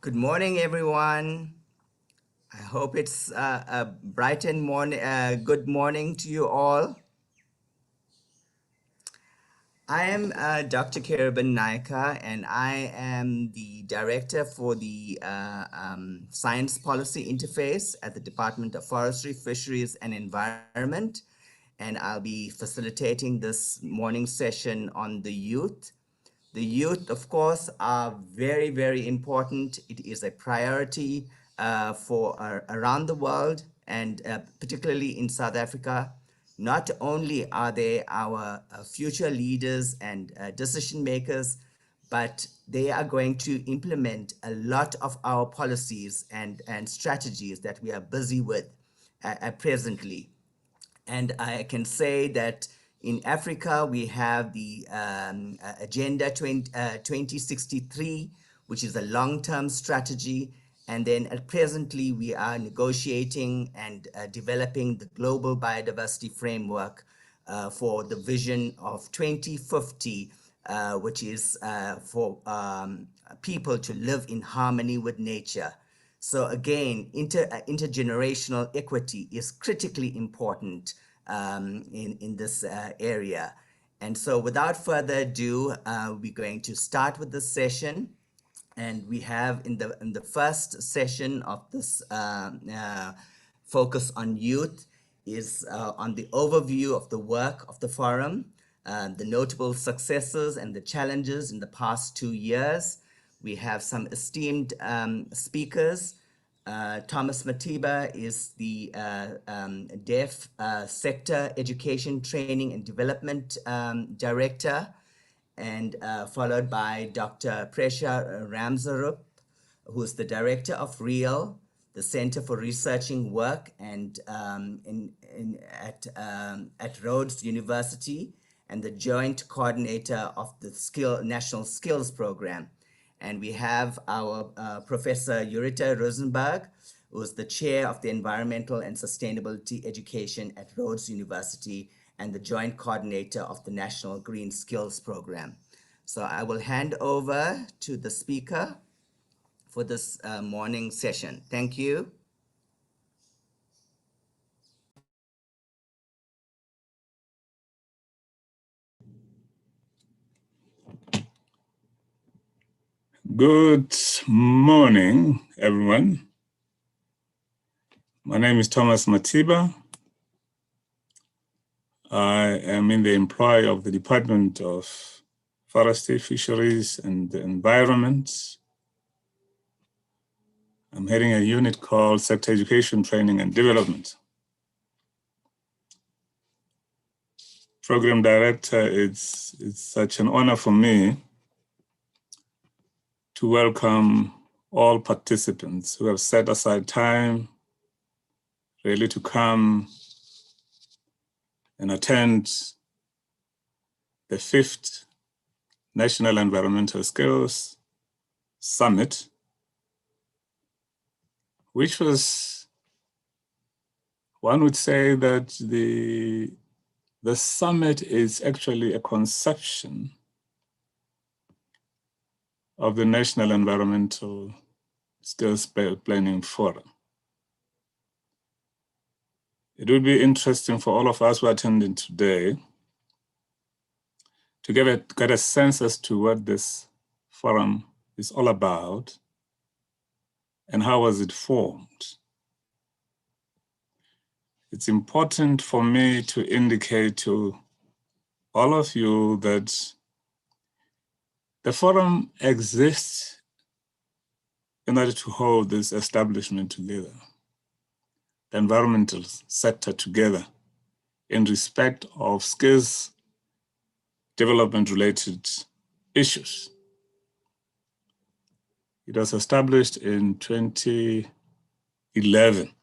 Good morning, everyone. I hope it's a bright and good morning to you all. I am Dr. Kiraban Naika, and I am the director for the Science Policy Interface at the Department of Forestry, Fisheries, and Environment. And I'll be facilitating this morning session on the youth. The youth, of course, are very, very important. It is a priority for around the world and particularly in South Africa. Not only are they our future leaders and decision makers, but they are going to implement a lot of our policies and strategies that we are busy with presently. And I can say that in Africa, we have the Agenda 2063, which is a long-term strategy. And then presently, we are negotiating and developing the global biodiversity framework for the vision of 2050, which is for people to live in harmony with nature. So again, intergenerational equity is critically important in this area. And so without further ado, we're going to start with the session. And we have in the first session of this focus on youth is on the overview of the work of the forum, the notable successes and the challenges in the past 2 years. We have some esteemed speakers. Thomas Matiba is the Deaf Sector Education Training and Development Director, and followed by Dr. Presha Ramzarup, who is the Director of REAL, the Center for Researching Work, and at Rhodes University, and the Joint Coordinator of the National Skills Program. And we have our Professor Jurita Rosenberg, who is the Chair of the Environmental and Sustainability Education at Rhodes University and the Joint Coordinator of the National Green Skills Program. So I will hand over to the speaker for this morning session. Thank you. Good morning, everyone. My name is Thomas Matiba. I am in the employ of the Department of Forestry, Fisheries, and the Environment. I'm heading a unit called Sector Education, Training, and Development. Program Director, it's such an honor for me to welcome all participants who have set aside time really to come and attend the 5th National Environmental Skills Summit, which was, one would say that the summit is actually a conception of the National Environmental Skills Planning Forum. It would be interesting for all of us who are attending today to get a sense as to what this forum is all about and how was it formed. It's important for me to indicate to all of you that the forum exists in order to hold this establishment together, the environmental sector together in respect of skills development related issues. It was established in 2011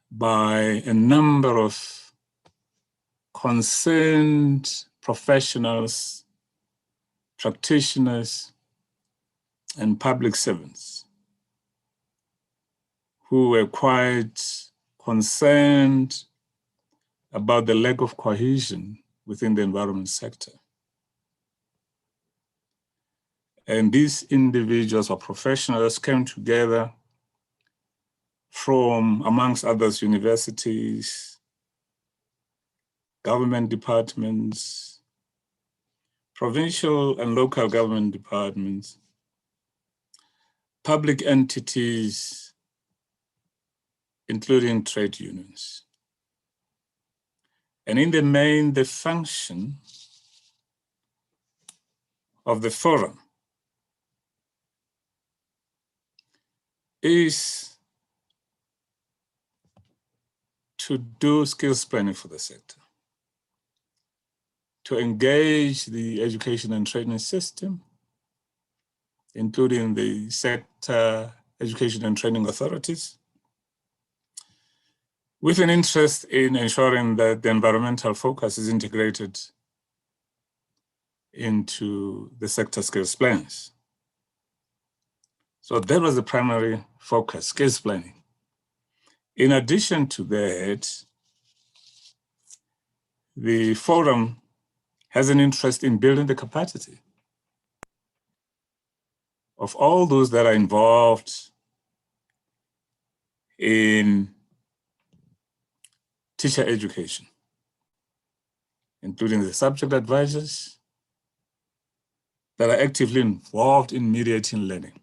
by a number of concerned professionals, practitioners, and public servants who were quite concerned about the lack of cohesion within the environment sector. And these individuals or professionals came together from, amongst others, universities, government departments, provincial and local government departments, public entities, including trade unions. And in the main, the function of the forum is to do skills planning for the sector, to engage the education and training system, including the sector education and training authorities, with an interest in ensuring that the environmental focus is integrated into the sector skills plans. So that was the primary focus, skills planning. In addition to that, the forum has an interest in building the capacity of all those that are involved in teacher education, including the subject advisors that are actively involved in mediating learning.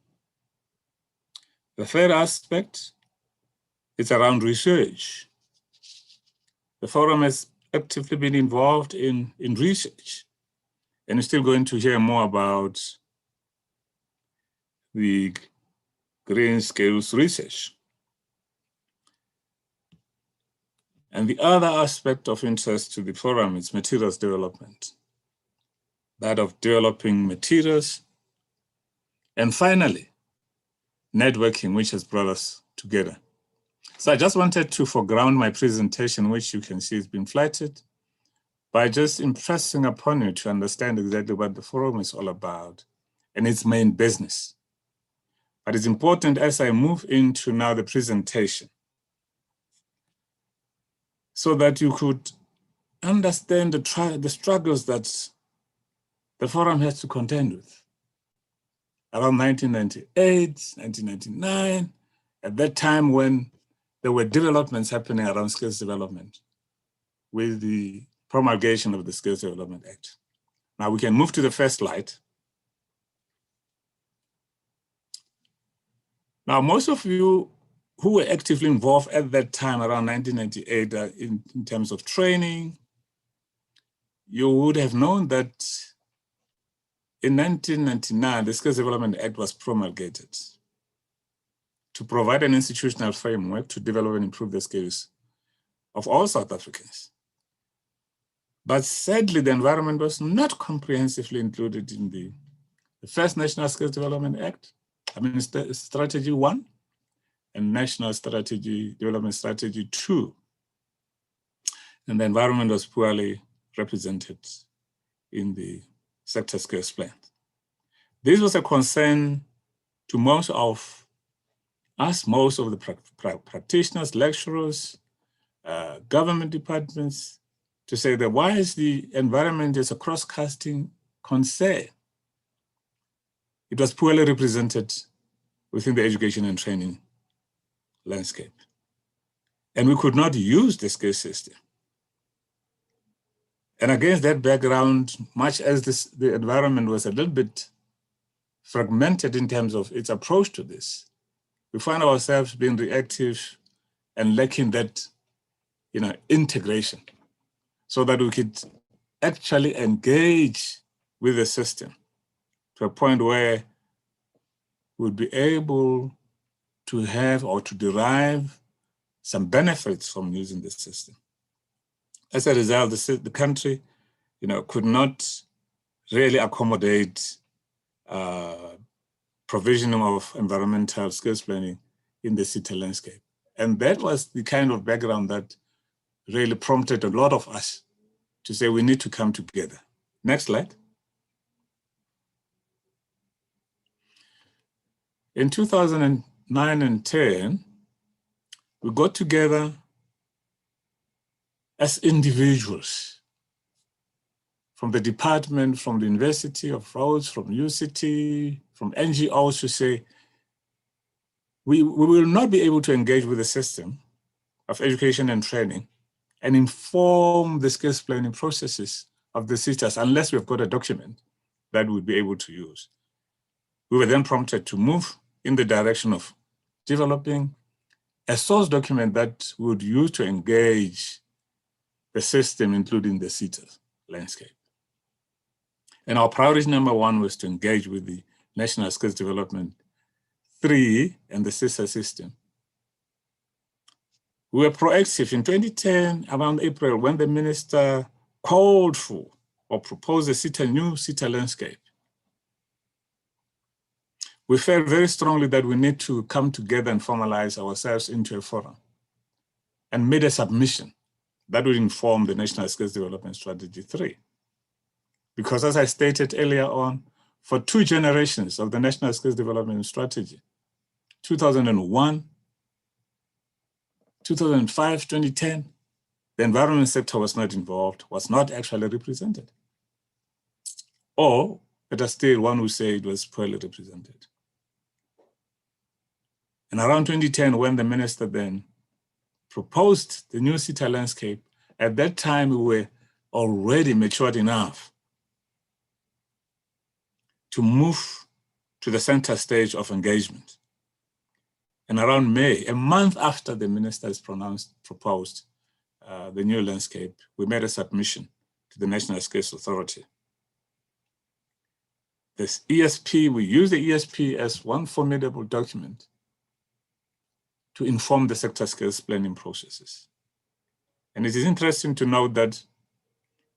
The third aspect is around research. The forum has actively been involved in research, and you're still going to hear more about the green skills research. And the other aspect of interest to the forum is materials development, that of developing materials. And finally, networking, which has brought us together. So I just wanted to foreground my presentation, which you can see has been flighted, by just impressing upon you to understand exactly what the forum is all about and its main business. But it's important as I move into now the presentation, so that you could understand the struggles that the forum has to contend with. Around 1998, 1999, at that time when there were developments happening around skills development with the promulgation of the Skills Development Act. Now we can move to the first slide. Now, most of you who were actively involved at that time, around 1998, in terms of training, you would have known that in 1999, the Skills Development Act was promulgated to provide an institutional framework to develop and improve the skills of all South Africans. But sadly, the environment was not comprehensively included in the first National Skills Development Act, Strategy 1, and National Development Strategy 2. And the environment was poorly represented in the sector skills plan. This was a concern to most of us, most of the practitioners, lecturers, government departments, to say that why is the environment is a cross-cutting concern? It was poorly represented within the education and training landscape. And we could not use the skills system. And against that background, much as the environment was a little bit fragmented in terms of its approach to this, we find ourselves being reactive and lacking that integration, so that we could actually engage with the system to a point where we'll be able to have or to derive some benefits from using the system. As a result, the country could not really accommodate provisioning of environmental skills planning in the city landscape. And that was the kind of background that really prompted a lot of us to say we need to come together. Next slide. In 2009 and 10, we got together as individuals from the department, from the University of Roads, from UCT, from NGOs to say, we will not be able to engage with the system of education and training and inform the skills planning processes of the SETAs unless we've got a document that we'll be able to use. We were then prompted to move in the direction of developing a source document that we would use to engage the system, including the SETAs landscape. And our priority number one was to engage with the National Skills Development 3 and the SESA system. We were proactive in 2010, around April, when the minister called for or proposed a new SETA landscape. We felt very strongly that we need to come together and formalize ourselves into a forum and made a submission that would inform the National Skills Development Strategy 3. Because as I stated earlier on, for 2 generations of the National Skills Development Strategy, 2001, 2005, 2010, the environment sector was not involved, was not actually represented. Or, better still, one would say it was poorly represented. And around 2010, when the minister then proposed the new SETA landscape, at that time we were already matured enough to move to the center stage of engagement. And around May, a month after the minister has proposed the new landscape, we made a submission to the National Skills Authority. This ESP, we use the ESP as one formidable document to inform the sector skills planning processes. And it is interesting to note that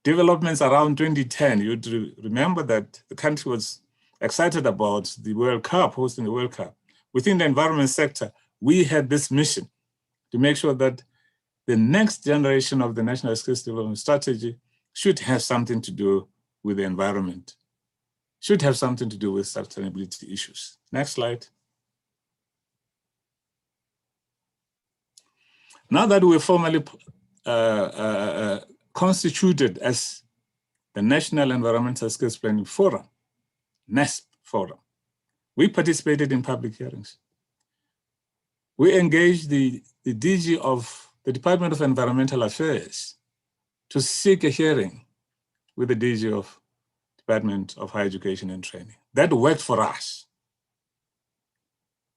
developments around 2010, you'd remember that the country was excited about the World Cup, hosting the World Cup. Within the environment sector, we had this mission to make sure that the next generation of the National Skills Development Strategy should have something to do with the environment, should have something to do with sustainability issues. Next slide. Now that we're formally constituted as the National Environmental Skills Planning Forum, NESS Forum, we participated in public hearings. We engaged the DG of the Department of Environmental Affairs to seek a hearing with the DG of Department of Higher Education and Training. That worked for us.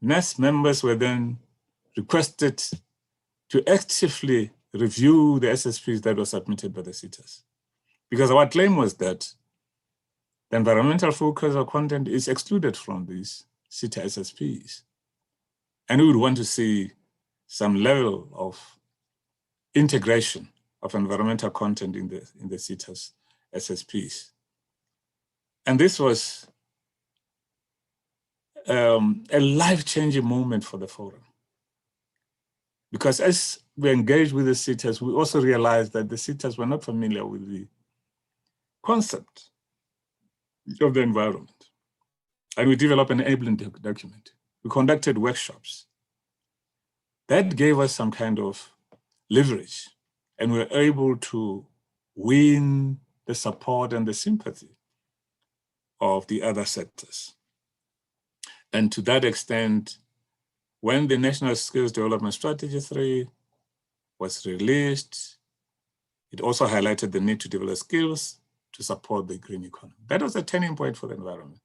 NESS members were then requested to actively review the SSPs that were submitted by the SETAs. Because our claim was that the environmental focus or content is excluded from these SETA SSPs. And we would want to see some level of integration of environmental content in the SETA's SSPs. And this was a life-changing moment for the forum. Because as we engaged with the SETAs, we also realized that the SETAs were not familiar with the concept of the environment. And we developed an enabling document. We conducted workshops. That gave us some kind of leverage, and we were able to win the support and the sympathy of the other sectors. And to that extent, when the National Skills Development Strategy 3 was released, it also highlighted the need to develop skills to support the green economy. That was a turning point for the environment.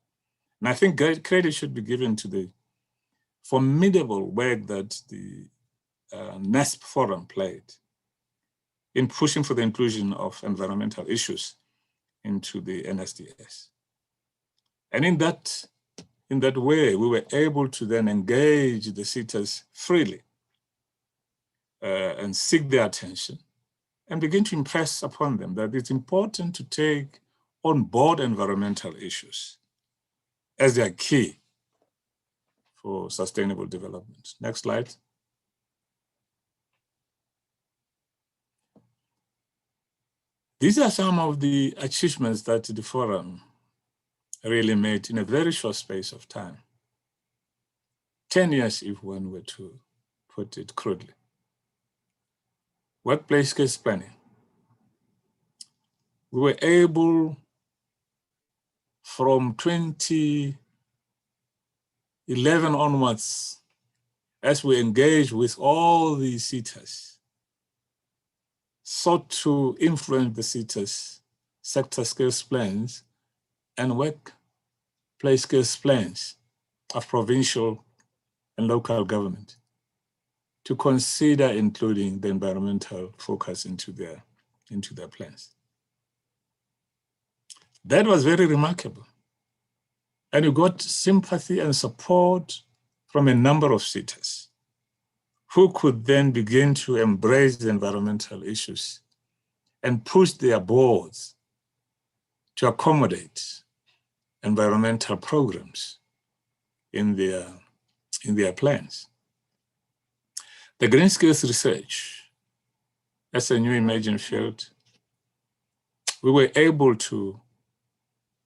And I think great credit should be given to the formidable work that the NESP Forum played in pushing for the inclusion of environmental issues into the NSDS. And in that way, we were able to then engage the SETAs freely and seek their attention and begin to impress upon them that it's important to take on board environmental issues as they are key for sustainable development. Next slide. These are some of the achievements that the forum really made in a very short space of time. 10 years, if one were to put it crudely. Workplace case planning. we were able, from 2011 onwards, as we engaged with all the SETAs, sought to influence the SETAs sector skills plans and workplace skills plans of provincial and local government to consider including the environmental focus into their plans. That was very remarkable. And we got sympathy and support from a number of SETAs who could then begin to embrace the environmental issues and push their boards to accommodate environmental programs in their plans. The green skills research, as a new emerging field, we were able to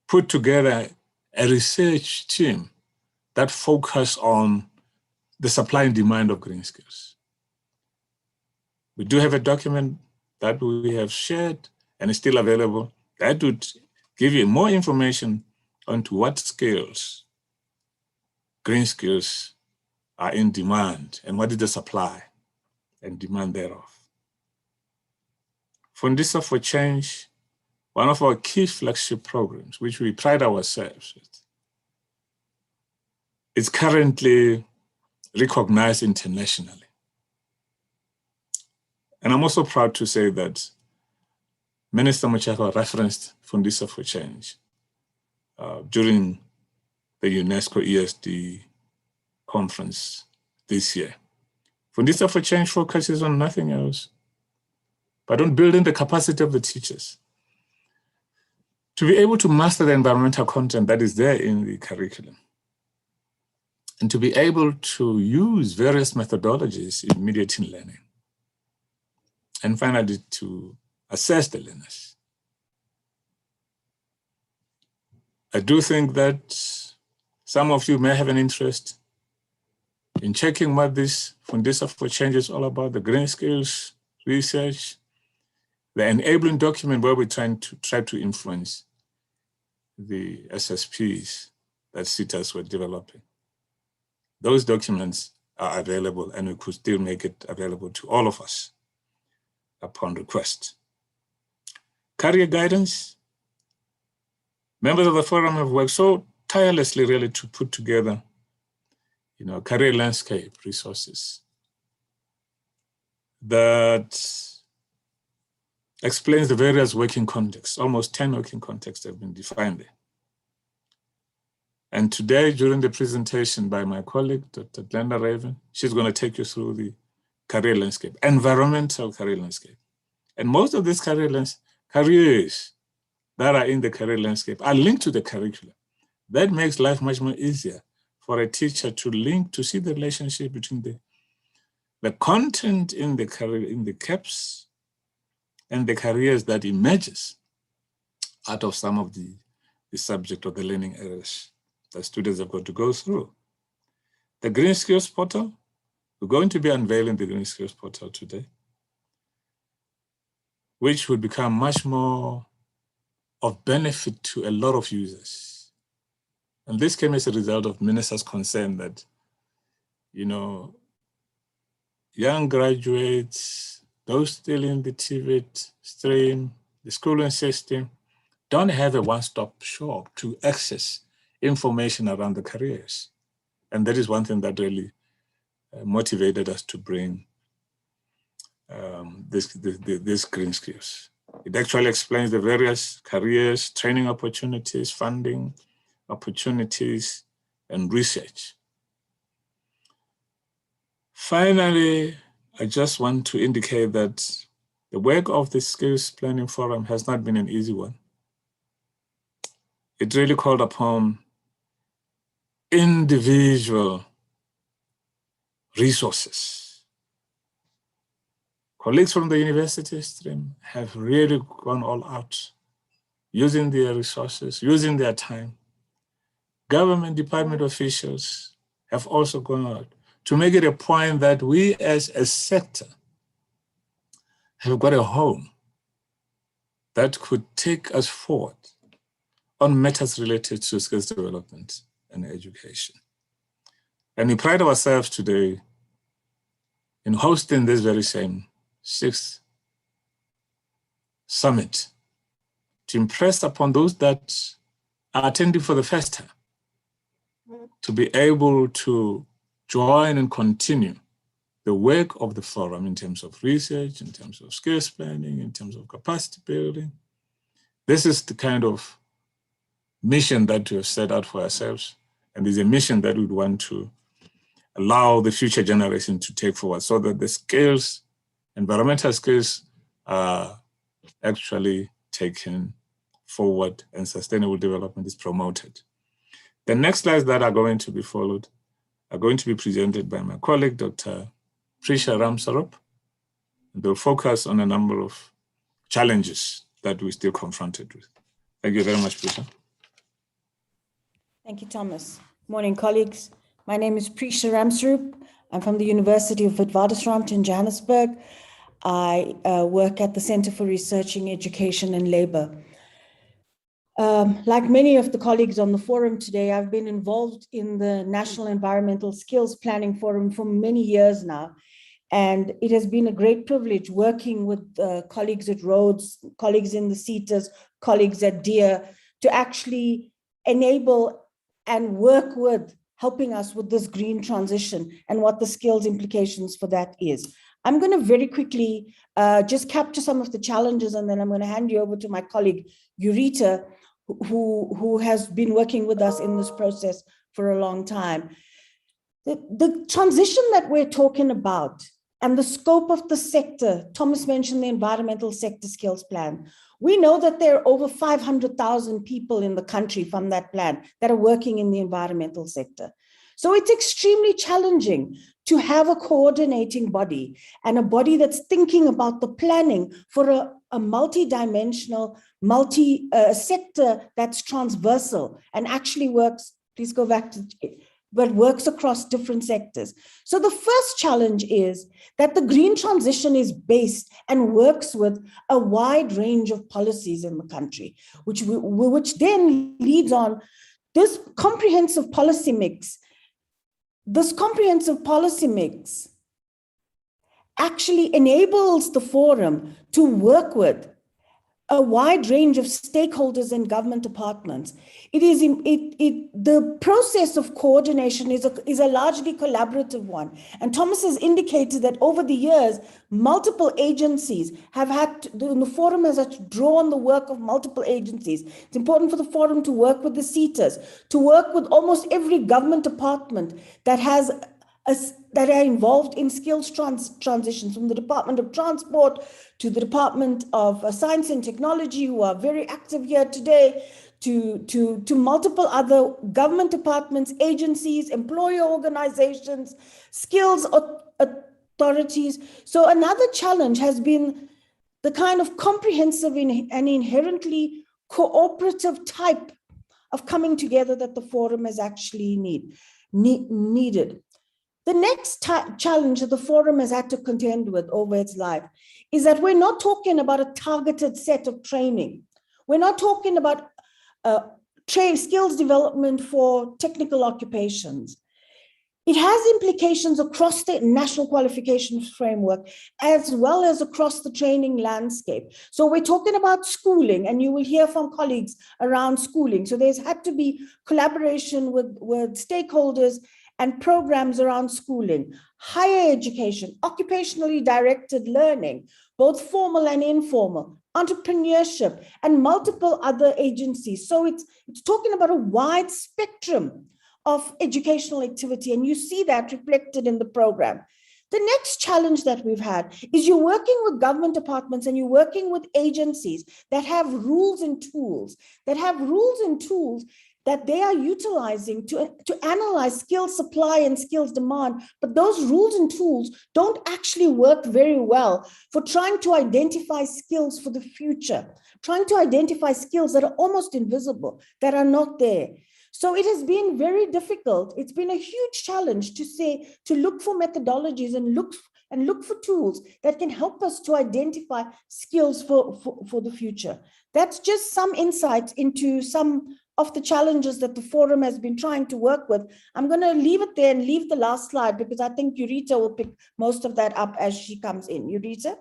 put together a research team that focused on the supply and demand of green skills. We do have a document that we have shared and is still available that would give you more information on to what skills, green skills, are in demand and what is the supply and demand thereof. Fundisa for Change, one of our key flagship programs, which we pride ourselves with, is currently recognized internationally. And I'm also proud to say that Minister Machaka referenced Fundisa for Change during the UNESCO ESD conference this year. Fundisa for Change focuses on nothing else but on building the capacity of the teachers to be able to master the environmental content that is there in the curriculum, and to be able to use various methodologies in mediating learning, and finally to assess the learners. I do think that some of you may have an interest in checking what this Fundisa for Change is all about, the green skills research, the enabling document where we're try to influence the SSPs that SETAs were developing. Those documents are available, and we could still make it available to all of us upon request. Career guidance. Members of the forum have worked so tirelessly really to put together, career landscape resources that explains the various working contexts. Almost 10 working contexts have been defined there. And today, during the presentation by my colleague, Dr. Glenda Raven, she's going to take you through the career landscape, environmental career landscape. And most of these careers that are in the career landscape are linked to the curriculum. That makes life much more easier for a teacher to see the relationship between the content in the career, in the CAPS, and the careers that emerges out of some of the subject or the learning areas that students have got to go through. The Green Skills Portal, we're going to be unveiling the Green Skills Portal today, which will become much more of benefit to a lot of users. And this came as a result of Minister's concern that, young graduates, those still in the TVET stream, the schooling system, don't have a one-stop shop to access information around the careers. And that is one thing that really motivated us to bring this Green Skills. It actually explains the various careers, training opportunities, funding opportunities, and research. Finally, I just want to indicate that the work of the Skills Planning Forum has not been an easy one. It really called upon individual resources. Colleagues from the university stream have really gone all out, using their resources, using their time. Government department officials have also gone out to make it a point that we as a sector have got a home that could take us forward on matters related to skills development and education. And we pride ourselves today in hosting this very same 6th summit to impress upon those that are attending for the first time to be able to join and continue the work of the forum in terms of research, in terms of skills planning, in terms of capacity building. This is the kind of mission that we have set out for ourselves, and is a mission that we want to allow the future generation to take forward so that the skills, environmental skills, are actually taken forward and sustainable development is promoted. The next slides that are going to be followed are going to be presented by my colleague, Dr. Prisha Ramsarup. They'll focus on a number of challenges that we're still confronted with. Thank you very much, Prisha. Thank you, Thomas. Morning, colleagues. My name is Prisha Ramsarup. I'm from the University of Witwatersrand in Johannesburg. I work at the Center for Researching Education and Labor. Like many of the colleagues on the forum today, I've been involved in the National Environmental Skills Planning Forum for many years now. And it has been a great privilege working with colleagues at Rhodes, colleagues in the CETAs, colleagues at DEAR to actually enable and work with helping us with this green transition and what the skills implications for that is. I'm going to very quickly just capture some of the challenges, and then I'm going to hand you over to my colleague, Yurita, who has been working with us in this process for a long time. The transition that we're talking about and the scope of the sector, Thomas mentioned the environmental sector skills plan. We know that there are over 500,000 people in the country from that plan that are working in the environmental sector. So it's extremely challenging to have a coordinating body and a body that's thinking about the planning for a multi-dimensional, multi-sector that's transversal and actually works, please go back to, but works across different sectors. So the first challenge is that the green transition is based and works with a wide range of policies in the country, which then leads on this comprehensive policy mix. This comprehensive policy mix actually enables the forum to work with a wide range of stakeholders and government departments. The process of coordination is a largely collaborative one. And Thomas has indicated that over the years, multiple agencies have had to, the forum has had to draw on the work of multiple agencies. It's important for the forum to work with the CETAs, to work with almost every government department that has that are involved in skills transitions, from the Department of Transport to the Department of Science and Technology, who are very active here today, to multiple other government departments, agencies, employer organizations, skills authorities. So another challenge has been the kind of comprehensive and inherently cooperative type of coming together that the forum has actually needed. The next challenge that the forum has had to contend with over its life is that we're not talking about a targeted set of training. We're not talking about skills development for technical occupations. It has implications across the national qualifications framework as well as across the training landscape. So we're talking about schooling, and you will hear from colleagues around schooling. So there's had to be collaboration with stakeholders and programs around schooling, higher education, occupationally directed learning, both formal and informal, entrepreneurship, and multiple other agencies. So it's talking about a wide spectrum of educational activity, and you see that reflected in the program. The next challenge that we've had is you're working with government departments and you're working with agencies that have rules and tools, that they are utilizing to analyze skills supply and skills demand, but those rules and tools don't actually work very well for trying to identify skills for the future, trying to identify skills that are almost invisible, that are not there. So it has been very difficult. It's been a huge challenge to look for methodologies and look and look for tools that can help us to identify skills for the future. That's just some insights into some of the challenges that the forum has been trying to work with. I'm going to leave it there and leave the last slide because I think Eureka will pick most of that up as she comes in. Eureka?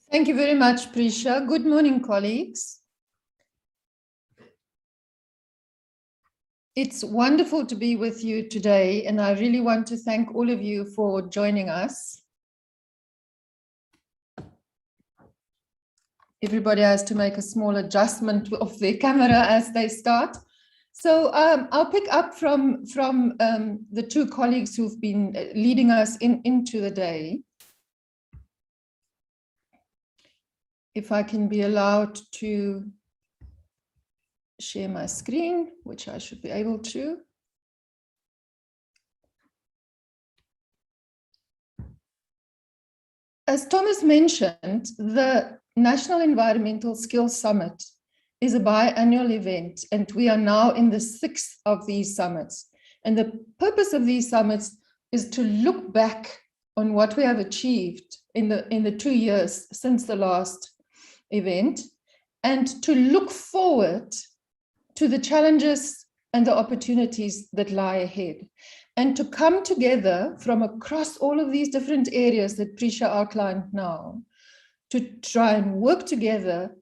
Thank you very much, Prisha. Good morning, colleagues. It's wonderful to be with you today, and I really want to thank all of you for joining us. Everybody has to make a small adjustment of their camera as they start. So I'll pick up from the two colleagues who've been leading us into the day. If I can be allowed to share my screen, which I should be able to. As Thomas mentioned, the National Environmental Skills Summit is a biannual event, and we are now in the 6th of these summits. And the purpose of these summits is to look back on what we have achieved in the 2 years since the last event, and to look forward to the challenges and the opportunities that lie ahead, and to come together from across all of these different areas that Prisha outlined now, to try and work together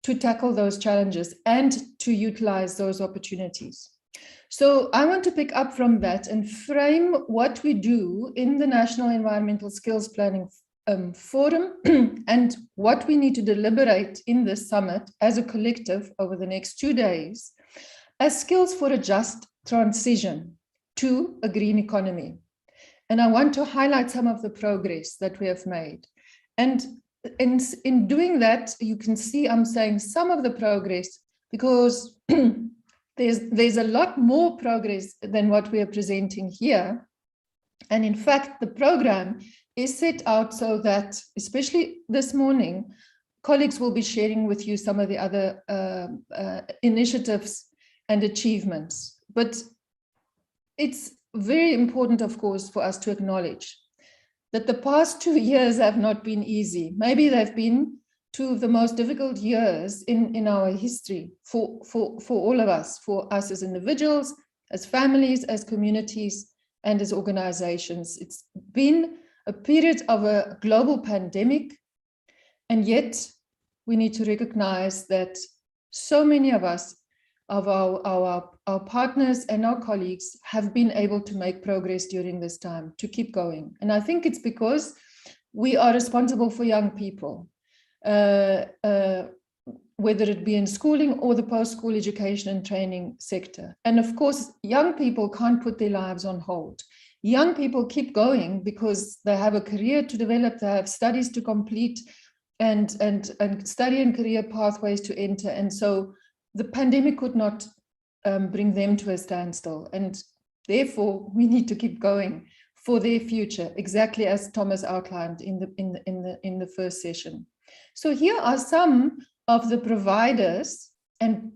to tackle those challenges and to utilize those opportunities. So I want to pick up from that and frame what we do in the National Environmental Skills Planning Forum and what we need to deliberate in this summit as a collective over the next 2 days as skills for a just transition to a green economy. And I want to highlight some of the progress that we have made. And in doing that, you can see I'm saying some of the progress because there's a lot more progress than what we are presenting here. And in fact, the program is set out so that, especially this morning, colleagues will be sharing with you some of the other initiatives and achievements. But it's very important, of course, for us to acknowledge that the past 2 years have not been easy. Maybe they've been 2 of the most difficult years in our history for all of us, for us as individuals, as families, as communities, and as organizations. It's been a period of a global pandemic, and yet we need to recognize that so many of us, of our partners and our colleagues, have been able to make progress during this time, to keep going. And I think it's because we are responsible for young people, whether it be in schooling or the post-school education and training sector. And of course, young people can't put their lives on hold. Young people keep going because they have a career to develop, they have studies to complete, and study and career pathways to enter. And so the pandemic could not bring them to a standstill. And therefore, we need to keep going for their future, exactly as Thomas outlined in the first session. So here are some of the providers and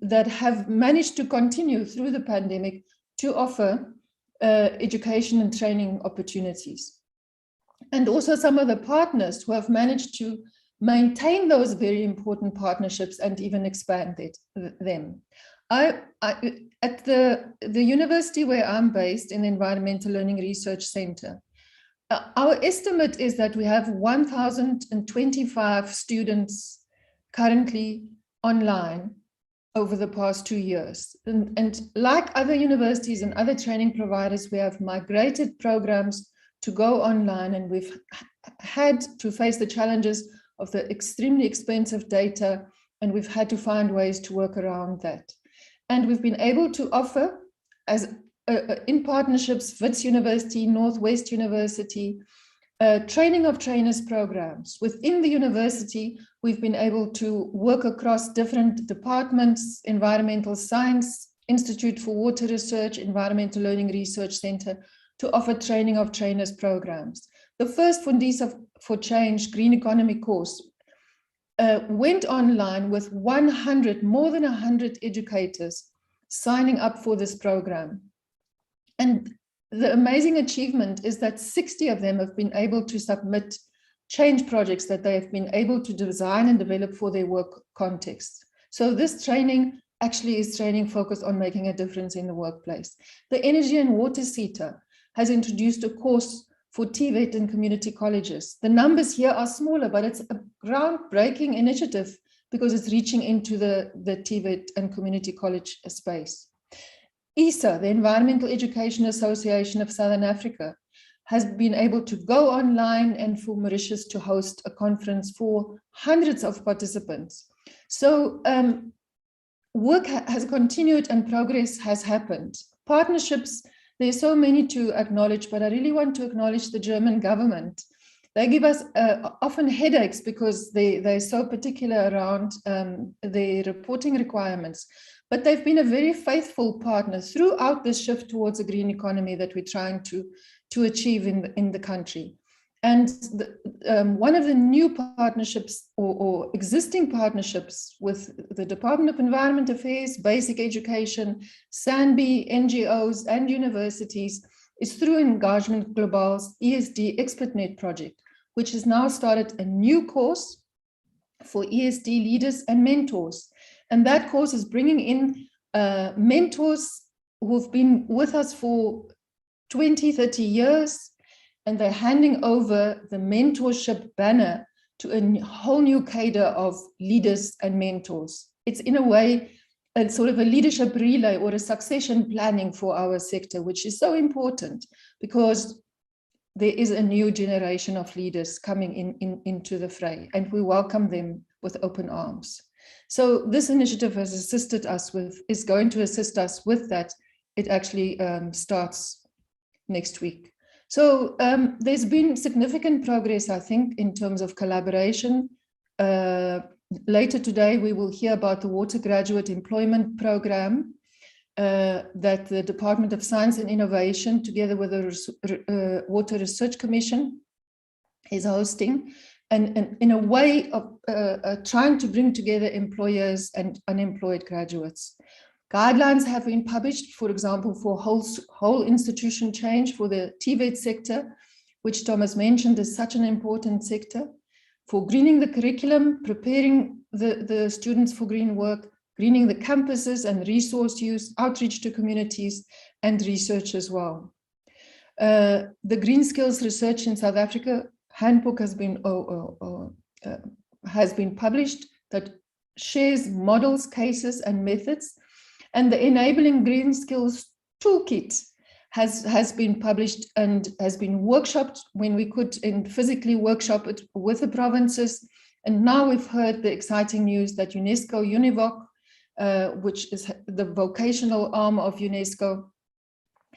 that have managed to continue through the pandemic to offer education and training opportunities. And also some of the partners who have managed to maintain those very important partnerships and even expand them. At the university where I'm based, in the Environmental Learning Research Center, our estimate is that we have 1,025 students currently online over the past 2 years. And like other universities and other training providers, we have migrated programs to go online, and we've had to face the challenges of the extremely expensive data, and we've had to find ways to work around that. And we've been able to offer, as in partnerships, Wits University, Northwest University, training of trainers programs. Within the university, we've been able to work across different departments: Environmental Science, Institute for Water Research, Environmental Learning Research Center, to offer training of trainers programs. The first Fundisa for Change Green Economy course went online with more than 100 educators signing up for this program. And the amazing achievement is that 60 of them have been able to submit change projects that they have been able to design and develop for their work context. So this training actually is training focused on making a difference in the workplace. The Energy and Water SETA has introduced a course for TVET and community colleges. The numbers here are smaller, but it's a groundbreaking initiative because it's reaching into the TVET and community college space. ESA, the Environmental Education Association of Southern Africa, has been able to go online and for Mauritius to host a conference for hundreds of participants. So work has continued and progress has happened. Partnerships, there's so many to acknowledge, but I really want to acknowledge the German government. They give us often headaches because they're so particular around the reporting requirements. But they've been a very faithful partner throughout this shift towards a green economy that we're trying to achieve in the country. And one of the new partnerships or existing partnerships with the Department of Environment Affairs, Basic Education, SANBI, NGOs, and universities is through Engagement Global's ESD ExpertNet project, which has now started a new course for ESD leaders and mentors. And that course is bringing in mentors who've been with us for 20, 30 years, and they're handing over the mentorship banner to a whole new cadre of leaders and mentors. It's in a way, a sort of a leadership relay or a succession planning for our sector, which is so important because there is a new generation of leaders coming into the fray, and we welcome them with open arms. So this initiative has assisted us with, is going to assist us with that. It actually starts next week. So there's been significant progress, I think, in terms of collaboration. Later today, we will hear about the Water Graduate Employment Program that the Department of Science and Innovation, together with the Water Research Commission, is hosting. And in a way of trying to bring together employers and unemployed graduates. Guidelines have been published, for example, for whole institution change for the TVET sector, which Thomas mentioned is such an important sector, for greening the curriculum, preparing the students for green work, greening the campuses and resource use, outreach to communities, and research as well. The Green Skills Research in South Africa handbook has been published that shares models, cases, and methods, and the Enabling Green Skills Toolkit has been published and has been workshopped when we could physically workshop it with the provinces. And now we've heard the exciting news that UNESCO UNIVOC, which is the vocational arm of UNESCO,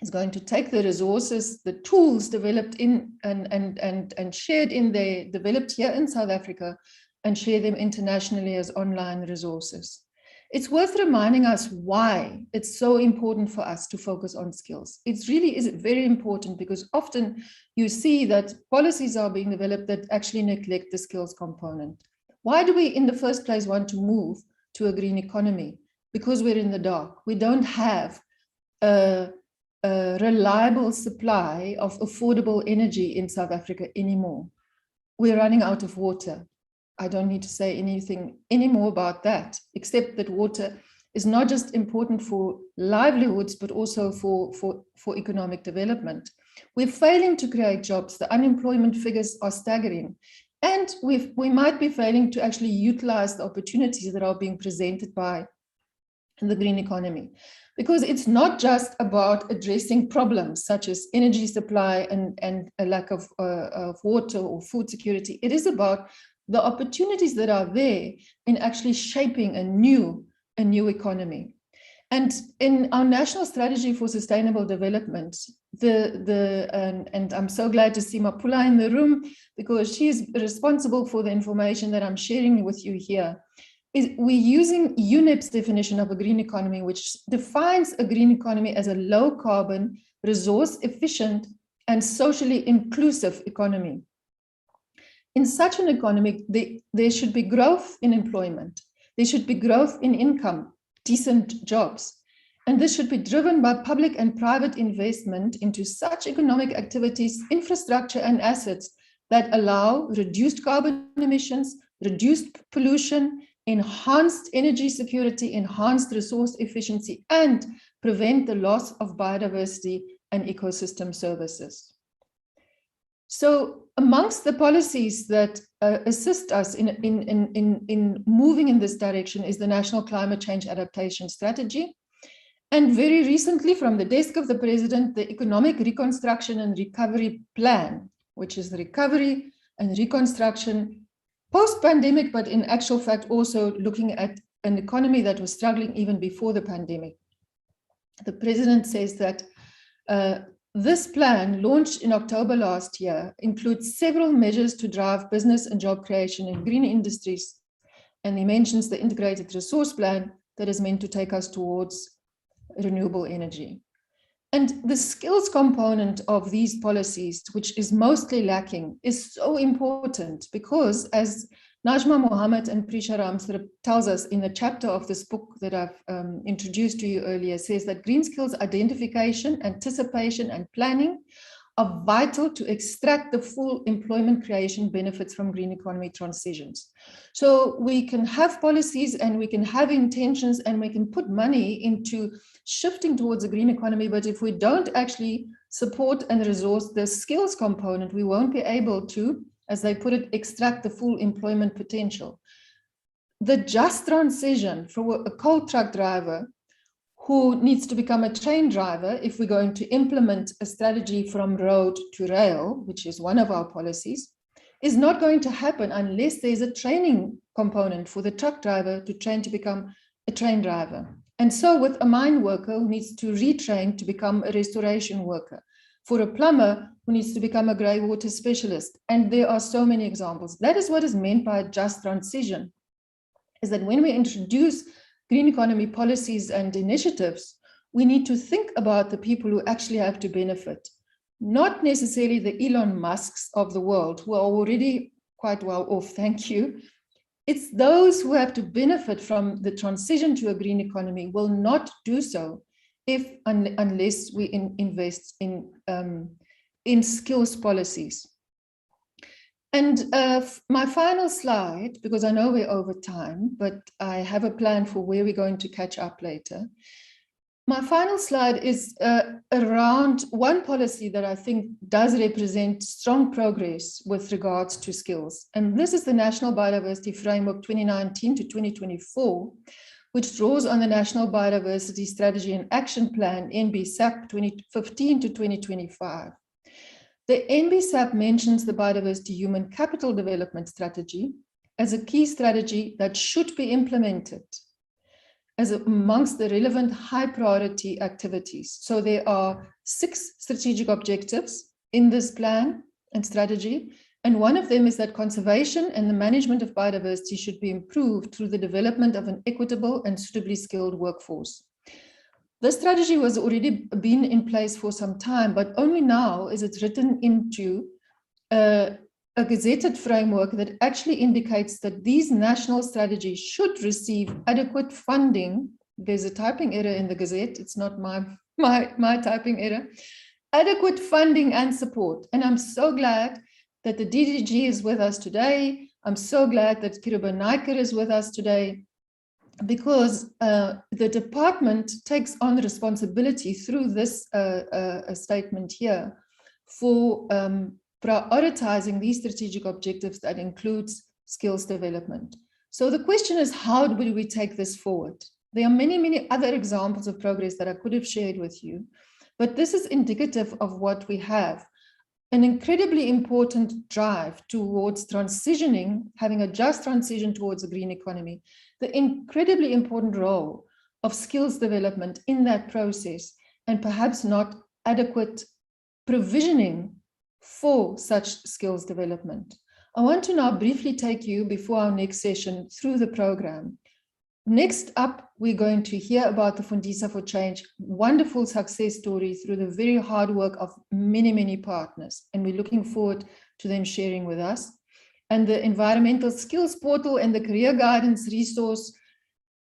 is going to take the resources, the tools developed in and shared in there, developed here in South Africa, and share them internationally as online resources. It's worth reminding us why it's so important for us to focus on skills. It really is very important because often you see that policies are being developed that actually neglect the skills component. Why do we in the first place want to move to a green economy? Because we're in the dark. We don't have a reliable supply of affordable energy in South Africa anymore. We're running out of water. I don't need to say anything anymore about that, except that water is not just important for livelihoods, but also for economic development. We're failing to create jobs. The unemployment figures are staggering. And we might be failing to actually utilize the opportunities that are being presented by the green economy. Because it's not just about addressing problems such as energy supply and a lack of water or food security. It is about the opportunities that are there in actually shaping a new economy. And in our national strategy for sustainable development, and I'm so glad to see Mapula in the room because she's responsible for the information that I'm sharing with you here. We're using UNEP's definition of a green economy, which defines a green economy as a low carbon, resource efficient, and socially inclusive economy. In such an economy, there should be growth in employment. There should be growth in income, decent jobs. And this should be driven by public and private investment into such economic activities, infrastructure, and assets that allow reduced carbon emissions, reduced pollution, enhanced energy security, enhanced resource efficiency, and prevent the loss of biodiversity and ecosystem services. So amongst the policies that assist us in moving in this direction is the National Climate Change Adaptation Strategy. And very recently, from the desk of the President, the Economic Reconstruction and Recovery Plan, which is the recovery and reconstruction post-pandemic, but in actual fact also looking at an economy that was struggling even before the pandemic. The President says that this plan, launched in October last year, includes several measures to drive business and job creation in green industries. And he mentions the integrated resource plan that is meant to take us towards renewable energy. And the skills component of these policies, which is mostly lacking, is so important because, as Najma Mohammed and Prisha Ramsar tells us in a chapter of this book that I've introduced to you earlier, says that green skills identification, anticipation, and planning are vital to extract the full employment creation benefits from green economy transitions. So we can have policies and we can have intentions and we can put money into shifting towards a green economy, but if we don't actually support and resource the skills component, we won't be able to, as they put it, extract the full employment potential. The just transition for a coal truck driver who needs to become a train driver, if we're going to implement a strategy from road to rail, which is one of our policies, is not going to happen unless there's a training component for the truck driver to train to become a train driver. And so with a mine worker who needs to retrain to become a restoration worker, for a plumber who needs to become a grey water specialist. And there are so many examples. That is what is meant by a just transition, is that when we introduce green economy policies and initiatives, we need to think about the people who actually have to benefit, not necessarily the Elon Musks of the world who are already quite well off, thank you. It's those who have to benefit from the transition to a green economy will not do so unless we invest in skills policies. And my final slide, because I know we're over time, but I have a plan for where we're going to catch up later. My final slide is around one policy that I think does represent strong progress with regards to skills. And this is the National Biodiversity Framework 2019 to 2024, which draws on the National Biodiversity Strategy and Action Plan, NBSAP 2015 to 2025. The NBSAP mentions the Biodiversity Human Capital Development Strategy as a key strategy that should be implemented as amongst the relevant high priority activities. So there are 6 strategic objectives in this plan and strategy. And one of them is that conservation and the management of biodiversity should be improved through the development of an equitable and suitably skilled workforce. This strategy was already been in place for some time, but only now is it written into a gazetted framework that actually indicates that these national strategies should receive adequate funding. There's a typing error in the Gazette. It's not my typing error. Adequate funding and support. And I'm so glad that the DDG is with us today. I'm so glad that Kiruba Naiker is with us today, because the department takes on responsibility through this statement here for prioritizing these strategic objectives that includes skills development. So the question is, how do we take this forward? There are many, many other examples of progress that I could have shared with you, but this is indicative of what we have. An incredibly important drive towards transitioning, having a just transition towards a green economy, the incredibly important role of skills development in that process, and perhaps not adequate provisioning for such skills development. I want to now briefly take you, before our next session, through the program. Next up, we're going to hear about the Fundisa for Change, wonderful success story through the very hard work of many, many partners. And we're looking forward to them sharing with us. And the Environmental Skills Portal and the Career Guidance Resource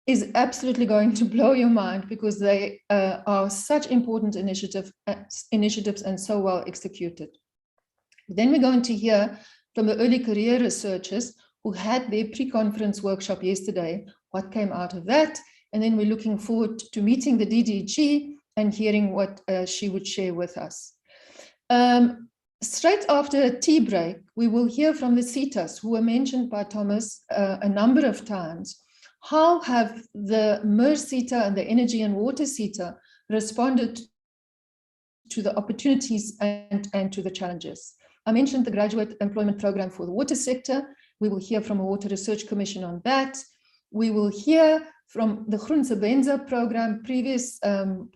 is absolutely going to blow your mind because they are such important initiatives and so well executed. Then we're going to hear from the early career researchers who had their pre-conference workshop yesterday, what came out of that. And then we're looking forward to meeting the DDG and hearing what she would share with us. Straight after a tea break, we will hear from the CETAs who were mentioned by Thomas a number of times. How have the MERS CETA and the Energy and Water CETA responded to the opportunities and to the challenges? I mentioned the graduate employment program for the water sector. We will hear from a Water Research Commission on that. We will hear from the Groensebenza program, previous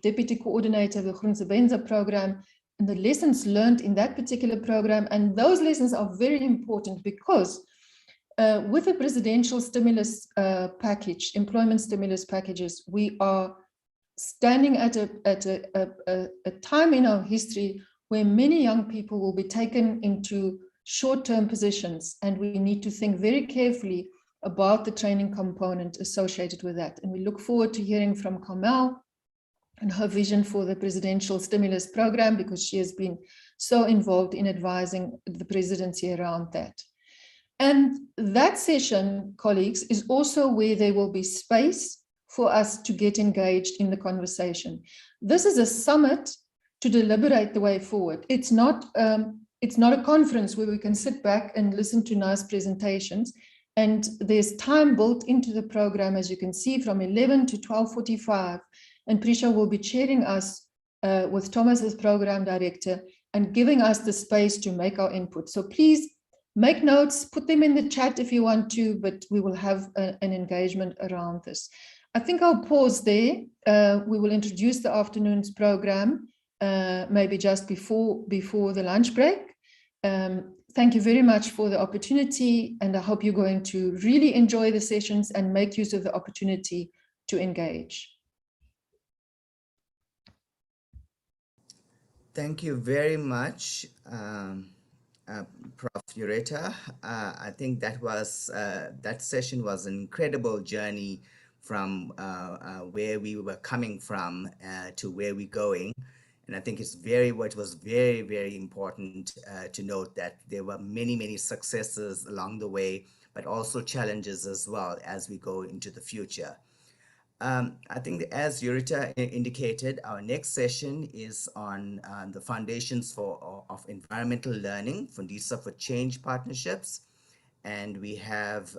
deputy coordinator of the Groensebenza program, and the lessons learned in that particular program. And those lessons are very important because with the presidential stimulus package, employment stimulus packages, we are standing at a time in our history where many young people will be taken into short-term positions, and we need to think very carefully about the training component associated with that. And we look forward to hearing from Carmel and her vision for the presidential stimulus program, because she has been so involved in advising the presidency around that. And that session, colleagues, is also where there will be space for us to get engaged in the conversation. This is a summit to deliberate the way forward. It's not a conference where we can sit back and listen to nice presentations. And there's time built into the program, as you can see, from 11 to 12:45. And Prisha will be chairing us with Thomas as program director and giving us the space to make our input. So please make notes, put them in the chat if you want to, but we will have an engagement around this. I think I'll pause there. We will introduce the afternoon's program, maybe just before the lunch break. Thank you very much for the opportunity, and I hope you're going to really enjoy the sessions and make use of the opportunity to engage. Thank you very much, Prof. Ureta. I think that session was an incredible journey from where we were coming from to where we're going. And I think it was very, very important to note that there were many, many successes along the way, but also challenges as well as we go into the future. I think that, as Ureta indicated, our next session is on the foundations of environmental learning, Fundisa for Change partnerships. And we have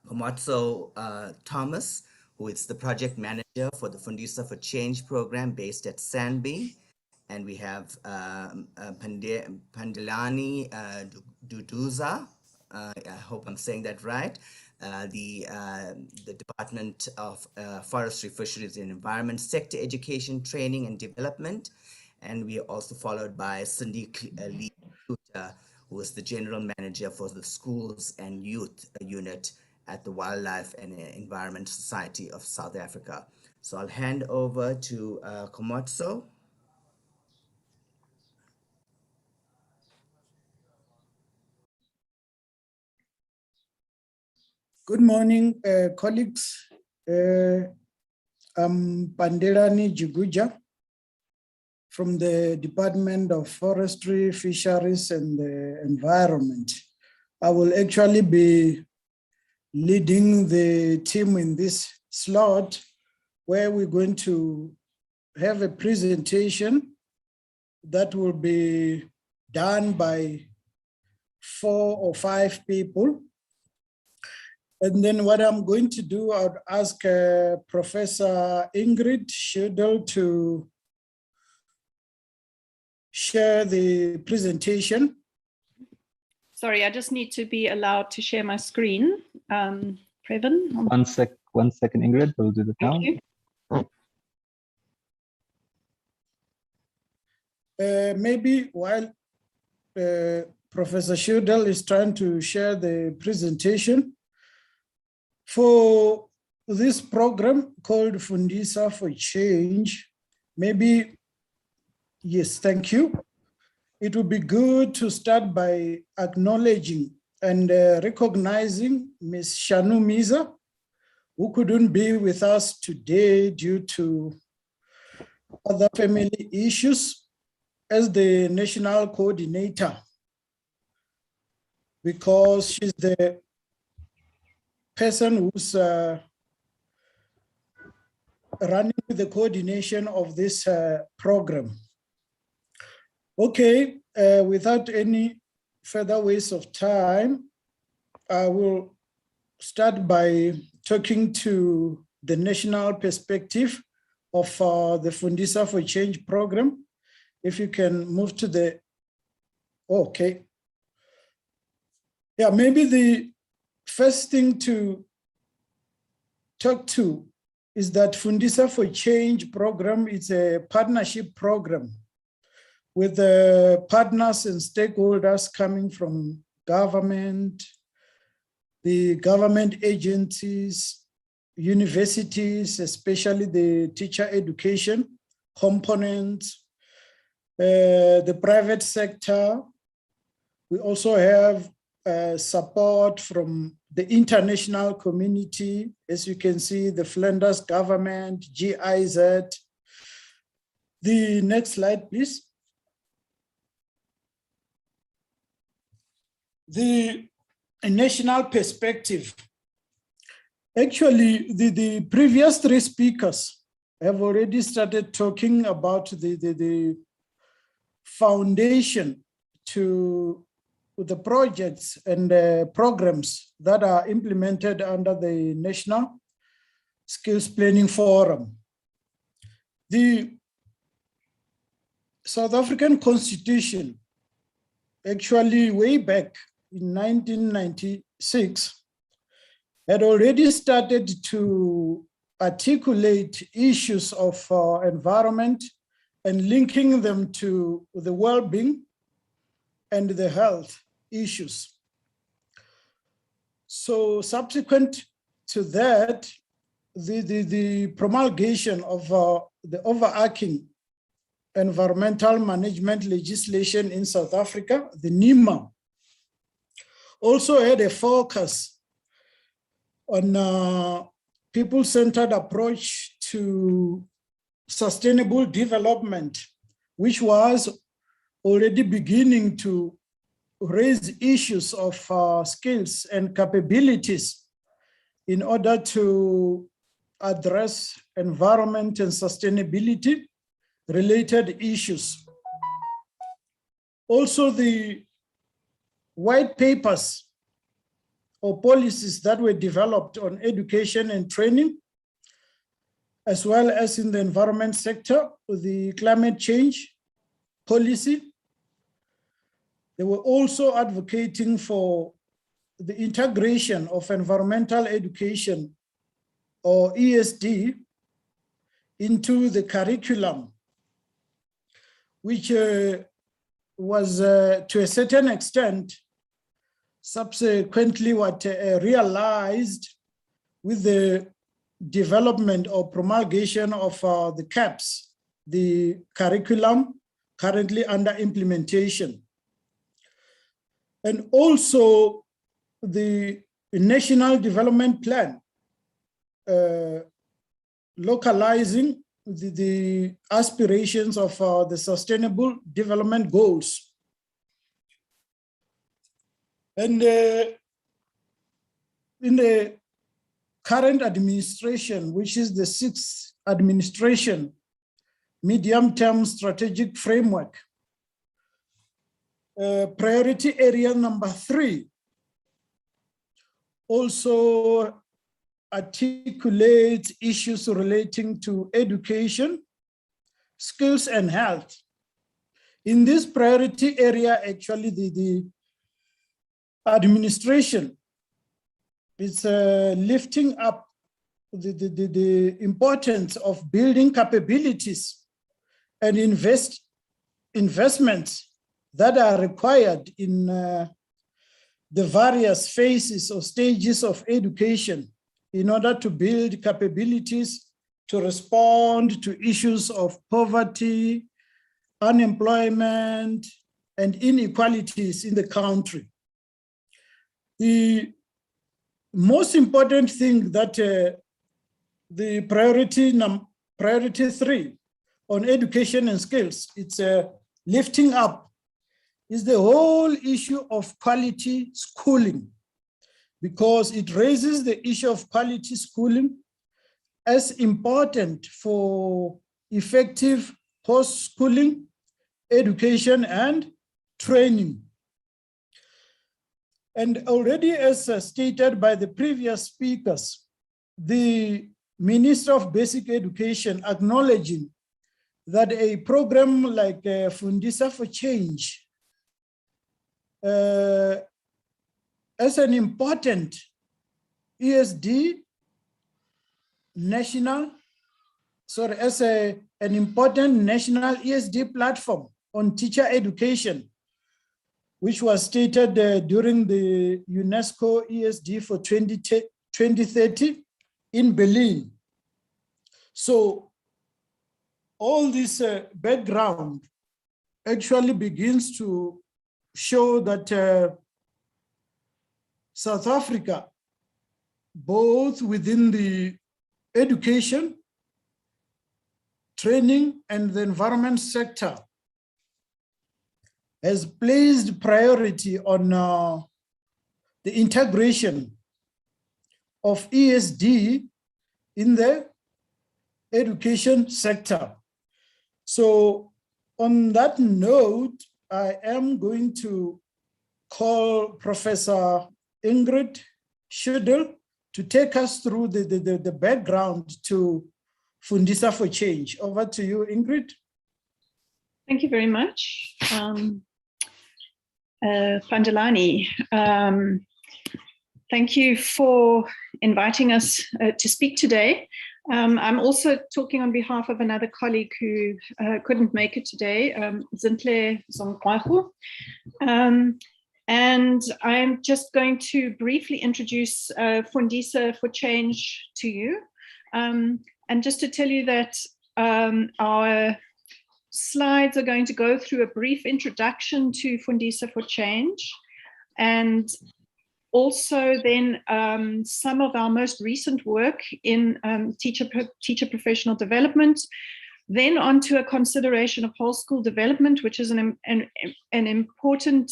Komotso Thomas, who is the project manager for the Fundisa for Change program based at Sanbi. And we have Pandilani Duduza, I hope I'm saying that right, the Department of Forestry, Fisheries and Environment, Sector Education, Training and Development. And we are also followed by Cindy Lee, who is the General Manager for the Schools and Youth Unit at the Wildlife and Environment Society of South Africa. So I'll hand over to Komotso. Good morning, colleagues. I'm Pandelani Jiguja from the Department of Forestry, Fisheries and Environment. I will actually be leading the team in this slot, where we're going to have a presentation that will be done by 4 or 5 people. And then what I'm going to do, I'll ask Professor Ingrid Schudel to share the presentation. Sorry, I just need to be allowed to share my screen. Previn? One second, Ingrid, we'll do that now. Maybe while Professor Schudel is trying to share the presentation, for this program called Fundisa for Change, maybe, yes, thank you. It would be good to start by acknowledging and recognizing Ms. Shanu Miza, who couldn't be with us today due to other family issues, as the national coordinator, because she's the person who's running the coordination of this program. Okay, without any further waste of time, I will start by talking to the national perspective of the Fundisa for Change program. If you can move to the, okay. Yeah, maybe the first thing to talk to is that Fundisa for Change program is a partnership program with the partners and stakeholders coming from government, the government agencies, universities, especially the teacher education components, the private sector. We also have support from the international community. As you can see, the Flanders government, GIZ. The next slide, please. The national perspective. Actually, the previous three speakers have already started talking about the foundation to the projects and programs that are implemented under the National Skills Planning Forum. The South African Constitution, actually way back in 1996, had already started to articulate issues of environment and linking them to the well-being and the health issues. So subsequent to that, the promulgation of the overarching environmental management legislation in South Africa, the NEMA, also had a focus on people-centered approach to sustainable development, which was already beginning to raise issues of skills and capabilities in order to address environment and sustainability related issues. Also, the white papers or policies that were developed on education and training, as well as in the environment sector, the climate change policy. They were also advocating for the integration of environmental education, or ESD, into the curriculum, which was to a certain extent subsequently realized with the development or promulgation of the CAPS, the curriculum currently under implementation. And also the National Development Plan, localizing the aspirations of the Sustainable Development Goals. And in the current administration, which is the 6th administration, medium-term strategic framework, priority area number 3 also articulates issues relating to education, skills, and health. In this priority area, actually, the administration is lifting up the importance of building capabilities and investments that are required in the various phases or stages of education in order to build capabilities to respond to issues of poverty, unemployment, and inequalities in the country. The most important thing that the priority 3 on education and skills. It's lifting up is the whole issue of quality schooling, because it raises the issue of quality schooling as important for effective post-schooling education and training. And already, as stated by the previous speakers, the Minister of Basic Education acknowledging that a program like Fundisa for Change as an important ESD national, sorry, as an important national ESD platform on teacher education, which was stated during the UNESCO ESD for 2030 in Berlin. So all this background actually begins to show that South Africa, both within the education, training, and the environment sector, has placed priority on the integration of ESD in the education sector. So on that note, I am going to call Professor Ingrid Schuddel to take us through the background to Fundisa for Change. Over to you, Ingrid. Thank you very much, Pandalani. Thank you for inviting us to speak today. I'm also talking on behalf of another colleague who couldn't make it today, Zintle Zongwahu. And I'm just going to briefly introduce Fundisa for Change to you. And just to tell you that our slides are going to go through a brief introduction to Fundisa for Change, and also then some of our most recent work in teacher professional development, then onto a consideration of whole school development, which is an important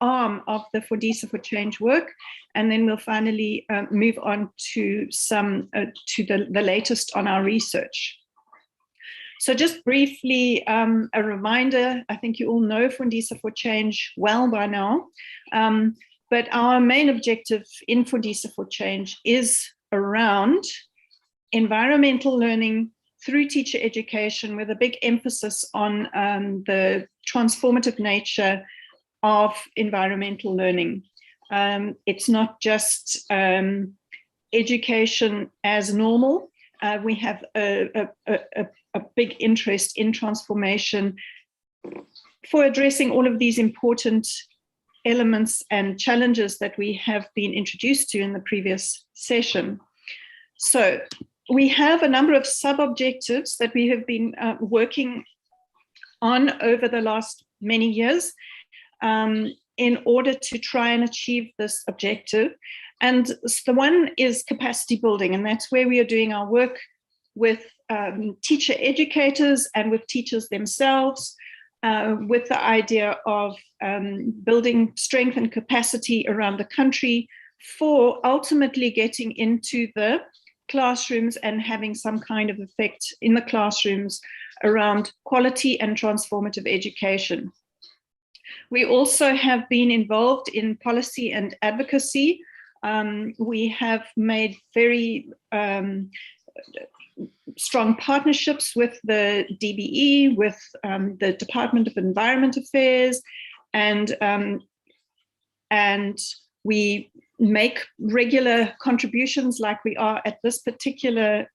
arm of the Fundisa for Change work. And then we'll finally move on to the latest on our research. So just briefly, a reminder, I think you all know Fundisa for Change well by now. But our main objective in Fundisa for Change is around environmental learning through teacher education, with a big emphasis on the transformative nature of environmental learning. It's not just education as normal. We have a big interest in transformation for addressing all of these important elements and challenges that we have been introduced to in the previous session. So we have a number of sub-objectives that we have been working on over the last many years in order to try and achieve this objective. And the one is capacity building, and that's where we are doing our work with teacher educators and with teachers themselves, with the idea of building strength and capacity around the country for ultimately getting into the classrooms and having some kind of effect in the classrooms around quality and transformative education. We also have been involved in policy and advocacy. We have made very strong partnerships with the DBE, with the Department of Environment Affairs, and we make regular contributions like we are at this particular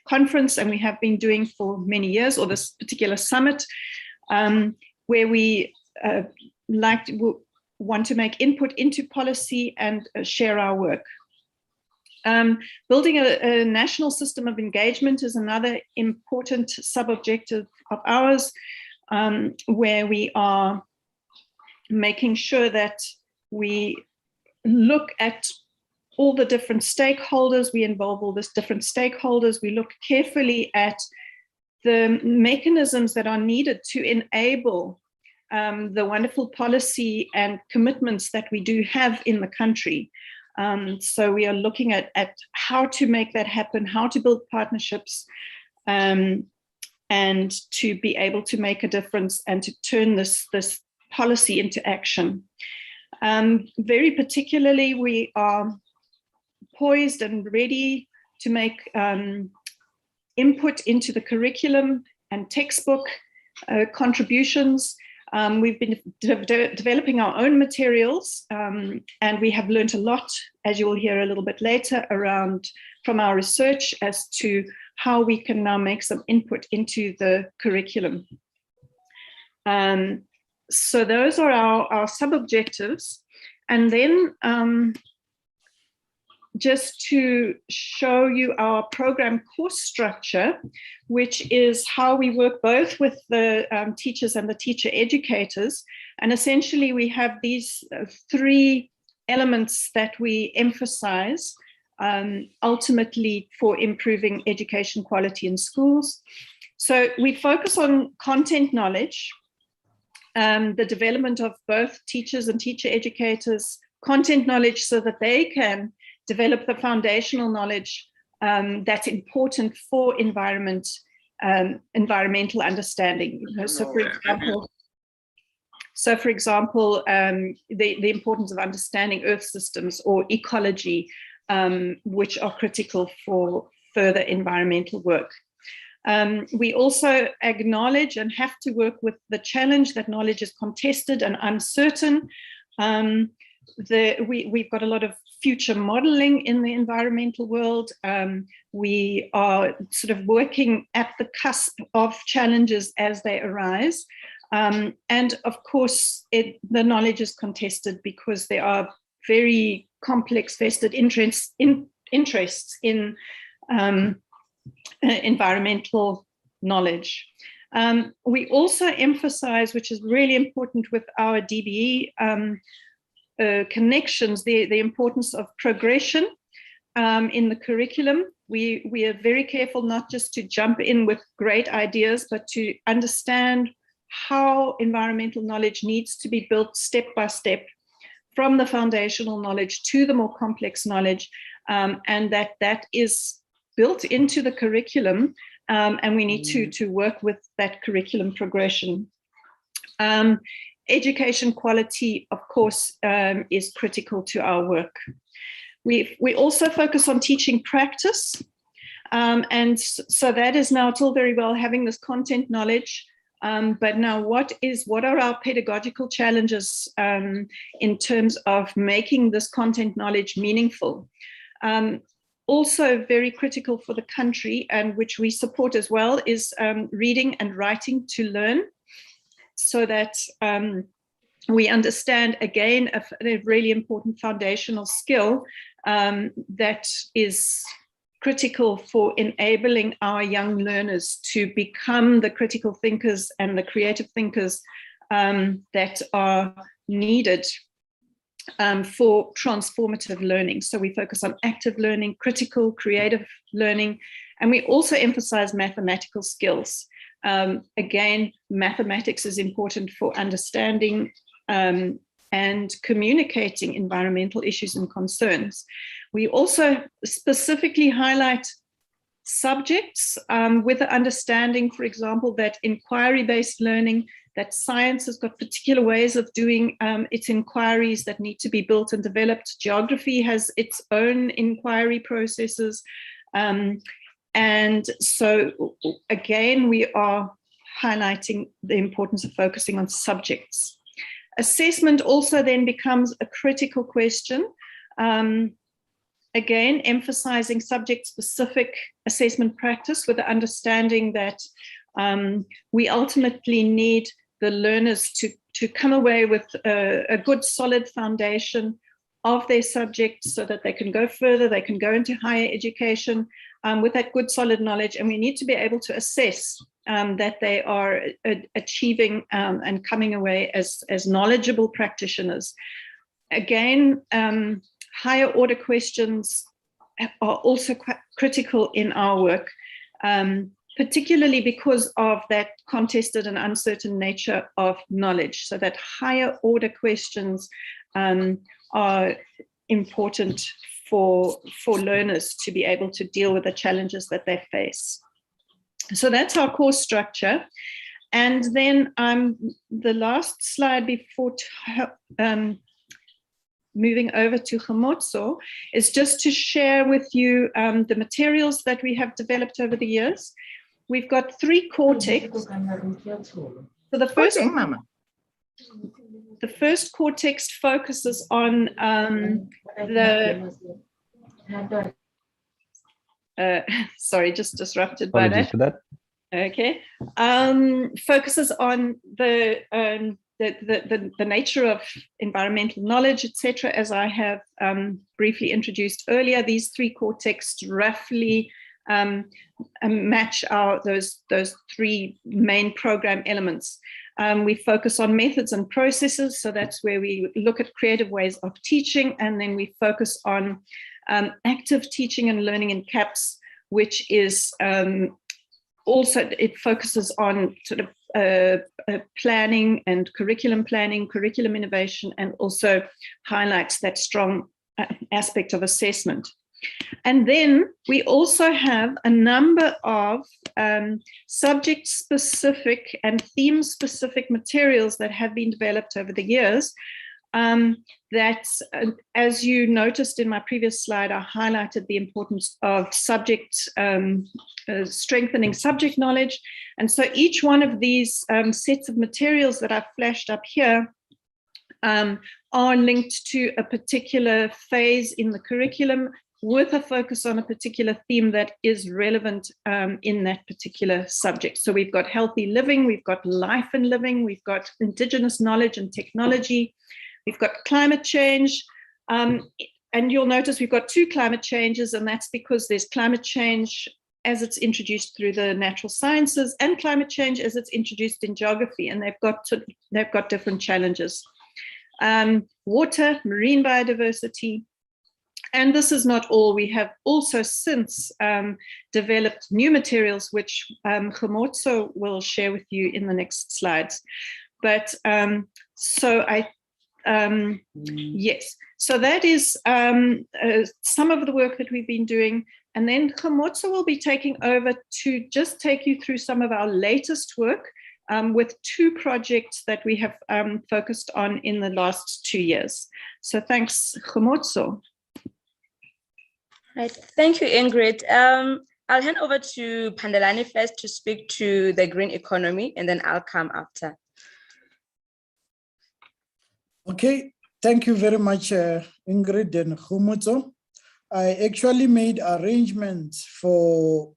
conference, and we have been doing for many years, or this particular summit, where we want to make input into policy and share our work. Building a national system of engagement is another important sub-objective of ours, where we are making sure that we look at all the different stakeholders. We involve all these different stakeholders. We look carefully at the mechanisms that are needed to enable the wonderful policy and commitments that we do have in the country. So we are looking at how to make that happen, how to build partnerships, and to be able to make a difference and to turn this policy into action. Very particularly, we are poised and ready to make input into the curriculum and textbook contributions. We've been developing our own materials, and we have learned a lot, as you will hear a little bit later, from our research as to how we can now make some input into the curriculum. So those are our sub-objectives. And then just to show you our program course structure, which is how we work both with the teachers and the teacher educators. And essentially we have these three elements that we emphasize ultimately for improving education quality in schools. So we focus on content knowledge, the development of both teachers and teacher educators, content knowledge so that they can develop the foundational knowledge that's important for environmental understanding. So for example, the importance of understanding earth systems or ecology, which are critical for further environmental work. We also acknowledge and have to work with the challenge that knowledge is contested and uncertain. We've got a lot of future modeling in the environmental world. We are sort of working at the cusp of challenges as they arise. And of course, the knowledge is contested because there are very complex vested interests in environmental knowledge. We also emphasize, which is really important with our DBE connections, the importance of progression in the curriculum. We are very careful not just to jump in with great ideas, but to understand how environmental knowledge needs to be built step by step from the foundational knowledge to the more complex knowledge, and that is built into the curriculum, and we need to work with that curriculum progression. Education quality, of course, is critical to our work. We also focus on teaching practice, and so that is now, it's all very well having this content knowledge, but now what are our pedagogical challenges in terms of making this content knowledge meaningful? Also very critical for the country, and which we support as well, is reading and writing to learn, so that we understand, again, a really important foundational skill that is critical for enabling our young learners to become the critical thinkers and the creative thinkers that are needed for transformative learning. So we focus on active learning, critical, creative learning, and we also emphasize mathematical skills. Again, mathematics is important for understanding and communicating environmental issues and concerns. We also specifically highlight subjects with the understanding, for example, that inquiry-based learning, that science has got particular ways of doing its inquiries that need to be built and developed. Geography has its own inquiry processes. And so again, we are highlighting the importance of focusing on subjects. Assessment also then becomes a critical question. Again, emphasizing subject-specific assessment practice with the understanding that we ultimately need the learners to come away with a good solid foundation of their subject so that they can go further, they can go into higher education with that good solid knowledge. And we need to be able to assess that they are achieving and coming away as knowledgeable practitioners. Again, higher order questions are also quite critical in our work, particularly because of that contested and uncertain nature of knowledge. So that higher order questions are important for learners to be able to deal with the challenges that they face. So that's our course structure. And then the last slide before moving over to Khomotso is just to share with you the materials that we have developed over the years. We've got 3 core texts. So the first core text focuses on sorry, just disrupted by that. Apologies for that. Okay, focuses on the nature of environmental knowledge, etc. As I have briefly introduced earlier, these 3 core texts roughly match those 3 main program elements. We focus on methods and processes, so that's where we look at creative ways of teaching, and then we focus on active teaching and learning in CAPS, which is also, it focuses on sort of planning and curriculum planning, curriculum innovation, and also highlights that strong aspect of assessment. And then we also have a number of subject-specific and theme-specific materials that have been developed over the years that, as you noticed in my previous slide, I highlighted the importance of strengthening subject knowledge. And so each one of these sets of materials that I've flashed up here are linked to a particular phase in the curriculum with a focus on a particular theme that is relevant in that particular subject. So we've got healthy living, we've got life and living, we've got indigenous knowledge and technology, we've got climate change, and you'll notice we've got 2 climate changes, and that's because there's climate change as it's introduced through the natural sciences and climate change as it's introduced in geography, and they've got different challenges. Water, marine biodiversity. And this is not all. We have also since developed new materials, which Khomotso will share with you in the next slides. But yes, so that is some of the work that we've been doing. And then Khomotso will be taking over to just take you through some of our latest work with 2 projects that we have focused on in the last 2 years. So thanks, Khomotso. Right. Thank you, Ingrid. I'll hand over to Pandelani first to speak to the green economy, and then I'll come after. Okay, thank you very much, Ingrid and Khomotso. I actually made arrangements for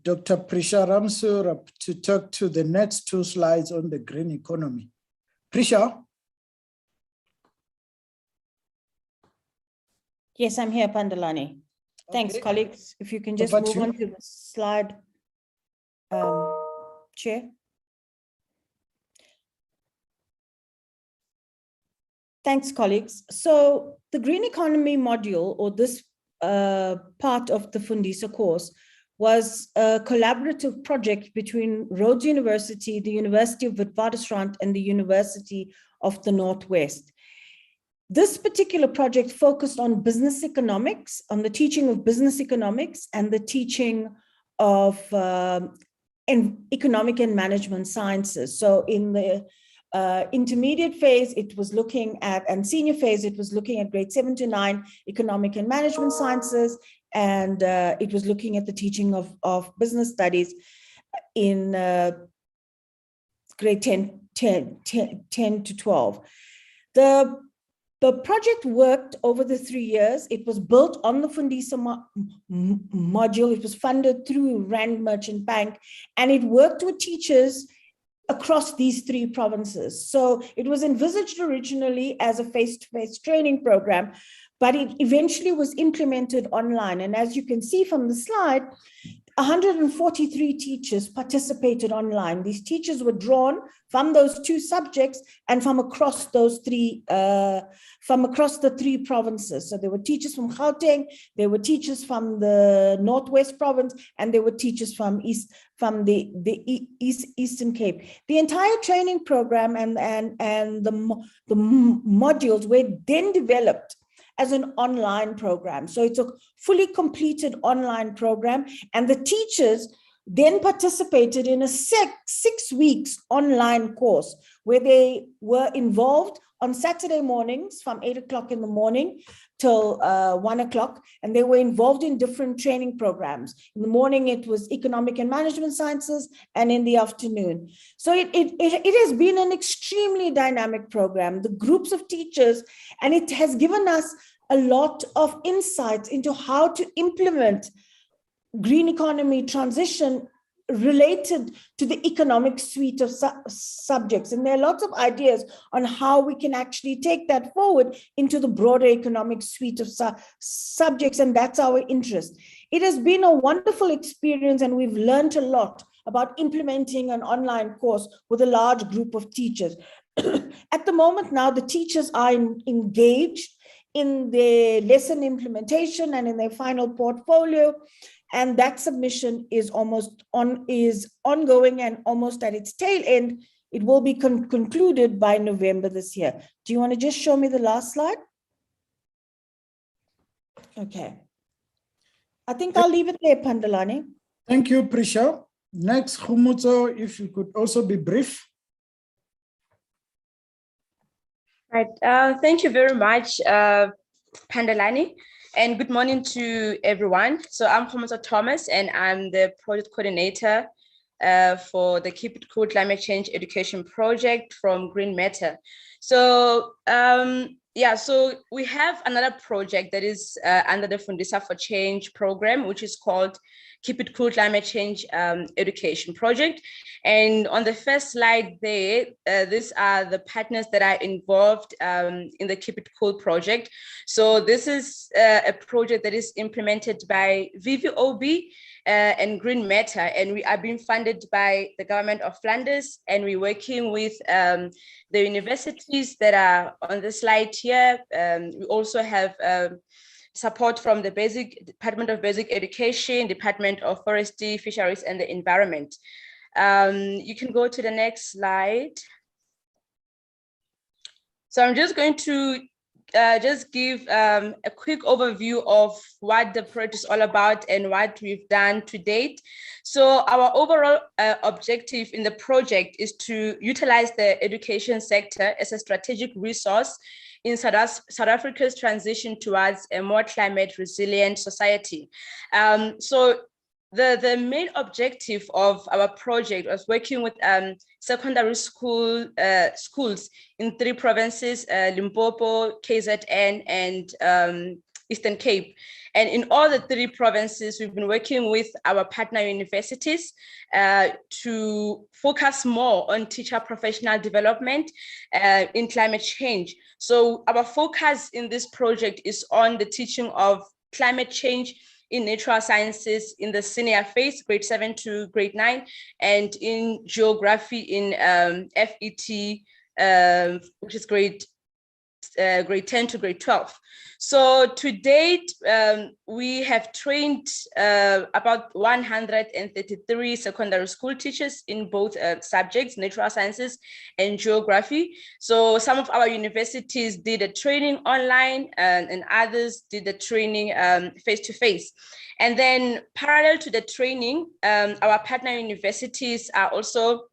Dr. Prisha Ramsurap to talk to the next 2 slides on the green economy. Prisha? Yes, I'm here, Pandelani. Thanks, Okay. colleagues. If you can just move on to the slide, Chair. Thanks, colleagues. So the green economy module, or this part of the Fundisa course, was a collaborative project between Rhodes University, the University of Witwatersrand, and the University of the Northwest. This particular project focused on business economics, on the teaching of business economics and the teaching of economic and management sciences. So in the intermediate phase, it was looking at, and senior phase, it was looking at grade 7 to 9 economic and management sciences, and it was looking at the teaching of business studies in grade 10 to 12. The project worked over the 3 years. It was built on the Fundisa module. It was funded through Rand Merchant Bank, and it worked with teachers across these 3 provinces. So it was envisaged originally as a face-to-face training program, but it eventually was implemented online. And as you can see from the slide, 143 teachers participated online. These teachers were drawn from those 2 subjects and from across those 3, from across the 3 provinces. So there were teachers from Gauteng, there were teachers from the Northwest Province, and there were teachers from Eastern Cape. The entire training program and the modules were then developed as an online program. So it's a fully completed online program, and the teachers then participated in a 6 weeks online course where they were involved on Saturday mornings from 8 o'clock in the morning till 1 o'clock, and they were involved in different training programs. In the morning, it was economic and management sciences, and in the afternoon. So it has been an extremely dynamic program, the groups of teachers, and it has given us a lot of insights into how to implement green economy transition related to the economic suite of subjects. And there are lots of ideas on how we can actually take that forward into the broader economic suite of subjects, and that's our interest. It has been a wonderful experience, and we've learned a lot about implementing an online course with a large group of teachers. At the moment now, the teachers are engaged in their lesson implementation and in their final portfolio. And that submission is ongoing and almost at its tail end. It will be concluded by November this year. Do you want to just show me the last slide? Okay. I think I'll leave it there, Pandalani. Thank you, Prisha. Next, Khumutso, if you could also be brief. Right. Thank you very much, Pandalani, and good morning to everyone. So I'm Khumutso Thomas, and I'm the project coordinator for the Keep It Cool Climate Change Education Project from Green Matter. So so we have another project that is under the Fundisa for Change program, which is called Keep It Cool Climate Change Education Project. And on the first slide there, these are the partners that are involved in the Keep It Cool project. So this is a project that is implemented by VVOB and Green Matter, and we are being funded by the government of Flanders, and we're working with the universities that are on the slide here. We also have support from the Department of Basic Education, Department of Forestry, Fisheries, and the Environment. You can go to the next slide. So I'm just going to just give a quick overview of what the project is all about and what we've done to date. So our overall objective in the project is to utilize the education sector as a strategic resource in South Africa's transition towards a more climate resilient society. So the main objective of our project was working with secondary schools in 3 provinces, Limpopo, KZN, and Eastern Cape. And in all the 3 provinces, we've been working with our partner universities to focus more on teacher professional development in climate change. So our focus in this project is on the teaching of climate change in natural sciences in the senior phase, grade 7 to grade 9, and in geography in FET, which is grade 10 to grade 12. So to date, we have trained about 133 secondary school teachers in both subjects, natural sciences and geography. So some of our universities did a training online and others did the training face-to-face. And then parallel to the training, our partner universities are also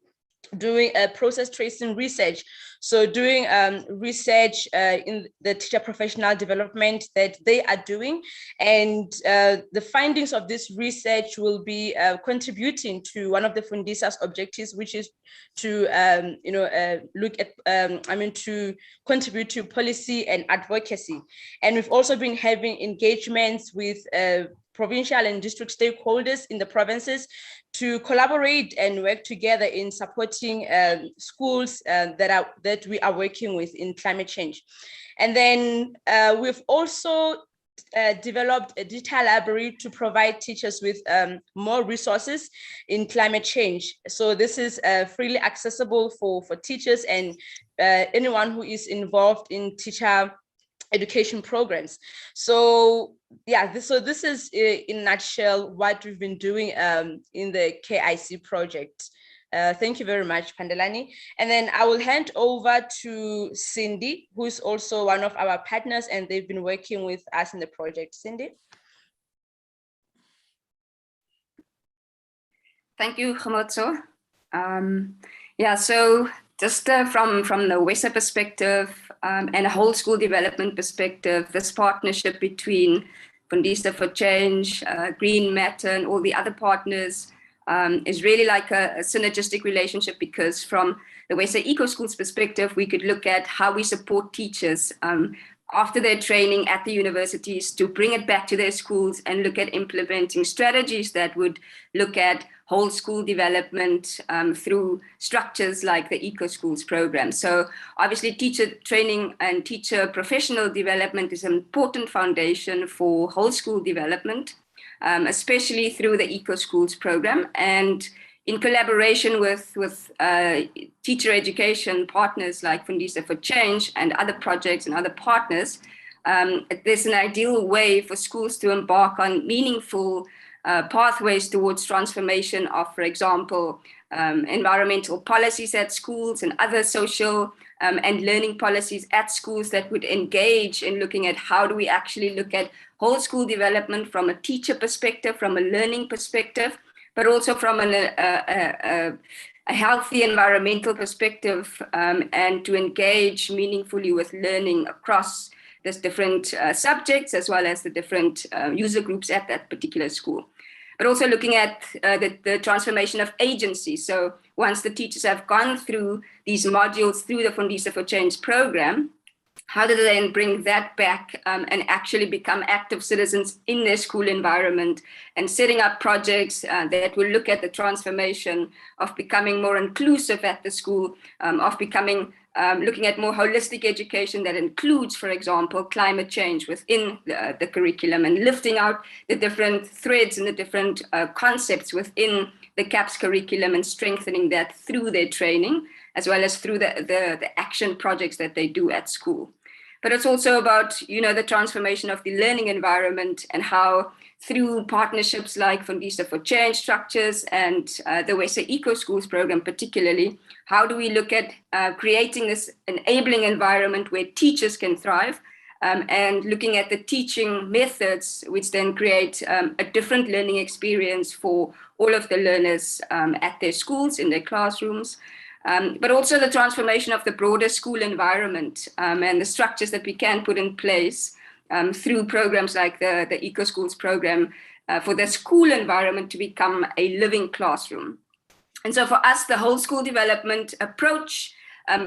doing a process tracing research. So doing research in the teacher professional development that they are doing. And the findings of this research will be contributing to one of the Fundisa's objectives, which is to look at, to contribute to policy and advocacy. And we've also been having engagements with provincial and district stakeholders in the provinces to collaborate and work together in supporting schools that we are working with in climate change. And then we've also developed a digital library to provide teachers with more resources in climate change. So this is freely accessible for teachers and anyone who is involved in teacher education programs. So yeah, this is in a nutshell what we've been doing in the KIC project. Thank you very much, Pandelani. And then I will hand over to Cindy, who is also one of our partners, and they've been working with us in the project. Cindy. Thank you, Khomotso. Yeah, so just from the WESA perspective and a whole school development perspective, this partnership between Fundisa for Change, Green Matter, and all the other partners is really like a synergistic relationship, because from the WESA Eco Schools perspective, we could look at how we support teachers after their training at the universities to bring it back to their schools and look at implementing strategies that would look at whole school development through structures like the Eco Schools program. So obviously teacher training and teacher professional development is an important foundation for whole school development, especially through the Eco Schools program. And in collaboration with teacher education partners like Fundisa for Change and other projects and other partners, there's an ideal way for schools to embark on meaningful pathways towards transformation of, for example, environmental policies at schools and other social and learning policies at schools that would engage in looking at how do we actually look at whole school development from a teacher perspective, from a learning perspective, but also from a healthy environmental perspective, and to engage meaningfully with learning across these different subjects, as well as the different user groups at that particular school. But also looking at the transformation of agency. So once the teachers have gone through these modules through the Fundisa for Change program, how do they then bring that back and actually become active citizens in their school environment, and setting up projects that will look at the transformation of becoming more inclusive at the school, of becoming looking at more holistic education that includes, for example, climate change within the curriculum, and lifting out the different threads and the different concepts within the CAPS curriculum and strengthening that through their training, as well as through the action projects that they do at school. But it's also about, the transformation of the learning environment, and how through partnerships like Fundisa for Change structures and the WESA Eco Schools program particularly, how do we look at creating this enabling environment where teachers can thrive, and looking at the teaching methods, which then create a different learning experience for all of the learners at their schools, in their classrooms. But also the transformation of the broader school environment and the structures that we can put in place through programs like the Eco Schools program for the school environment to become a living classroom. And so for us, the whole school development approach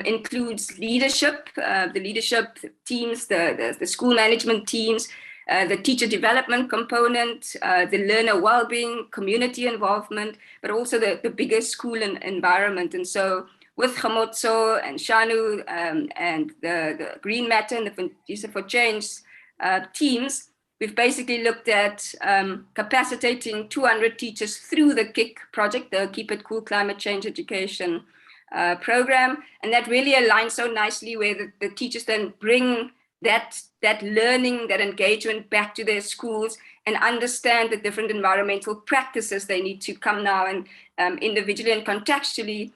includes leadership, the leadership teams, the school management teams, the teacher development component, the learner well-being, community involvement, but also the bigger school environment. And so with Khomotso and Shanu and the Green Matter and the Fundisa for Change teams, we've basically looked at capacitating 200 teachers through the KIC project, the Keep It Cool Climate Change Education program. And that really aligns so nicely where the teachers then bring that learning, that engagement back to their schools, and understand the different environmental practices they need to come now and individually and contextually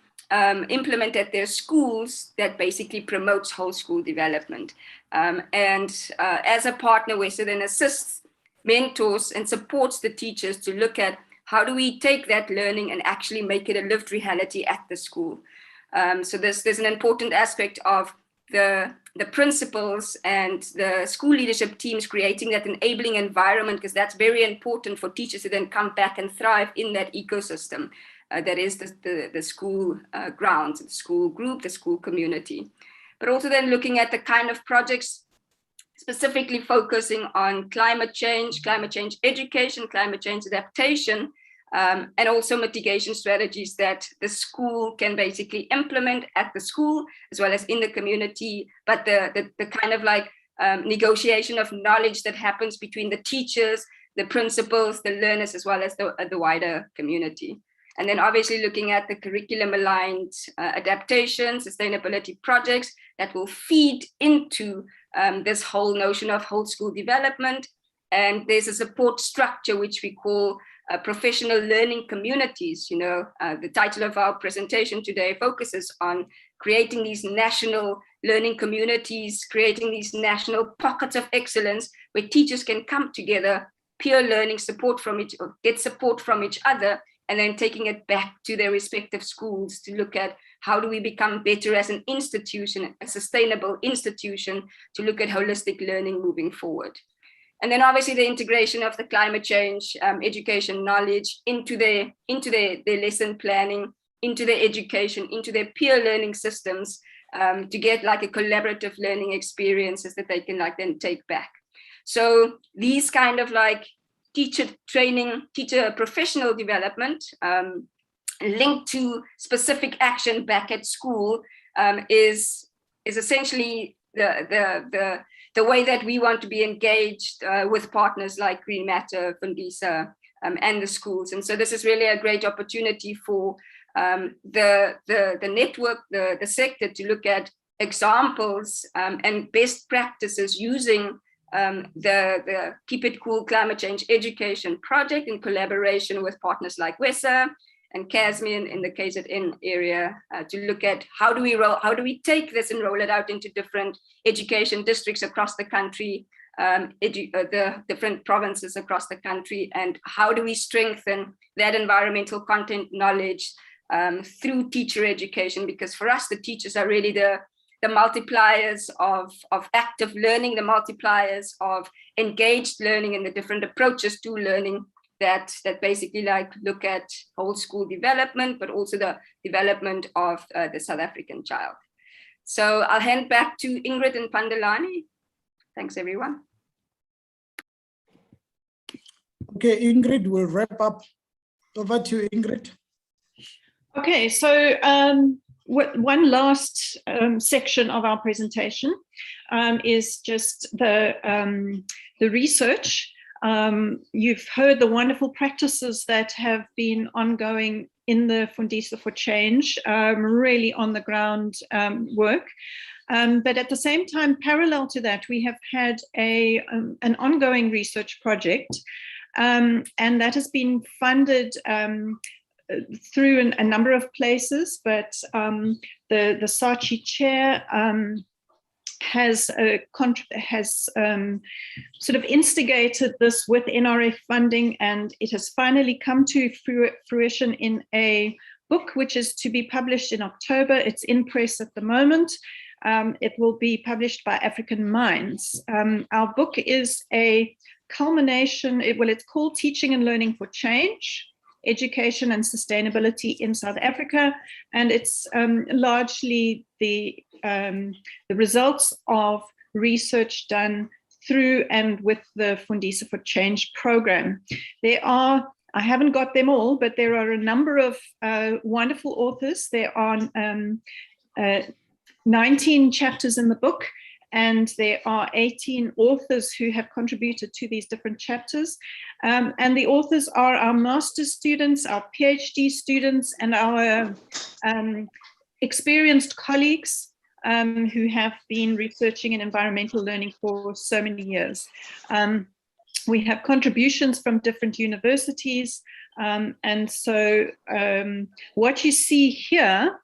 implement at their schools that basically promotes whole school development. As a partner, WESA then assists, mentors, and supports the teachers to look at how do we take that learning and actually make it a lived reality at the school. So there's an important aspect of the principals and the school leadership teams creating that enabling environment, because that's very important for teachers to then come back and thrive in that ecosystem that is the school grounds, the school group, the school community. But also then looking at the kind of projects specifically focusing on climate change education, climate change adaptation, and also mitigation strategies that the school can basically implement at the school as well as in the community, but the kind of like negotiation of knowledge that happens between the teachers, the principals, the learners, as well as the wider community. And then obviously looking at the curriculum aligned adaptation, sustainability projects that will feed into this whole notion of whole school development. And there's a support structure which we call professional learning communities. You know, the title of our presentation today focuses on creating these national learning communities, creating these national pockets of excellence where teachers can come together, peer learning, get support from each other, and then taking it back to their respective schools to look at how do we become better as an institution, a sustainable institution, to look at holistic learning moving forward. And then obviously the integration of the climate change education knowledge into their lesson planning, into their education, into their peer learning systems, to get like a collaborative learning experiences that they can like then take back. So these kind of like teacher training, teacher professional development linked to specific action back at school is essentially the way that we want to be engaged with partners like Green Matter, Fundisa, and the schools. And so this is really a great opportunity for the network, the sector, to look at examples and best practices using the Keep It Cool Climate Change Education Project in collaboration with partners like WESA and CASME in the KZN area, to look at how do we take this and roll it out into different education districts across the country, the different provinces across the country, and how do we strengthen that environmental content knowledge through teacher education, because for us, the teachers are really the multipliers of active learning, the multipliers of engaged learning, and the different approaches to learning that basically like look at whole school development, but also the development of the South African child. So I'll hand back to Ingrid and Pandalani. Thanks, everyone. Okay, Ingrid will wrap up. Over to you, Ingrid. Okay, so one last section of our presentation is just the research. You've heard the wonderful practices that have been ongoing in the Fundisa for Change, really on the ground work. But at the same time, parallel to that, we have had an ongoing research project, and that has been funded through a number of places, but the Saatchi chair has sort of instigated this with NRF funding, and it has finally come to fruition in a book which is to be published in October. It's in press at the moment. It will be published by African Minds. Our book is a culmination, it's called Teaching and Learning for Change, Education and Sustainability in South Africa, and it's largely the results of research done through and with the Fundisa for Change program. I haven't got them all, but there are a number of wonderful authors. There are 19 chapters in the book, and there are 18 authors who have contributed to these different chapters. And the authors are our master's students, our PhD students, and our experienced colleagues who have been researching in environmental learning for so many years. We have contributions from different universities. And so what you see here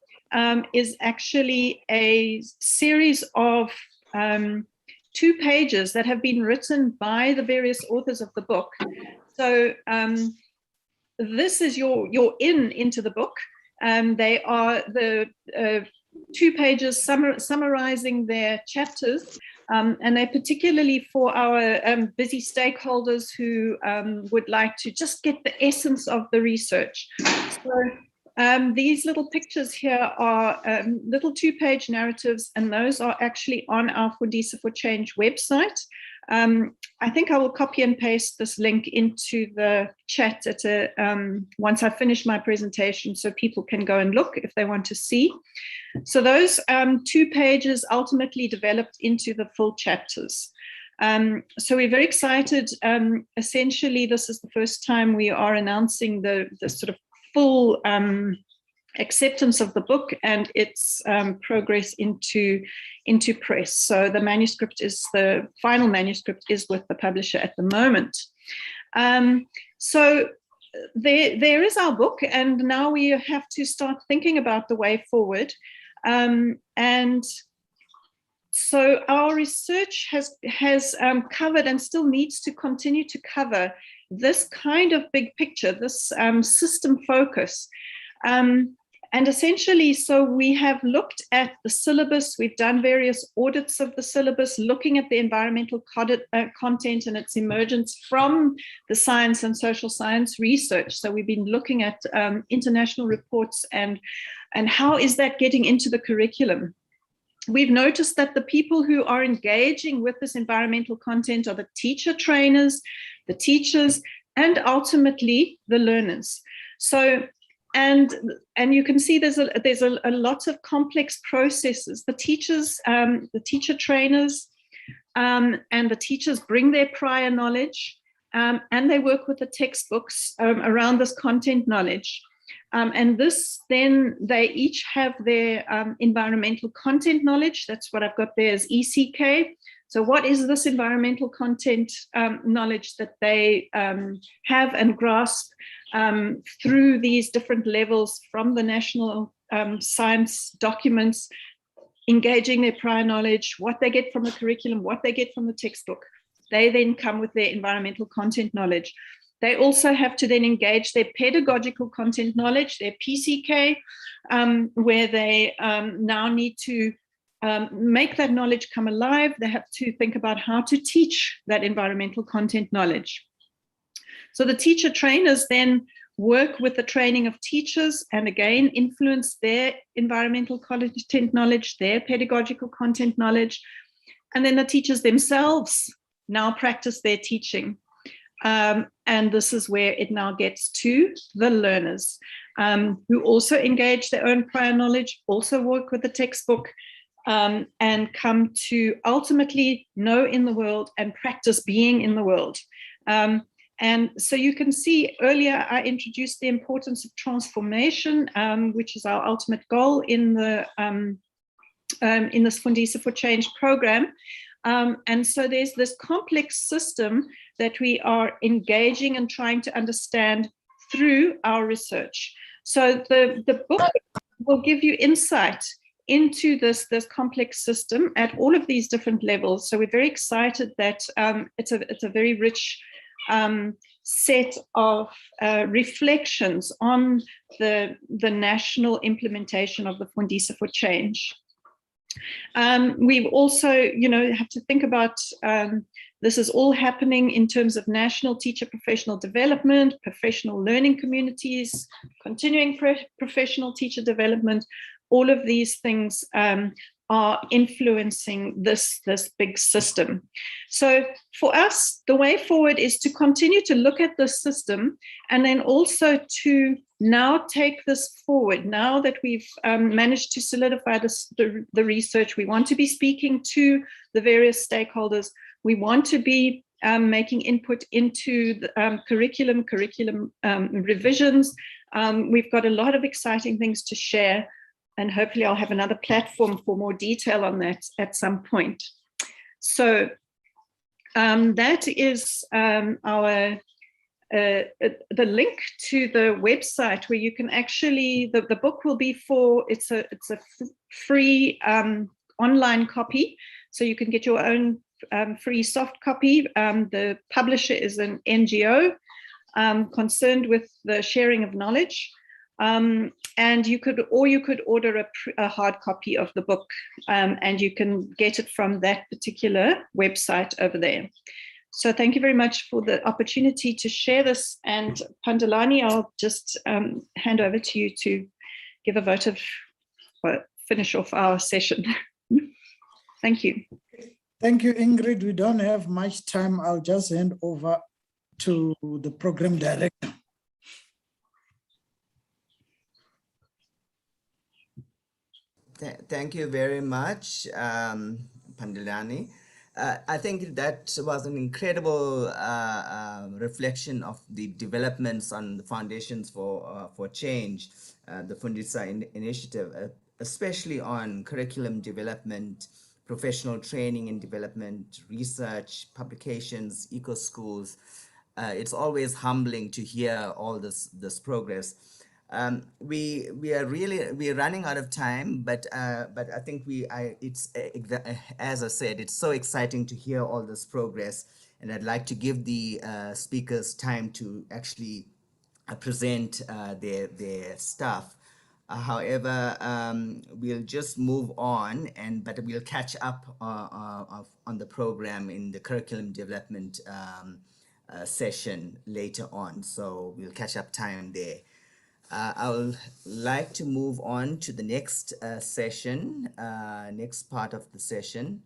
is actually a series of 2 pages that have been written by the various authors of the book. So this is your into the book. They are the 2 pages summarizing their chapters, and they're particularly for our busy stakeholders who would like to just get the essence of the research. So these little pictures here are little 2-page narratives, and those are actually on our Fundisa for Change website. I think I will copy and paste this link into the chat at once I finish my presentation, so people can go and look if they want to see. So those 2 pages ultimately developed into the full chapters. So we're very excited. Essentially, this is the first time we are announcing the sort of full acceptance of the book and its progress into press. So the manuscript the final manuscript is with the publisher at the moment. So there is our book, and now we have to start thinking about the way forward. And so our research has covered and still needs to continue to cover this kind of big picture, this system focus. And essentially, so we have looked at the syllabus, we've done various audits of the syllabus, looking at the environmental content and its emergence from the science and social science research. So we've been looking at international reports and how is that getting into the curriculum. We've noticed that the people who are engaging with this environmental content are the teacher trainers, the teachers, and ultimately the learners. So, and you can see there's a lot of complex processes. The teachers, the teacher trainers, and the teachers bring their prior knowledge, and they work with the textbooks around this content knowledge. And this, then they each have their environmental content knowledge. That's what I've got there as ECK. So what is this environmental content knowledge that they have and grasp through these different levels from the national science documents, engaging their prior knowledge, what they get from the curriculum, what they get from the textbook. They then come with their environmental content knowledge. They also have to then engage their pedagogical content knowledge, their PCK, where they now need to make that knowledge come alive. They have to think about how to teach that environmental content knowledge. So the teacher trainers then work with the training of teachers and again influence their environmental content knowledge, their pedagogical content knowledge. And then the teachers themselves now practice their teaching. And this is where it now gets to the learners who also engage their own prior knowledge, also work with the textbook, and come to ultimately know in the world and practice being in the world. And so you can see earlier I introduced the importance of transformation, which is our ultimate goal in this Fundisa for Change program. And so there's this complex system that we are engaging and trying to understand through our research. So the book will give you insight into this complex system at all of these different levels. So we're very excited that it's a very rich set of reflections on the national implementation of the Fundisa for Change. We've also, have to think about this is all happening in terms of national teacher professional development, professional learning communities, continuing professional teacher development. All of these things are influencing this big system. So for us, the way forward is to continue to look at this system and then also to now take this forward. Now that we've managed to solidify the research, we want to be speaking to the various stakeholders. We want to be making input into the curriculum revisions. We've got a lot of exciting things to share, and hopefully I'll have another platform for more detail on that at some point. So that is the link to the website where you can actually, the book will be it's a free online copy, so you can get your own free soft copy. The publisher is an NGO concerned with the sharing of knowledge. And you could order a hard copy of the book, and you can get it from that particular website over there. So thank you very much for the opportunity to share this. And Pandalani, I'll just hand over to you to give a vote of, finish off our session. Thank you. Thank you, Ingrid. We don't have much time. I'll just hand over to the program director. Thank you very much, Pandilani. I think that was an incredible reflection of the developments on the Foundations for Change, the Fundisa initiative, especially on curriculum development, professional training and development, research, publications, eco-schools. It's always humbling to hear all this progress. We are running out of time, but I think as I said, it's so exciting to hear all this progress, and I'd like to give the speakers time to actually present their stuff. However, we'll just move on, but we'll catch up on the program in the curriculum development session later on. So we'll catch up time there. I would like to move on to the next session, next part of the session,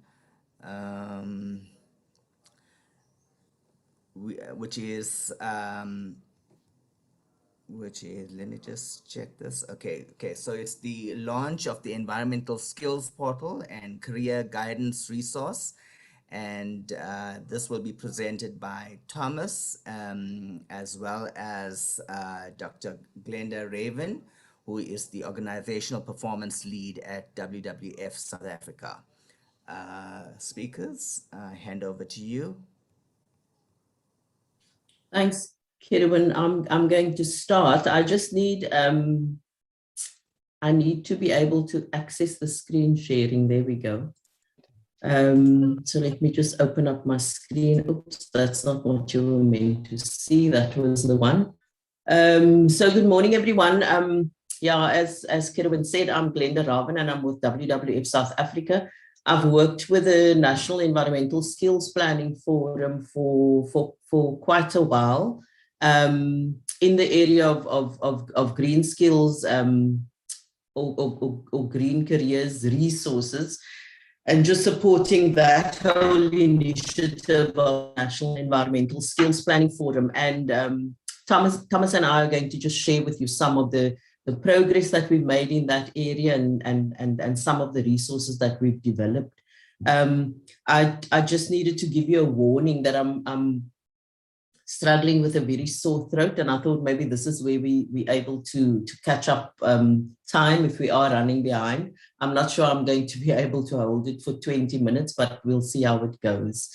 which is, let me just check this. Okay, so it's the launch of the Environmental Skills Portal and Career Guidance Resource. And this will be presented by Thomas, as well as Dr. Glenda Raven, who is the Organizational Performance Lead at WWF South Africa. Speakers, hand over to you. Thanks, Kirwan. I'm going to start. I just need, I need to be able to access the screen sharing. There we go. So let me just open up my screen. Oops, that's not what you were meant to see. That was the one. So good morning, everyone. Yeah, as Kirwan said, I'm Glenda Raven and I'm with WWF South Africa. I've worked with the National Environmental Skills Planning Forum for quite a while in the area of green skills or green careers resources, and just supporting that whole initiative of National Environmental Skills Planning Forum. And Thomas and I are going to just share with you some of the progress that we've made in that area and some of the resources that we've developed. I just needed to give you a warning that I'm struggling with a very sore throat, and I thought maybe this is where we're able to catch up time if we are running behind. I'm not sure I'm going to be able to hold it for 20 minutes, but we'll see how it goes.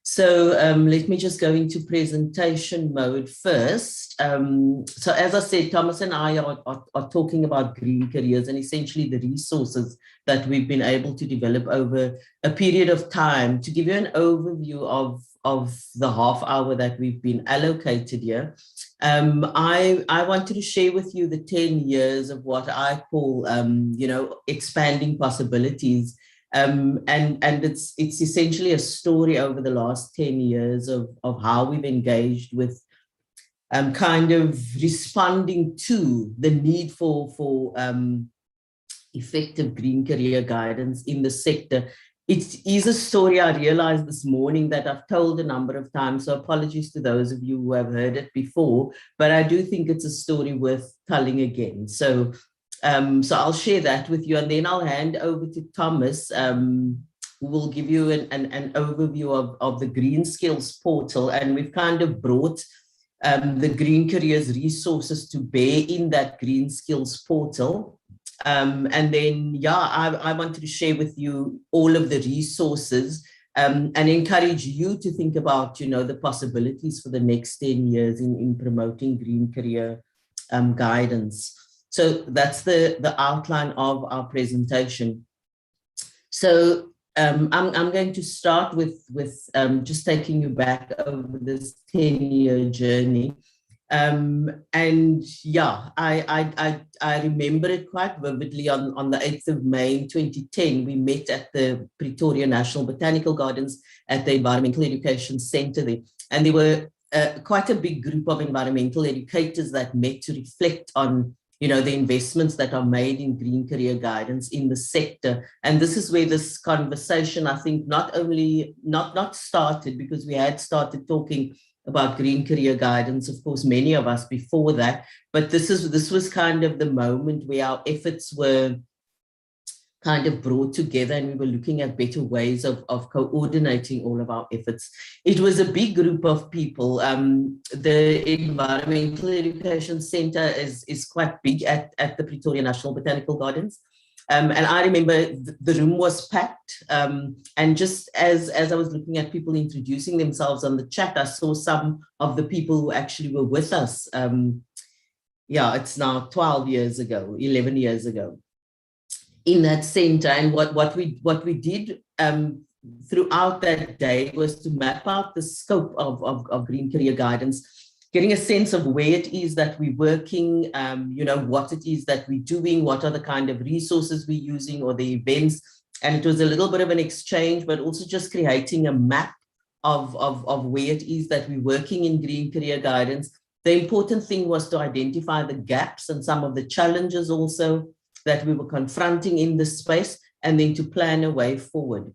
So let me just go into presentation mode first. So as I said, Thomas and I are talking about green careers and essentially the resources that we've been able to develop over a period of time. To give you an overview of the half hour that we've been allocated here, I wanted to share with you the 10 years of what I call, expanding possibilities. And it's essentially a story over the last 10 years of how we've engaged with kind of responding to the need for effective green career guidance in the sector. It is a story I realized this morning that I've told a number of times, so apologies to those of you who have heard it before, but I do think it's a story worth telling again. So I'll share that with you, and then I'll hand over to Thomas, who will give you an overview of the Green Skills Portal. And we've kind of brought the Green Careers resources to bear in that Green Skills Portal. And then, I wanted to share with you all of the resources and encourage you to think about, the possibilities for the next 10 years in promoting green career guidance. So that's the outline of our presentation. So I'm going to start with just taking you back over this 10-year journey. I remember it quite vividly. On the 8th of May in 2010, we met at the Pretoria National Botanical Gardens at the Environmental Education Centre there. And there were quite a big group of environmental educators that met to reflect on the investments that are made in green career guidance in the sector. And this is where this conversation, I think, not started, because we had started talking about green career guidance, of course, many of us before that, but this was kind of the moment where our efforts were kind of brought together, and we were looking at better ways of coordinating all of our efforts. It was a big group of people. The Environmental Education Centre is quite big at the Pretoria National Botanical Gardens. And I remember the room was packed. And just as I was looking at people introducing themselves on the chat, I saw some of the people who actually were with us. Yeah, it's now 12 years ago, 11 years ago, in that center. And what we did throughout that day was to map out the scope of green career guidance, getting a sense of where it is that we're working, what it is that we're doing, what are the kind of resources we're using, or the events. And it was a little bit of an exchange, but also just creating a map of where it is that we're working in green career guidance. The important thing was to identify the gaps and some of the challenges also that we were confronting in this space, and then to plan a way forward.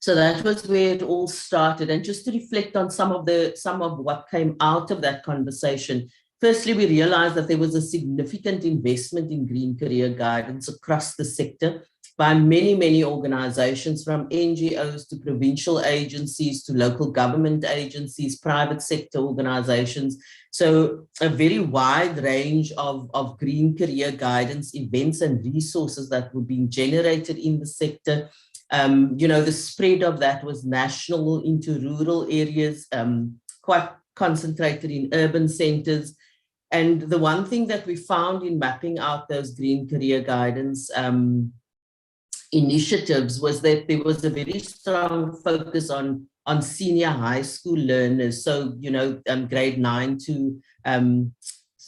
So that was where it all started. And just to reflect on some of what came out of that conversation. Firstly, we realized that there was a significant investment in green career guidance across the sector by many, many organizations, from NGOs to provincial agencies to local government agencies, private sector organizations. So a very wide range of green career guidance events and resources that were being generated in the sector. The spread of that was national into rural areas, quite concentrated in urban centers. And the one thing that we found in mapping out those green career guidance initiatives was that there was a very strong focus on senior high school learners. So, grade 9 to,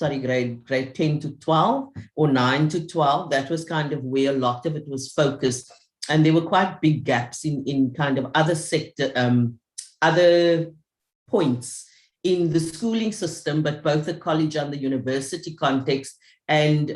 grade 10 to 12 or 9 to 12. That was kind of where a lot of it was focused. And there were quite big gaps in kind of other sector, other points in the schooling system, but both the college and the university context. And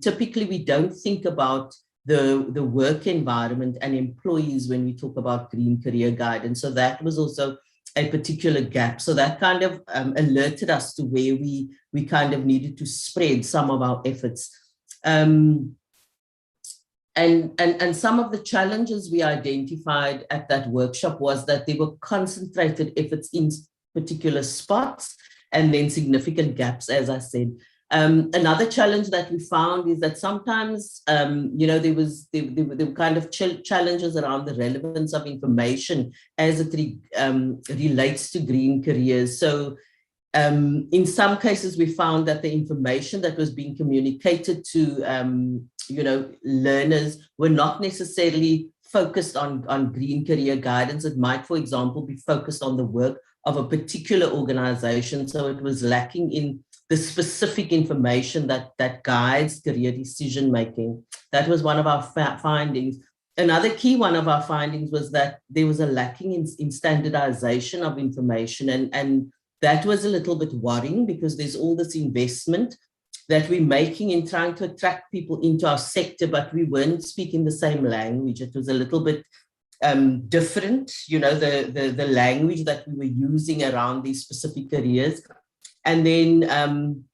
typically we don't think about the work environment and employees when we talk about green career guidance. So that was also a particular gap. So that kind of alerted us to where we kind of needed to spread some of our efforts. And some of the challenges we identified at that workshop was that there were concentrated efforts in particular spots and then significant gaps, as I said. Another challenge that we found is that sometimes, there were kind of challenges around the relevance of information as it relates to green careers. So in some cases, we found that the information that was being communicated to, learners were not necessarily focused on green career guidance. It might, for example, be focused on the work of a particular organization. So it was lacking in the specific information that guides career decision-making. That was one of our findings. Another key one of our findings was that there was a lacking in standardization of information. And that was a little bit worrying, because there's all this investment that we're making in trying to attract people into our sector, but we weren't speaking the same language. It was a little bit different, the language that we were using around these specific careers. And then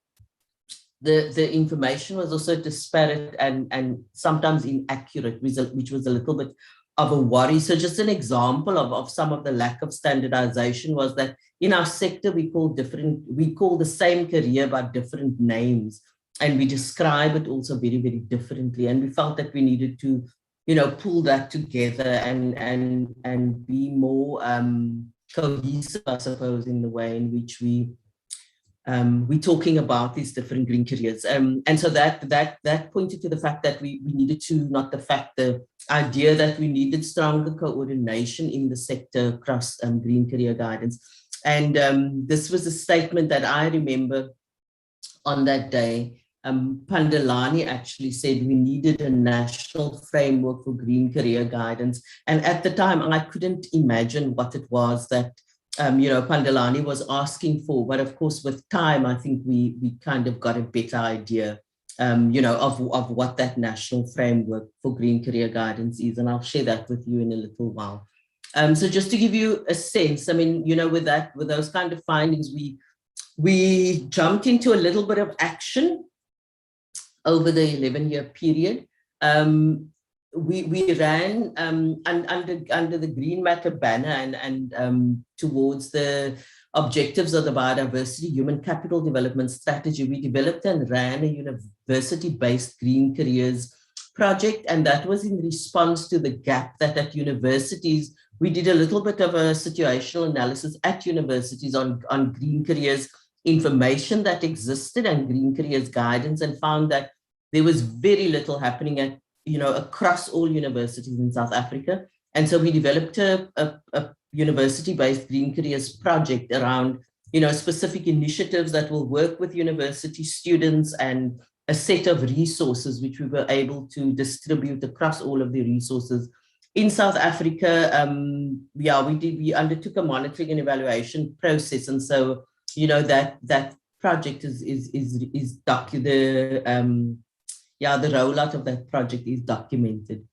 the information was also disparate and sometimes inaccurate, which was a little bit of a worry. So just an example of some of the lack of standardization was that in our sector, we call the same career but different names, and we describe it also very, very differently. And we felt that we needed to, pull that together and be more cohesive, I suppose, in the way in which we're talking about these different green careers. And so that pointed to the fact that we needed to, the idea that we needed stronger coordination in the sector across green career guidance. And this was a statement that I remember on that day. Pandalani actually said we needed a national framework for green career guidance. And at the time, I couldn't imagine what it was that Pandalani was asking for. But of course, with time, I think we kind of got a better idea, of what that national framework for green career guidance is. And I'll share that with you in a little while. So just to give you a sense, I mean, with those kind of findings, we jumped into a little bit of action over the 11-year period. We ran under the Green Matter banner and towards the objectives of the Biodiversity Human Capital Development Strategy. We developed and ran a university-based green careers project, and that was in response to the gap that at universities, we did a little bit of a situational analysis at universities on green careers information that existed and green careers guidance, and found that there was very little happening at across all universities in South Africa. And so we developed a university-based green careers project around specific initiatives that will work with university students and a set of resources which we were able to distribute across all of the resources. In South Africa, we undertook a monitoring and evaluation process. And so, that project the rollout of that project is documented.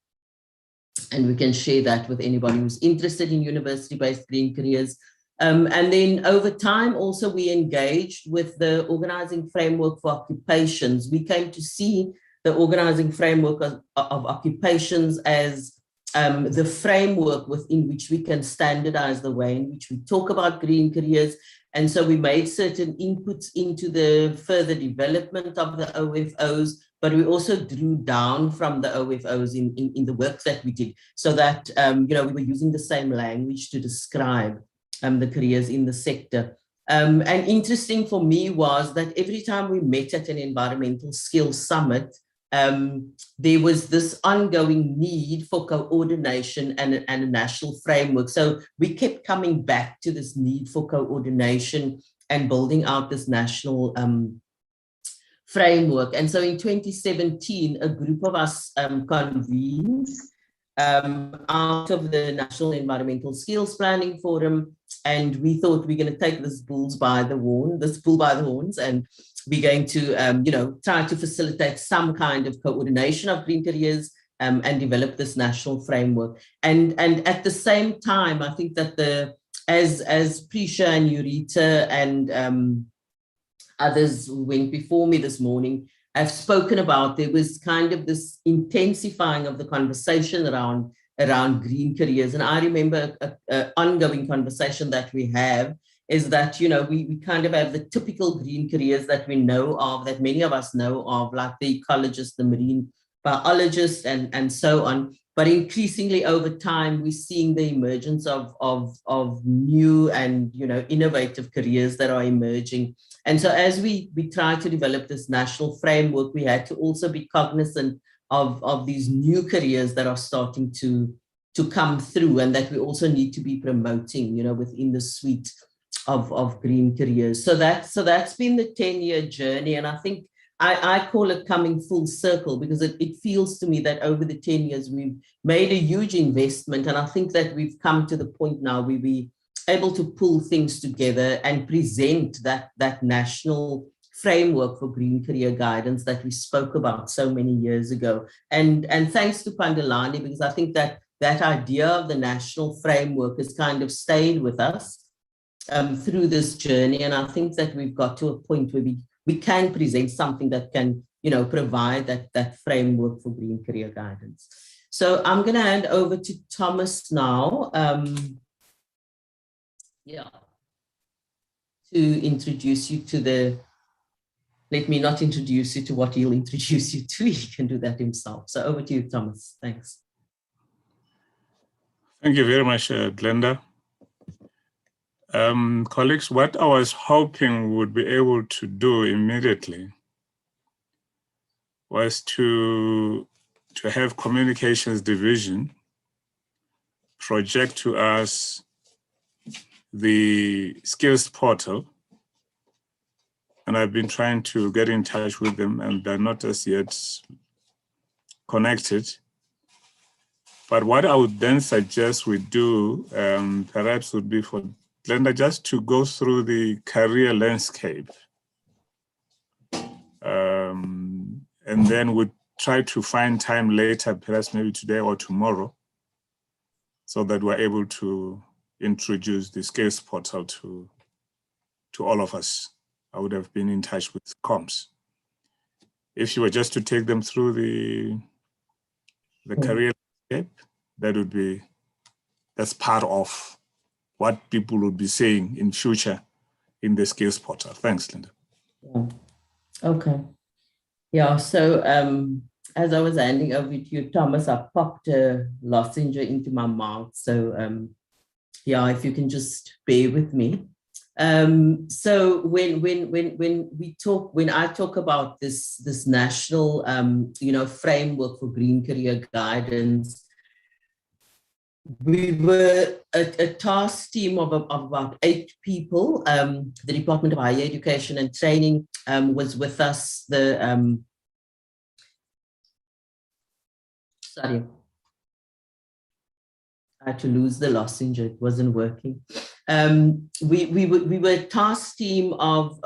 And we can share that with anybody who's interested in university-based green careers. And then over time, also, we engaged with the organizing framework for occupations. We came to see the organizing framework of occupations as the framework within which we can standardize the way in which we talk about green careers. And so we made certain inputs into the further development of the OFOs, but we also drew down from the OFOs in the work that we did, so that we were using the same language to describe the careers in the sector. And interesting for me was that every time we met at an environmental skills summit, there was this ongoing need for coordination and a national framework. So we kept coming back to this need for coordination and building out this national framework. And so in 2017, a group of us convened out of the National Environmental Skills Planning Forum, and we thought we're going to take this bull by the horns, and we're going to try to facilitate some kind of coordination of green careers and develop this national framework. And at the same time, I think that as Prisha and Eurita and others who went before me this morning have spoken about, there was kind of this intensifying of the conversation around green careers. And I remember an ongoing conversation that we have is that, we kind of have the typical green careers that we know of, that many of us know of, like the ecologist, the marine biologist, and so on. But increasingly over time, we're seeing the emergence of new and innovative careers that are emerging. And so as we try to develop this national framework, we had to also be cognizant of these new careers that are starting to come through, and that we also need to be promoting, within the suite of green careers. So that's been the 10-year journey. And I think I call it coming full circle, because it feels to me that over the 10 years, we've made a huge investment. And I think that we've come to the point now where we're able to pull things together and present that national framework for green career guidance that we spoke about so many years ago. And thanks to Pandalani, because I think that idea of the national framework has kind of stayed with us through this journey. And I think that we've got to a point where we can present something that can, provide that framework for green career guidance. So I'm going to hand over to Thomas now, to introduce you to let me not introduce you to what he'll introduce you to. He can do that himself. So over to you, Thomas. Thanks. Thank you very much, Glenda. Colleagues, what I was hoping we would be able to do immediately was to have communications division project to us the skills portal. And I've been trying to get in touch with them, and they're not as yet connected. But what I would then suggest we do, perhaps, would be for Glenda, just to go through the career landscape. And then we'll try to find time later, perhaps maybe today or tomorrow, so that we're able to introduce the skills portal to all of us. I would have been in touch with comms. If you were just to take them through the career landscape, that would be, that's part of what people would be saying in future in the skills portal. Thanks, Linda. Yeah. Okay. Yeah, so as I was handing over to you, Thomas, I popped a lozenge into my mouth. So yeah, if you can just bear with me. So when I talk about this national framework for green career guidance, we were a task team of about 8 people. The Department of Higher Education and Training was with us. Sorry, I had to lose the lozenge, it wasn't working. We were a task team of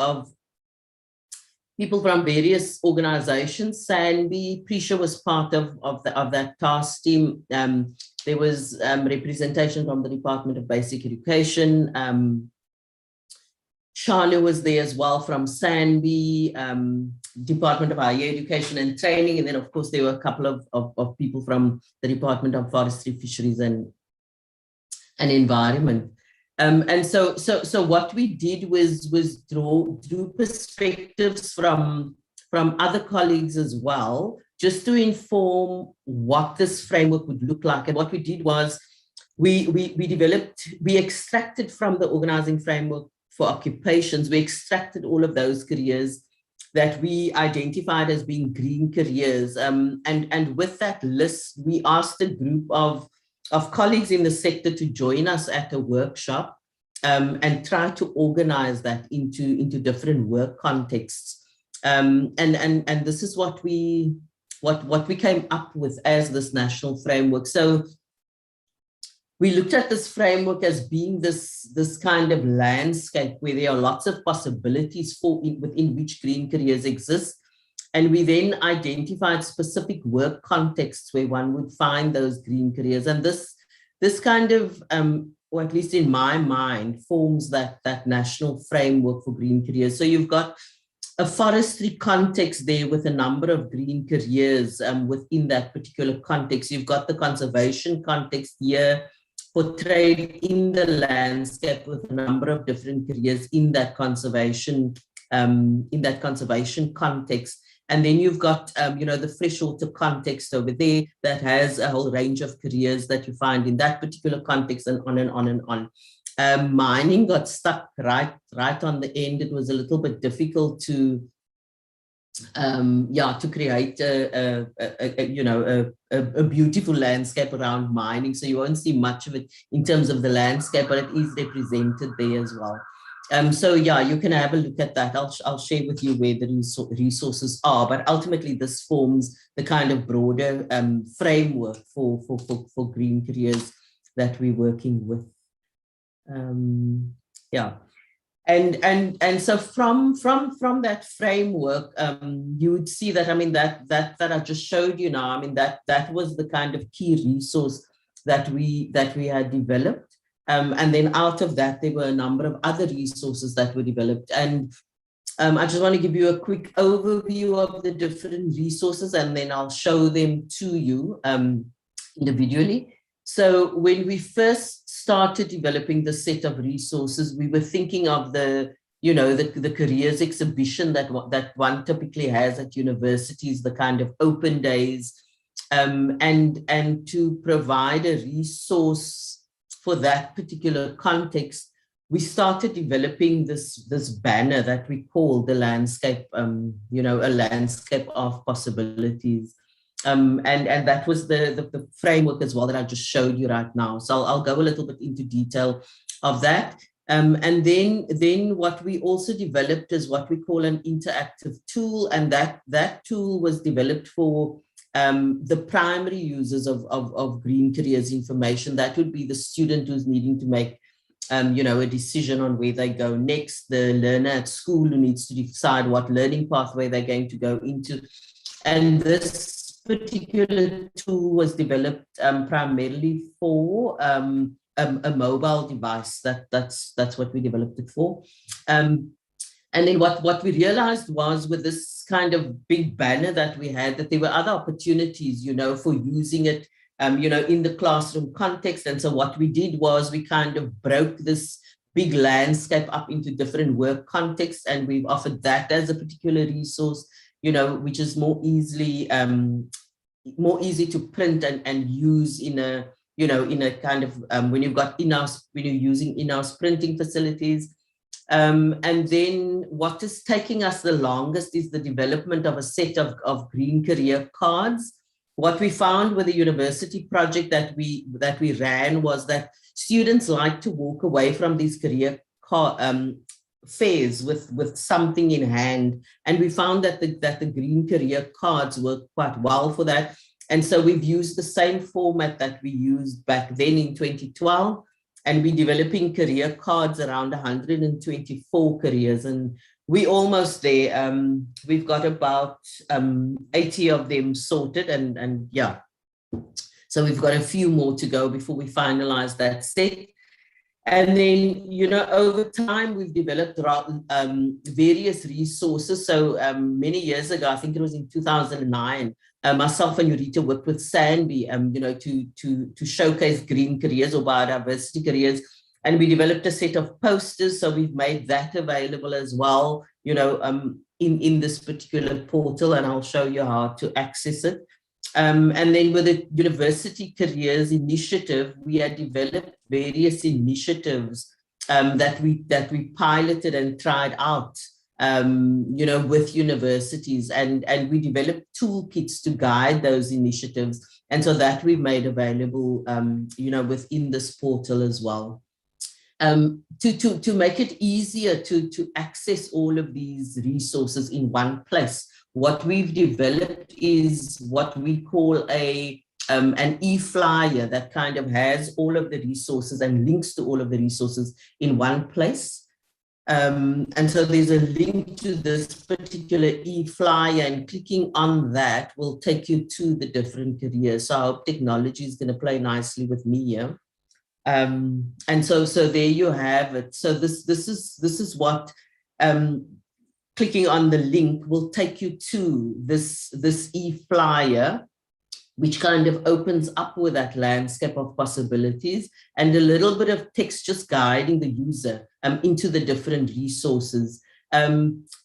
people from various organizations. Sandy Prisha was part of that task team. There was representation from the Department of Basic Education. Shana was there as well from Sandy, Department of Higher Education and Training. And then of course, there were a couple of people from the Department of Forestry, Fisheries and Environment. And so what we did was drew perspectives from other colleagues as well, just to inform what this framework would look like. And what we did was we extracted from the organizing framework for occupations, we extracted all of those careers that we identified as being green careers. And with that list, we asked a group of colleagues in the sector to join us at a workshop and try to organize that into different work contexts. And this is what we came up with as this national framework. So we looked at this framework as being this kind of landscape where there are lots of possibilities within which green careers exist. And we then identified specific work contexts where one would find those green careers. And this kind of, or at least in my mind, forms that national framework for green careers. So you've got a forestry context there with a number of green careers within that particular context. You've got the conservation context here, portrayed in the landscape with a number of different careers in that conservation context. And then you've got, the freshwater context over there that has a whole range of careers that you find in that particular context, and on and on and on. Mining got stuck right on the end. It was a little bit difficult to create a beautiful landscape around mining. So you won't see much of it in terms of the landscape, but it is represented there as well. So yeah, you can have a look at that. I'll share with you where the resources are, but ultimately this forms the kind of broader framework for green careers that we're working with. And so from that framework, you would see that, I mean, that I just showed you now, I mean, that was the kind of key resource that we had developed. And then out of that, there were a number of other resources that were developed. And I just want to give you a quick overview of the different resources, and then I'll show them to you individually. So when we first started developing the set of resources, we were thinking of the careers exhibition that one typically has at universities, the kind of open days, and to provide a resource for that particular context, we started developing this banner that we call the landscape, a landscape of possibilities. And that was the framework as well that I just showed you right now. So I'll go a little bit into detail of that. And then what we also developed is what we call an interactive tool. And that tool was developed for the primary users of green careers information. That would be the student who's needing to make a decision on where they go next, the learner at school who needs to decide what learning pathway they're going to go into. And this particular tool was developed primarily for a mobile device. That's what we developed it for. And then what we realized was, with this kind of big banner that we had, that there were other opportunities, for using it, in the classroom context. And so what we did was we kind of broke this big landscape up into different work contexts, and we've offered that as a particular resource, which is more easy to print and use in a, in a kind of, when you're using in-house printing facilities. And then what is taking us the longest is the development of a set of green career cards. What we found with the university project that we ran was that students like to walk away from these career fairs with something in hand. And we found that the green career cards work quite well for that. And so we've used the same format that we used back then in 2012. And we're developing career cards around 124 careers. And we're almost there. We've got about 80 of them sorted, and yeah. So we've got a few more to go before we finalize that set. And then, over time, we've developed various resources. So many years ago, I think it was in 2009, myself and Eureka worked with Sanby, to showcase green careers or biodiversity careers. And we developed a set of posters. So we've made that available as well, in this particular portal, and I'll show you how to access it. And then with the University Careers Initiative, we had developed various initiatives that we piloted and tried out, with universities, and we developed toolkits to guide those initiatives. And so that we've made available, within this portal as well. To make it easier to access all of these resources in one place, what we've developed is what we call an e-flyer that kind of has all of the resources and links to all of the resources in one place. And so there's a link to this particular e-flyer, and clicking on that will take you to the different careers. So I hope technology is going to play nicely with me here. And so there you have it. So this is what clicking on the link will take you to this e-flyer, which kind of opens up with that landscape of possibilities and a little bit of text just guiding the user into the different resources.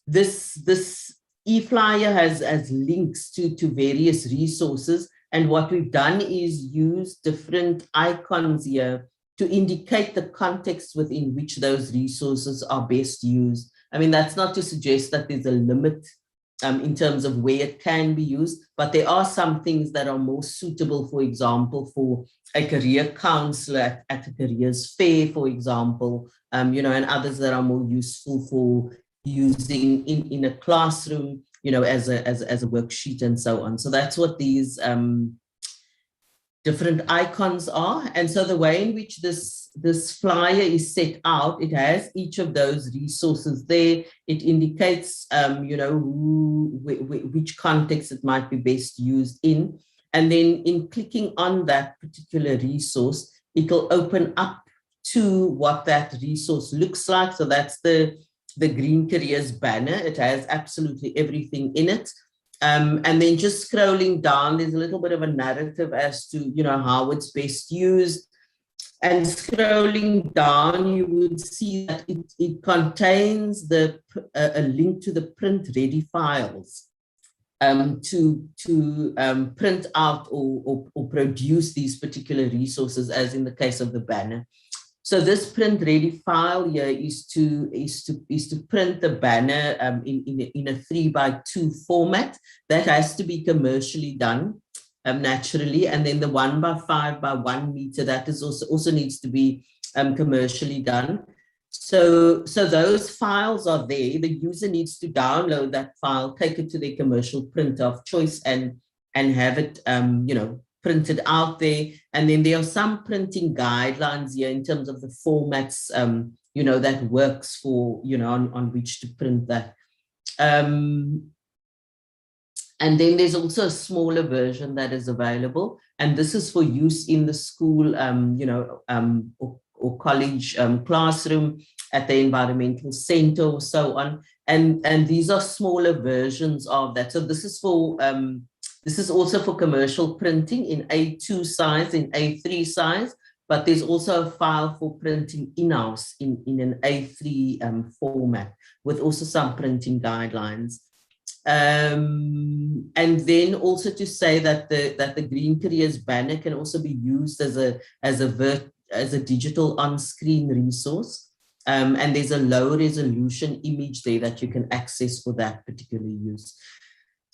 This e-flyer has links to various resources. And what we've done is use different icons here to indicate the context within which those resources are best used. I mean, that's not to suggest that there's a limit in terms of where it can be used, but there are some things that are more suitable, for example, for a career counselor at a careers fair, for example, and others that are more useful for using in a classroom, as a worksheet and so on. So that's what these different icons are. And so the way in which this flyer is set out, it has each of those resources there. It indicates, which context it might be best used in. And then in clicking on that particular resource, it'll open up to what that resource looks like. So that's the Green Careers banner. It has absolutely everything in it. And then just scrolling down, there's a little bit of a narrative as to, how it's best used. And scrolling down, you would see that it contains a link to the print ready files to print out or produce these particular resources, as in the case of the banner. So this print ready file here is to print the banner in a 3x2 format. That has to be commercially done naturally, and then the 1x5x1 meter, that is also needs to be commercially done. So those files are there. The user needs to download that file, take it to their commercial printer of choice, and have it printed out there. And then there are some printing guidelines here in terms of the formats, that works for, on which to print that. And then there's also a smaller version that is available. And this is for use in the school, or college classroom, at the environmental center or so on. And these are smaller versions of that. So this is for, this is also for commercial printing in A2 size, in A3 size, but there's also a file for printing in-house in an A3 format, with also some printing guidelines. And then also to say that the Green Careers banner can also be used as a digital on-screen resource. And there's a low resolution image there that you can access for that particular use.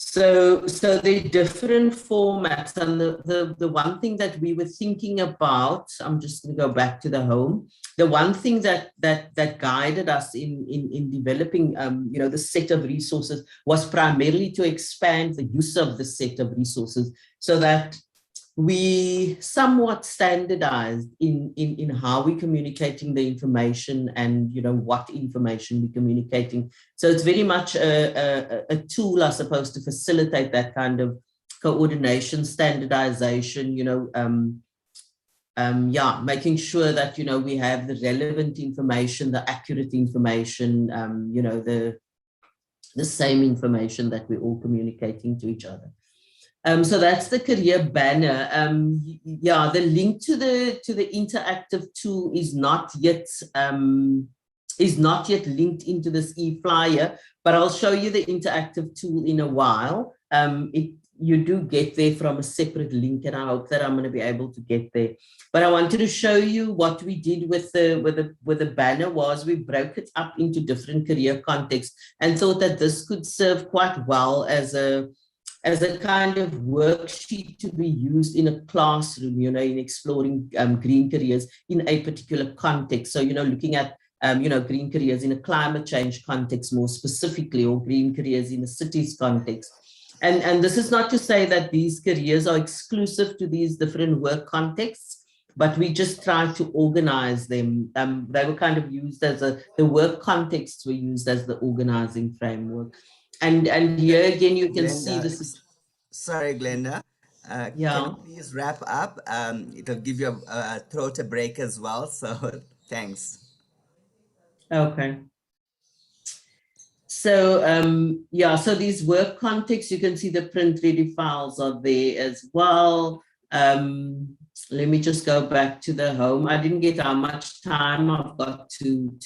So there are different formats, and the one thing that we were thinking about, I'm just going to go back to the home. The one thing that guided us in developing the set of resources was primarily to expand the use of the set of resources, so that we somewhat standardized in how we're communicating the information and what information we're communicating. So it's very much a tool, I suppose, to facilitate that kind of coordination, standardization, making sure that we have the relevant information, the accurate information, the same information that we're all communicating to each other. So that's the career banner. The link to the interactive tool is not yet linked into this e-flyer, but I'll show you the interactive tool in a while. You do get there from a separate link, and I hope that I'm going to be able to get there. But I wanted to show you what we did with the banner was we broke it up into different career contexts and thought that this could serve quite well as a kind of worksheet to be used in a classroom, in exploring green careers in a particular context. So, looking at, green careers in a climate change context more specifically, or green careers in a city's context. And this is not to say that these careers are exclusive to these different work contexts, but we just try to organize them. They were kind of used as the work contexts were used as the organizing framework. And here again, you can see this. Sorry, Glenda. Can you please wrap up? It'll give you a throat a break as well. So thanks. Okay. So so these work contexts, you can see the print ready files are there as well. Let me just go back to the home. I didn't get how much time I've got to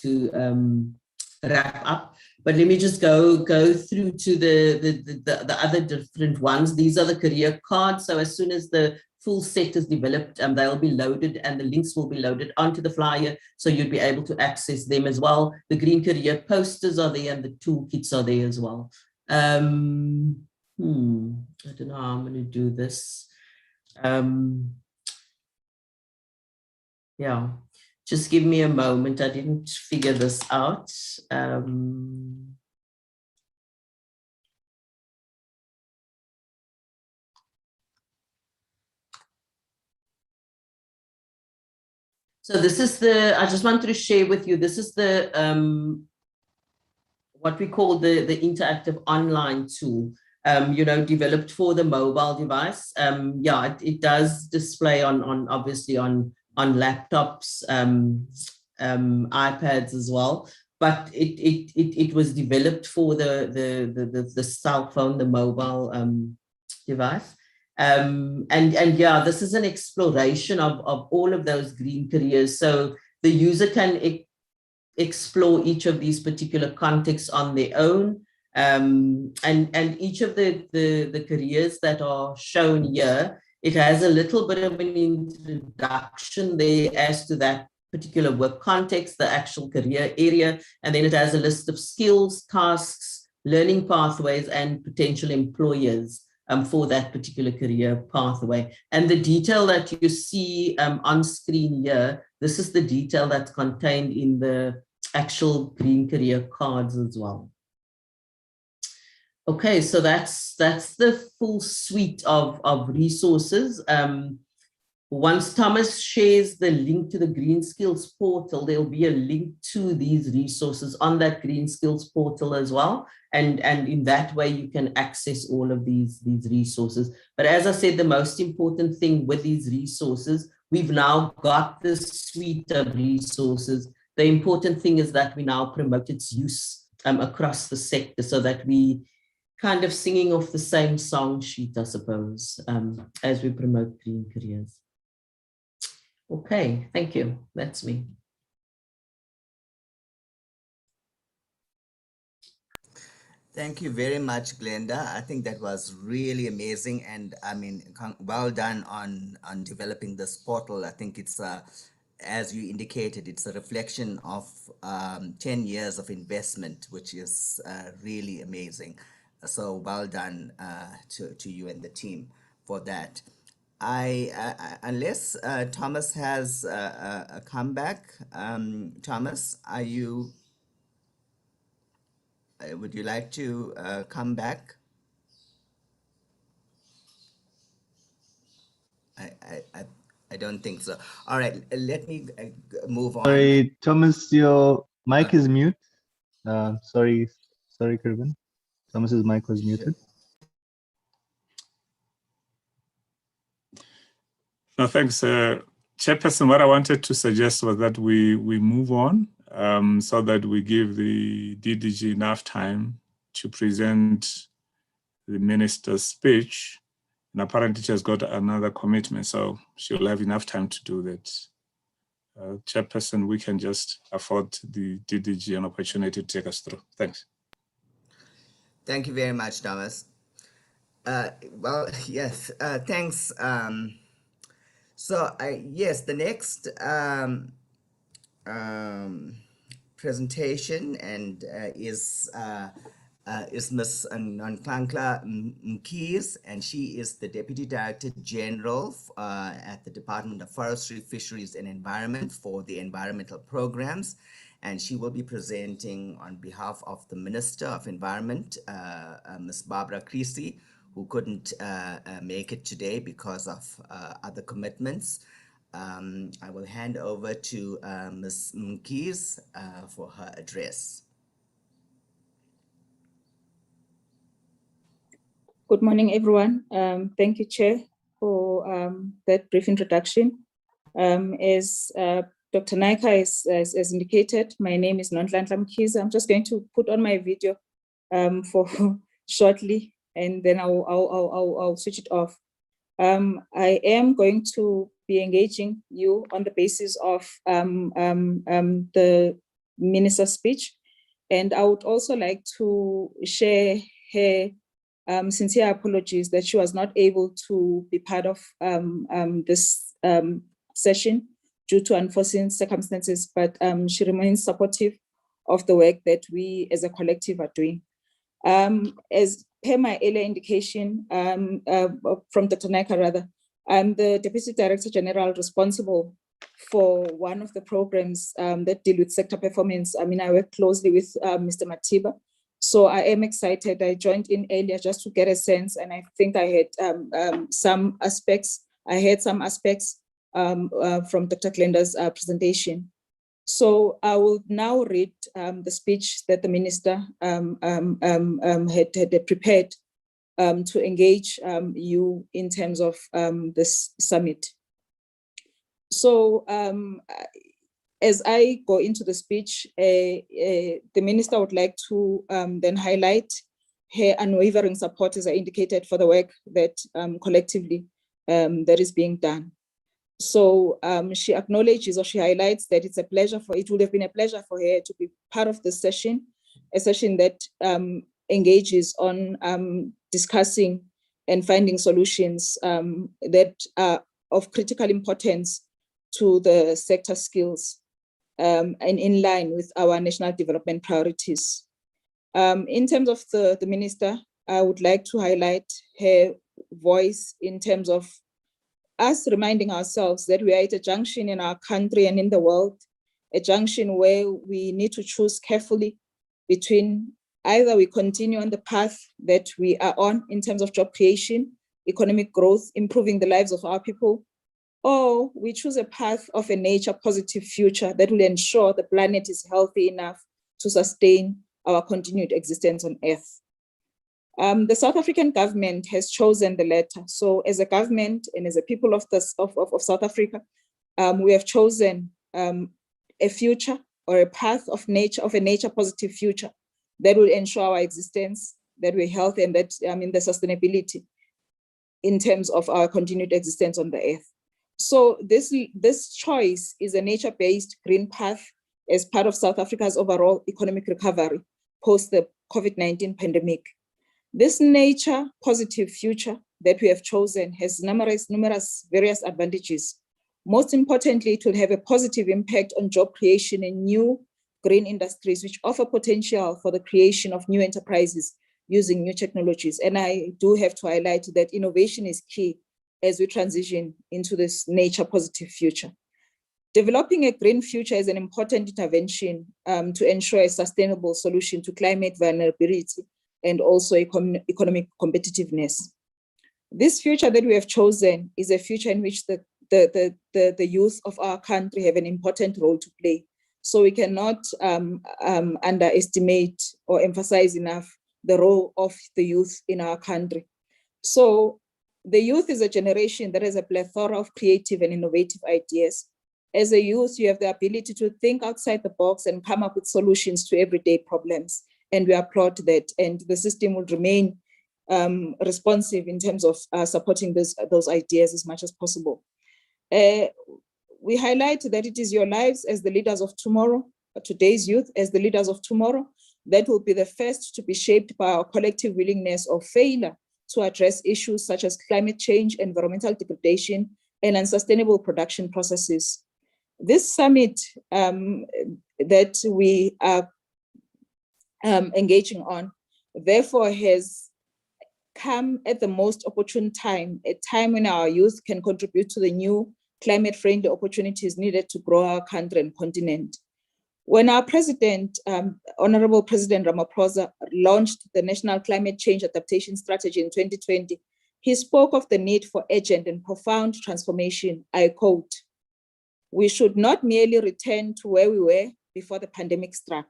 wrap up. But let me just go through to the other different ones. These are the career cards. So as soon as the full set is developed, they'll be loaded and the links will be loaded onto the flyer. So you'll be able to access them as well. The green career posters are there and the toolkits are there as well. I don't know how I'm going to do this. Just give me a moment. I didn't figure this out. So this is I just wanted to share with you, this is the, what we call the interactive online tool, developed for the mobile device. It does display on obviously on laptops, iPads as well, but it was developed for the cell phone, the mobile device. This is an exploration of all of those green careers. So the user can explore each of these particular contexts on their own. And each of the careers that are shown here, it has a little bit of an introduction there as to that particular work context, the actual career area, and then it has a list of skills, tasks, learning pathways, and potential employers for that particular career pathway. And the detail that you see on screen here, this is the detail that's contained in the actual green career cards as well. Okay, so that's the full suite of resources. Once Thomas shares the link to the Green Skills portal, there'll be a link to these resources on that Green Skills portal as well. And in that way, you can access all of these resources. But as I said, the most important thing with these resources, we've now got this suite of resources. The important thing is that we now promote its use across the sector so that we kind of singing off the same song sheet, I suppose, as we promote green careers. Okay, thank you. That's me. Thank you very much, Glenda. I think that was really amazing, and I mean, well done on developing this portal. I think it's as you indicated, it's a reflection of 10 years of investment, which is really amazing. So well done to you and the team for that. Unless Thomas has a comeback, Thomas, are you? Would you like to come back? I don't think so. All right, let me move on. Sorry, Thomas, your mic is mute. Sorry, Kirban. Thomas's mic was muted. No, thanks, Chairperson. What I wanted to suggest was that we move on so that we give the DDG enough time to present the minister's speech. And apparently she has got another commitment, so she'll have enough time to do that. Chairperson, we can just afford the DDG an opportunity to take us through. Thanks. Thank you very much, Thomas. Well, yes, thanks. So, yes, the next presentation and is Ms. Nonklankla Mkhize, and she is the Deputy Director General at the Department of Forestry, Fisheries and Environment for the environmental programs. And she will be presenting on behalf of the Minister of Environment, Ms. Barbara Creasy, who couldn't make it today because of other commitments. I will hand over to Ms. Mkhize for her address. Good morning, everyone. Thank you, Chair, for that brief introduction. As Dr. Naika has indicated, my name is Nonhlanhla Mkhize. I'm just going to put on my video for shortly, and then I'll switch it off. I am going to be engaging you on the basis of the minister's speech, and I would also like to share her sincere apologies that she was not able to be part of this session due to unforeseen circumstances, but she remains supportive of the work that we as a collective are doing. As per my earlier indication from Dr. Naika rather, I'm the Deputy Director General responsible for one of the programs that deal with sector performance. I mean, I work closely with Mr. Matiba. So I am excited. I joined in earlier just to get a sense, and I think I had some aspects. I heard some aspects from Dr. Glenda's presentation. So I will now read the speech that the minister had prepared to engage you in terms of this summit. So as I go into the speech, the minister would like to then highlight her unwavering support, as I indicated, for the work that collectively that is being done. So she acknowledges, or she highlights, that it would have been a pleasure for her to be part of this session, a session that engages on discussing and finding solutions that are of critical importance to the sector skills and in line with our national development priorities. In terms of the minister, I would like to highlight her voice in terms of us reminding ourselves that we are at a junction in our country and in the world, a junction where we need to choose carefully between either we continue on the path that we are on in terms of job creation, economic growth, improving the lives of our people, or we choose a path of a nature-positive future that will ensure the planet is healthy enough to sustain our continued existence on Earth. The South African government has chosen the latter. So as a government and as a people of South Africa, we have chosen a future or a path of nature, of a nature-positive future that will ensure our existence, that we're healthy, and that the sustainability in terms of our continued existence on the Earth. So this choice is a nature-based green path as part of South Africa's overall economic recovery post the COVID-19 pandemic. This nature-positive future that we have chosen has numerous various advantages. Most importantly, it will have a positive impact on job creation in new green industries, which offer potential for the creation of new enterprises using new technologies. And I do have to highlight that innovation is key as we transition into this nature-positive future. Developing a green future is an important intervention to ensure a sustainable solution to climate vulnerability and also economic competitiveness. This future that we have chosen is a future in which the youth of our country have an important role to play. So we cannot underestimate or emphasize enough the role of the youth in our country. So the youth is a generation that has a plethora of creative and innovative ideas. As a youth, you have the ability to think outside the box and come up with solutions to everyday problems. And we applaud that. And the system will remain responsive in terms of supporting those ideas as much as possible. We highlight that it is your lives as the leaders of tomorrow, today's youth as the leaders of tomorrow, that will be the first to be shaped by our collective willingness or failure to address issues such as climate change, environmental degradation, and unsustainable production processes. This summit that we are engaging on, therefore, has come at the most opportune time, a time when our youth can contribute to the new climate-friendly opportunities needed to grow our country and continent. When our president, Honorable President Ramaphosa, launched the National Climate Change Adaptation Strategy in 2020, he spoke of the need for urgent and profound transformation. I quote, "We should not merely return to where we were before the pandemic struck.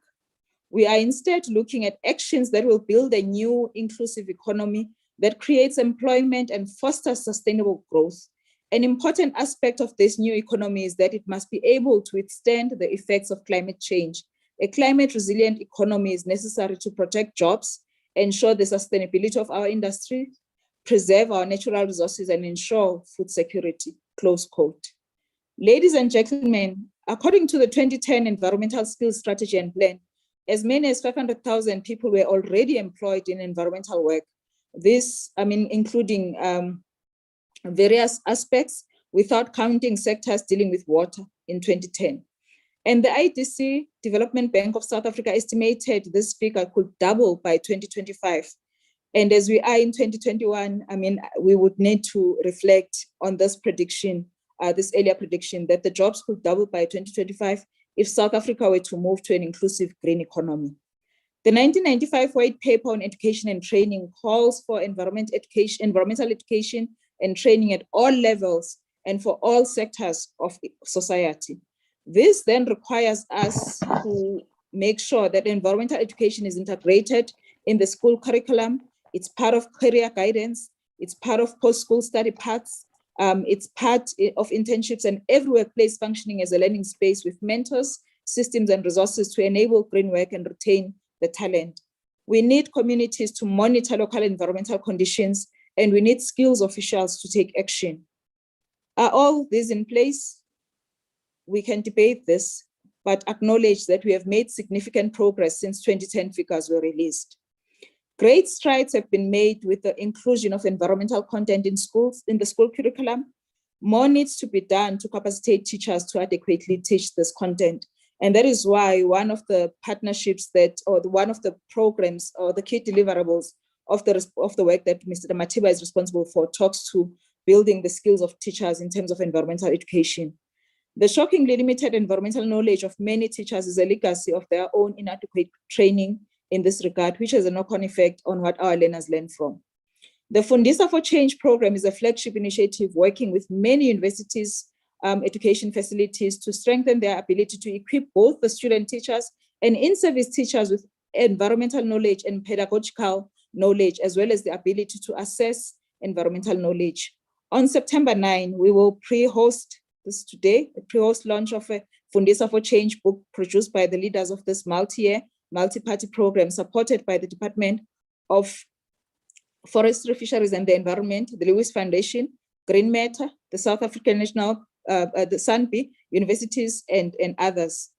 We are instead looking at actions that will build a new inclusive economy that creates employment and fosters sustainable growth. An important aspect of this new economy is that it must be able to withstand the effects of climate change. A climate-resilient economy is necessary to protect jobs, ensure the sustainability of our industry, preserve our natural resources, and ensure food security," close quote. Ladies and gentlemen, according to the 2010 Environmental Skills Strategy and Plan, as many as 500,000 people were already employed in environmental work. This, including various aspects, without counting sectors dealing with water in 2010. And the IDC Development Bank of South Africa estimated this figure could double by 2025. And as we are in 2021, we would need to reflect on this prediction, this earlier prediction that the jobs could double by 2025 if South Africa were to move to an inclusive green economy. The 1995 White Paper on Education and Training calls for environmental education and training at all levels and for all sectors of society. This then requires us to make sure that environmental education is integrated in the school curriculum. It's part of career guidance. It's part of post-school study paths. It's part of internships, and every workplace functioning as a learning space with mentors, systems, and resources to enable green work and retain the talent. We need communities to monitor local environmental conditions, and we need skills officials to take action. Are all these in place? We can debate this, but acknowledge that we have made significant progress since 2010 figures were released. Great strides have been made with the inclusion of environmental content in schools, in the school curriculum. More needs to be done to capacitate teachers to adequately teach this content. And that is why one of the partnerships one of the programs or the key deliverables of the work that Mr. Matiba is responsible for talks to building the skills of teachers in terms of environmental education. The shockingly limited environmental knowledge of many teachers is a legacy of their own inadequate training in this regard, which has a knock-on effect on what our learners learn from. The Fundisa for Change program is a flagship initiative working with many universities, education facilities to strengthen their ability to equip both the student teachers and in-service teachers with environmental knowledge and pedagogical knowledge, as well as the ability to assess environmental knowledge. On September 9, we will pre-host this today, a pre-host launch of a Fundisa for Change book produced by the leaders of this multi-year, multi-party program supported by the Department of Forestry, Fisheries and the Environment, the Lewis Foundation, Green Matter, the South African National, the SANPI, universities, and others.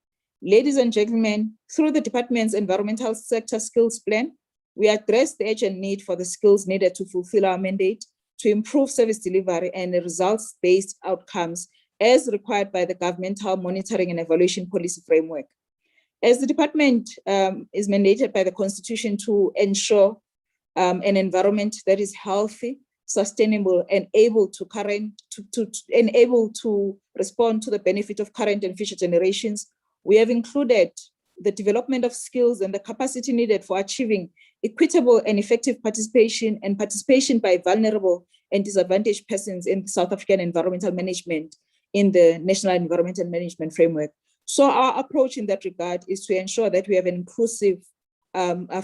Ladies and gentlemen, through the department's environmental sector skills plan, we address the urgent need for the skills needed to fulfill our mandate to improve service delivery and results-based outcomes as required by the governmental monitoring and evaluation policy framework. As the department is mandated by the Constitution to ensure an environment that is healthy, sustainable, and able to respond to the benefit of current and future generations, we have included the development of skills and the capacity needed for achieving equitable and effective participation by vulnerable and disadvantaged persons in South African environmental management in the National Environmental Management Framework. So our approach in that regard is to ensure that we have an inclusive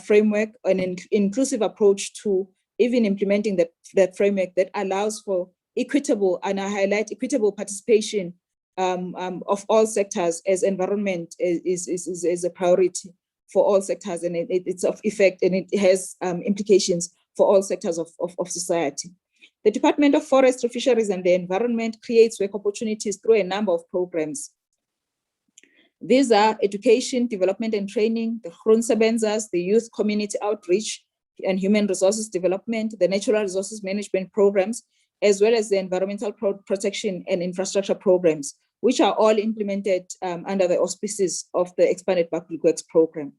framework, an inclusive approach to even implementing that framework that allows for equitable, and I highlight equitable participation of all sectors, as environment is a priority for all sectors, and it's of effect, and it has implications for all sectors of society. The Department of Forestry, Fisheries and the Environment creates work opportunities through a number of programs. These are education, development and training, the Grondsebenza's, the youth community outreach and human resources development, the natural resources management programs, as well as the environmental protection and infrastructure programs, which are all implemented under the auspices of the Expanded Public Works Program.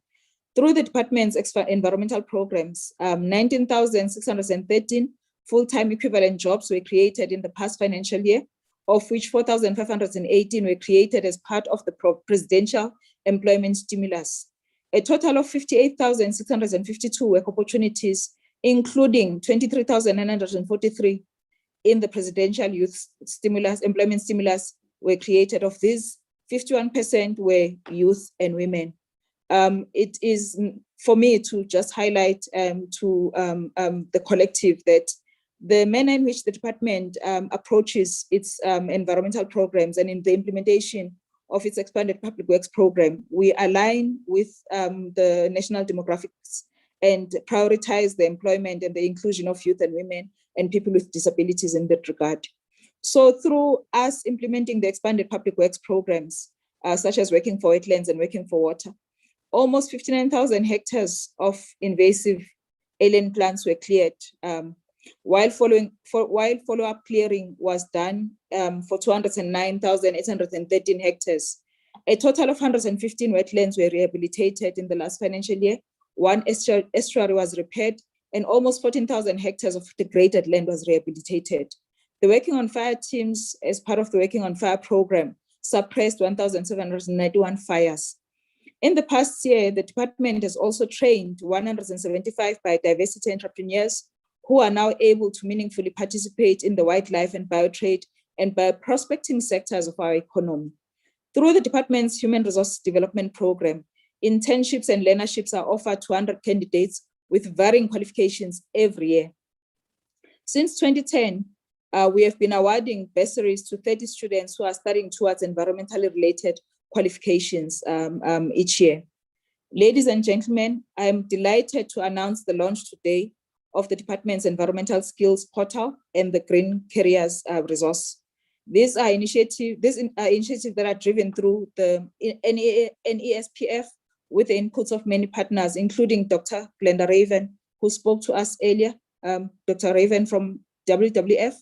Through the department's environmental programs, 19,613 full-time equivalent jobs were created in the past financial year, of which 4,518 were created as part of the presidential employment stimulus. A total of 58,652 work opportunities, including 23,943 in the presidential youth stimulus, employment stimulus, were created. Of these, 51% were youth and women. It is for me to just highlight to the collective that the manner in which the department approaches its environmental programs and in the implementation of its Expanded Public Works Program, we align with the national demographics and prioritize the employment and the inclusion of youth and women and people with disabilities in that regard. So through us implementing the Expanded Public Works programs, such as Working for Wetlands and Working for Water, almost 59,000 hectares of invasive alien plants were cleared, while follow-up clearing was done for 209,813 hectares. A total of 115 wetlands were rehabilitated in the last financial year. One estuary was repaired, and almost 14,000 hectares of degraded land was rehabilitated. The Working on Fire teams, as part of the Working on Fire program, suppressed 1,791 fires. In the past year, the department has also trained 175 biodiversity entrepreneurs who are now able to meaningfully participate in the wildlife and biotrade and bioprospecting sectors of our economy. Through the department's Human Resources Development Program, internships and learnerships are offered to 100 candidates with varying qualifications every year. Since 2010, we have been awarding bursaries to 30 students who are studying towards environmentally related qualifications each year. Ladies and gentlemen, I am delighted to announce the launch today of the department's environmental skills portal and the Green Careers resource. These are initiatives that are driven through the NESPF with the inputs of many partners, including Dr. Glenda Raven, who spoke to us earlier, Dr. Raven from WWF,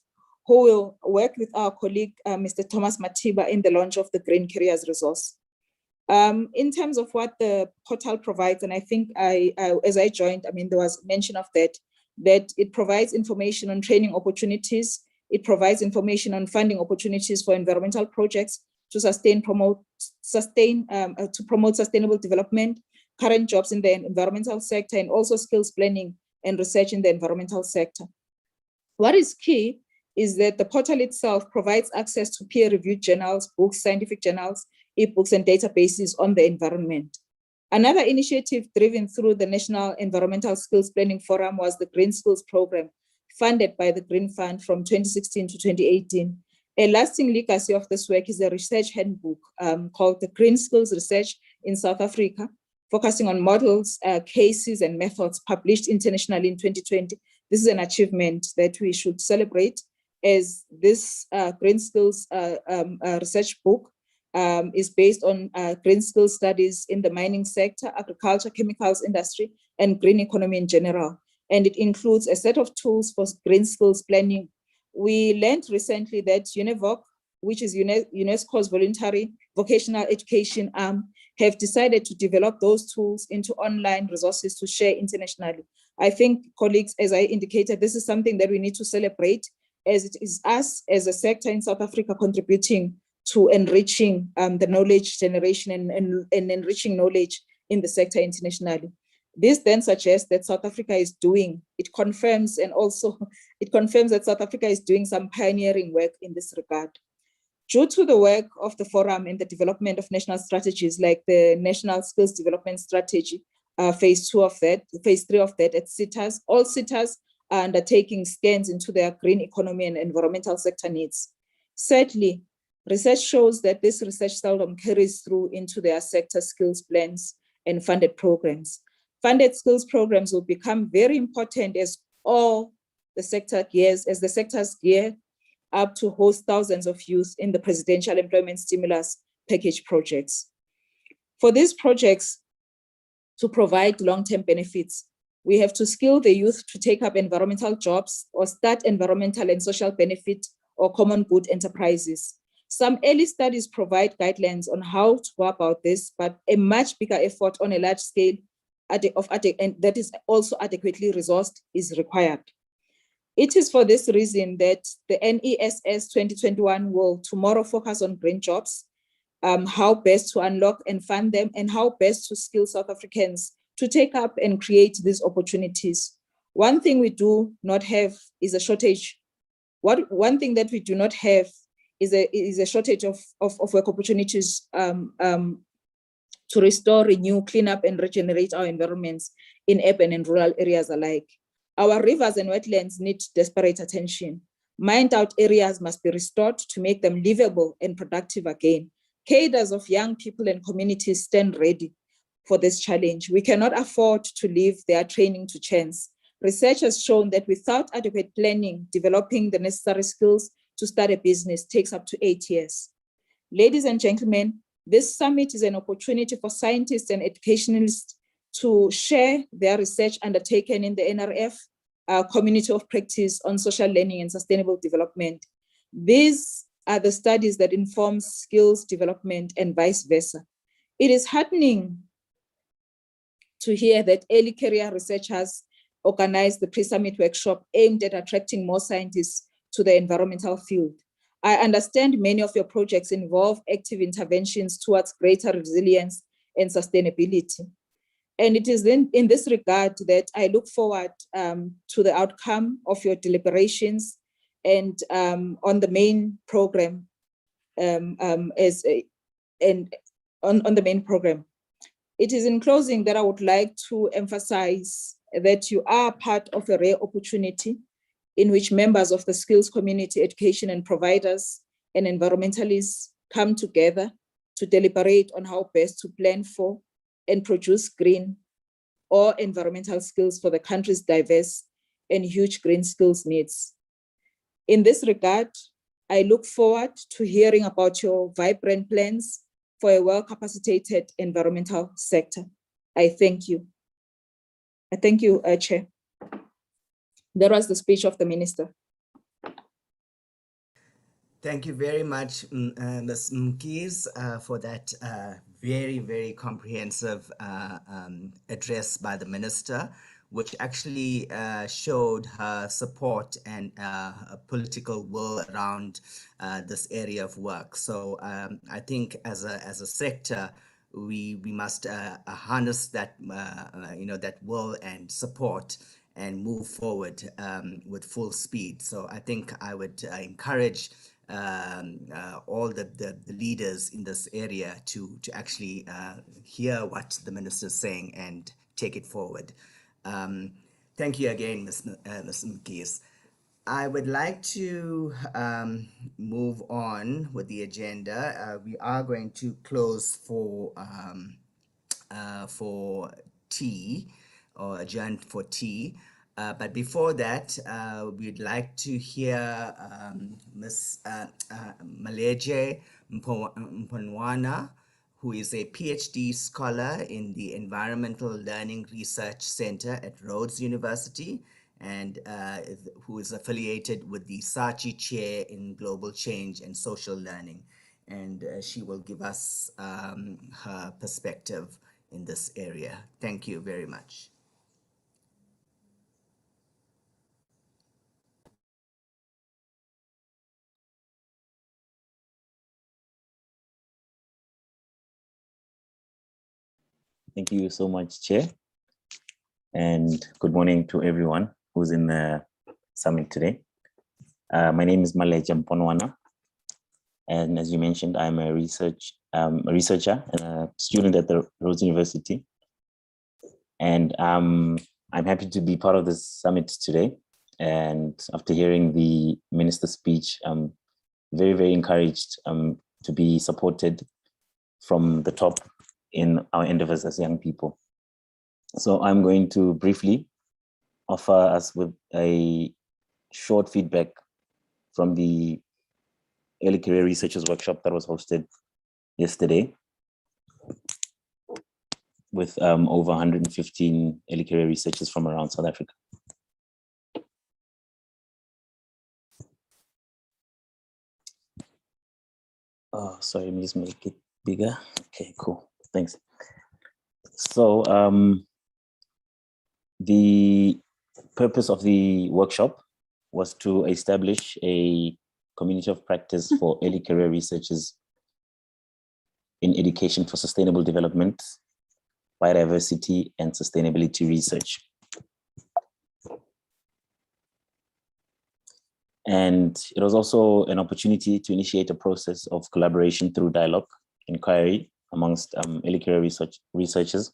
who will work with our colleague, Mr. Thomas Matiba, in the launch of the Green Careers resource. In terms of what the portal provides, and I think as I joined, there was mention of that it provides information on training opportunities. It provides information on funding opportunities for environmental projects to promote sustainable development, current jobs in the environmental sector, and also skills planning and research in the environmental sector. What is key is that the portal itself provides access to peer-reviewed journals, books, scientific journals, ebooks, and databases on the environment. Another initiative driven through the National Environmental Skills Planning Forum was the Green Skills Program, funded by the Green Fund from 2016 to 2018. A lasting legacy of this work is a research handbook called the Green Skills Research in South Africa, focusing on models, cases, and methods, published internationally in 2020. This is an achievement that we should celebrate, as this Green Skills research book is based on green skills studies in the mining sector, agriculture, chemicals industry, and green economy in general. And it includes a set of tools for green skills planning. We learned recently that UNEVOC, which is UNESCO's voluntary vocational education arm, have decided to develop those tools into online resources to share internationally. I think, colleagues, as I indicated, this is something that we need to celebrate, as it is us as a sector in South Africa contributing to enriching the knowledge generation and enriching knowledge in the sector internationally. This then suggests that South Africa is doing, it confirms that South Africa is doing some pioneering work in this regard. Due to the work of the forum and the development of national strategies like the National Skills Development Strategy, phase 3 of that at SITAs, all SITAs are undertaking scans into their green economy and environmental sector needs. Sadly, research shows that this research seldom carries through into their sector skills plans and funded programs. Funded skills programs will become very important as the sectors gear up to host thousands of youth in the Presidential Employment Stimulus Package projects. For these projects to provide long-term benefits, we have to skill the youth to take up environmental jobs or start environmental and social benefit or common good enterprises. Some early studies provide guidelines on how to go about this, but a much bigger effort on a large scale and that is also adequately resourced is required. It is for this reason that the NESS 2021 will tomorrow focus on green jobs, how best to unlock and fund them, and how best to skill South Africans to take up and create these opportunities. One thing we do not have is a shortage. One thing that we do not have is a shortage of work opportunities to restore, renew, clean up, and regenerate our environments in urban and rural areas alike. Our rivers and wetlands need desperate attention. Mined out areas must be restored to make them livable and productive again. Cadres of young people and communities stand ready for this challenge. We cannot afford to leave their training to chance. Research has shown that without adequate planning, developing the necessary skills to start a business takes up to 8 years. Ladies and gentlemen, this summit is an opportunity for scientists and educationalists to share their research undertaken in the NRF community of practice on social learning and sustainable development. These are the studies that inform skills development and vice versa. It is heartening to hear that early career researchers organized the pre-summit workshop aimed at attracting more scientists to the environmental field. I understand many of your projects involve active interventions towards greater resilience and sustainability. And it is in this regard that I look forward to the outcome of your deliberations and on the main program on the main program. It is in closing that I would like to emphasize that you are part of a rare opportunity in which members of the skills community, education and providers and environmentalists come together to deliberate on how best to plan for and produce green or environmental skills for the country's diverse and huge green skills needs. In this regard, I look forward to hearing about your vibrant plans for a well-capacitated environmental sector. I thank you. I thank you, Chair. That was the speech of the Minister. Thank you very much, Ms. Mkhize, for that very, very comprehensive address by the Minister, which actually showed her support and a political will around this area of work. So I think as a sector, we must harness that that will and support and move forward with full speed. So I think I would encourage all the leaders in this area to actually hear what the minister is saying and take it forward. Thank you again, Ms. Mkhize. I would like to move on with the agenda. We are going to close for tea, or adjourn for tea. But before that, we'd like to hear Ms. Maleje Mponwana, who is a PhD scholar in the Environmental Learning Research Center at Rhodes University, and who is affiliated with the Saatchi Chair in Global Change and Social Learning. And she will give us her perspective in this area. Thank you very much. Thank you so much, Chair. And good morning to everyone who's in the summit today. My name is Maleje Mponwana. And as you mentioned, I'm a researcher and a student at the Rhodes University. And I'm happy to be part of this summit today. And after hearing the minister's speech, I'm very, very encouraged to be supported from the top in our endeavors as young people. So I'm going to briefly offer us with a short feedback from the Early Career Researchers Workshop that was hosted yesterday with over 115 early career researchers from around South Africa. Oh, sorry, let me just make it bigger. Okay, cool, thanks. So the purpose of the workshop was to establish a community of practice for early career researchers in education for sustainable development, biodiversity, and sustainability research. And it was also an opportunity to initiate a process of collaboration through dialogue, inquiry amongst early career researchers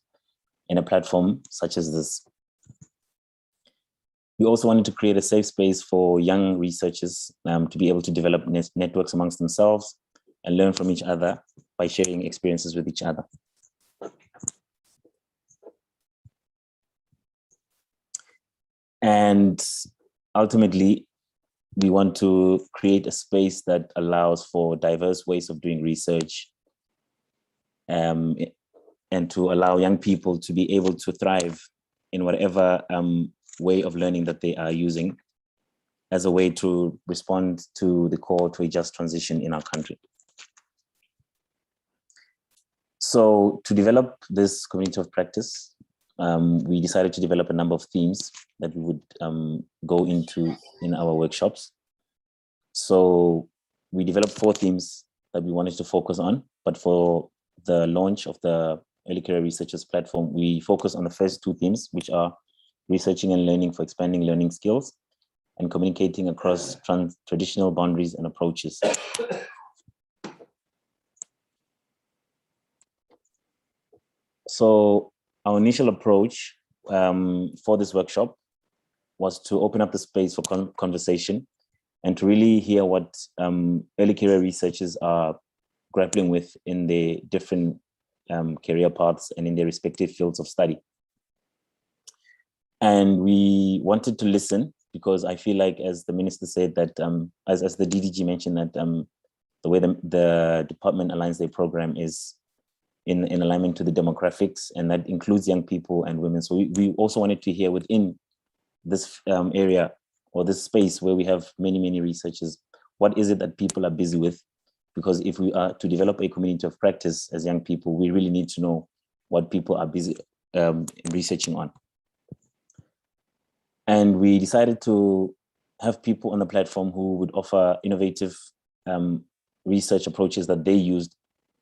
in a platform such as this. We also wanted to create a safe space for young researchers to be able to develop networks amongst themselves and learn from each other by sharing experiences with each other. And ultimately, we want to create a space that allows for diverse ways of doing research and to allow young people to be able to thrive in whatever way of learning that they are using as a way to respond to the call to a just transition in our country. So to develop this community of practice, we decided to develop a number of themes that we would go into in our workshops. So we developed 4 themes that we wanted to focus on, but for the launch of the Early Career Researchers platform, we focus on the first 2 themes, which are researching and learning for expanding learning skills and communicating across traditional boundaries and approaches. So our initial approach for this workshop was to open up the space for conversation and to really hear what early career researchers are grappling with in their different career paths and in their respective fields of study. And we wanted to listen because I feel like, as the minister said, that as the DDG mentioned, that the way the department aligns their program is in alignment to the demographics, and that includes young people and women. So we also wanted to hear within this area or this space where we have many, many researchers, what is it that people are busy with? Because if we are to develop a community of practice as young people, we really need to know what people are busy researching on. And we decided to have people on the platform who would offer innovative research approaches that they used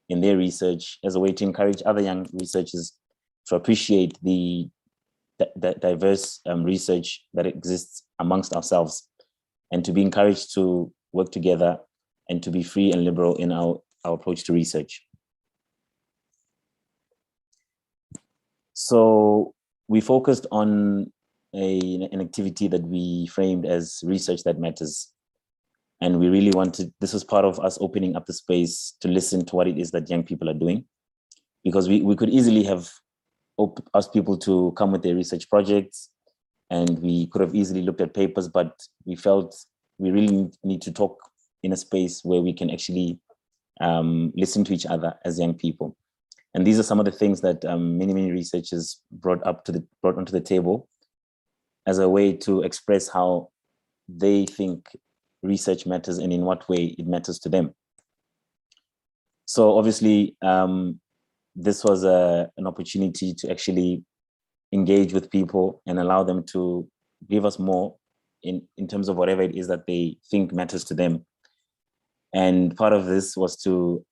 in their research as a way to encourage other young researchers to appreciate the diverse research that exists amongst ourselves, and to be encouraged to work together and to be free and liberal in our approach to research. So we focused on an activity that we framed as research that matters. And we really wanted, this was part of us opening up the space to listen to what it is that young people are doing, because we could easily have asked people to come with their research projects, and we could have easily looked at papers, but we felt we really need to talk in a space where we can actually listen to each other as young people. And these are some of the things that many researchers brought onto the table as a way to express how they think research matters and in what way it matters to them. So obviously, this was an opportunity to actually engage with people and allow them to give us more in terms of whatever it is that they think matters to them. And part of this was to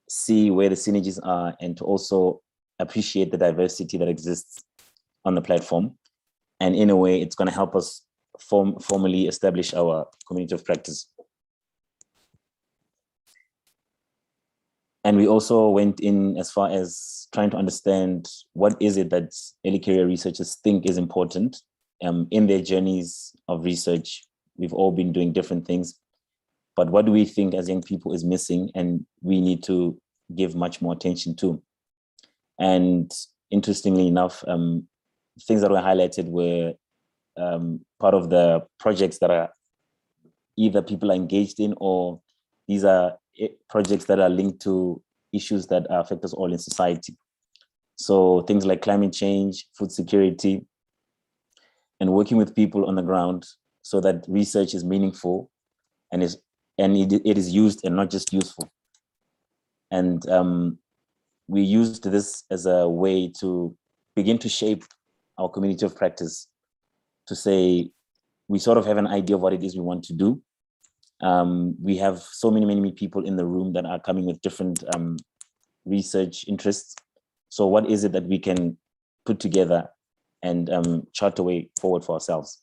see where the synergies are and to also appreciate the diversity that exists on the platform. And in a way, it's going to help us formally establish our community of practice. And we also went in as far as trying to understand what is it that early career researchers think is important in their journeys of research. We've all been doing different things, but what do we think as young people is missing and we need to give much more attention to? And interestingly enough, things that were highlighted were part of the projects that are either people are engaged in, or these are projects that are linked to issues that affect us all in society. So things like climate change, food security, and working with people on the ground so that research is meaningful and it is used and not just useful. And we used this as a way to begin to shape our community of practice, to say we sort of have an idea of what it is we want to do. We have so many people in the room that are coming with different research interests. So what is it that we can put together and chart a way forward for ourselves?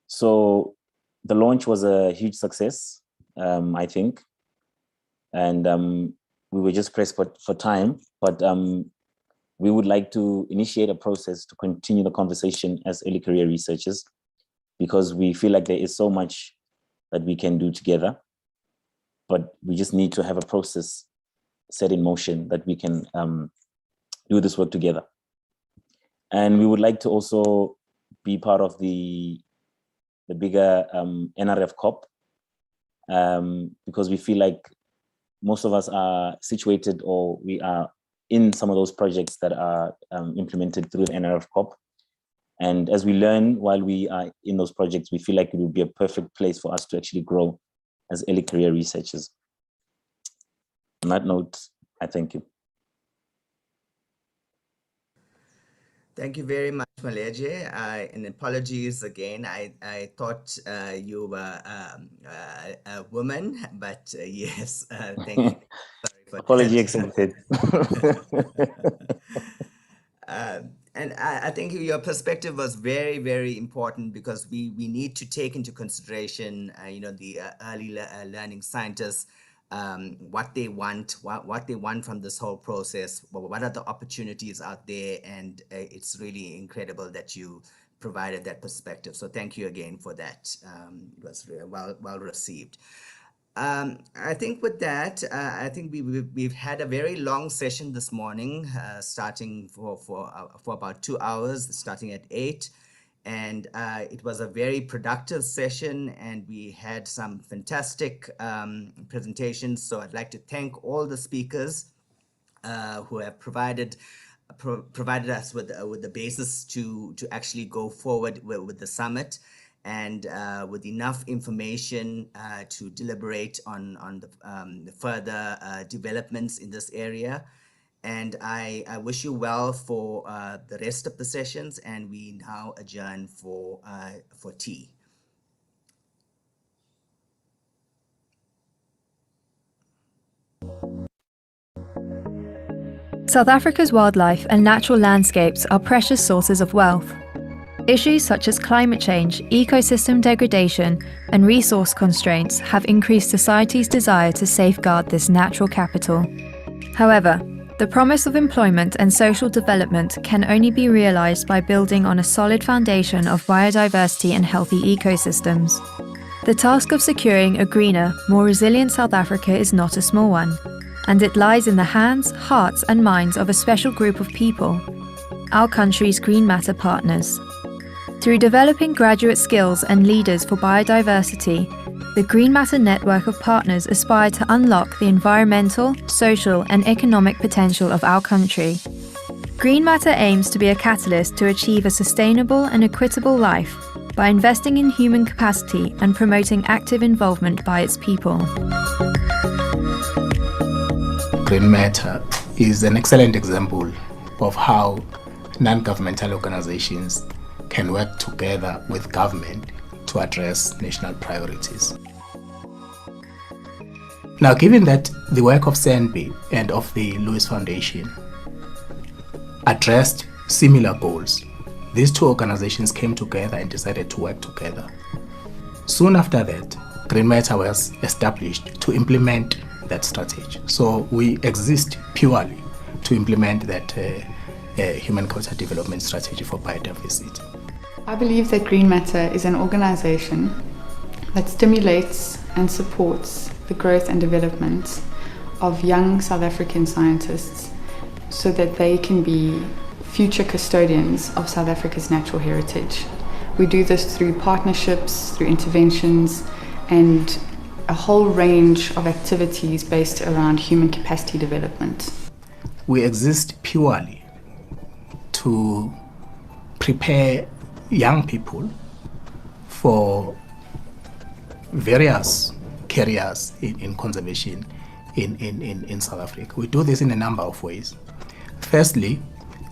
So the launch was a huge success, I think. And we were just pressed for time, but we would like to initiate a process to continue the conversation as early career researchers, because we feel like there is so much that we can do together, but we just need to have a process set in motion that we can do this work together. And we would like to also be part of the bigger NRF COP, because we feel like most of us are situated, or we are in some of those projects that are implemented through the NRF COP. And as we learn while we are in those projects, we feel like it would be a perfect place for us to actually grow as early career researchers. On that note, I thank you. Thank you very much, Maleje. And apologies again. I thought you were a woman, but yes, thank you. Sorry for Apology that. accepted. And I think your perspective was very important, because we need to take into consideration, the early learning scientists, what they want, what they want from this whole process, what are the opportunities out there, and it's really incredible that you provided that perspective. So thank you again for that. It was really well received. I think with that, I think we've had a very long session this morning, starting for about 2 hours, starting at 8. And it was a very productive session, and we had some fantastic presentations. So I'd like to thank all the speakers who have provided us with the basis to actually go forward with the summit, and with enough information to deliberate on the further developments in this area. And I wish you well for the rest of the sessions, and we now adjourn for tea. South Africa's wildlife and natural landscapes are precious sources of wealth. Issues such as climate change, ecosystem degradation, and resource constraints have increased society's desire to safeguard this natural capital. However, the promise of employment and social development can only be realized by building on a solid foundation of biodiversity and healthy ecosystems. The task of securing a greener, more resilient South Africa is not a small one, and it lies in the hands, hearts, and minds of a special group of people, our country's Green Matter partners. Through developing graduate skills and leaders for biodiversity, the Green Matter network of partners aspire to unlock the environmental, social, and economic potential of our country. Green Matter aims to be a catalyst to achieve a sustainable and equitable life by investing in human capacity and promoting active involvement by its people. Green Matter is an excellent example of how non-governmental organizations can work together with government to address national priorities. Now, given that the work of SANBI and of the Lewis Foundation addressed similar goals, these two organizations came together and decided to work together. Soon after that, Green Matter was established to implement that strategy. So we exist purely to implement that human capital development strategy for biodiversity. I believe that Green Matter is an organization that stimulates and supports the growth and development of young South African scientists so that they can be future custodians of South Africa's natural heritage. We do this through partnerships, through interventions, and a whole range of activities based around human capacity development. We exist purely to prepare young people for various careers in conservation in South Africa. We do this in a number of ways. Firstly,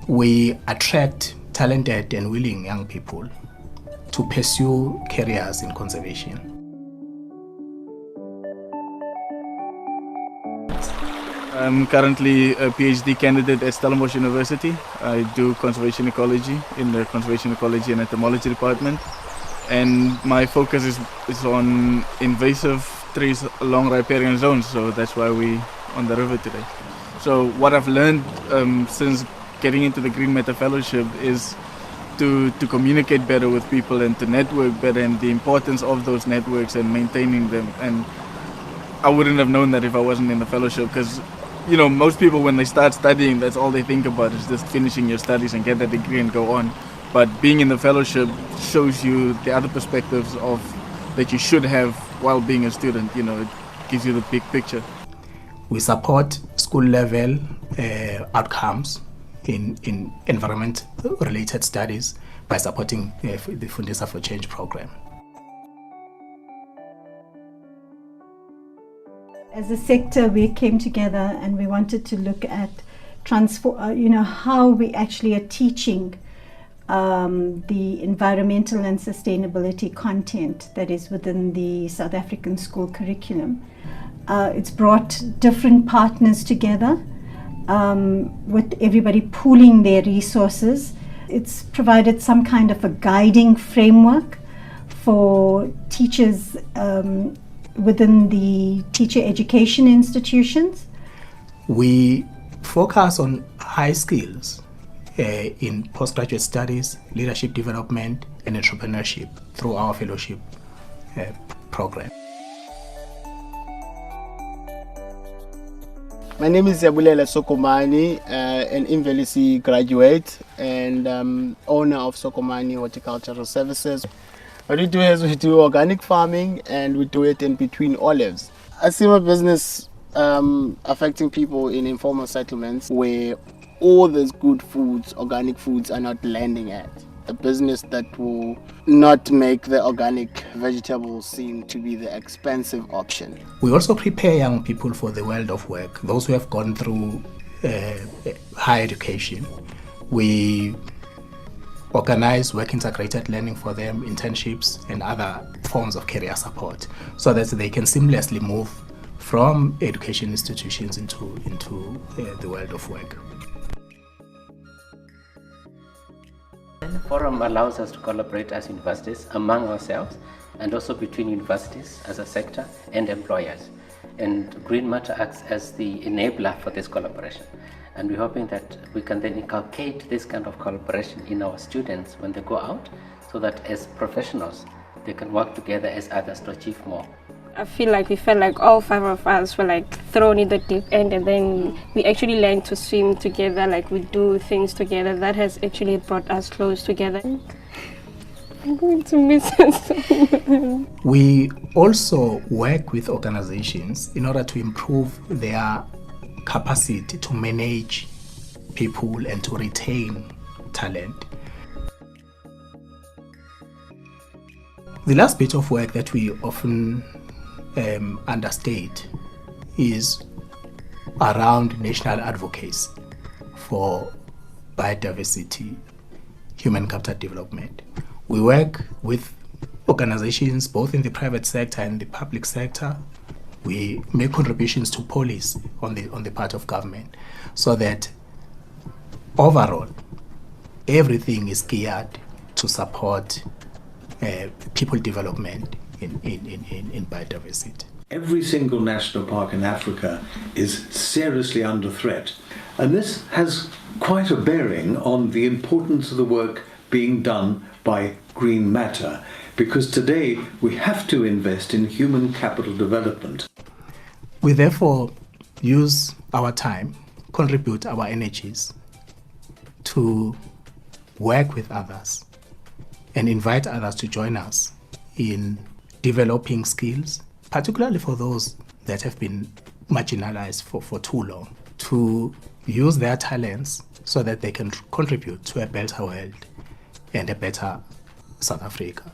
we attract talented and willing young people to pursue careers in conservation. I'm currently a PhD candidate at Stellenbosch University. I do conservation ecology in the conservation ecology and entomology department. And my focus is on invasive trees along riparian zones, so that's why we're on the river today. So what I've learned since getting into the Green Matter Fellowship is to communicate better with people and to network better, and the importance of those networks and maintaining them. And I wouldn't have known that if I wasn't in the fellowship, because you know, most people when they start studying, that's all they think about is just finishing your studies and get that degree and go on. But being in the fellowship shows you the other perspectives of that you should have while being a student. You know, it gives you the big picture. We support school level outcomes in environment related studies by supporting the Fundisa for Change program. As a sector, we came together and we wanted to look at how we actually are teaching the environmental and sustainability content that is within the South African school curriculum. It's brought different partners together with everybody pooling their resources. It's provided some kind of a guiding framework for teachers within the teacher education institutions. We focus on high skills in postgraduate studies, leadership development, and entrepreneurship through our fellowship program. My name is Yabulela Sokomani, an Imvelisi graduate and owner of Sokomani Horticultural Services. What we do is we do organic farming and we do it in between olives. I see my business affecting people in informal settlements where all those good foods, organic foods, are not landing at. A business that will not make the organic vegetables seem to be the expensive option. We also prepare young people for the world of work, those who have gone through higher education. We organize work integrated learning for them, internships, and other forms of career support so that they can seamlessly move from education institutions into the world of work. The forum allows us to collaborate as universities among ourselves and also between universities as a sector and employers. And Green Matter acts as the enabler for this collaboration. And we're hoping that we can then inculcate this kind of collaboration in our students when they go out, so that as professionals, they can work together as others to achieve more. I feel like we felt like all 5 of us were like thrown in the deep end, and then we actually learned to swim together, like we do things together. That has actually brought us close together. I'm going to miss it. We also work with organizations in order to improve their capacity to manage people and to retain talent. The last bit of work that we often understate is around national advocacy for biodiversity, human capital development. We work with organizations both in the private sector and the public sector. We make contributions to policy on the part of government, so that overall everything is geared to support people development in biodiversity. Every single national park in Africa is seriously under threat, and this has quite a bearing on the importance of the work being done by Green Matter, because today we have to invest in human capital development. We therefore use our time, contribute our energies to work with others and invite others to join us in developing skills, particularly for those that have been marginalized for too long, to use their talents so that they can contribute to a better world and a better South Africa.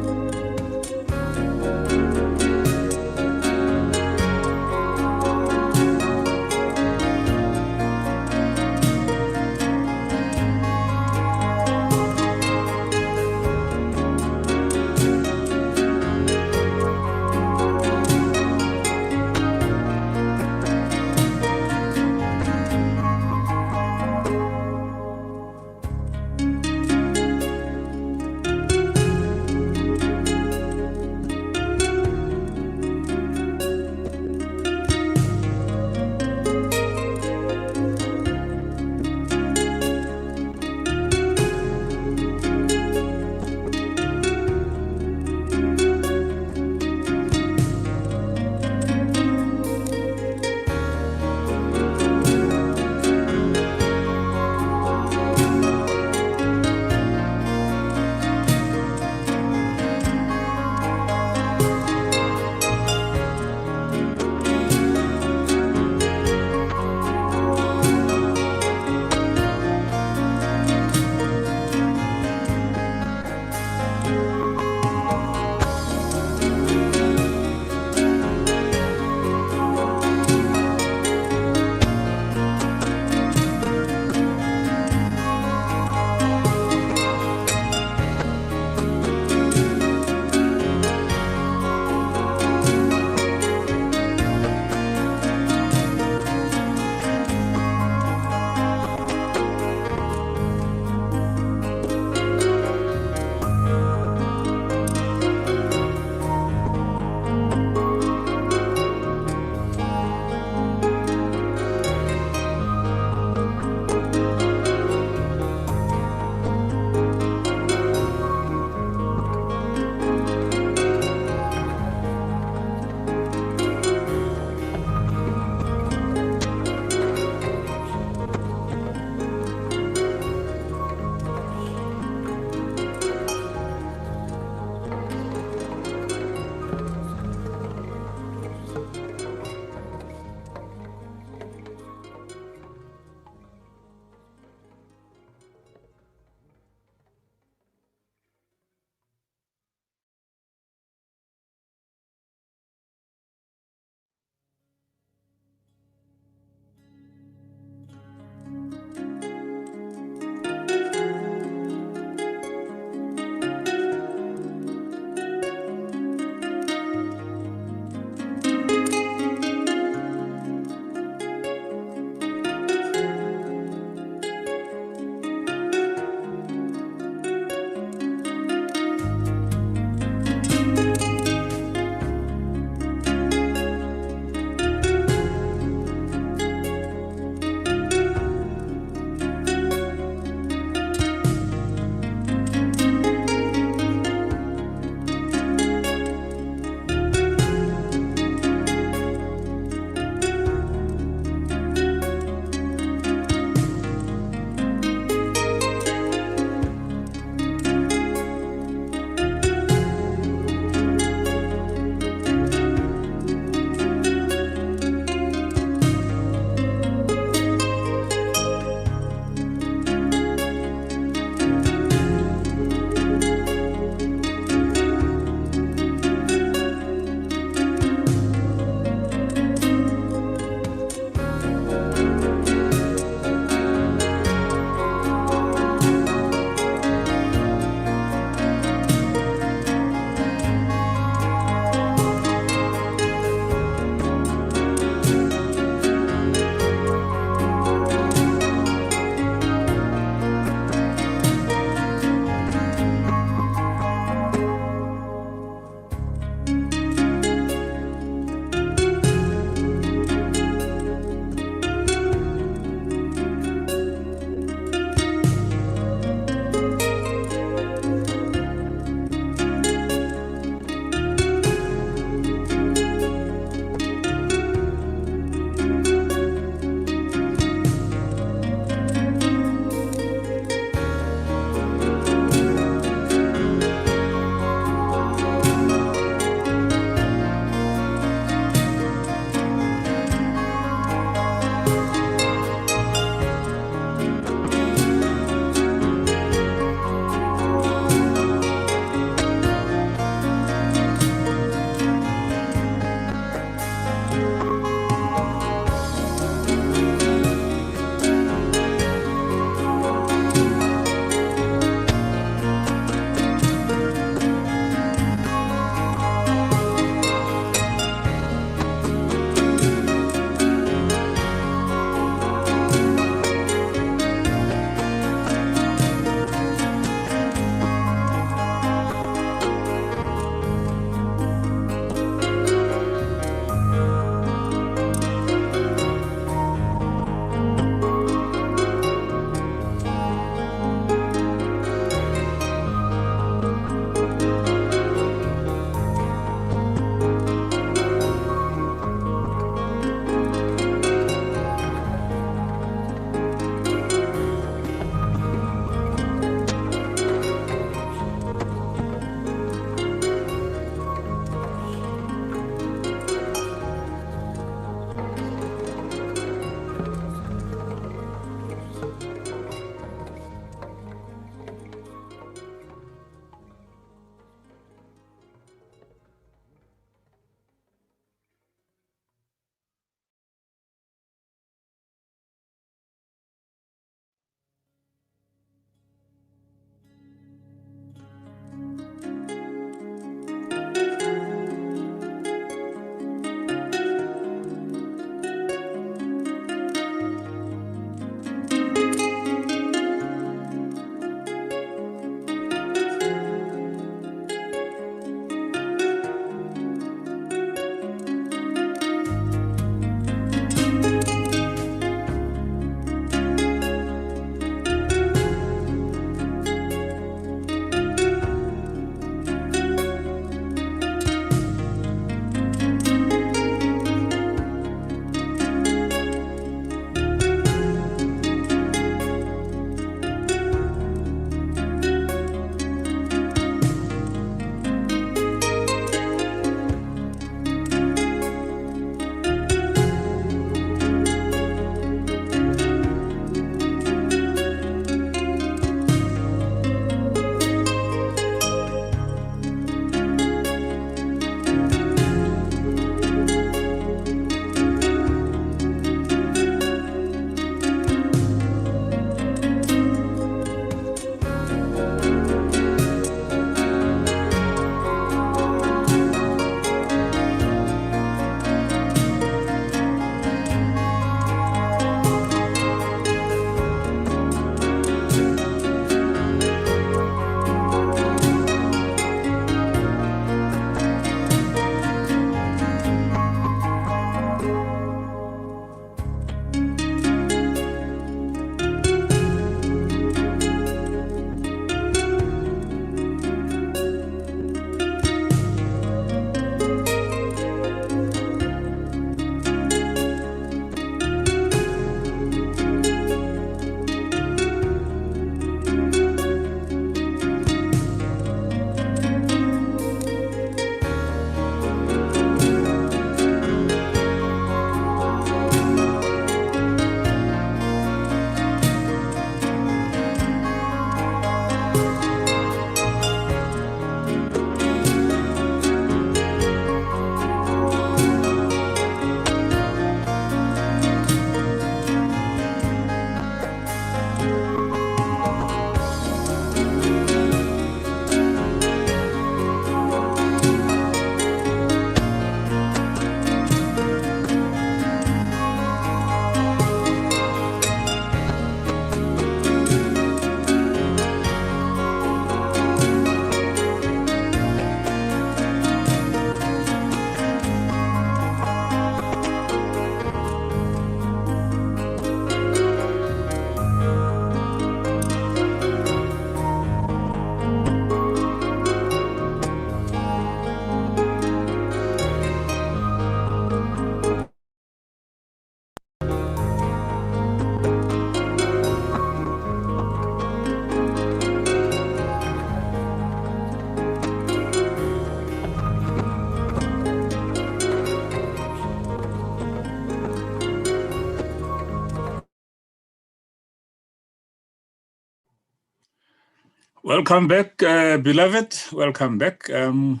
Welcome back, beloved. Welcome back. Thanks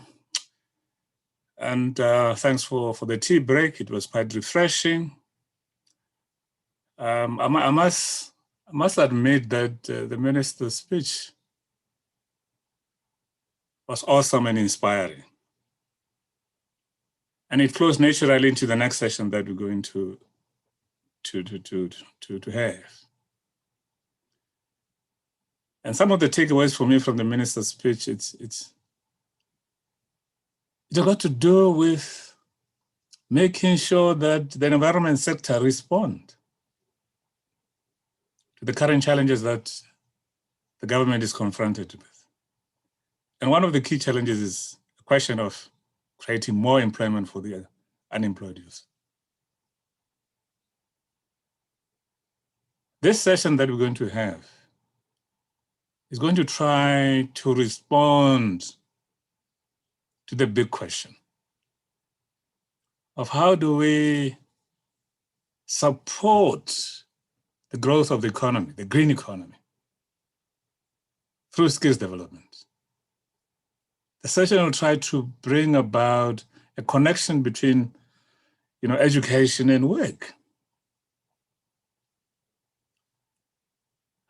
for the tea break. It was quite refreshing. I must admit that the minister's speech was awesome and inspiring. And it flows naturally into the next session that we're going to have. And some of the takeaways for me from the minister's speech, it's got to do with making sure that the environment sector respond to the current challenges that the government is confronted with. And one of the key challenges is the question of creating more employment for the unemployed youth. This session that we're going to have is going to try to respond to the big question of how do we support the growth of the economy, the green economy, through skills development. The session will try to bring about a connection between, education and work.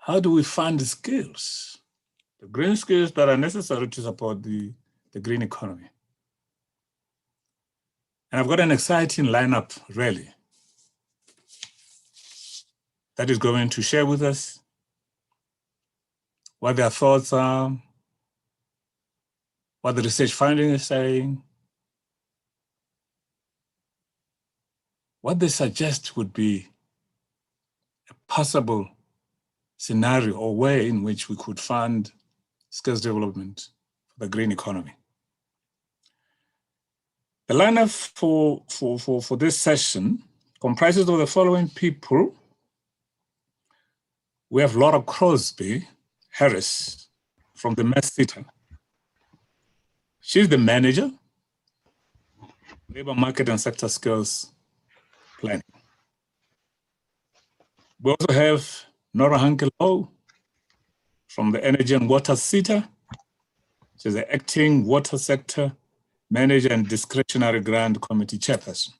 How do we fund the skills, the green skills that are necessary to support the green economy? And I've got an exciting lineup, really, that is going to share with us what their thoughts are, what the research finding is saying, what they suggest would be a possible scenario or way in which we could fund skills development for the green economy. The lineup for this session comprises of the following people. We have Laura Crosby Harris from the NESS. She's the manager, labor market and sector skills planning. We also have Nora Hankelo from the Energy and Water SETA. She's the acting water sector manager and discretionary grant committee chairperson.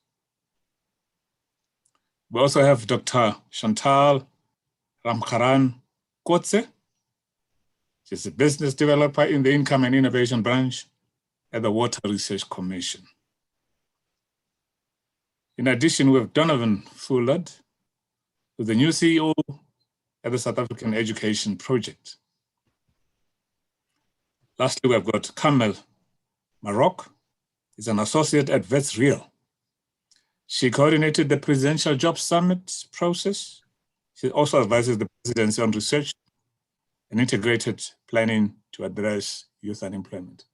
We also have Dr. Chantal Ramcharan Kotse. She's a business developer in the Income and Innovation branch at the Water Research Commission. In addition, we have Donovan Fullard, who's the new CEO at the South African Education Project. Lastly, we've got Kamel Maroc. He's an associate at Vets Real. She coordinated the Presidential Job Summit process. She also advises the presidency on research and integrated planning to address youth unemployment.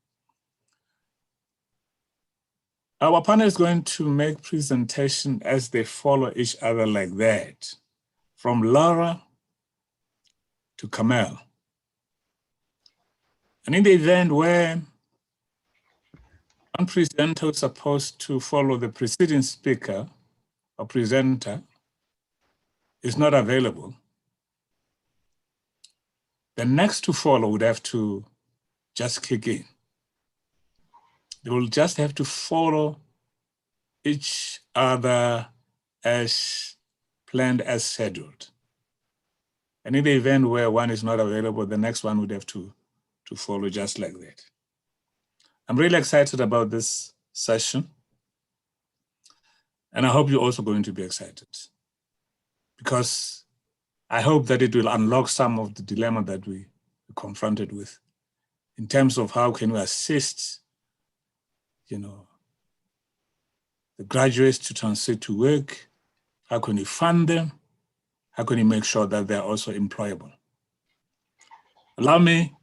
Our panel is going to make presentation as they follow each other like that, from Laura to Kamel. And in the event where one presenter is supposed to follow the preceding speaker or presenter is not available, the next to follow would have to just kick in. They will just have to follow each other as planned, as scheduled. And in the event where one is not available, the next one would have to follow just like that. I'm really excited about this session. And I hope you're also going to be excited, because I hope that it will unlock some of the dilemma that we are confronted with in terms of how can we assist, the graduates to transit to work, how can we fund them, how can we make sure that they're also employable. Allow me,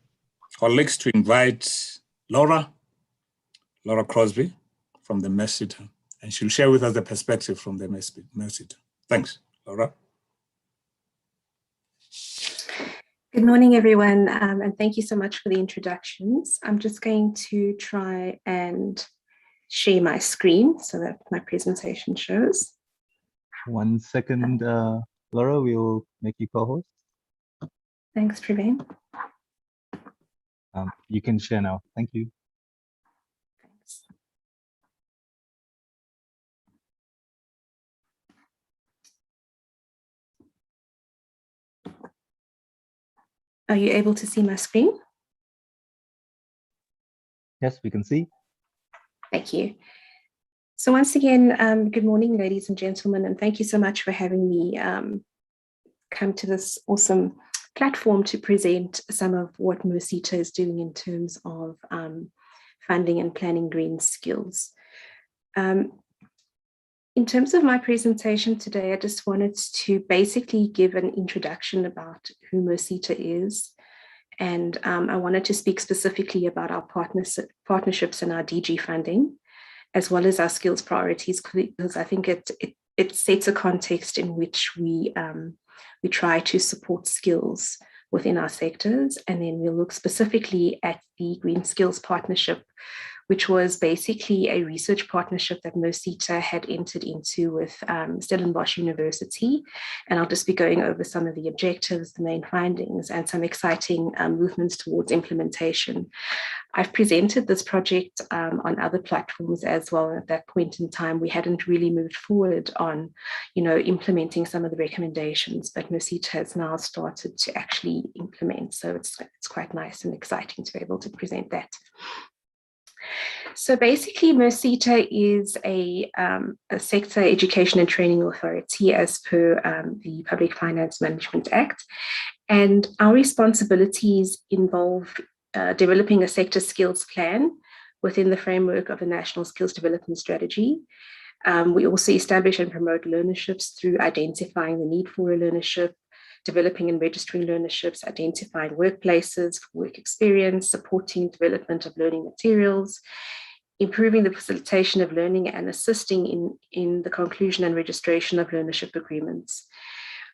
colleagues, to invite Laura Crosby from the NESS, and she'll share with us the perspective from the NESS. Thanks, Laura. Good morning, everyone, and thank you so much for the introductions. I'm just going to try and share my screen so that my presentation shows. 1 second, Laura, we'll make you co-host. Thanks, Praveen. You can share now. Thank you. Thanks. Are you able to see my screen? Yes, we can see. Thank you. So once again, good morning, ladies and gentlemen, and thank you so much for having me come to this awesome platform to present some of what MERSITA is doing in terms of funding and planning green skills. In terms of my presentation today, I just wanted to basically give an introduction about who MERSITA is. And I wanted to speak specifically about our partnerships and our DG funding, as well as our skills priorities, because I think it sets a context in which we try to support skills within our sectors. And then we'll look specifically at the Green Skills Partnership, which was basically a research partnership that MERSITA had entered into with Stellenbosch University. And I'll just be going over some of the objectives, the main findings, and some exciting movements towards implementation. I've presented this project on other platforms as well. At that point in time, we hadn't really moved forward on, implementing some of the recommendations, but MERSITA has now started to actually implement. So it's quite nice and exciting to be able to present that. So basically, MERSITA is a sector education and training authority as per the Public Finance Management Act. And our responsibilities involve developing a sector skills plan within the framework of the National Skills Development Strategy. We also establish and promote learnerships through identifying the need for a learnership, developing and registering learnerships, identifying workplaces for work experience, supporting development of learning materials, improving the facilitation of learning, and assisting in the conclusion and registration of learnership agreements.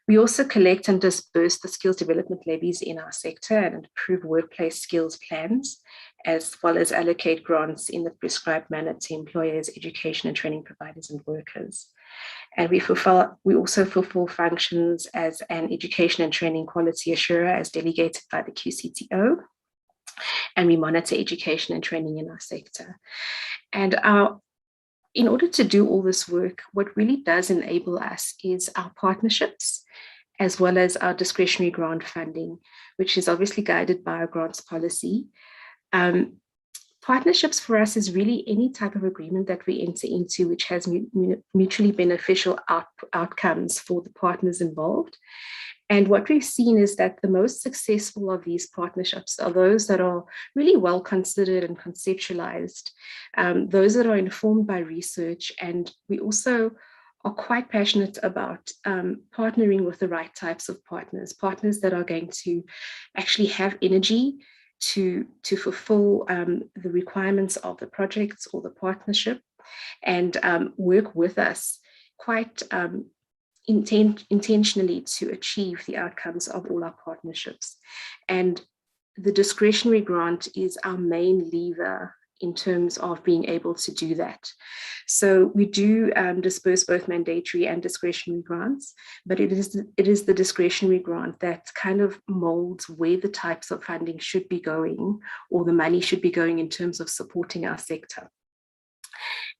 We also collect and disperse the skills development levies in our sector and approve workplace skills plans, as well as allocate grants in the prescribed manner to employers, education and training providers, and workers. And we also fulfill functions as an education and training quality assurer as delegated by the QCTO. And we monitor education and training in our sector. And in order to do all this work, what really does enable us is our partnerships, as well as our discretionary grant funding, which is obviously guided by our grants policy. Partnerships for us is really any type of agreement that we enter into which has mutually beneficial outcomes for the partners involved. And what we've seen is that the most successful of these partnerships are those that are really well considered and conceptualized, those that are informed by research. And we also are quite passionate about partnering with the right types of partners that are going to actually have energy to fulfill the requirements of the projects or the partnership, and work with us quite intentionally to achieve the outcomes of all our partnerships. And the discretionary grant is our main lever in terms of being able to do that. So we do disperse both mandatory and discretionary grants, but it is the discretionary grant that kind of molds where the types of funding should be going, or the money should be going in terms of supporting our sector.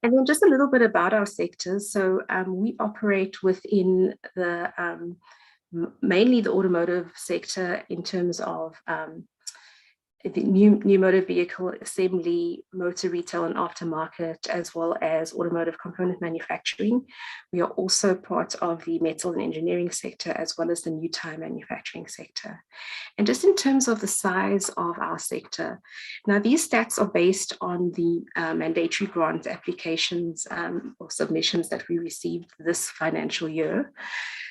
And then just a little bit about our sectors. So we operate within the mainly the automotive sector in terms of the new motor vehicle assembly, motor retail and aftermarket, as well as automotive component manufacturing. We are also part of the metal and engineering sector, as well as the new tire manufacturing sector. And just in terms of the size of our sector, now these stats are based on the mandatory grant applications or submissions that we received this financial year.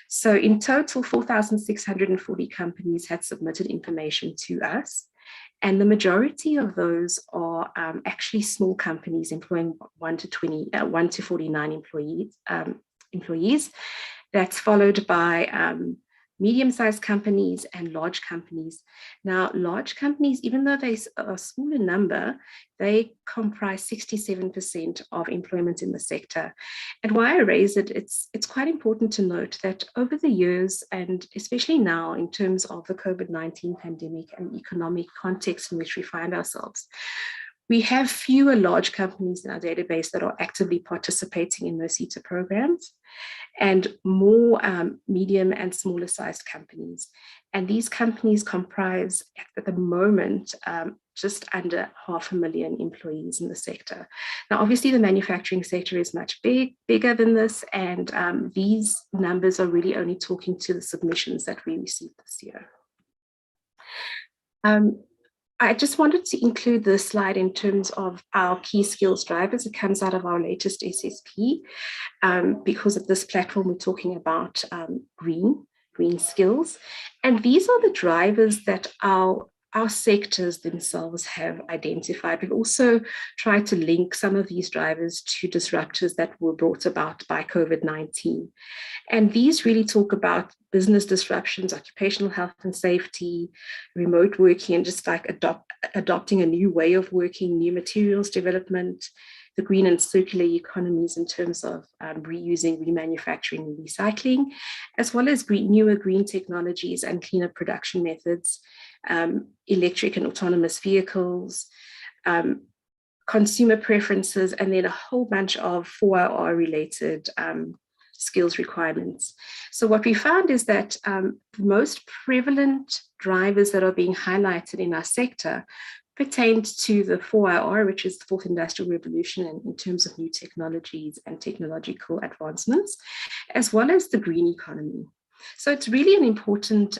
So in total, 4,640 companies had submitted information to us. And the majority of those are actually small companies employing 1 to 49 employees. That's followed by medium-sized companies, and large companies. Now, large companies, even though they are a small in number, they comprise 67% of employment in the sector. And why I raise it, it's quite important to note that over the years, and especially now in terms of the COVID-19 pandemic and economic context in which we find ourselves, we have fewer large companies in our database that are actively participating in those CETA programs, and more medium and smaller sized companies. And these companies comprise, at the moment, just under 500,000 employees in the sector. Now, obviously, the manufacturing sector is much bigger than this, and these numbers are really only talking to the submissions that we received this year. I just wanted to include this slide in terms of our key skills drivers. It comes out of our latest SSP. Because of this platform, we're talking about green skills. And these are the drivers that our sectors themselves have identified. We've also tried to link some of these drivers to disruptors that were brought about by COVID-19. And these really talk about business disruptions, occupational health and safety, remote working, and just like adopting a new way of working, new materials development, the green and circular economies in terms of reusing, remanufacturing, and recycling, as well as newer green technologies and cleaner production methods, electric and autonomous vehicles, consumer preferences, and then a whole bunch of 4R related skills requirements. So what we found is that the most prevalent drivers that are being highlighted in our sector pertained to the 4IR, which is the fourth industrial revolution, and in terms of new technologies and technological advancements, as well as the green economy. So it's really an important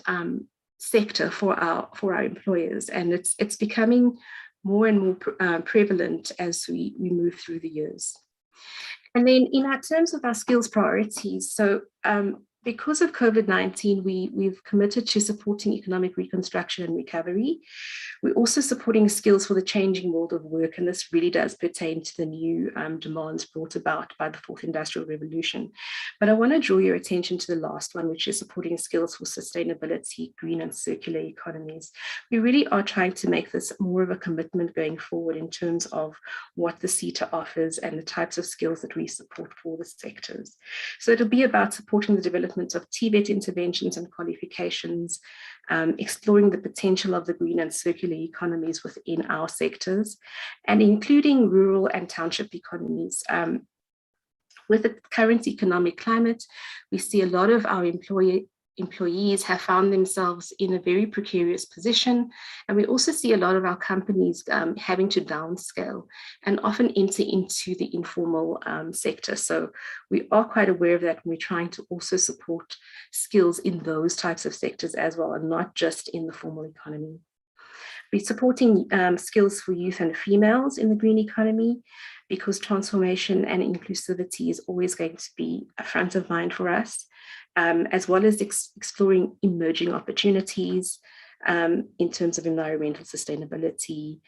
sector for our employers, and it's becoming more and more prevalent as we move through the years. And then in our terms of our skills priorities, so because of COVID-19, we've committed to supporting economic reconstruction and recovery. We're also supporting skills for the changing world of work, and this really does pertain to the new demands brought about by the fourth industrial revolution. But I want to draw your attention to the last one, which is supporting skills for sustainability, green and circular economies. We really are trying to make this more of a commitment going forward in terms of what the CETA offers and the types of skills that we support for the sectors. So it'll be about supporting the development of TVET interventions and qualifications, exploring the potential of the green and circular economies within our sectors, and including rural and township economies. With the current economic climate, we see a lot of our employees have found themselves in a very precarious position. And we also see a lot of our companies having to downscale and often enter into the informal sector. So we are quite aware of that, and we're trying to also support skills in those types of sectors as well, and not just in the formal economy. We're supporting skills for youth and females in the green economy, because transformation and inclusivity is always going to be a front of mind for us, as well as exploring emerging opportunities in terms of environmental sustainability,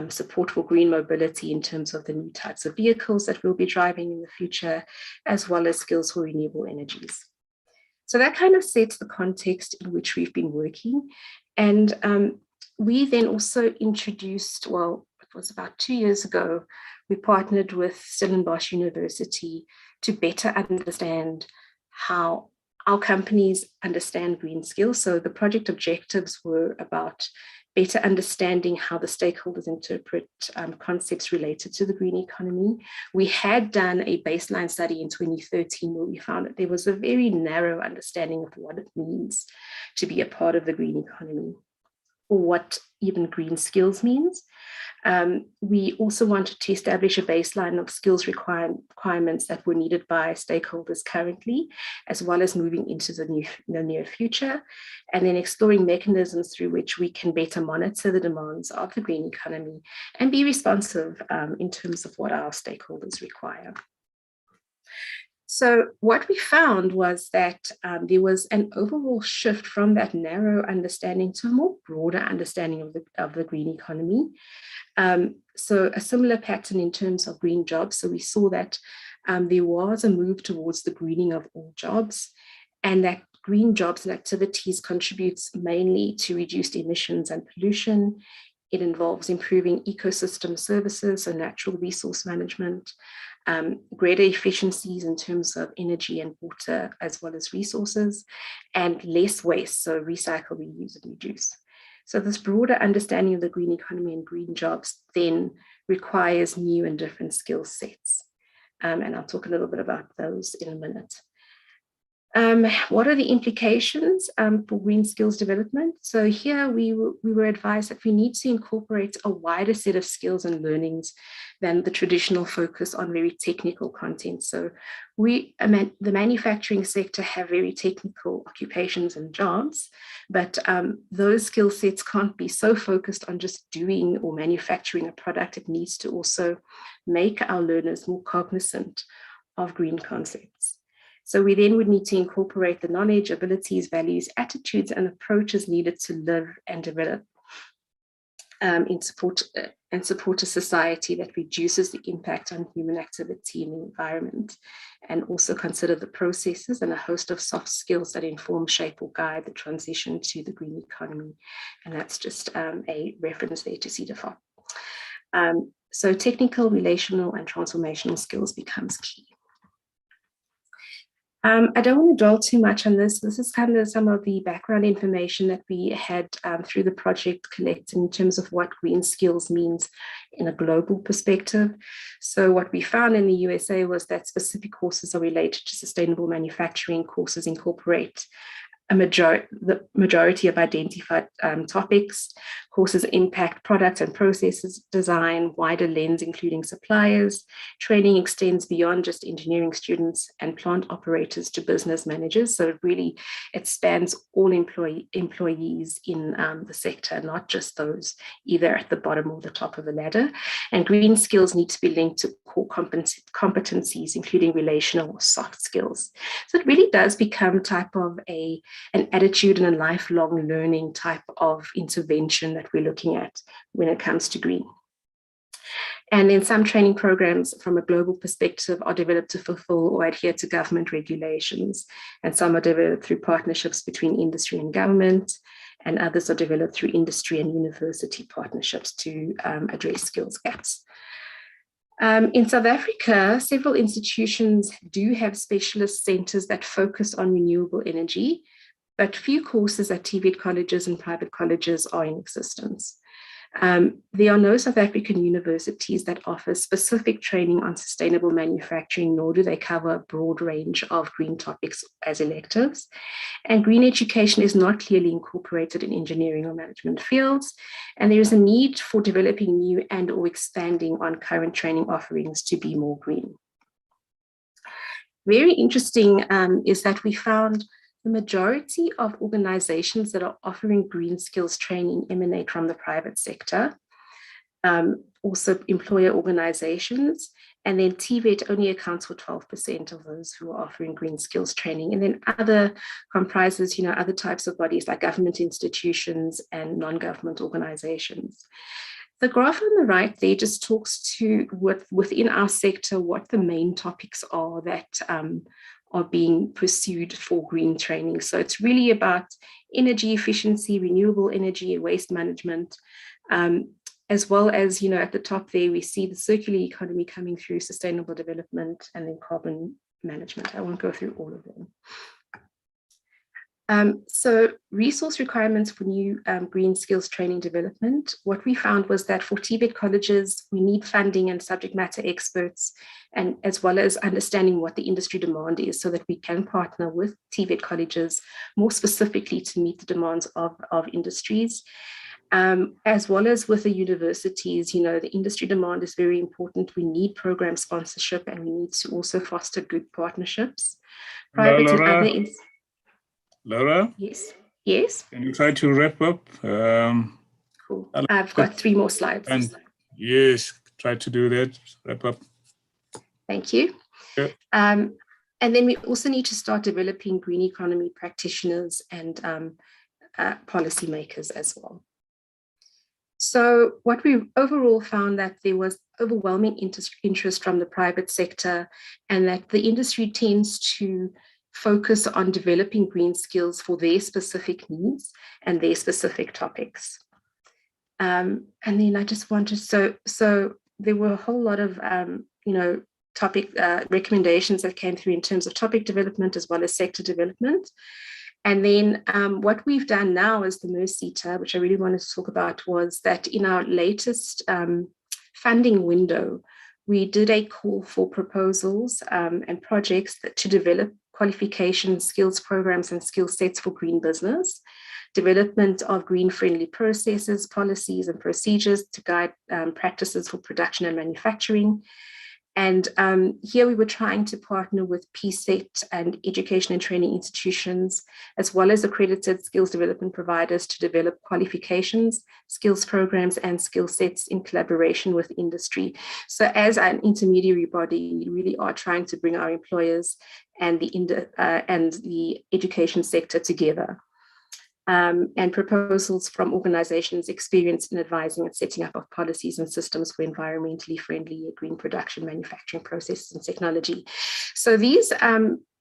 support for green mobility in terms of the new types of vehicles that we'll be driving in the future, as well as skills for renewable energies. So that kind of sets the context in which we've been working. And we then also introduced, well, it was about 2 years ago, we partnered with Stellenbosch University to better understand how our companies understand green skills. So the project objectives were about better understanding how the stakeholders interpret concepts related to the green economy. We had done a baseline study in 2013 where we found that there was a very narrow understanding of what it means to be a part of the green economy, or what even green skills means. We also wanted to establish a baseline of skills requirements that were needed by stakeholders currently, as well as moving into the near future, and then exploring mechanisms through which we can better monitor the demands of the green economy and be responsive in terms of what our stakeholders require. So what we found was that there was an overall shift from that narrow understanding to a more broader understanding of the green economy. So a similar pattern in terms of green jobs. So we saw that there was a move towards the greening of all jobs, and that green jobs and activities contributes mainly to reduced emissions and pollution. It involves improving ecosystem services, so natural resource management, greater efficiencies in terms of energy and water, as well as resources, and less waste, so recycle, reuse, and reduce. So this broader understanding of the green economy and green jobs then requires new and different skill sets. And I'll talk a little bit about those in a minute. What are the implications for green skills development? So here we were advised that we need to incorporate a wider set of skills and learnings than the traditional focus on very technical content. So the manufacturing sector have very technical occupations and jobs, but those skill sets can't be so focused on just doing or manufacturing a product. It needs to also make our learners more cognizant of green concepts. So we then would need to incorporate the knowledge, abilities, values, attitudes, and approaches needed to live and develop in support a society that reduces the impact on human activity in the environment, and also consider the processes and a host of soft skills that inform, shape, or guide the transition to the green economy. And that's just a reference there to CEDAFOP. So technical, relational, and transformational skills becomes key. I don't want to dwell too much on this. This is kind of some of the background information that we had through the project collected in terms of what green skills means in a global perspective. So what we found in the USA was that specific courses are related to sustainable manufacturing. Courses incorporate the majority of identified topics. Courses impact product and processes design, wider lens, including suppliers. Training extends beyond just engineering students and plant operators to business managers. So it spans all employees in the sector, not just those either at the bottom or the top of the ladder. And green skills need to be linked to core competencies, including relational or soft skills. So it really does become type of an attitude and a lifelong learning type of intervention that we're looking at when it comes to green. And then some training programs from a global perspective are developed to fulfill or adhere to government regulations. And some are developed through partnerships between industry and government, and others are developed through industry and university partnerships to address skills gaps. In South Africa, several institutions do have specialist centers that focus on renewable energy, but few courses at TVET colleges and private colleges are in existence. There are no South African universities that offer specific training on sustainable manufacturing, nor do they cover a broad range of green topics as electives. And green education is not clearly incorporated in engineering or management fields. And there is a need for developing new and or expanding on current training offerings to be more green. Very interesting is that we found the majority of organizations that are offering green skills training emanate from the private sector, also employer organizations, and then TVET only accounts for 12% of those who are offering green skills training. And then other comprises, other types of bodies like government institutions and non-government organizations. The graph on the right there just talks to within our sector, what the main topics are that are being pursued for green training. So it's really about energy efficiency, renewable energy, waste management, as well as, at the top there, we see the circular economy coming through, sustainable development, and then carbon management. I won't go through all of them. So resource requirements for new green skills training development. What we found was that for TVET colleges, we need funding and subject matter experts, and as well as understanding what the industry demand is so that we can partner with TVET colleges more specifically to meet the demands of industries. As well as with the universities, the industry demand is very important. We need program sponsorship, and we need to also foster good partnerships. Private and other Laura? Yes. Yes. Can you try to wrap up? Cool. I've got 3 more slides. And yes, try to do that. Wrap up. Thank you. Yeah. And then we also need to start developing green economy practitioners and policymakers as well. So what we overall found that there was overwhelming interest from the private sector, and that the industry tends to focus on developing green skills for their specific needs and their specific topics. And then I just wanted, so there were a whole lot of, topic recommendations that came through in terms of topic development as well as sector development. And then what we've done now as the MERS-SETA, which I really wanted to talk about, was that in our latest funding window, we did a call for proposals and projects to develop qualification, skills programs, and skill sets for green business, development of green-friendly processes, policies, and procedures to guide practices for production and manufacturing. And here we were trying to partner with PSET and education and training institutions, as well as accredited skills development providers to develop qualifications, skills programs, and skill sets in collaboration with industry. So as an intermediary body, we really are trying to bring our employers and the education sector together. And proposals from organizations experienced in advising and setting up of policies and systems for environmentally friendly green production, manufacturing processes and technology. So these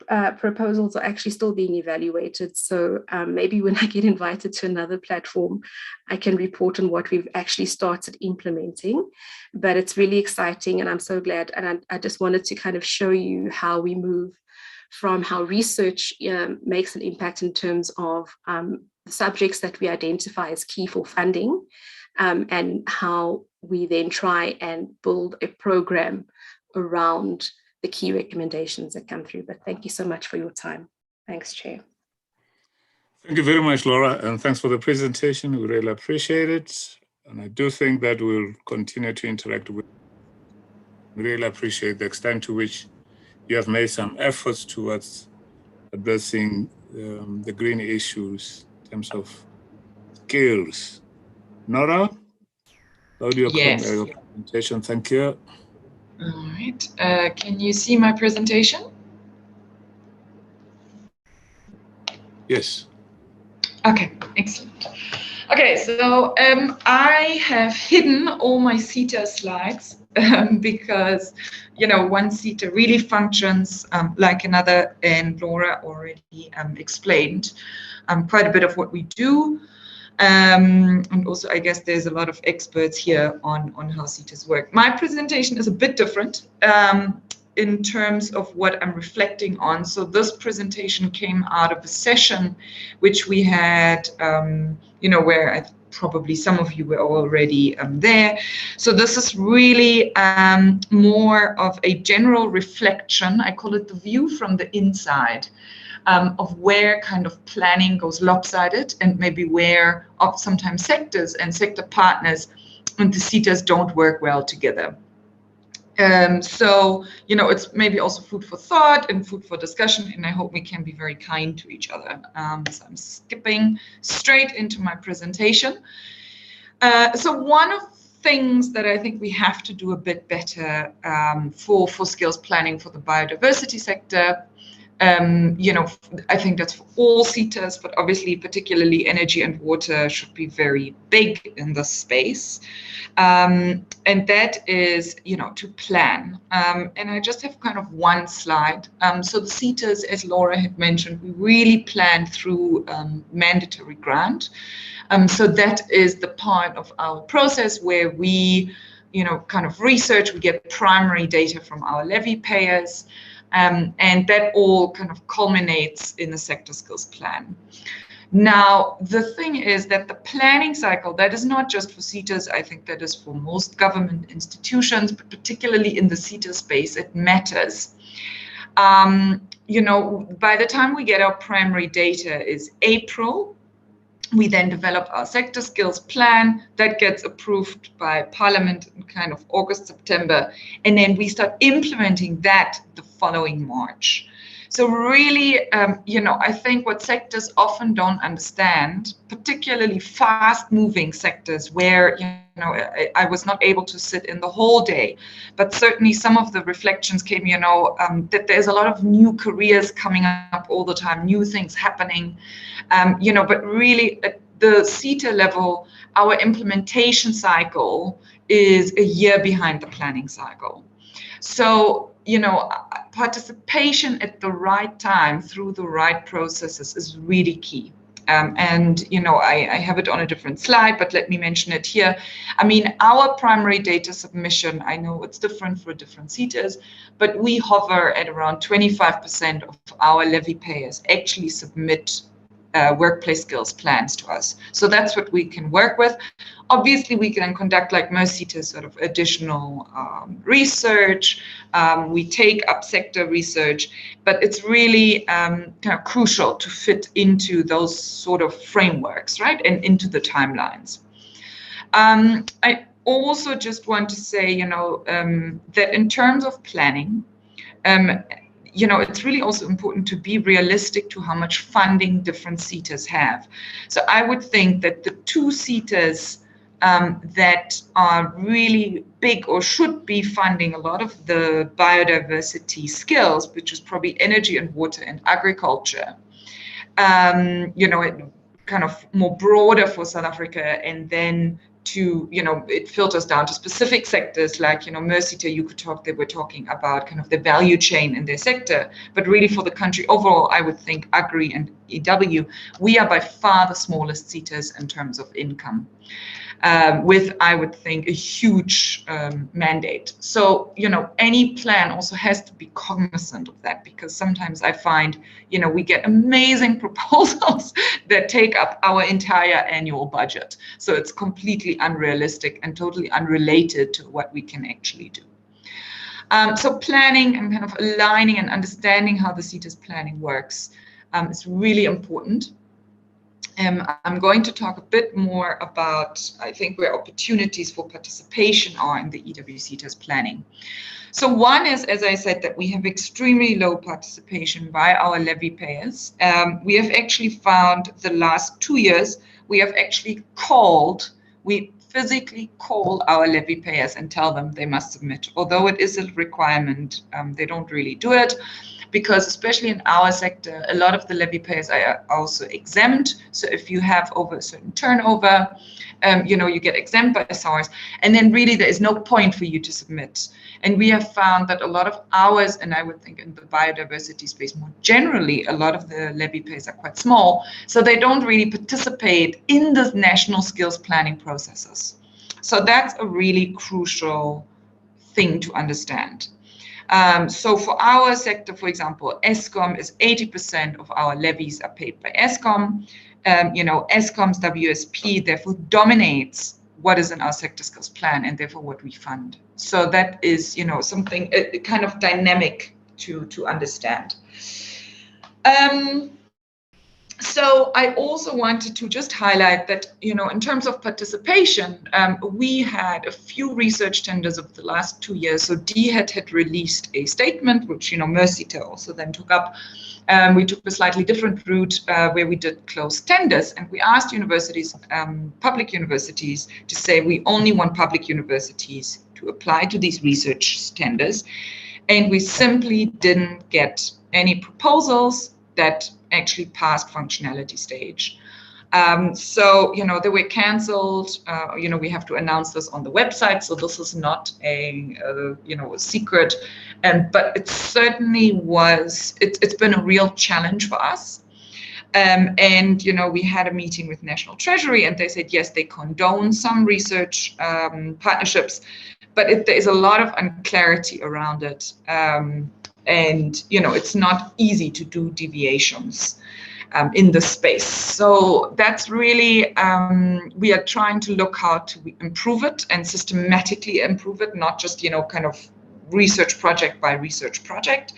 proposals are actually still being evaluated. So maybe when I get invited to another platform, I can report on what we've actually started implementing. But it's really exciting, and I'm so glad. And I just wanted to kind of show you how we move from how research makes an impact in terms of subjects that we identify as key for funding, and how we then try and build a program around the key recommendations that come through. But thank you so much for your time. Thanks, Chair. Thank you very much, Laura, and thanks for the presentation. We really appreciate it. And I do think that we'll continue to interact with you. We really appreciate the extent to which you have made some efforts towards addressing the green issues in terms of skills. Nora, audio presentation. Thank you. All right. Can you see my presentation? Yes. Okay, excellent. Okay, so I have hidden all my SETA slides because, one SETA really functions like another, and Laura already explained quite a bit of what we do. And also, I guess there's a lot of experts here on how SETAs work. My presentation is a bit different in terms of what I'm reflecting on. So this presentation came out of a session which we had, where probably some of you were already there. So this is really more of a general reflection. I call it the view from the inside. Of where kind of planning goes lopsided, and maybe where sometimes sectors and sector partners and the SETAs don't work well together. So, it's maybe also food for thought and food for discussion, and I hope we can be very kind to each other. So I'm skipping straight into my presentation. So one of the things that I think we have to do a bit better for skills planning for the biodiversity sector, I think that's for all SETAs, but obviously particularly energy and water should be very big in this space. And that is, to plan. And I just have kind of one slide. So the SETAs, as Laura had mentioned, we really plan through mandatory grant. So that is the part of our process where we, kind of research, we get primary data from our levy payers. And that all kind of culminates in the sector skills plan. Now, the thing is that the planning cycle, that is not just for SETAs, I think that is for most government institutions, but particularly in the SETA space, it matters. By the time we get our primary data is April, we then develop our sector skills plan that gets approved by Parliament in kind of August, September, and then we start implementing that the following March. So really, I think what sectors often don't understand, particularly fast-moving sectors where, I was not able to sit in the whole day, but certainly some of the reflections came, that there's a lot of new careers coming up all the time, new things happening, but really at the SETA level, our implementation cycle is a year behind the planning cycle. So, participation at the right time through the right processes is really key. And I have it on a different slide, but let me mention it here. I mean, our primary data submission, I know it's different for different CETAs, but we hover at around 25% of our levy payers actually submit workplace skills plans to us. So that's what we can work with. Obviously, we can conduct, like most CETAs, sort of additional research. We take up sector research, but it's really kind of crucial to fit into those sort of frameworks, right, and into the timelines. I also just want to say, that in terms of planning, it's really also important to be realistic to how much funding different CETAs have. So I would think that the two CETAs that are really big or should be funding a lot of the biodiversity skills, which is probably energy and water and agriculture, it kind of more broader for South Africa, and then to, it filters down to specific sectors like, Mercita, they were talking about kind of the value chain in their sector, but really for the country overall, I would think Agri and EW, we are by far the smallest CETAs in terms of income. With, I would think, a huge mandate. So, any plan also has to be cognizant of that, because sometimes I find, we get amazing proposals that take up our entire annual budget. So it's completely unrealistic and totally unrelated to what we can actually do. So planning and kind of aligning and understanding how the CETA's planning works is really important. I'm going to talk a bit more about, I think, where opportunities for participation are in the EW-CETA's planning. So one is, as I said, that we have extremely low participation by our levy payers. We have actually found the last 2 years, we have actually we physically call our levy payers and tell them they must submit. Although it is a requirement, they don't really do it, because especially in our sector, a lot of the levy payers are also exempt. So if you have over a certain turnover, you get exempt by SARS, and then really there is no point for you to submit. And we have found that a lot of ours, and I would think in the biodiversity space more generally, a lot of the levy payers are quite small, so they don't really participate in the national skills planning processes. So that's a really crucial thing to understand. So for our sector, for example, ESCOM is 80% of our levies are paid by ESCOM. ESCOM's WSP therefore dominates what is in our sector skills plan and therefore what we fund. So that is, something kind of dynamic to understand. So I also wanted to just highlight that, in terms of participation, we had a few research tenders of the last 2 years. So DHET had released a statement, which, Mercita also then took up. We took a slightly different route where we did closed tenders, and we asked universities, public universities, to say we only want public universities to apply to these research tenders. And we simply didn't get any proposals that actually passed functionality stage. So, they were canceled. We have to announce this on the website. So this is not a secret. But it certainly was, it's been a real challenge for us. And, we had a meeting with National Treasury, and they said, yes, they condone some research partnerships, but there is a lot of unclarity around it. And, it's not easy to do deviations in the space. So that's really, we are trying to look how to improve it and systematically improve it, not just, kind of research project by research project.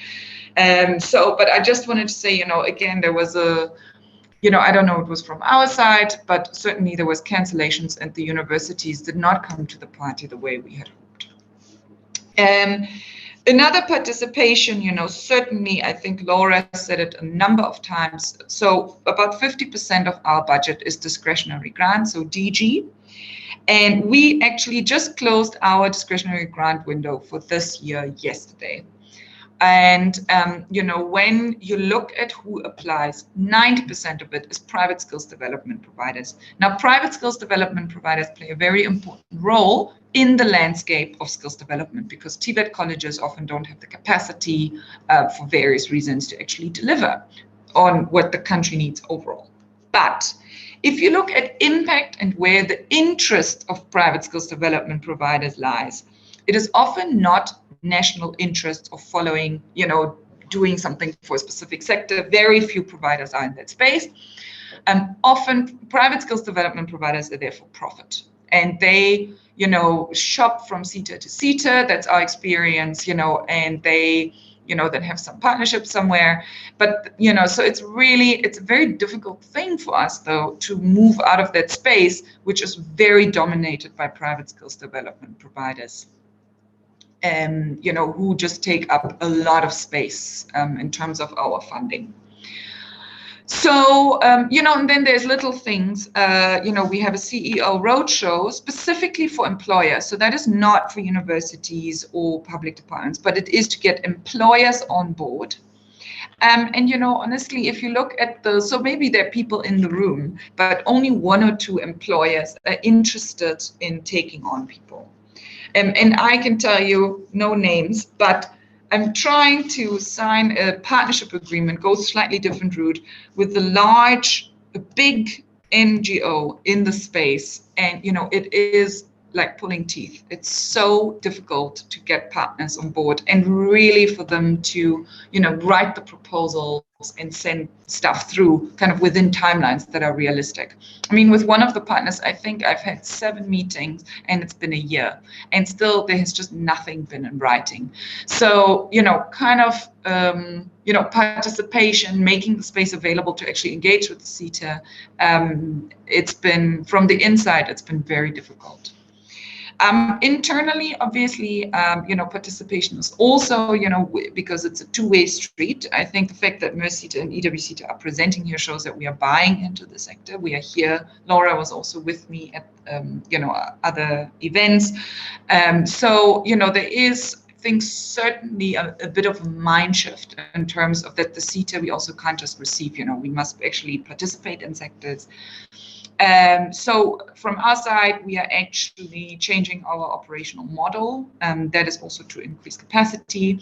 But I just wanted to say, again, there was I don't know, it was from our side, but certainly there was cancellations and the universities did not come to the party the way we had hoped. Another participation, certainly, I think Laura said it a number of times. So about 50% of our budget is discretionary grants, so DG. And we actually just closed our discretionary grant window for this year yesterday. And, you know, when you look at who applies, 90% of it is private skills development providers. Now, private skills development providers play a very important role in the landscape of skills development because TVET colleges often don't have the capacity for various reasons to actually deliver on what the country needs overall. But if you look at impact and where the interest of private skills development providers lies, it is often not national interest of following, you know, doing something for a specific sector. Very few providers are in that space. Often private skills development providers are there for profit. And they, you know, shop from SETA to SETA. That's our experience, you know, and they, you know, then have some partnership somewhere. But, you know, so it's a very difficult thing for us, though, to move out of that space, which is very dominated by private skills development providers. You know, who just take up a lot of space in terms of our funding. So, you know, and then there's little things, you know, we have a CEO roadshow specifically for employers. So that is not for universities or public departments, but it is to get employers on board. And, you know, honestly, if you look at so maybe there are people in the room, but only 1 or 2 employers are interested in taking on people. And I can tell you no names, but I'm trying to sign a partnership agreement, go slightly different route with a big NGO in the space. And, you know, it is like pulling teeth. It's so difficult to get partners on board and really for them to, you know, write the proposals and send stuff through kind of within timelines that are realistic. I mean, with one of the partners, I think I've had 7 meetings and it's been a year and still there has just nothing been in writing. So, you know, kind of, you know, participation, making the space available to actually engage with the SETA, it's been, from the inside, it's been very difficult. Internally, obviously, you know, participation is also, you know, because it's a two-way street. I think the fact that MERS-SETA and EWSETA are presenting here shows that we are buying into the sector. We are here. Laura was also with me at, you know, other events. So, you know, there is, I think, certainly a bit of a mind shift in terms of that the SETA, we also can't just receive, you know, we must actually participate in sectors. So from our side, we are actually changing our operational model. That is also to increase capacity.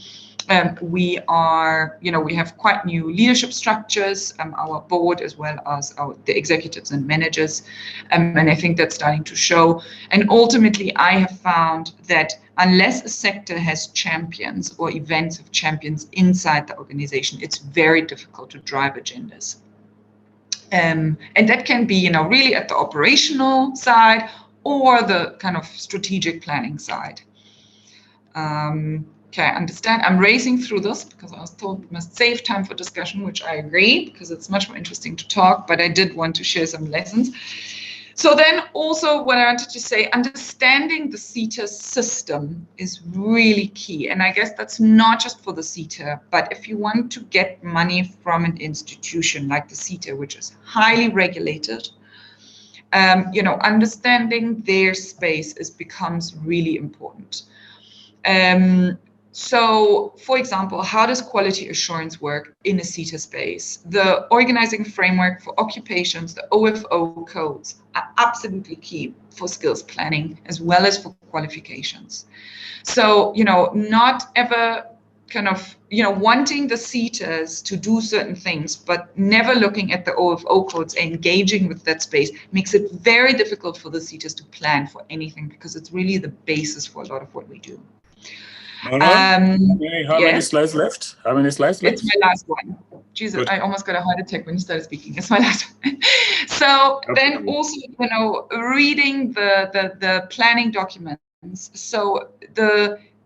We are, you know, we have quite new leadership structures, our board as well as the executives and managers. And I think that's starting to show. And ultimately, I have found that unless a sector has champions or events of champions inside the organization, it's very difficult to drive agendas. And that can be, you know, really at the operational side or the kind of strategic planning side. Okay, I understand. I'm racing through this because I was told we must save time for discussion, which I agree because it's much more interesting to talk, but I did want to share some lessons. So then also what I wanted to say, understanding the SETA system is really key. And I guess that's not just for the SETA, but if you want to get money from an institution like the SETA, which is highly regulated, you know, understanding their space becomes really important. So, for example, how does quality assurance work in a SETA space? The organizing framework for occupations, the OFO codes, are absolutely key for skills planning as well as for qualifications. So, you know, not ever kind of, you know, wanting the SETAs to do certain things, but never looking at the OFO codes and engaging with that space makes it very difficult for the SETAs to plan for anything because it's really the basis for a lot of what we do. How many slides left? How many slides left? It's my last one. Jesus, I almost got a heart attack when you started speaking. It's my last one. So then also, you know, reading the planning documents. So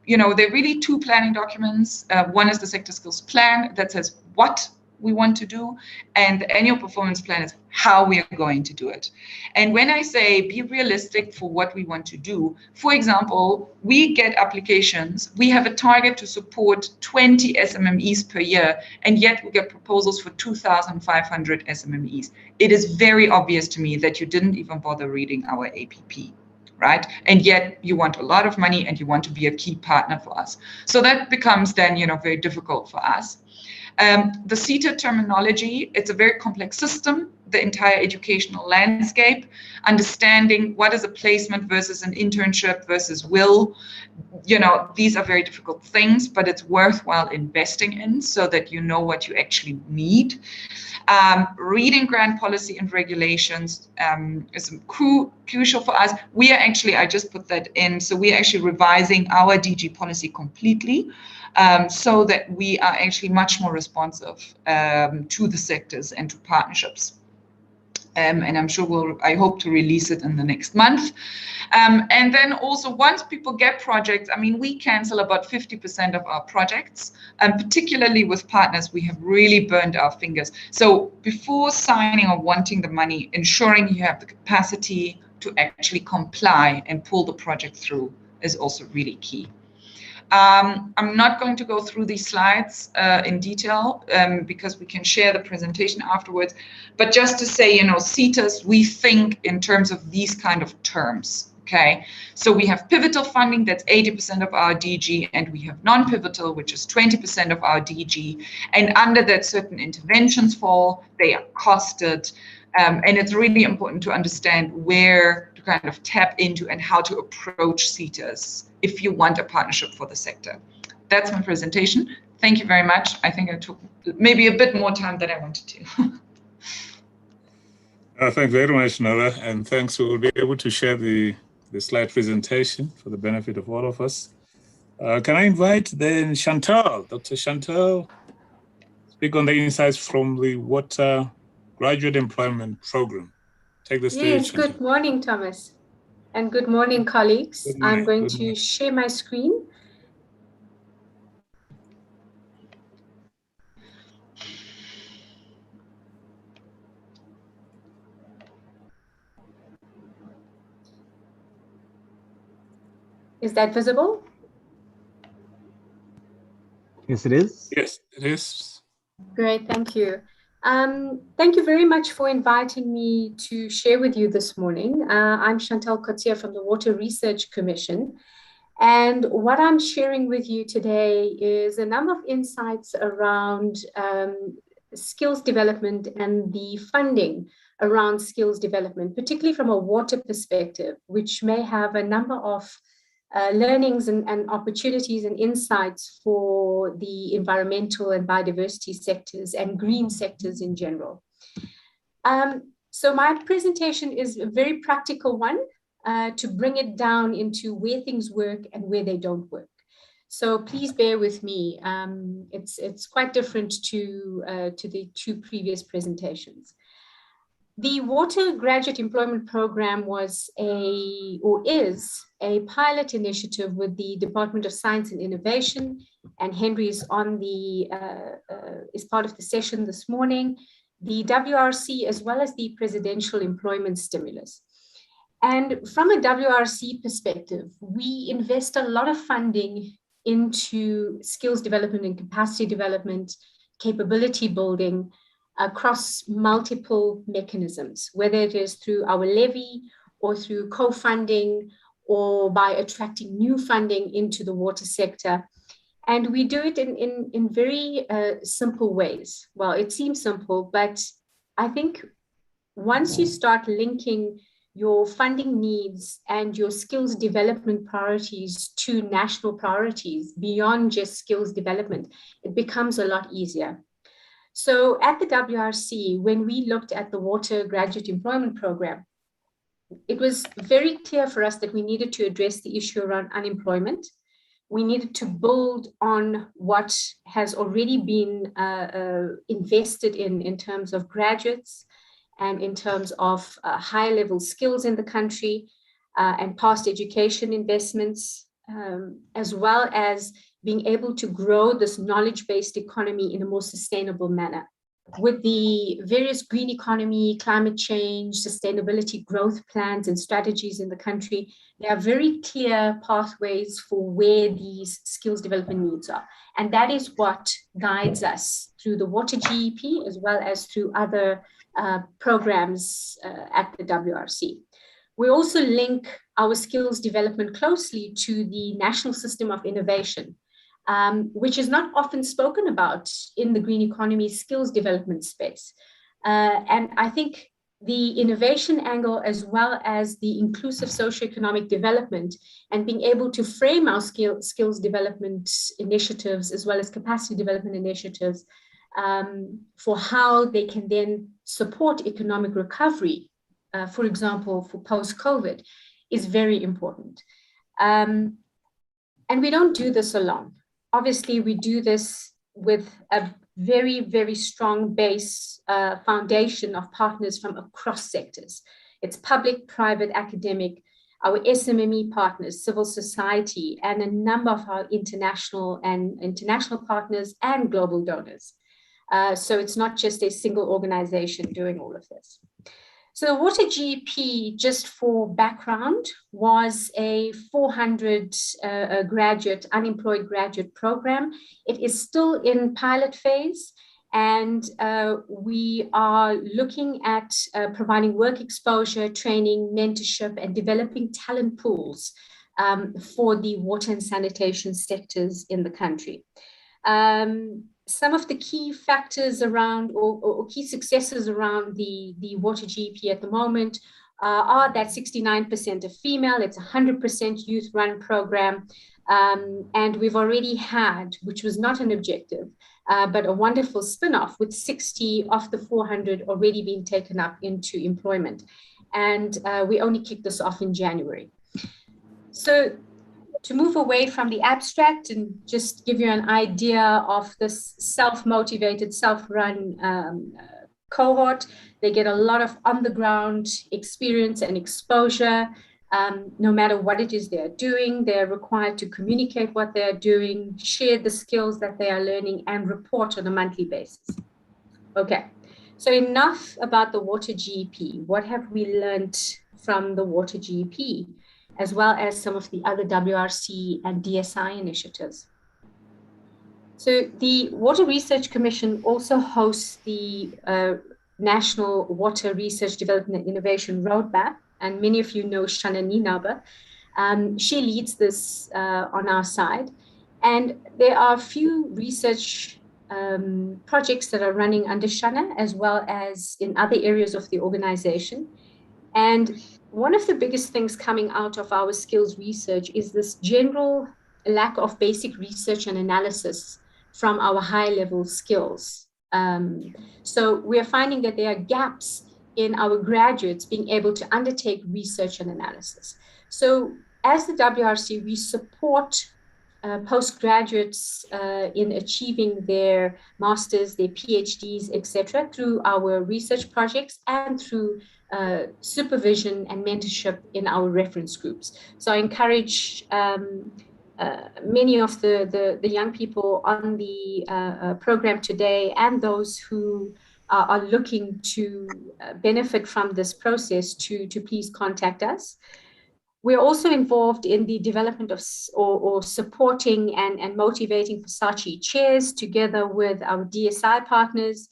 you know, there are really 2 planning documents. One is the sector skills plan that says what we want to do, and the annual performance plan is how we are going to do it. And when I say be realistic for what we want to do, for example, we get applications, we have a target to support 20 SMMEs per year, and yet we get proposals for 2,500 SMMEs. It is very obvious to me that you didn't even bother reading our APP, right? And yet you want a lot of money and you want to be a key partner for us. So that becomes then, very difficult for us. The CETA terminology, it's a very complex system, the entire educational landscape, understanding what is a placement versus an internship versus will. These are very difficult things, but it's worthwhile investing in so that you know what you actually need. Reading grant policy and regulations is crucial for us. We are actually, I just put that in, so we are actually revising our DG policy completely so that we are actually much more responsive to the sectors and to partnerships. And I'm sure I hope to release it in the next month. And then also once people get projects, we cancel about 50% of our projects, particularly with partners, we have really burned our fingers. So before signing or wanting the money, ensuring you have the capacity to actually comply and pull the project through is also really key. I'm not going to go through these slides in detail because we can share the presentation afterwards. But just to say, CETAs, we think in terms of these kind of terms, okay? So we have pivotal funding, that's 80% of our DG, and we have non-pivotal, which is 20% of our DG. And under that, certain interventions fall, they are costed. And it's really important to understand where to kind of tap into and how to approach CETAs if you want a partnership for the sector. That's my presentation. Thank you very much. I think I took maybe a bit more time than I wanted to. Thank you very much, Nora, and thanks. We will be able to share the slide presentation for the benefit of all of us. Can I invite then Chantal, Dr. Chantal, speak on the insights from the Water Graduate Employment Program. Take the stage. Yes, good morning, Thomas. And good morning, colleagues. Good morning. I'm going to share my screen. Is that visible? Yes, it is. Yes, it is. Great, thank you. Thank you very much for inviting me to share with you this morning. I'm Chantal Coetzee from the Water Research Commission. And what I'm sharing with you today is a number of insights around skills development and the funding around skills development, particularly from a water perspective, which may have a number of learnings and opportunities and insights for the environmental and biodiversity sectors and green sectors in general. So my presentation is a very practical one to bring it down into where things work and where they don't work. So please bear with me. It's quite different to the two previous presentations. The Water Graduate Employment Program was is a pilot initiative with the Department of Science and Innovation, and Henry is is part of the session this morning, the WRC, as well as the Presidential Employment Stimulus. And from a WRC perspective, we invest a lot of funding into skills development and capacity development, capability building, across multiple mechanisms, whether it is through our levy or through co-funding or by attracting new funding into the water sector. And we do it in very simple ways. Well, it seems simple, but I think once you start linking your funding needs and your skills development priorities to national priorities beyond just skills development, it becomes a lot easier. So at the WRC, when we looked at the Water Graduate Employment Program, it was very clear for us that we needed to address the issue around unemployment. We needed to build on what has already been invested in terms of graduates and in terms of higher level skills in the country and past education investments, as well as being able to grow this knowledge-based economy in a more sustainable manner. With the various green economy, climate change, sustainability growth plans and strategies in the country, there are very clear pathways for where these skills development needs are. And that is what guides us through the Water GEP, as well as through other programs at the WRC. We also link our skills development closely to the national system of innovation, which is not often spoken about in the green economy skills development space. And I think the innovation angle, as well as the inclusive socioeconomic development and being able to frame our skills development initiatives, as well as capacity development initiatives, for how they can then support economic recovery, for example, for post-COVID, is very important. And we don't do this alone. Obviously, we do this with a very, very strong base foundation of partners from across sectors. It's public, private, academic, our SMME partners, civil society, and a number of our international partners and global donors. So it's not just a single organization doing all of this. So the Water GEP, just for background, was a 400 unemployed graduate program. It is still in pilot phase, and we are looking at providing work exposure, training, mentorship, and developing talent pools for the water and sanitation sectors in the country. Some of the key factors around or key successes around the Water GEP at the moment are that 69% are female, it's a 100% youth-run program, and we've already had, which was not an objective, but a wonderful spin-off with 60 of the 400 already being taken up into employment. And we only kicked this off in January. So to move away from the abstract and just give you an idea of this self-motivated, self-run cohort, they get a lot of on-the-ground experience and exposure. No matter what it is they're doing, they're required to communicate what they're doing, share the skills that they are learning, and report on a monthly basis. Okay, so enough about the Water GEP. What have we learned from the Water GEP, as well as some of the other WRC and DSI initiatives? So the Water Research Commission also hosts the National Water Research Development and Innovation Roadmap, and many of you know Shana Ninaba. She leads this on our side, and there are a few research projects that are running under Shana, as well as in other areas of the organization. And one of the biggest things coming out of our skills research is this general lack of basic research and analysis from our high-level skills. So we are finding that there are gaps in our graduates being able to undertake research and analysis. So as the WRC, we support postgraduates in achieving their masters, their PhDs, etc., through our research projects and through supervision and mentorship in our reference groups. So I encourage many of the young people on the program today and those who are looking to benefit from this process to please contact us. We're also involved in the development of or supporting and motivating Versace chairs together with our DSI partners.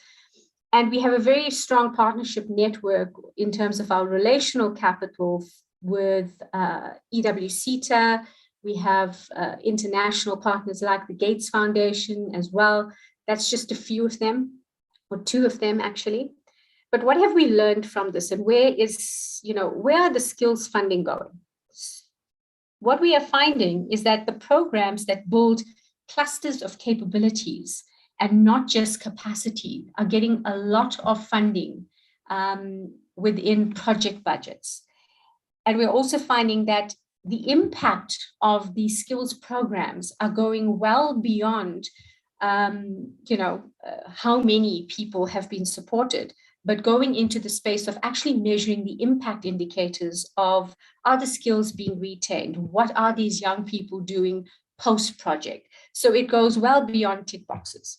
And we have a very strong partnership network in terms of our relational capital with EWCETA. We have international partners like the Gates Foundation as well. That's just a few of them, or two of them actually. But what have we learned from this, and where are the skills funding going? What we are finding is that the programs that build clusters of capabilities and not just capacity are getting a lot of funding within project budgets. And we're also finding that the impact of these skills programs are going well beyond how many people have been supported, but going into the space of actually measuring the impact indicators of, are the skills being retained? What are these young people doing post-project? So it goes well beyond tick boxes.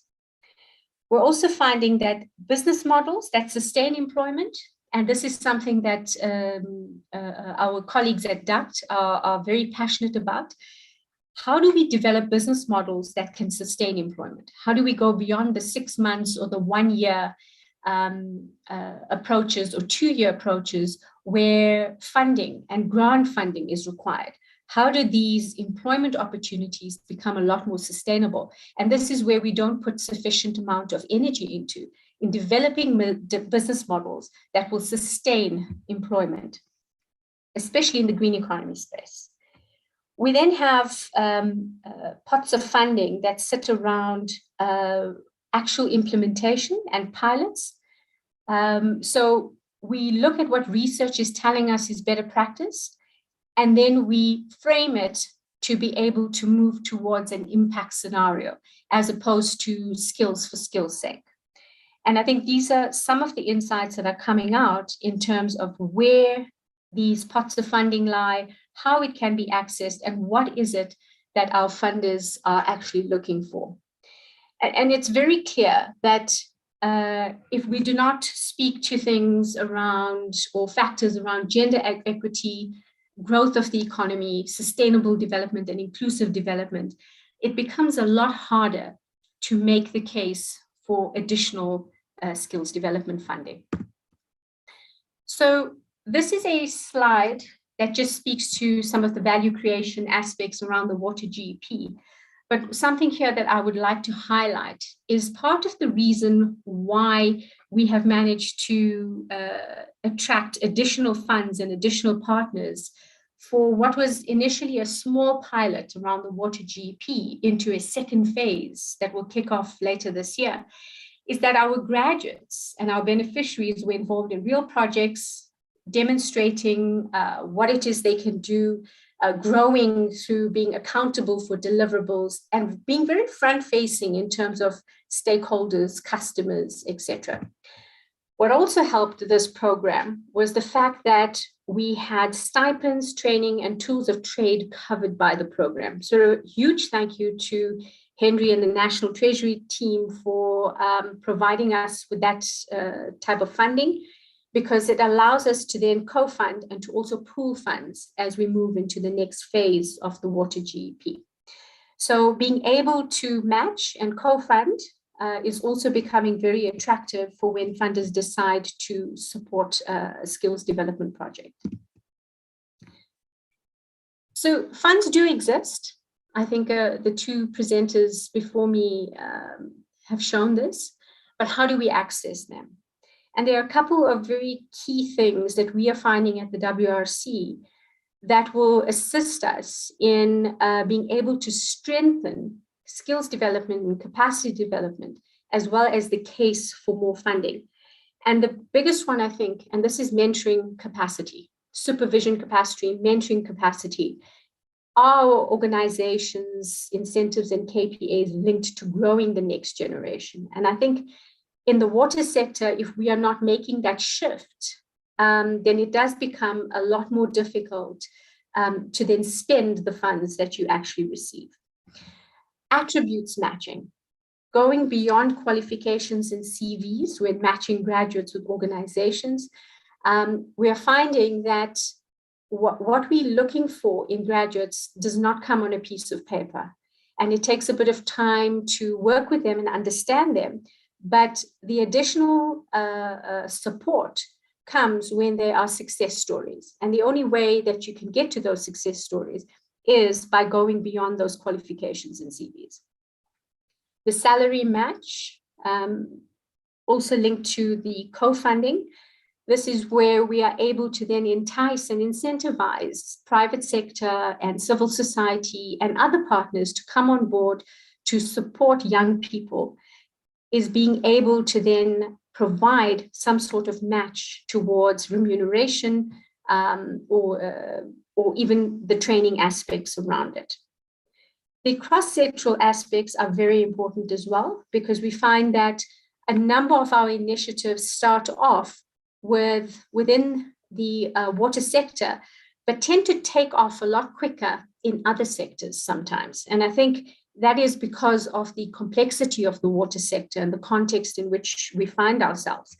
We're also finding that business models that sustain employment, and this is something that our colleagues at DUCT are very passionate about. How do we develop business models that can sustain employment? How do we go beyond the 6 months or the 1 year approaches or 2-year approaches where funding and grant funding is required. How do these employment opportunities become a lot more sustainable? And this is where we don't put sufficient amount of energy into, in developing business models that will sustain employment, especially in the green economy space. We then have pots of funding that sit around actual implementation and pilots. So we look at what research is telling us is better practice, and then we frame it to be able to move towards an impact scenario, as opposed to skills for skills sake. And I think these are some of the insights that are coming out in terms of where these pots of funding lie, how it can be accessed, and what is it that our funders are actually looking for. And it's very clear that if we do not speak to things around or factors around gender equity, growth of the economy, sustainable development, and inclusive development, it becomes a lot harder to make the case for additional skills development funding. So this is a slide that just speaks to some of the value creation aspects around the water GEP. But something here that I would like to highlight is part of the reason why we have managed to attract additional funds and additional partners for what was initially a small pilot around the water GEP into a second phase that will kick off later this year, is that our graduates and our beneficiaries were involved in real projects, demonstrating what it is they can do, growing through being accountable for deliverables and being very front-facing in terms of stakeholders, customers, etc. What also helped this program was the fact that we had stipends, training, and tools of trade covered by the program. So a huge thank you to Henry and the National Treasury team for providing us with that type of funding, because it allows us to then co-fund and to also pool funds as we move into the next phase of the water GEP. So being able to match and co-fund is also becoming very attractive for when funders decide to support a skills development project. So funds do exist. I think the two presenters before me have shown this, but how do we access them? And there are a couple of very key things that we are finding at the WRC that will assist us in being able to strengthen skills development and capacity development, as well as the case for more funding. And the biggest one, I think, and this is mentoring capacity, supervision capacity, mentoring capacity. Our organization's incentives and KPIs linked to growing the next generation. And I think in the water sector, if we are not making that shift, then it does become a lot more difficult to then spend the funds that you actually receive. Attributes matching, going beyond qualifications and CVs when matching graduates with organizations. We are finding that what we're looking for in graduates does not come on a piece of paper. And it takes a bit of time to work with them and understand them. But the additional support comes when there are success stories. And the only way that you can get to those success stories is by going beyond those qualifications and CVs. The salary match, also linked to the co-funding. This is where we are able to then entice and incentivize private sector and civil society and other partners to come on board to support young people, is being able to then provide some sort of match towards remuneration or even the training aspects around it. The cross-sectoral aspects are very important as well, because we find that a number of our initiatives start off within the water sector, but tend to take off a lot quicker in other sectors sometimes. And I think that is because of the complexity of the water sector and the context in which we find ourselves.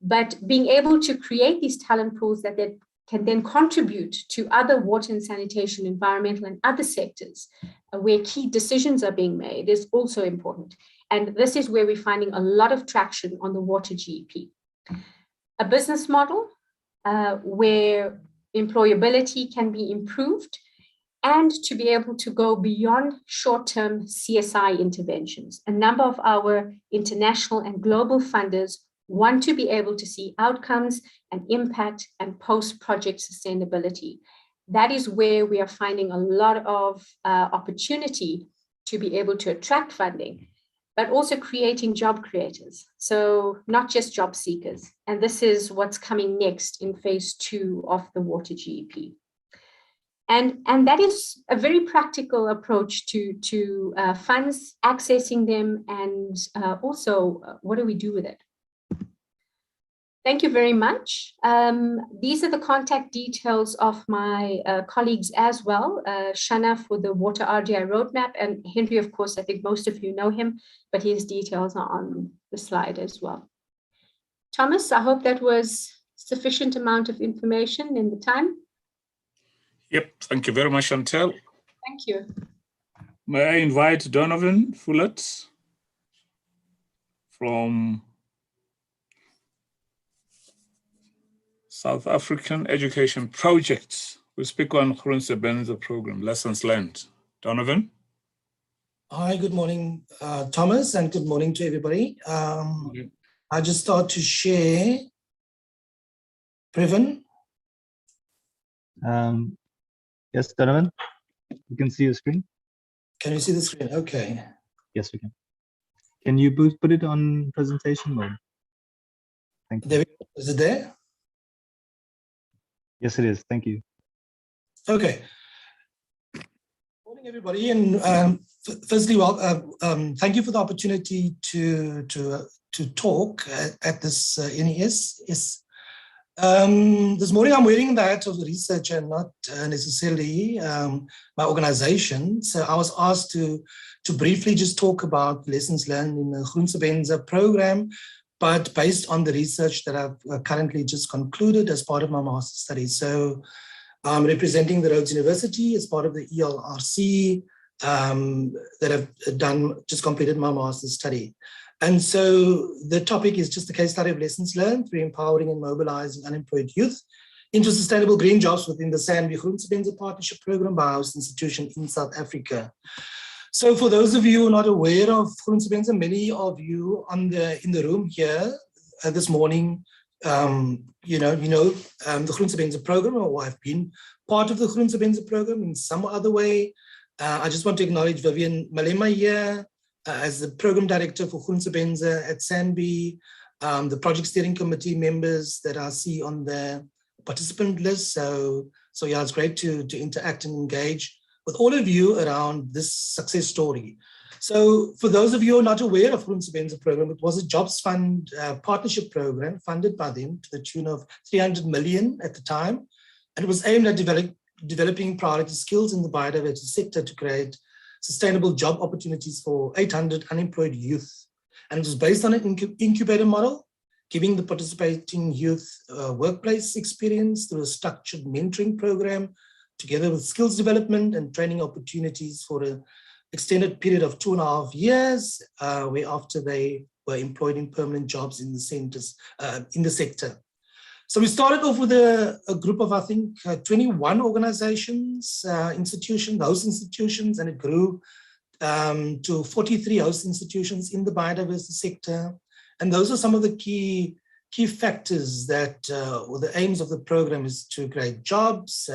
But being able to create these talent pools that can then contribute to other water and sanitation, environmental and other sectors where key decisions are being made is also important. And this is where we're finding a lot of traction on the water GEP. A business model where employability can be improved, and to be able to go beyond short-term CSI interventions. A number of our international and global funders want to be able to see outcomes and impact and post-project sustainability. That is where we are finding a lot of opportunity to be able to attract funding, but also creating job creators. So not just job seekers. And this is what's coming next in phase 2 of the water GEP. And that is a very practical approach to funds, accessing them, and also what do we do with it? Thank you very much. These are the contact details of my colleagues as well. Shana for the Water RDI Roadmap, and Henry, of course, I think most of you know him, but his details are on the slide as well. Thomas, I hope that was sufficient amount of information in the time. Yep, thank you very much, Chantel. Thank you. May I invite Donovan Fullett from South African Education Project. We'll speak on Groensebenza program, lessons learned. Donovan? Hi, good morning, Thomas, and good morning to everybody. I just start to share. Previn? Yes, Donovan, you can see your screen. Can you see the screen? Okay. Yes, we can. Can you put it on presentation mode? Thank you. Is it there? Yes, it is. Thank you. Okay. Good morning, everybody. And firstly, thank you for the opportunity to talk at this NESS. This morning I'm wearing the hat of the researcher, not necessarily my organization. So I was asked to briefly just talk about lessons learned in the Groensebenza program, but based on the research that I've currently just concluded as part of my master's study. So I'm representing the Rhodes University as part of the ELRC that have just completed my master's study. And so the topic is just a case study of lessons learned through empowering and mobilizing unemployed youth into sustainable green jobs within the SANBI Groensebenza Partnership Program by host institution in South Africa. So for those of you who are not aware of Groensebenza, many of you in the room here this morning, the Groensebenza program, or have been part of the Groensebenza program in some other way. I just want to acknowledge Vivian Malema here, as the program director for Groensebenza at SANBI, the project steering committee members that I see on the participant list. So yeah, it's great to interact and engage with all of you around this success story. So for those of you who are not aware of Groensebenza program, it was a Jobs Fund partnership program funded by them to the tune of 300 million at the time. And it was aimed at developing priority skills in the biodiversity sector to create sustainable job opportunities for 800 unemployed youth. And it was based on an incubator model, giving the participating youth workplace experience through a structured mentoring program, together with skills development and training opportunities for an extended period of 2.5 years, whereafter they were employed in permanent jobs in the sector. So we started off with a group of, I think, 21 organizations, host institutions, and it grew to 43 host institutions in the biodiversity sector. And those are some of the key factors that, or the aims of the program is to create jobs,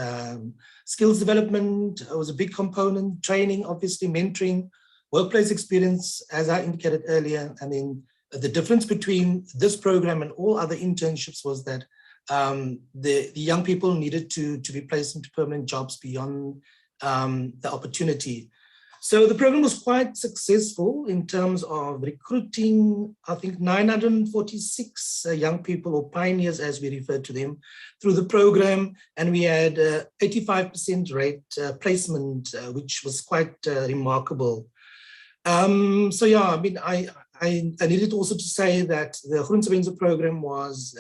skills development was a big component, training, obviously mentoring, workplace experience, as I indicated earlier. And then the difference between this program and all other internships was that the young people needed to be placed into permanent jobs beyond the opportunity. So the program was quite successful in terms of recruiting, I think, 946 young people, or pioneers as we refer to them, through the program. And we had 85% rate placement, which was quite remarkable. So yeah, I mean, I needed also to say that the Groensebenza program was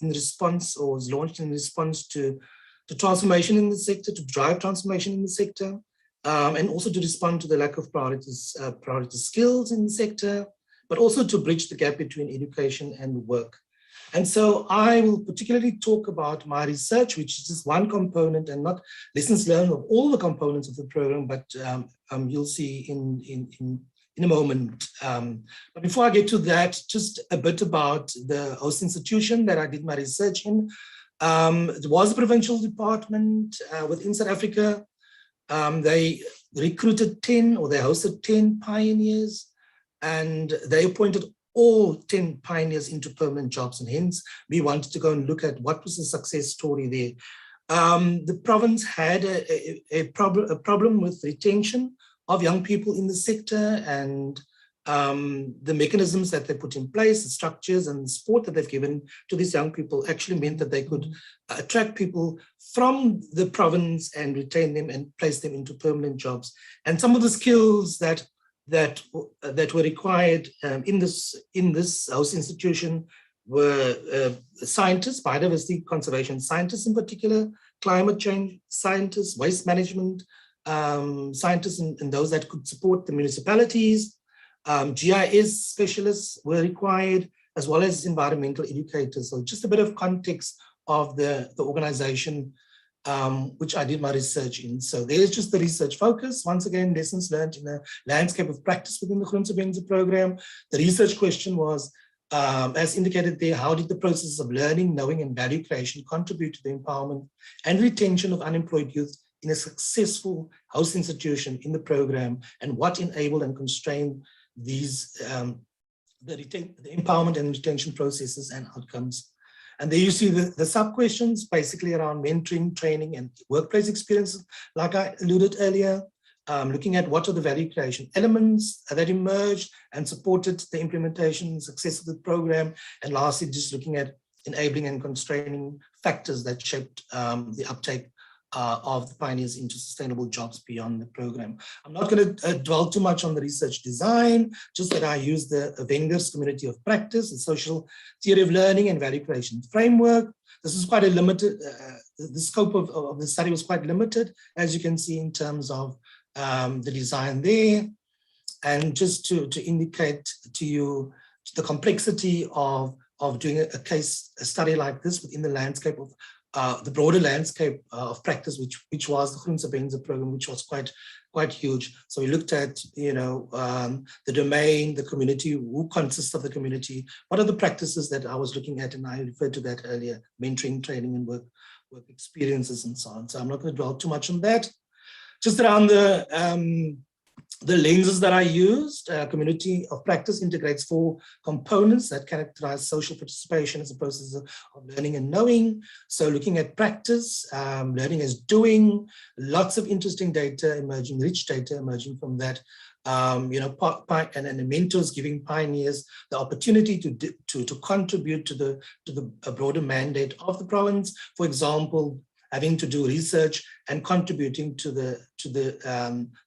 in response, or was launched in response to transformation in the sector, to drive transformation in the sector, and also to respond to the lack of priority skills in the sector. but also to bridge the gap between education and work. And so I will particularly talk about my research, which is just one component and not lessons learned of all the components of the program, but you'll see in a moment. But before I get to that, just a bit about the host institution that I did my research in. It was a provincial department within South Africa. They recruited 10, or they hosted 10 pioneers, and they appointed all 10 pioneers into permanent jobs, and hence we wanted to go and look at what was the success story there. The province had a problem with retention of young people in the sector, and the mechanisms that they put in place, the structures and the support that they've given to these young people actually meant that they could attract people from the province and retain them and place them into permanent jobs. And some of the skills that were required in this house institution were scientists, biodiversity conservation scientists in particular, climate change scientists, waste management scientists, and those that could support the municipalities. GIS specialists were required, as well as environmental educators. So just a bit of context of the organization, which I did my research in. So there's just the research focus. Once again, lessons learned in a landscape of practice within the Groentebenze program. The research question was, as indicated there, how did the process of learning, knowing, and value creation contribute to the empowerment and retention of unemployed youth in a successful house institution in the program, and what enabled and constrained these the empowerment and retention processes and outcomes. And there you see the sub-questions, basically around mentoring, training, and workplace experiences, like I alluded earlier, looking at what are the value creation elements that emerged and supported the implementation and success of the program. And lastly, just looking at enabling and constraining factors that shaped the uptake of the pioneers into sustainable jobs beyond the program. I'm not going to dwell too much on the research design, just that I used the Wenger's community of practice, the social theory of learning and value creation framework. This is quite a limited, the scope of the study was quite limited, as you can see in terms of the design there. And just to indicate to you the complexity of doing a study like this within the landscape of the broader landscape of practice, which was the Groentebenze program, which was quite huge. So we looked at, the domain, the community, who consists of the community, what are the practices that I was looking at, and I referred to that earlier, mentoring, training, and work experiences, and so on. So I'm not going to dwell too much on that. Just around the lenses that I used, community of practice integrates 4 components that characterize social participation as a process of learning and knowing. So looking at practice, learning as doing, lots of interesting data emerging, rich data emerging from that. And the mentors giving pioneers the opportunity to contribute to the broader mandate of the province. For example, having to do research and contributing to the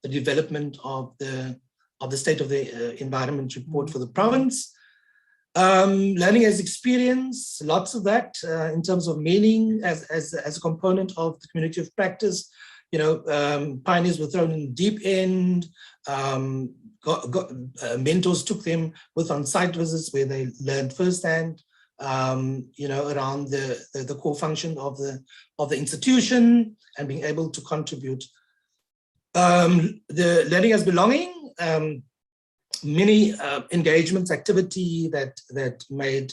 development of the state of the environment report for the province. Learning as experience, lots of that in terms of meaning as a component of the community of practice. Pioneers were thrown in the deep end. Mentors took them with on-site visits where they learned firsthand. Around the core function of the institution and being able to contribute. The learning as belonging, many engagements, activity that made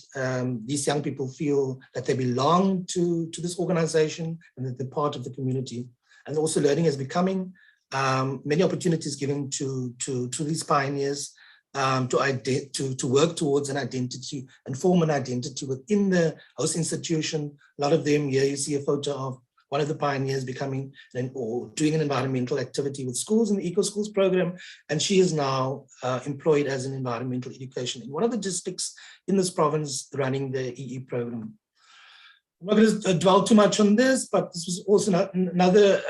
these young people feel that they belong to this organization and that they're part of the community. And also learning as becoming, many opportunities given to these pioneers to work towards an identity and form an identity within the host institution. A lot of them, here you see a photo of one of the pioneers becoming or doing an environmental activity with schools in the Eco Schools program, and she is now employed as an environmental education in one of the districts in this province running the EE program. I'm not going to dwell too much on this, but this was also another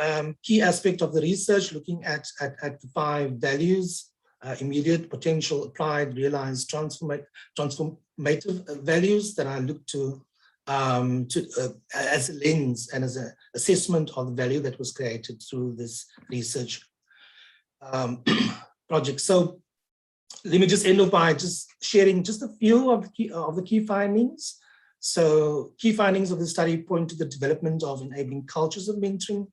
key aspect of the research, looking at the 5 values. Immediate, potential, applied, realized, transformative values that I look to as a lens and as an assessment of the value that was created through this research project. So let me just end off by just sharing just a few of the key findings. So key findings of the study point to the development of enabling cultures of mentoring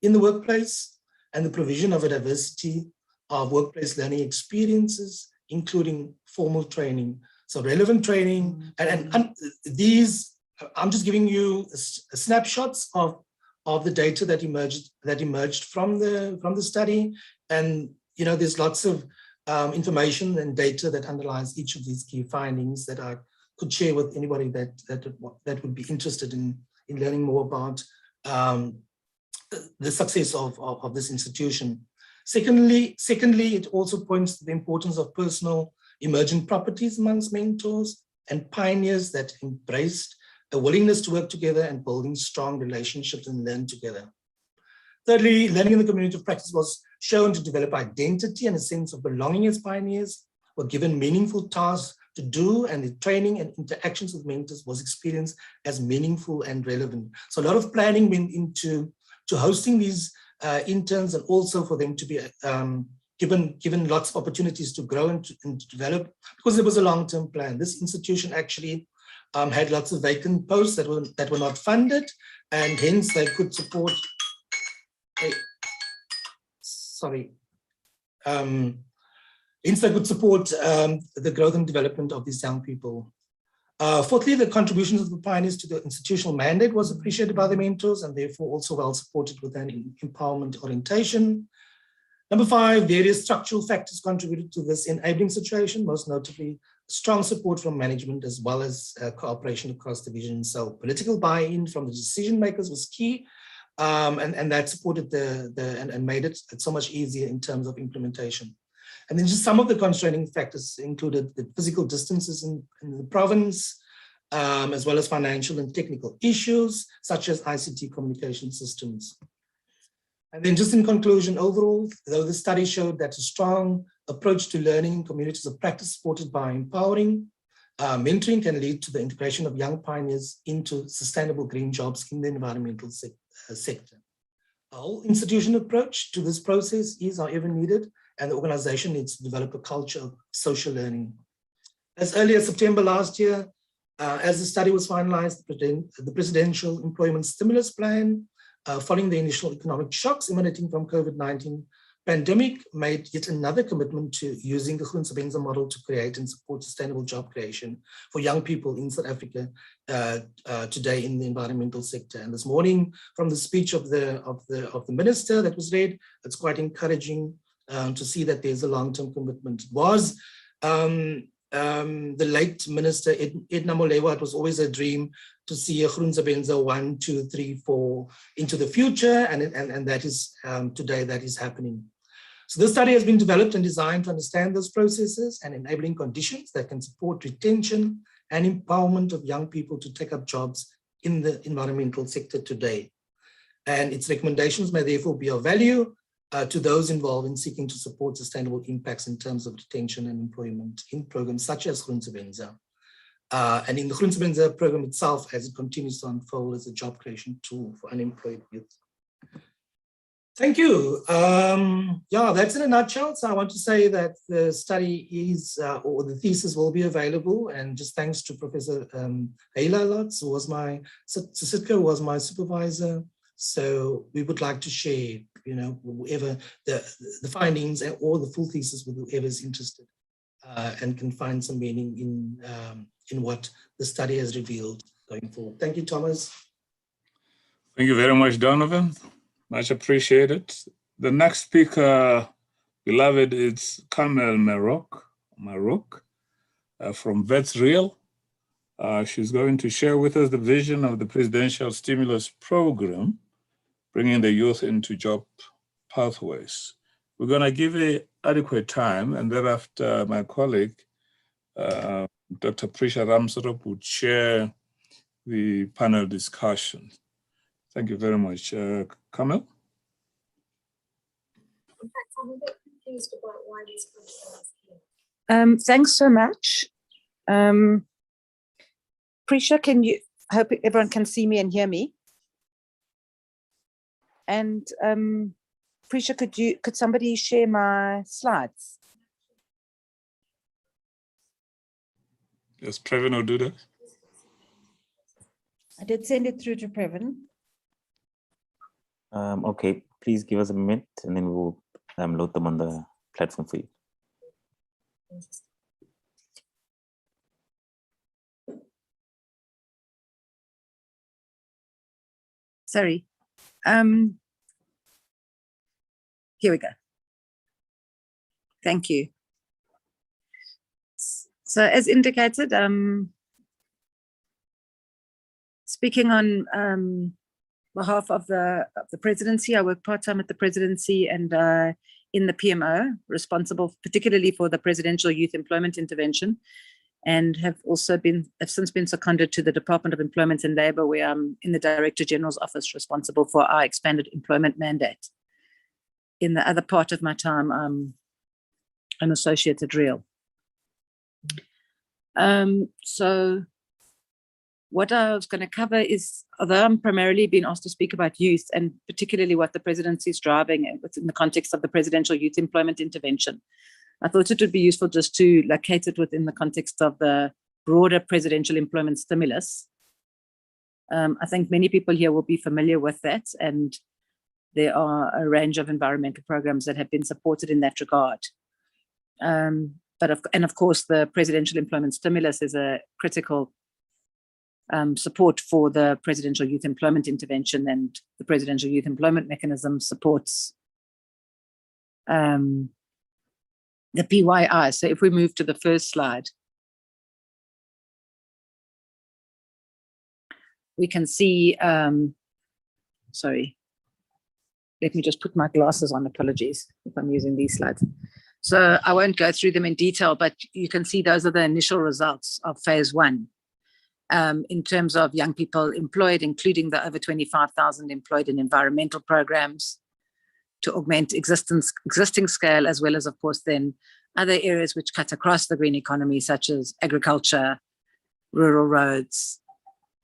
in the workplace and the provision of a diversity of workplace learning experiences, including formal training. So relevant training, and these, I'm just giving you snapshots of the data that emerged from the study. And there's lots of information and data that underlies each of these key findings that I could share with anybody that would be interested in learning more about the success of this institution. Secondly, it also points to the importance of personal emergent properties amongst mentors and pioneers that embraced a willingness to work together and building strong relationships and learn together. Thirdly, learning in the community of practice was shown to develop identity and a sense of belonging as pioneers, were given meaningful tasks to do, and the training and interactions with mentors was experienced as meaningful and relevant. So a lot of planning went into hosting these interns, and also for them to be given lots of opportunities to grow and to develop, because it was a long-term plan. This institution actually had lots of vacant posts that were not funded, and hence they could support. Hence they could support the growth and development of these young people. Fourthly, the contributions of the pioneers to the institutional mandate was appreciated by the mentors, and therefore also well supported with an empowerment orientation. Number 5, various structural factors contributed to this enabling situation, most notably strong support from management as well as cooperation across divisions. So political buy-in from the decision makers was key, and that supported and made it so much easier in terms of implementation. And then just some of the constraining factors included the physical distances in the province, as well as financial and technical issues, such as ICT communication systems. And then just in conclusion, overall, though the study showed that a strong approach to learning in communities of practice supported by empowering, mentoring can lead to the integration of young pioneers into sustainable green jobs in the environmental sector. A whole institution approach to this process is, however, needed, and the organization needs to develop a culture of social learning. As early as September last year, as the study was finalized, the Presidential Employment Stimulus Plan, following the initial economic shocks emanating from COVID-19 pandemic, made yet another commitment to using the Groensebenza model to create and support sustainable job creation for young people in South Africa today in the environmental sector. And this morning, from the speech of the minister that was read, it's quite encouraging to see that there's a long-term commitment. It was the late minister Edna Molewa, it was always a dream to see a Groensebenza 1, 2, 3, 4 into the future, and that is today that is happening. So this study has been developed and designed to understand those processes and enabling conditions that can support retention and empowerment of young people to take up jobs in the environmental sector today. And its recommendations may therefore be of value to those involved in seeking to support sustainable impacts in terms of retention and employment in programs such as Groensebenza. And in the Groensebenza program itself, as it continues to unfold as a job creation tool for unemployed youth. Thank you. Yeah, that's in a nutshell. So I want to say that the study is, or the thesis will be available, and just thanks to Professor Ayla Lotz, who was my supervisor. So we would like to share, whoever the findings or the full thesis with whoever is interested and can find some meaning in what the study has revealed going forward. Thank you, Thomas. Thank you very much, Donovan. Much appreciated. The next speaker, beloved, is Kamel Marok from Vets Real. She's going to share with us the vision of the Presidential Stimulus Program, bringing the youth into job pathways. We're going to give it adequate time, and thereafter my colleague, Dr. Prisha Ramsarop, would share the panel discussion. Thank you very much. Kamel? Thanks so much. Prisha, hope everyone can see me and hear me. And Prisha, could somebody share my slides? Does Previn do that? I did send it through to Previn. Okay, please give us a minute and then we'll load them on the platform for you. Sorry. Here we go. Thank you. So as indicated, speaking on behalf of the presidency, I work part-time at the presidency and in the PMO, responsible particularly for the presidential youth employment intervention, and have since been seconded to the Department of Employment and Labour, where I'm in the Director General's office responsible for our expanded employment mandate. In the other part of my time, I'm an associate at Real. So what I was going to cover is, although I'm primarily being asked to speak about youth and particularly what the presidency is driving within the context of the presidential youth employment intervention, I thought it would be useful just to locate it within the context of the broader presidential employment stimulus. I think many people here will be familiar with that, and there are a range of environmental programs that have been supported in that regard. And of course, the presidential employment stimulus is a critical support for the presidential youth employment intervention, and the presidential youth employment mechanism supports the PYI. So if we move to the first slide, we can see, sorry, let me just put my glasses on, apologies if I'm using these slides. So I won't go through them in detail, but you can see those are the initial results of phase 1. In terms of young people employed, including the over 25,000 employed in environmental programs to augment existing scale, as well as, of course, then other areas which cut across the green economy, such as agriculture, rural roads,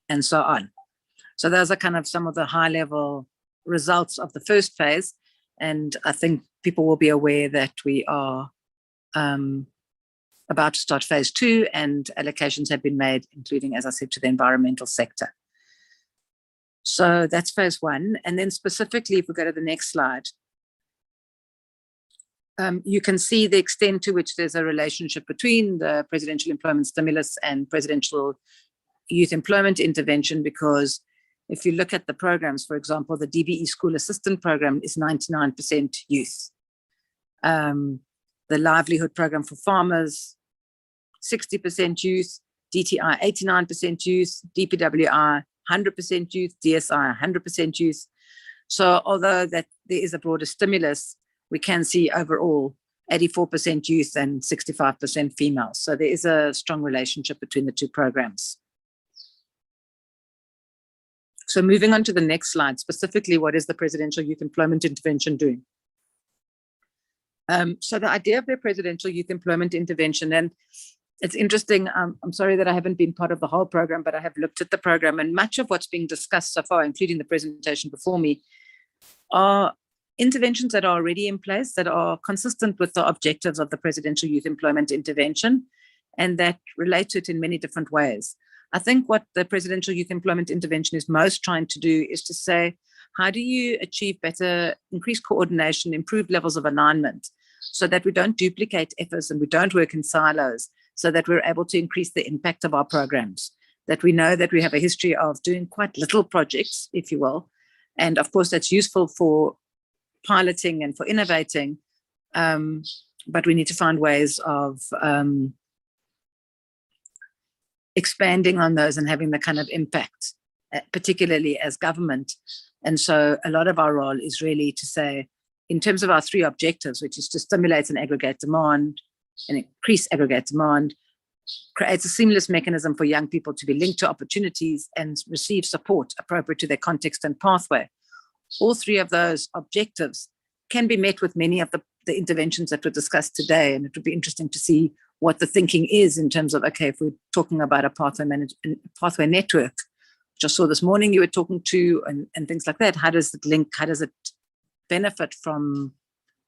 and so on. So those are kind of some of the high-level results of the first phase. And I think people will be aware that we are about to start phase 2, and allocations have been made, including, as I said, to the environmental sector. So that's phase 1. And then specifically, if we go to the next slide, you can see the extent to which there's a relationship between the presidential employment stimulus and presidential youth employment intervention, because if you look at the programs, for example, the DBE school assistant program is 99% youth. The livelihood program for farmers, 60% youth, DTI 89% youth, DPWI 100% youth, DSI 100% youth. So although that there is a broader stimulus, we can see overall 84% youth and 65% females. So there is a strong relationship between the two programs. So moving on to the next slide, specifically, what is the presidential youth employment intervention doing? So the idea of the presidential youth employment intervention, and it's interesting, I'm sorry that I haven't been part of the whole program, but I have looked at the program, and much of what's being discussed so far, including the presentation before me, are interventions that are already in place that are consistent with the objectives of the presidential youth employment intervention, and that relate to it in many different ways. I think what the presidential youth employment intervention is most trying to do is to say, how do you achieve better, increased coordination, improved levels of alignment, so that we don't duplicate efforts and we don't work in silos, so that we're able to increase the impact of our programs, that we know that we have a history of doing quite little projects, if you will. And of course, that's useful for piloting and for innovating, but we need to find ways of expanding on those and having the kind of impact, particularly as government. And so a lot of our role is really to say, in terms of our 3 objectives, which is to stimulate and aggregate demand and increase aggregate demand, create a seamless mechanism for young people to be linked to opportunities and receive support appropriate to their context and pathway. All 3 of those objectives can be met with many of the interventions that were discussed today. And it would be interesting to see what the thinking is in terms of, okay, if we're talking about a pathway network, which I saw this morning you were talking to, and things like that, how does it link, how does it benefit from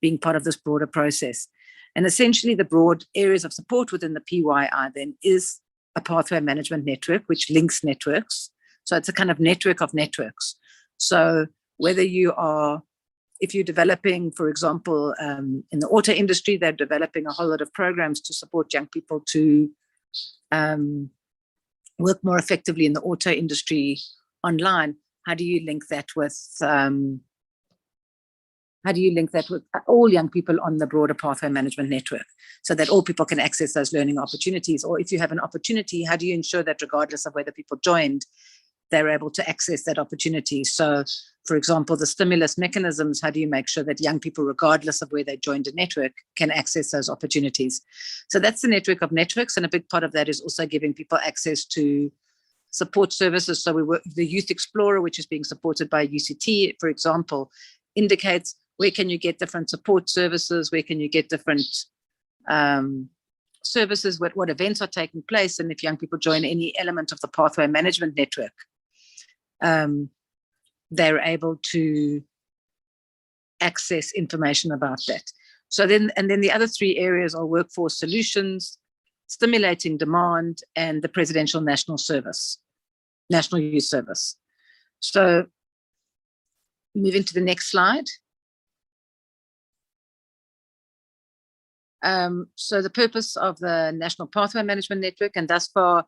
being part of this broader process? And essentially the broad areas of support within the PYI then is a pathway management network, which links networks. So it's a kind of network of networks. So whether if you're developing, for example, in the auto industry, they're developing a whole lot of programs to support young people to work more effectively in the auto industry online. How do you link that with all young people on the broader pathway management network, so that all people can access those learning opportunities? Or if you have an opportunity, how do you ensure that regardless of whether people joined, they're able to access that opportunity? So, for example, the stimulus mechanisms, how do you make sure that young people, regardless of where they joined a network, can access those opportunities? So that's the network of networks. And a big part of that is also giving people access to support services. So we work, the Youth Explorer, which is being supported by UCT, for example, indicates where can you get different support services, where can you get different services, what events are taking place, and if young people join any element of the pathway management network, they're able to access information about that. So then the other three areas are workforce solutions, stimulating demand, and the Presidential National Youth Service. So moving to the next slide. So the purpose of the National Pathway Management Network, and thus far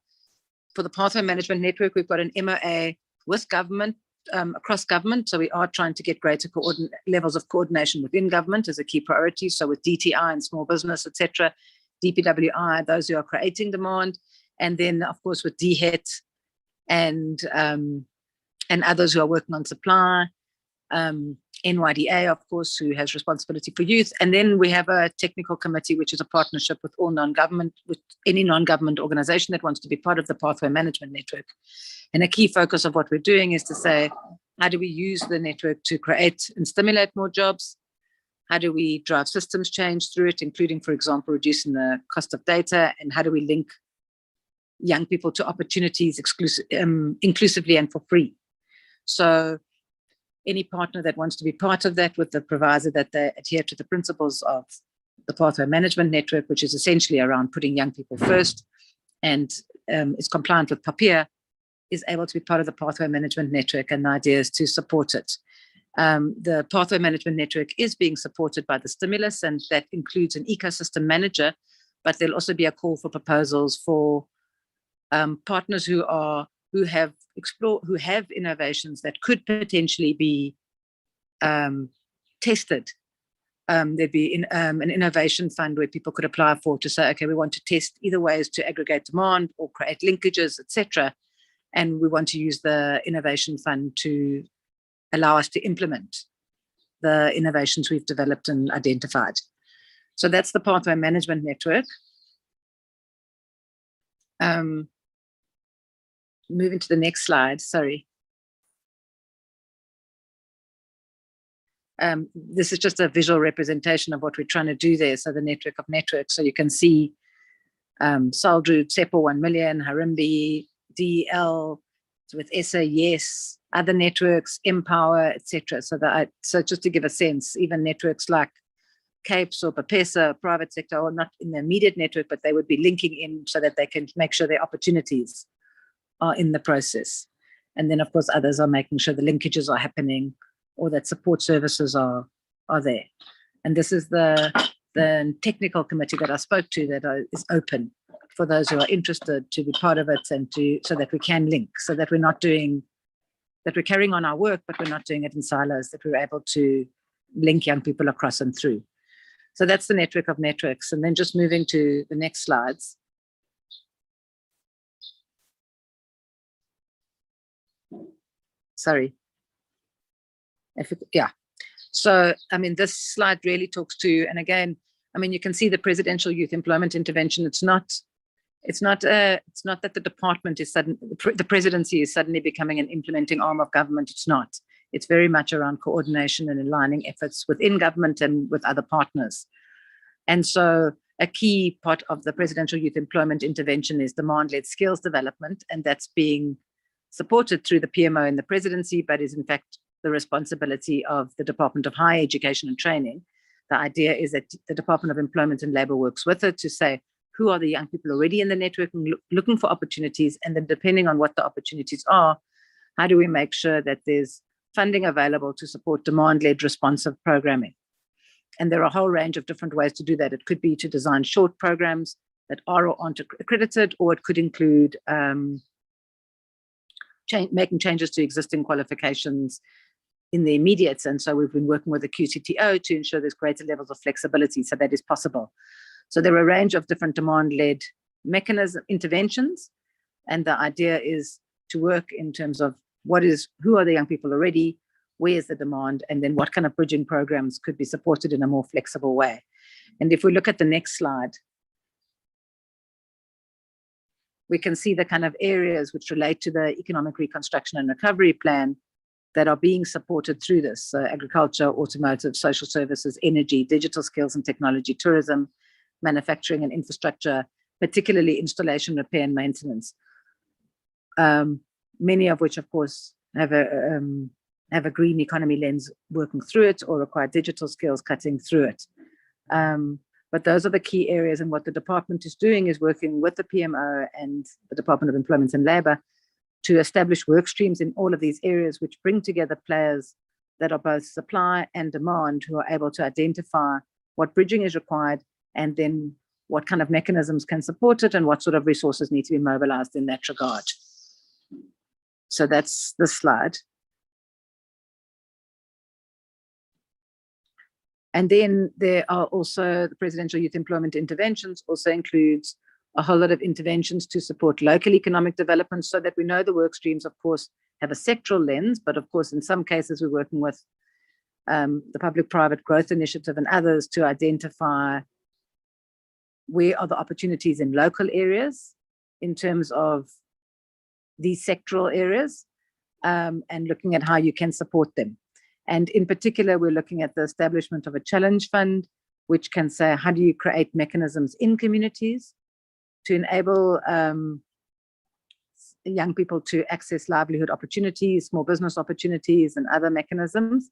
for the Pathway Management Network, we've got an MOA with government, across government. So we are trying to get greater levels of coordination within government as a key priority. So with DTI and small business, etc., DPWI, those who are creating demand, and then of course with DHET and others who are working on supply, NYDA, of course, who has responsibility for youth. And then we have a technical committee, which is a partnership with all non-government, with any non-government organization that wants to be part of the Pathway Management Network. And a key focus of what we're doing is to say, how do we use the network to create and stimulate more jobs? How do we drive systems change through it, including, for example, reducing the cost of data? And how do we link young people to opportunities inclusively and for free? So any partner that wants to be part of that, with the proviso that they adhere to the principles of the Pathway Management Network, which is essentially around putting young people first and is compliant with PAPIA, is able to be part of the Pathway Management Network, and the idea is to support it. The Pathway Management Network is being supported by the stimulus, and that includes an ecosystem manager, but there'll also be a call for proposals for partners who have innovations that could potentially be tested. There'd be an innovation fund where people could apply for, to say, okay, we want to test either ways to aggregate demand or create linkages, etc. And we want to use the innovation fund to allow us to implement the innovations we've developed and identified. So that's the Pathway Management Network. Moving to the next slide, sorry. This is just a visual representation of what we're trying to do there. So the network of networks. So you can see Saldru, Tsepo 1 million, Harimbi, DL, with SA, yes, other networks, Empower, etc. So just to give a sense, even networks like CAPES or PAPESA, private sector, or not in the immediate network, but they would be linking in so that they can make sure their opportunities are in the process. And then of course others are making sure the linkages are happening or that support services are there. And this is the technical committee that I spoke to that is open for those who are interested to be part of it, and so that we can link, so that we're carrying on our work, but we're not doing it in silos, that we're able to link young people across and through. So that's the network of networks. And then just moving to the next slides. Sorry. So, I mean, this slide really talks to, and again, I mean, you can see the Presidential Youth Employment Intervention. It's not that the department is the presidency is suddenly becoming an implementing arm of government. It's not. It's very much around coordination and aligning efforts within government and with other partners. And so a key part of the Presidential Youth Employment Intervention is demand-led skills development, and that's being supported through the PMO in the presidency, but is in fact the responsibility of the Department of Higher Education and Training. The idea is that the Department of Employment and Labour works with it to say, who are the young people already in the network and looking for opportunities, and then depending on what the opportunities are, how do we make sure that there's funding available to support demand-led responsive programming? And there are a whole range of different ways to do that. It could be to design short programs that are or aren't accredited, or it could include making changes to existing qualifications in the immediate. And so we've been working with the QCTO to ensure there's greater levels of flexibility so that is possible. So there are a range of different demand-led mechanism interventions. And the idea is to work in terms of who are the young people already, where is the demand, and then what kind of bridging programs could be supported in a more flexible way. And if we look at the next slide, we can see the kind of areas which relate to the economic reconstruction and recovery plan that are being supported through this. So agriculture, automotive, social services, energy, digital skills and technology, tourism, manufacturing and infrastructure, particularly installation, repair and maintenance. Many of which, of course, have a green economy lens working through it, or require digital skills cutting through it. But those are the key areas, and what the department is doing is working with the PMO and the Department of Employment and Labour to establish work streams in all of these areas, which bring together players that are both supply and demand, who are able to identify what bridging is required, and then what kind of mechanisms can support it, and what sort of resources need to be mobilized in that regard. So that's the slide. And then there are also the Presidential Youth Employment Interventions also includes a whole lot of interventions to support local economic development, so that we know the work streams, of course, have a sectoral lens, but of course, in some cases, we're working with the Public-Private Growth Initiative and others to identify where are the opportunities in local areas in terms of these sectoral areas, and looking at how you can support them. And in particular, we're looking at the establishment of a challenge fund, which can say, how do you create mechanisms in communities to enable young people to access livelihood opportunities, small business opportunities, and other mechanisms,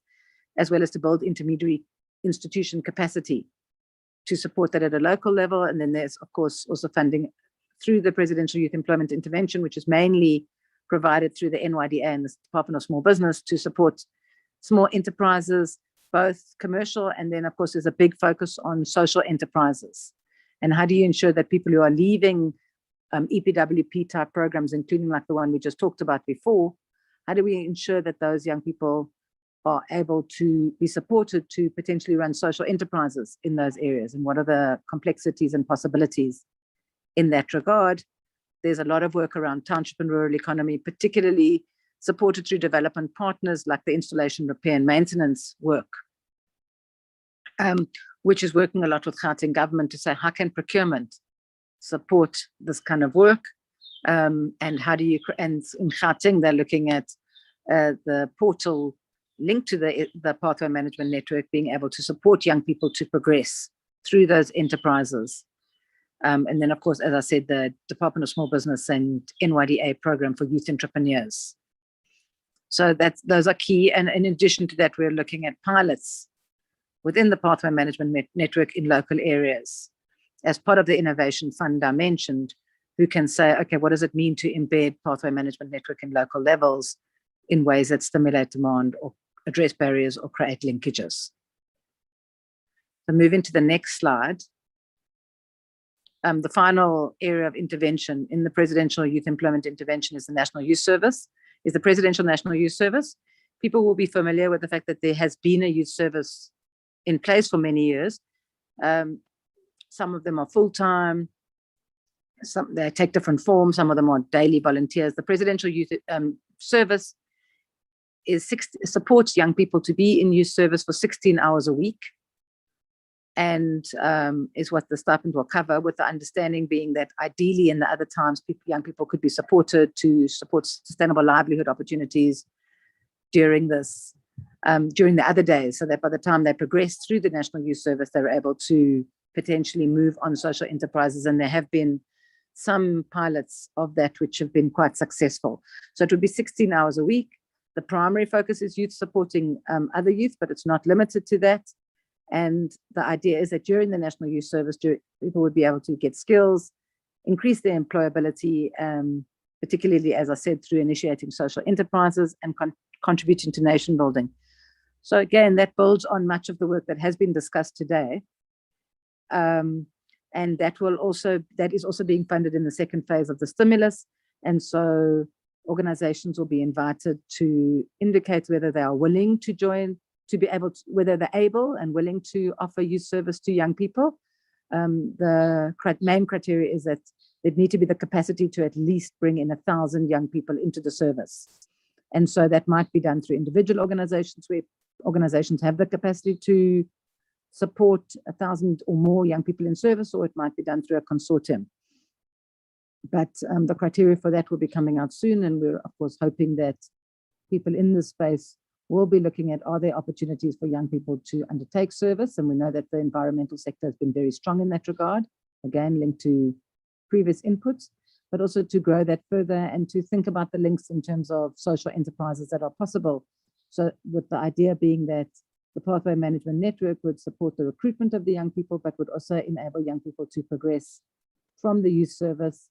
as well as to build intermediary institution capacity to support that at a local level. And then there's, of course, also funding through the Presidential Youth Employment Intervention, which is mainly provided through the NYDA and the Department of Small Business to support small enterprises, both commercial, and then, of course, there's a big focus on social enterprises. And how do you ensure that people who are leaving EPWP type programs, including like the one we just talked about before, how do we ensure that those young people are able to be supported to potentially run social enterprises in those areas? And what are the complexities and possibilities in that regard? There's a lot of work around township and rural economy, particularly supported through development partners like the installation, repair and maintenance work, which is working a lot with Gauteng government to say, how can procurement support this kind of work? And how do you, and in Gauteng, they're looking at the portal linked to the Pathway Management Network being able to support young people to progress through those enterprises. And then, of course, as I said, the Department of Small Business and NYDA program for youth entrepreneurs. So those are key. And in addition to that, we're looking at pilots within the Pathway Management Network in local areas as part of the innovation fund I mentioned, who can say, okay, what does it mean to embed Pathway Management Network in local levels in ways that stimulate demand or address barriers or create linkages? So moving to the next slide. The final area of intervention in the Presidential Youth Employment Intervention is the National Youth Service, is the Presidential National Youth Service. People will be familiar with the fact that there has been a youth service in place for many years. Some of them are full-time, some they take different forms, some of them are daily volunteers. The Presidential Youth Service supports young people to be in youth service for 16 hours a week, and is what the stipend will cover, with the understanding being that ideally in the other times, young people could be supported to support sustainable livelihood opportunities during this, during the other days, so that by the time they progress through the National Youth Service, they're able to potentially move on social enterprises. And there have been some pilots of that which have been quite successful. So it would be 16 hours a week. The primary focus is youth supporting other youth, but it's not limited to that. And the idea is that during the National Youth Service, people would be able to get skills, increase their employability, particularly, as I said, through initiating social enterprises and contributing to nation building. So again, that builds on much of the work that has been discussed today. And that is also being funded in the second phase of the stimulus. And so organizations will be invited to indicate whether they are willing to join, whether they're able and willing to offer youth service to young people. The main criteria is that there need to be the capacity to at least bring in 1,000 young people into the service. And so that might be done through individual organizations, where organizations have the capacity to support 1,000 or more young people in service, or it might be done through a consortium. But the criteria for that will be coming out soon, and we're of course hoping that people in this space will be looking at, are there opportunities for young people to undertake service? And we know that the environmental sector has been very strong in that regard, again linked to previous inputs, but also to grow that further and to think about the links in terms of social enterprises that are possible. So with the idea being that the Pathway Management Network would support the recruitment of the young people, but would also enable young people to progress from the youth service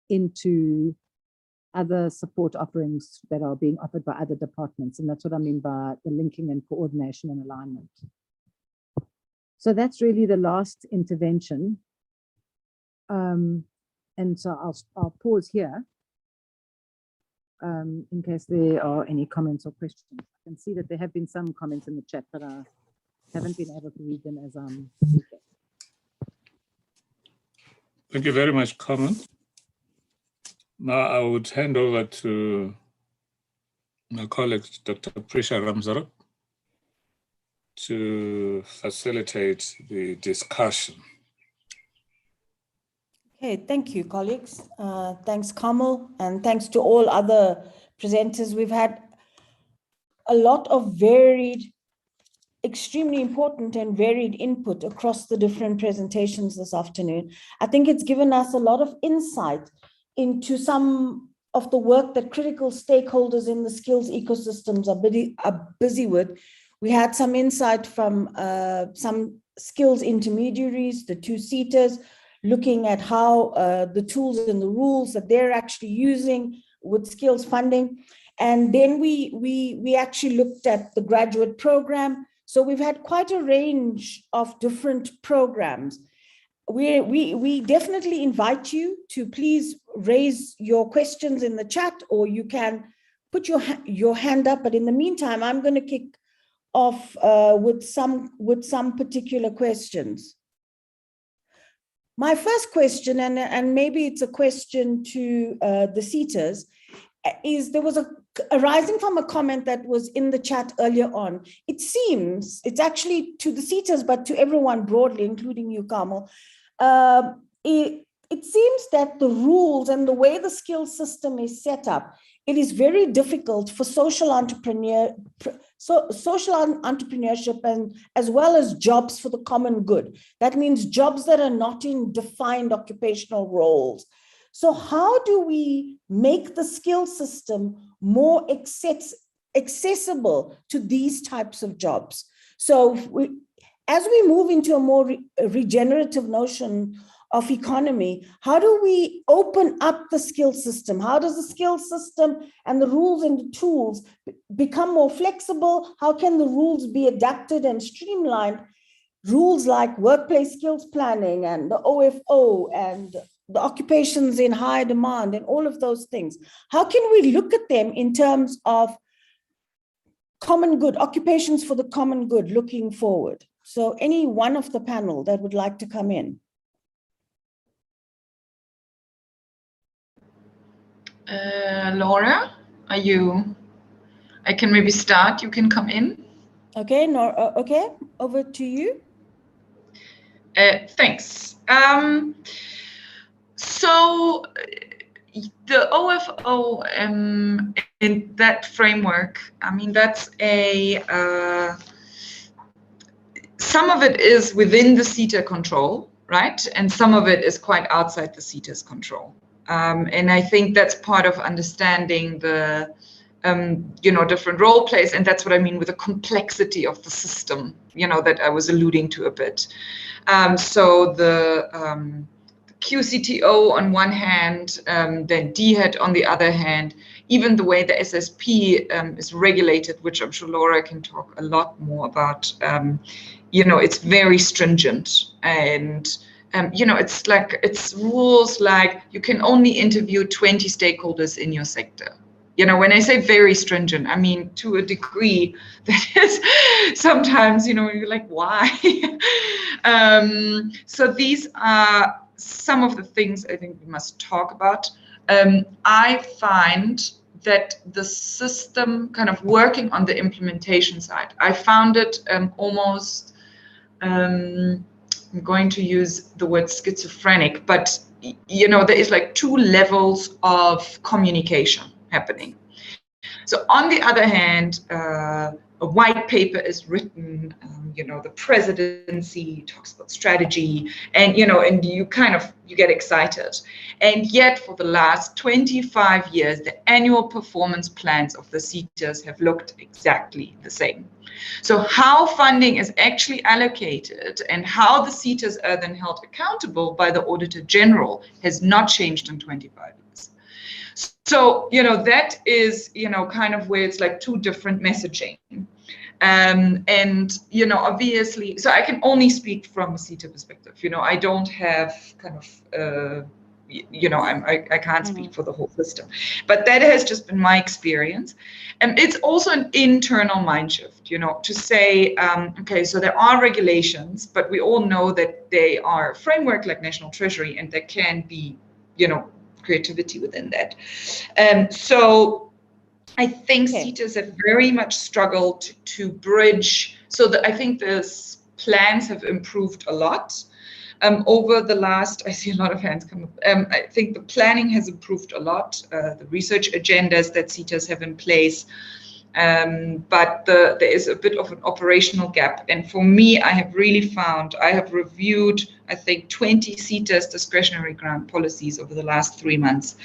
into other support offerings that are being offered by other departments. And that's what I mean by the linking and coordination and alignment. So that's really the last intervention. And so I'll pause here in case there are any comments or questions. I can see that there have been some comments in the chat, but I haven't been able to read them as I'm speaking. Thank you very much, Carmen. Now I would hand over to my colleague, Dr. Prisha Ramzarab, to facilitate the discussion. Okay, thank you, colleagues. Thanks, Kamal, and thanks to all other presenters. We've had a lot of varied, extremely important and varied input across the different presentations this afternoon. I think it's given us a lot of insight into some of the work that critical stakeholders in the skills ecosystems are busy with. We had some insight from some skills intermediaries, the two-seaters, looking at how the tools and the rules that they're actually using with skills funding. And then we actually looked at the graduate program. So we've had quite a range of different programs. We definitely invite you to please raise your questions in the chat, or you can put your hand up. But in the meantime, I'm going to kick off with some particular questions. My first question, and maybe it's a question to the seaters, is there was arising from a comment that was in the chat earlier on. It seems, it's actually to the seaters, but to everyone broadly, including you, Kamal, it seems that the rules and the way the skills system is set up, it is very difficult for social entrepreneurship and as well as jobs for the common good. That means jobs that are not in defined occupational roles. So how do we make the skill system more accessible to these types of jobs? So as we move into a more regenerative notion of economy, how do we open up the skill system? How does the skill system and the rules and the tools become more flexible? How can the rules be adapted and streamlined? Rules like workplace skills planning and the OFO and the occupations in high demand and all of those things. How can we look at them in terms of common good, occupations for the common good looking forward? So any one of the panel that would like to come in? Laura, are you? I can maybe start. You can come in. Okay, okay, over to you. Thanks. So the OFO in that framework, I mean, that's some of it is within the CETA control, right? And some of it is quite outside the CETA's control. And I think that's part of understanding the different role plays. And that's what I mean with the complexity of the system, that I was alluding to a bit. So the QCTO on one hand, then DHET on the other hand, even the way the SSP is regulated, which I'm sure Laura can talk a lot more about, it's very stringent. And, it's rules like you can only interview 20 stakeholders in your sector. When I say very stringent, I mean to a degree that is sometimes, you're like, why? So these are some of the things I think we must talk about. I find that the system kind of working on the implementation side, I found it almost, I'm going to use the word schizophrenic, but there is like 2 levels of communication happening. So on the other hand, a white paper is written, the presidency talks about strategy, and and you get excited. And yet for the last 25 years, the annual performance plans of the CETAs have looked exactly the same. So how funding is actually allocated and how the CETAs are then held accountable by the Auditor General has not changed in 25 years. So, that is, kind of where it's like 2 different messaging. And, obviously, so I can only speak from a CETA perspective. I don't have kind of, I can't speak for the whole system. But that has just been my experience. And it's also an internal mind shift, to say, okay, so there are regulations, but we all know that they are a framework like National Treasury, and there can be, creativity within that. So I think CETAs have very much struggled to bridge. So I think the plans have improved a lot over the last, I see a lot of hands come up. I think the planning has improved a lot, the research agendas that CETAs have in place. But there is a bit of an operational gap. And for me, I have reviewed, I think, 20 CETAs discretionary grant policies over the last 3 months.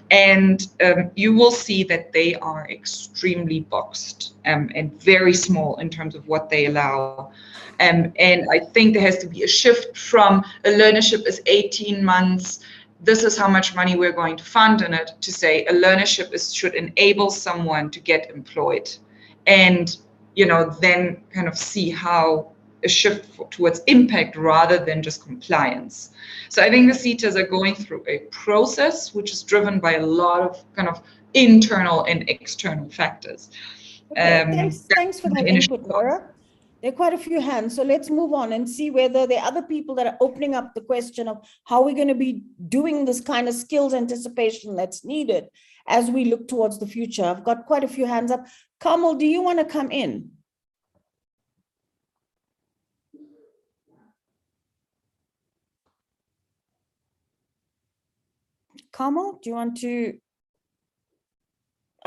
And you will see that they are extremely boxed and very small in terms of what they allow. And I think there has to be a shift from a learnership is 18 months, this is how much money we're going to fund in it, to say a learnership should enable someone to get employed, and then kind of see how a shift towards impact rather than just compliance. So I think the CETAs are going through a process which is driven by a lot of kind of internal and external factors. Okay, thanks for that input, Laura. There are quite a few hands, so let's move on and see whether there are other people that are opening up the question of how we're going to be doing this kind of skills anticipation that's needed as we look towards the future. I've got quite a few hands up. Kamal, do you want to come in? Kamal, do you want to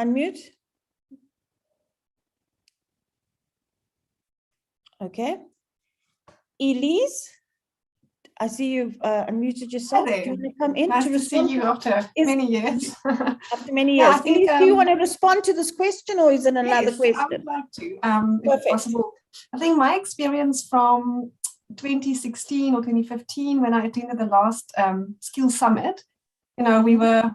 unmute? Okay. Elise, I see you've unmuted yourself. Do you want to come in nice to respond? See you after many years. After many years. I think, Elise, do you want to respond to this question, or is it another question? I would like to, if possible. I think my experience from 2016 or 2015, when I attended the last Skills Summit, we were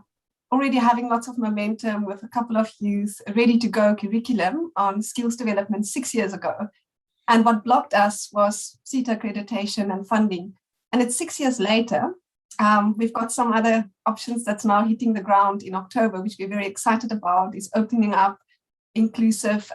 already having lots of momentum with a couple of youth, ready to go curriculum on skills development 6 years ago. And what blocked us was CETA accreditation and funding. And it's 6 years later, we've got some other options that's now hitting the ground in October, which we're very excited about, is opening up inclusive,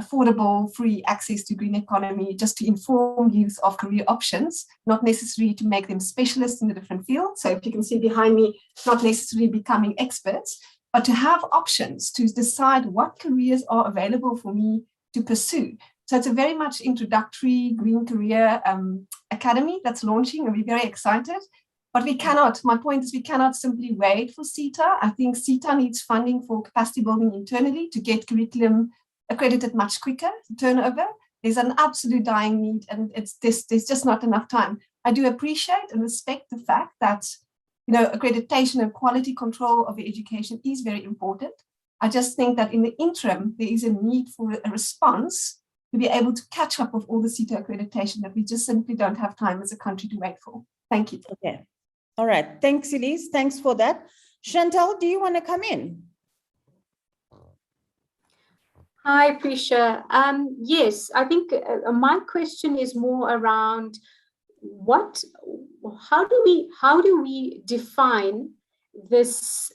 affordable, free access to green economy, just to inform youth of career options, not necessarily to make them specialists in a different field. So if you can see behind me, not necessarily becoming experts, but to have options to decide what careers are available for me to pursue. So it's a very much introductory green career academy that's launching, and we're very excited. But we cannot, my point is, we cannot simply wait for CETA. I think CETA needs funding for capacity building internally to get curriculum accredited much quicker, turnover. There's an absolute dying need, and there's just not enough time. I do appreciate and respect the fact that accreditation and quality control of the education is very important. I just think that in the interim, there is a need for a response to be able to catch up with all the CETA accreditation that we just simply don't have time as a country to wait for. Thank you. Okay. All right. Thanks, Elise. Thanks for that. Chantal, do you want to come in? Hi, Prisha. Yes, I think my question is more around how do we define this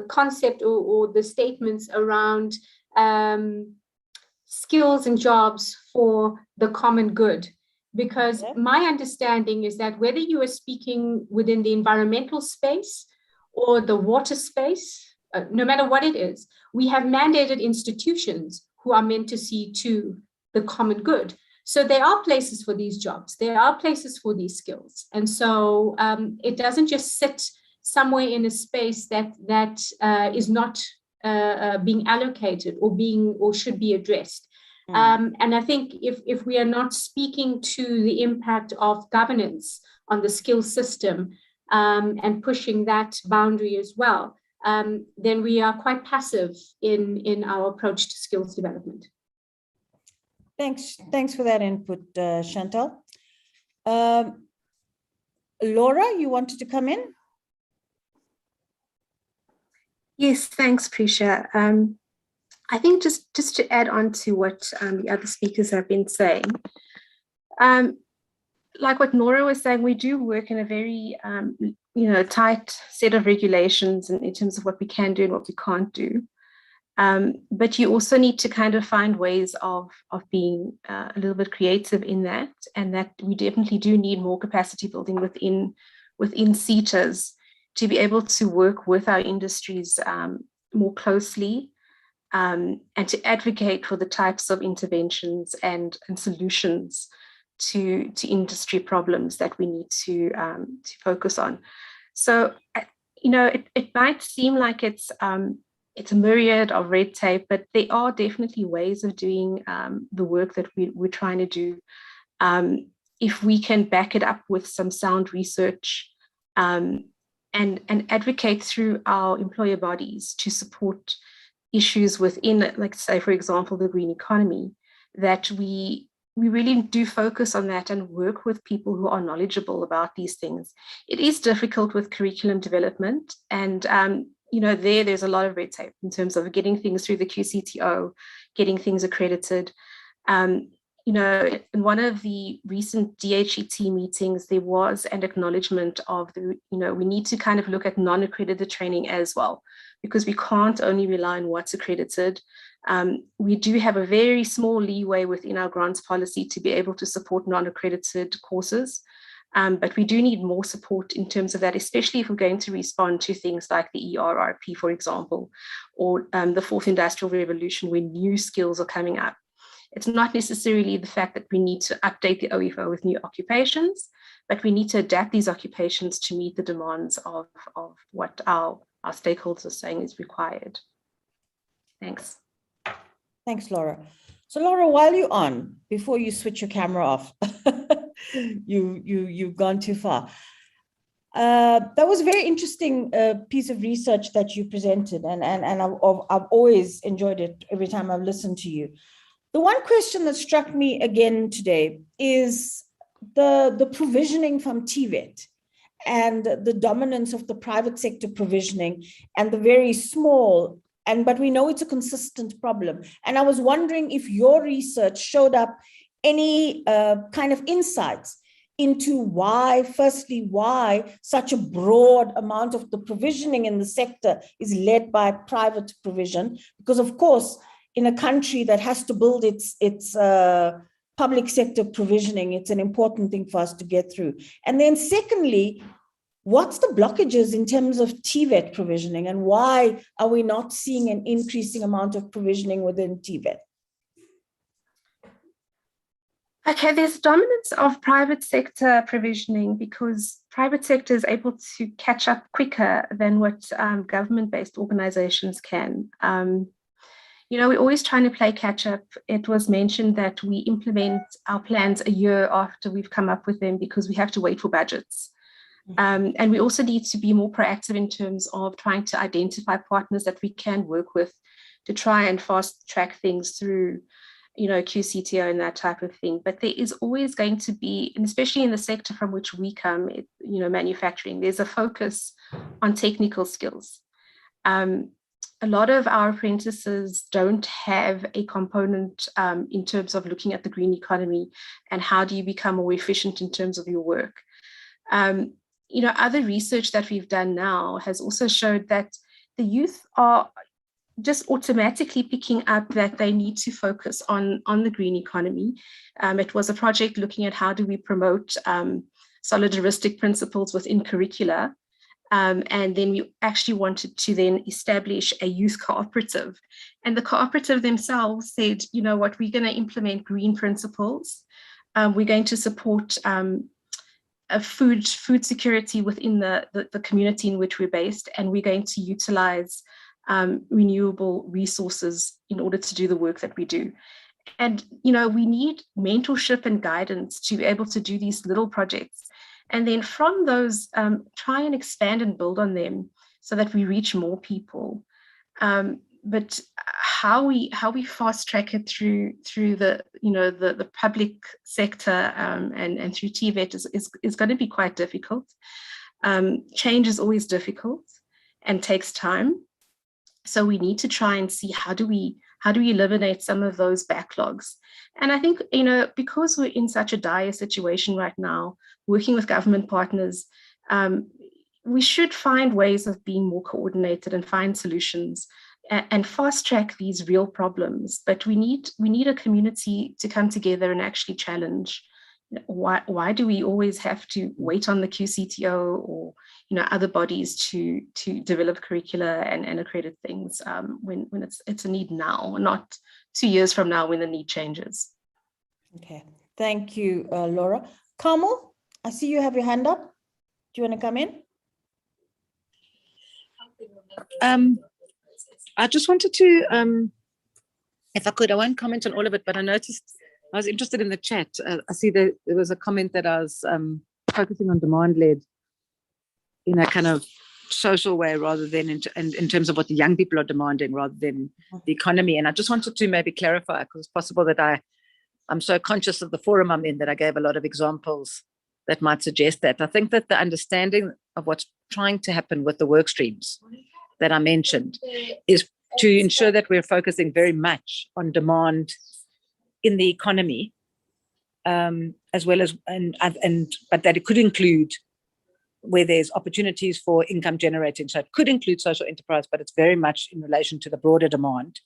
concept or the statements around skills and jobs for the common good? Because my understanding is that whether you are speaking within the environmental space or the water space, no matter what it is, we have mandated institutions who are meant to see to the common good. So there are places for these jobs, there are places for these skills. And so it doesn't just sit somewhere in a space that is not being allocated or should be addressed. And I think if we are not speaking to the impact of governance on the skill system and pushing that boundary as well, then we are quite passive in our approach to skills development. Thanks for that input, Chantal. Laura, you wanted to come in? Yes, thanks, Prisha. I think just to add on to what the other speakers have been saying, like what Nora was saying, we do work in a very tight set of regulations in terms of what we can do and what we can't do. But you also need to kind of find ways of being a little bit creative in that, and that we definitely do need more capacity building within CETAs to be able to work with our industries more closely and to advocate for the types of interventions and solutions to industry problems that we need to focus on. So, it might seem like it's a myriad of red tape, but there are definitely ways of doing the work that we're trying to do. If we can back it up with some sound research and advocate through our employer bodies to support issues within, like say, for example, the green economy, that we really do focus on that and work with people who are knowledgeable about these things. It is difficult with curriculum development, and there's a lot of red tape in terms of getting things through the QCTO, getting things accredited. In one of the recent DHET meetings, there was an acknowledgement of we need to kind of look at non-accredited training as well, because we can't only rely on what's accredited. We do have a very small leeway within our grants policy to be able to support non-accredited courses. But we do need more support in terms of that, especially if we're going to respond to things like the ERRP, for example, or the fourth industrial revolution, where new skills are coming up. It's not necessarily the fact that we need to update the OFO with new occupations, but we need to adapt these occupations to meet the demands of what our stakeholders are saying is required. Thanks. Thanks, Laura. So Laura, while you're on, before you switch your camera off, you've gone too far. That was a very interesting piece of research that you presented, and I've always enjoyed it every time I've listened to you. The one question that struck me again today is the provisioning from TVET and the dominance of the private sector provisioning and the very small, but we know it's a consistent problem. And I was wondering if your research showed up any kind of insights into why such a broad amount of the provisioning in the sector is led by private provision, because of course, in a country that has to build its public sector provisioning, it's an important thing for us to get through. And then secondly, what's the blockages in terms of TVET provisioning, and why are we not seeing an increasing amount of provisioning within TVET? Okay, there's dominance of private sector provisioning because private sector is able to catch up quicker than what government-based organizations can. We're always trying to play catch up. It was mentioned that we implement our plans a year after we've come up with them because we have to wait for budgets. And we also need to be more proactive in terms of trying to identify partners that we can work with to try and fast track things through, QCTO and that type of thing. But there is always going to be, and especially in the sector from which we come, manufacturing, there's a focus on technical skills. A lot of our apprentices don't have a component in terms of looking at the green economy and how do you become more efficient in terms of your work. Other research that we've done now has also showed that the youth are just automatically picking up that they need to focus on the green economy. It was a project looking at how do we promote solidaristic principles within curricula. And then we actually wanted to then establish a youth cooperative. And the cooperative themselves said, you know what, we're going to implement green principles. We're going to support a food security within the community in which we're based, and we're going to utilize renewable resources in order to do the work that we do. And we need mentorship and guidance to be able to do these little projects. And then from those, try and expand and build on them so that we reach more people. But how we fast track it through the public sector and through TVET is going to be quite difficult. Change is always difficult and takes time. So we need to try and see how do we eliminate some of those backlogs. And I think, because we're in such a dire situation right now, working with government partners, we should find ways of being more coordinated and find solutions and fast track these real problems. But we need a community to come together and actually challenge. Why do we always have to wait on the QCTO or other bodies to develop curricula and accredit things when it's a need now, not 2 years from now when the need changes? Okay, thank you, Laura. Carmel, I see you have your hand up. Do you want to come in? I just wanted to, if I could, I won't comment on all of it, but I noticed I was interested in the chat. I see that there was a comment that I was focusing on demand-led in a kind of social way rather than in terms of what the young people are demanding rather than the economy. And I just wanted to maybe clarify, because it's possible that I'm so conscious of the forum I'm in that I gave a lot of examples that might suggest that. I think that the understanding of what's trying to happen with the work streams that I mentioned is to ensure that we're focusing very much on demand in the economy, as well as, but that it could include where there's opportunities for income generating. So it could include social enterprise, but it's very much in relation to the broader demand.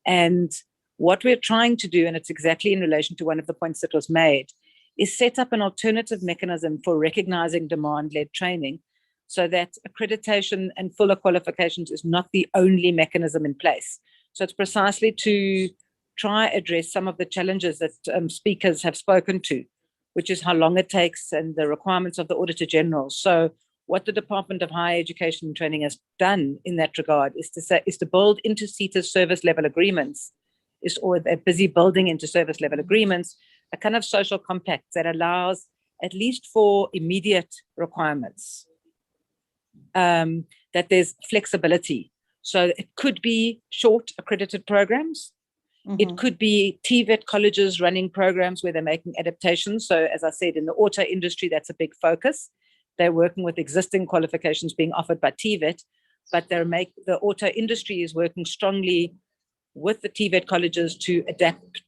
And what we're trying to do, and it's exactly in relation to one of the points that was made, is set up an alternative mechanism for recognizing demand-led training so that accreditation and fuller qualifications is not the only mechanism in place. So it's precisely to try address some of the challenges that speakers have spoken to, which is how long it takes and the requirements of the Auditor General. So what the Department of Higher Education and Training has done in that regard is to build into CETA's service level agreements, or they're busy building into service level agreements, a kind of social compact that allows, at least for immediate requirements, that there's flexibility. So it could be short accredited programs. It could be TVET colleges running programs where they're making adaptations. So as I said, in the auto industry, that's a big focus. They're working with existing qualifications being offered by TVET, but the auto industry is working strongly with the TVET colleges to adapt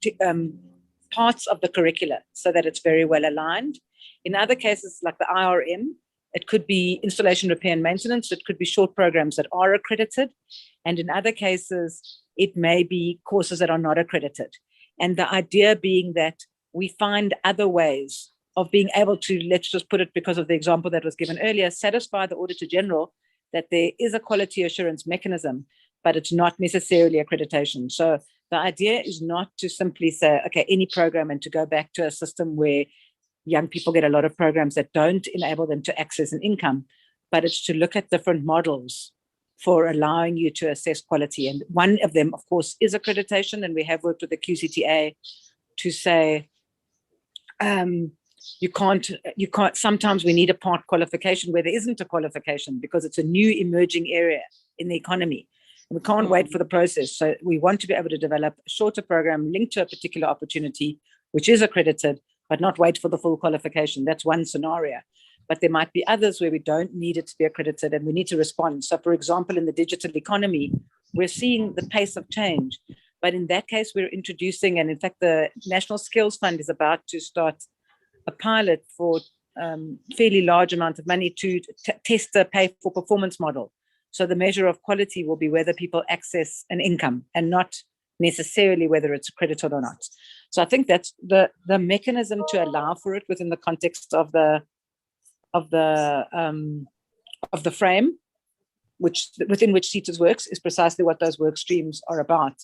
parts of the curricula so that it's very well aligned. In other cases, like the IRM, it could be installation, repair and maintenance. It could be short programs that are accredited. And in other cases, it may be courses that are not accredited. And the idea being that we find other ways of being able to, let's just put it because of the example that was given earlier, satisfy the Auditor General that there is a quality assurance mechanism, but it's not necessarily accreditation. So the idea is not to simply say, okay, any program, and to go back to a system where young people get a lot of programs that don't enable them to access an income, but it's to look at different models for allowing you to assess quality. And one of them, of course, is accreditation. And we have worked with the QCTA to say, You can't, sometimes we need a part qualification where there isn't a qualification because it's a new emerging area in the economy. We can't wait for the process. So we want to be able to develop a shorter program linked to a particular opportunity, which is accredited, but not wait for the full qualification. That's one scenario. But there might be others where we don't need it to be accredited and we need to respond. So for example, in the digital economy, we're seeing the pace of change. But in that case, we're introducing, and in fact, the National Skills Fund is about to start a pilot for fairly large amount of money to test the pay for performance model. So the measure of quality will be whether people access an income and not necessarily whether it's accredited or not. So I think that's the mechanism to allow for it within the context of the frame, within which CETAs works, is precisely what those work streams are about.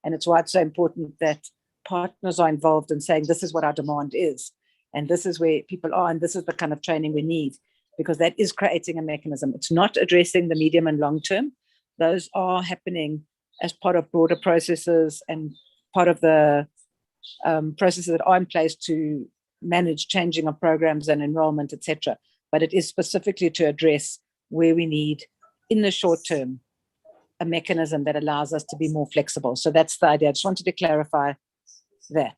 And it's why it's so important that partners are involved in saying, this is what our demand is, and this is where people are, and this is the kind of training we need, because that is creating a mechanism. It's not addressing the medium and long term. Those are happening as part of broader processes and part of the processes that are in place to manage changing of programs and enrollment, etc. But it is specifically to address where we need, in the short term, a mechanism that allows us to be more flexible. So that's the idea. I just wanted to clarify that.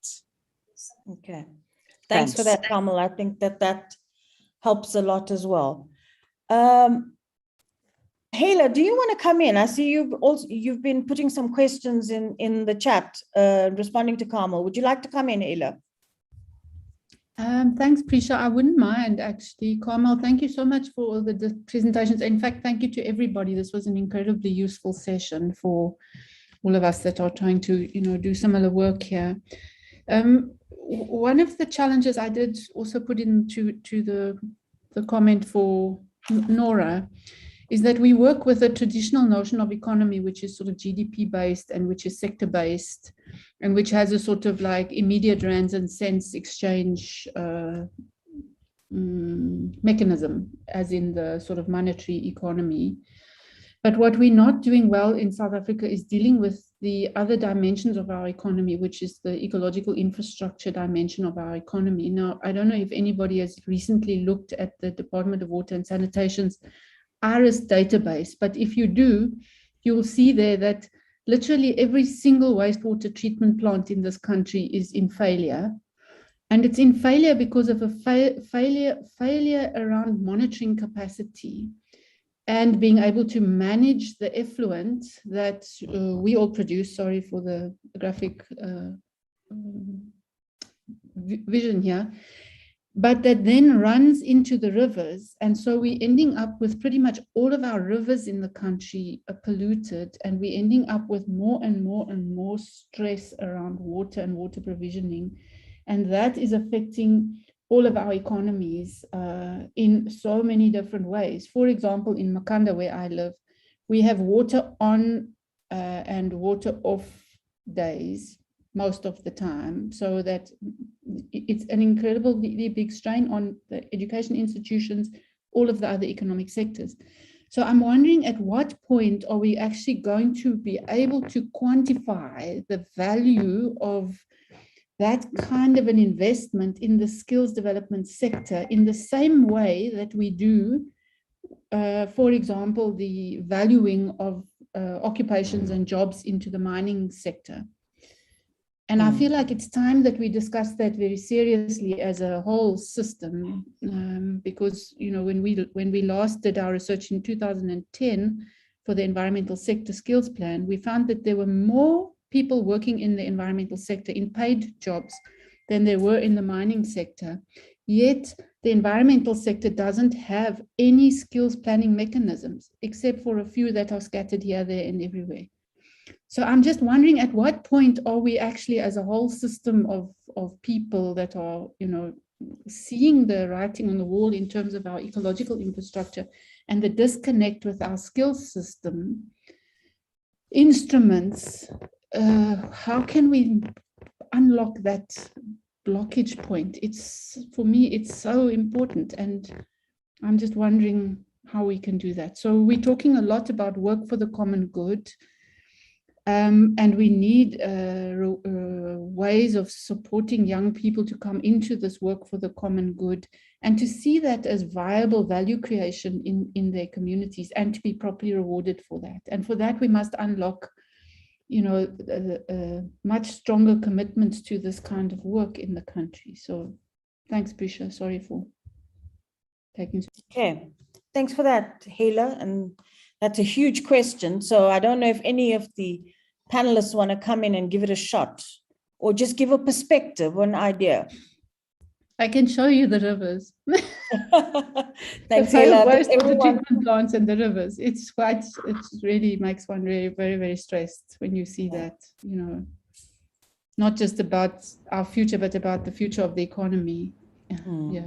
Okay. Thanks for that, Kamal. I think that helps a lot as well. Hela, do you want to come in? I see you've been putting some questions in the chat, responding to Kamal. Would you like to come in, Hela? Thanks, Prisha. I wouldn't mind, actually. Kamal, thank you so much for all the presentations. In fact, thank you to everybody. This was an incredibly useful session for all of us that are trying to, do similar work here. One of the challenges I did also put into the comment for Nora is that we work with a traditional notion of economy, which is sort of GDP based and which is sector based, and which has a sort of like immediate rands and cents exchange mechanism, as in the sort of monetary economy. But what we're not doing well in South Africa is dealing with the other dimensions of our economy, which is the ecological infrastructure dimension of our economy. Now, I don't know if anybody has recently looked at the Department of Water and Sanitation's IRIS database, but if you do, you will see there that literally every single wastewater treatment plant in this country is in failure. And it's in failure because of a failure around monitoring capacity and being able to manage the effluent that we all produce. Sorry for the graphic vision here. But that then runs into the rivers. And so we're ending up with pretty much all of our rivers in the country are polluted, and we're ending up with more and more and more stress around water and water provisioning. And that is affecting all of our economies in so many different ways. For example, in Makanda, where I live, we have water on and water off days most of the time, so that it's an incredibly big strain on the education institutions, all of the other economic sectors. So I'm wondering, at what point are we actually going to be able to quantify the value of that kind of an investment in the skills development sector in the same way that we do, for example, the valuing of occupations and jobs into the mining sector? And I feel like it's time that we discuss that very seriously as a whole system, because when we last did our research in 2010 for the environmental sector skills plan, we found that there were more people working in the environmental sector in paid jobs than there were in the mining sector. Yet the environmental sector doesn't have any skills planning mechanisms, except for a few that are scattered here, there, and everywhere. So I'm just wondering, at what point are we actually, as a whole system of people that are, seeing the writing on the wall in terms of our ecological infrastructure and the disconnect with our skills system instruments, how can we unlock that blockage point? For me, it's so important, and I'm just wondering how we can do that. So we're talking a lot about work for the common good. And we need ways of supporting young people to come into this work for the common good and to see that as viable value creation in their communities and to be properly rewarded for that. And for that, we must unlock, you know, much stronger commitments to this kind of work in the country. So thanks, Prisha. Sorry for taking. Okay, thanks for that, Hala. And that's a huge question. So I don't know if any of the panelists want to come in and give it a shot or just give a perspective or an idea. I can show you the rivers. Thanks, the Hala. waste of the treatment plants and the rivers. It really makes one very, very, very stressed when you see that, you know, not just about our future, but about the future of the economy. Yeah.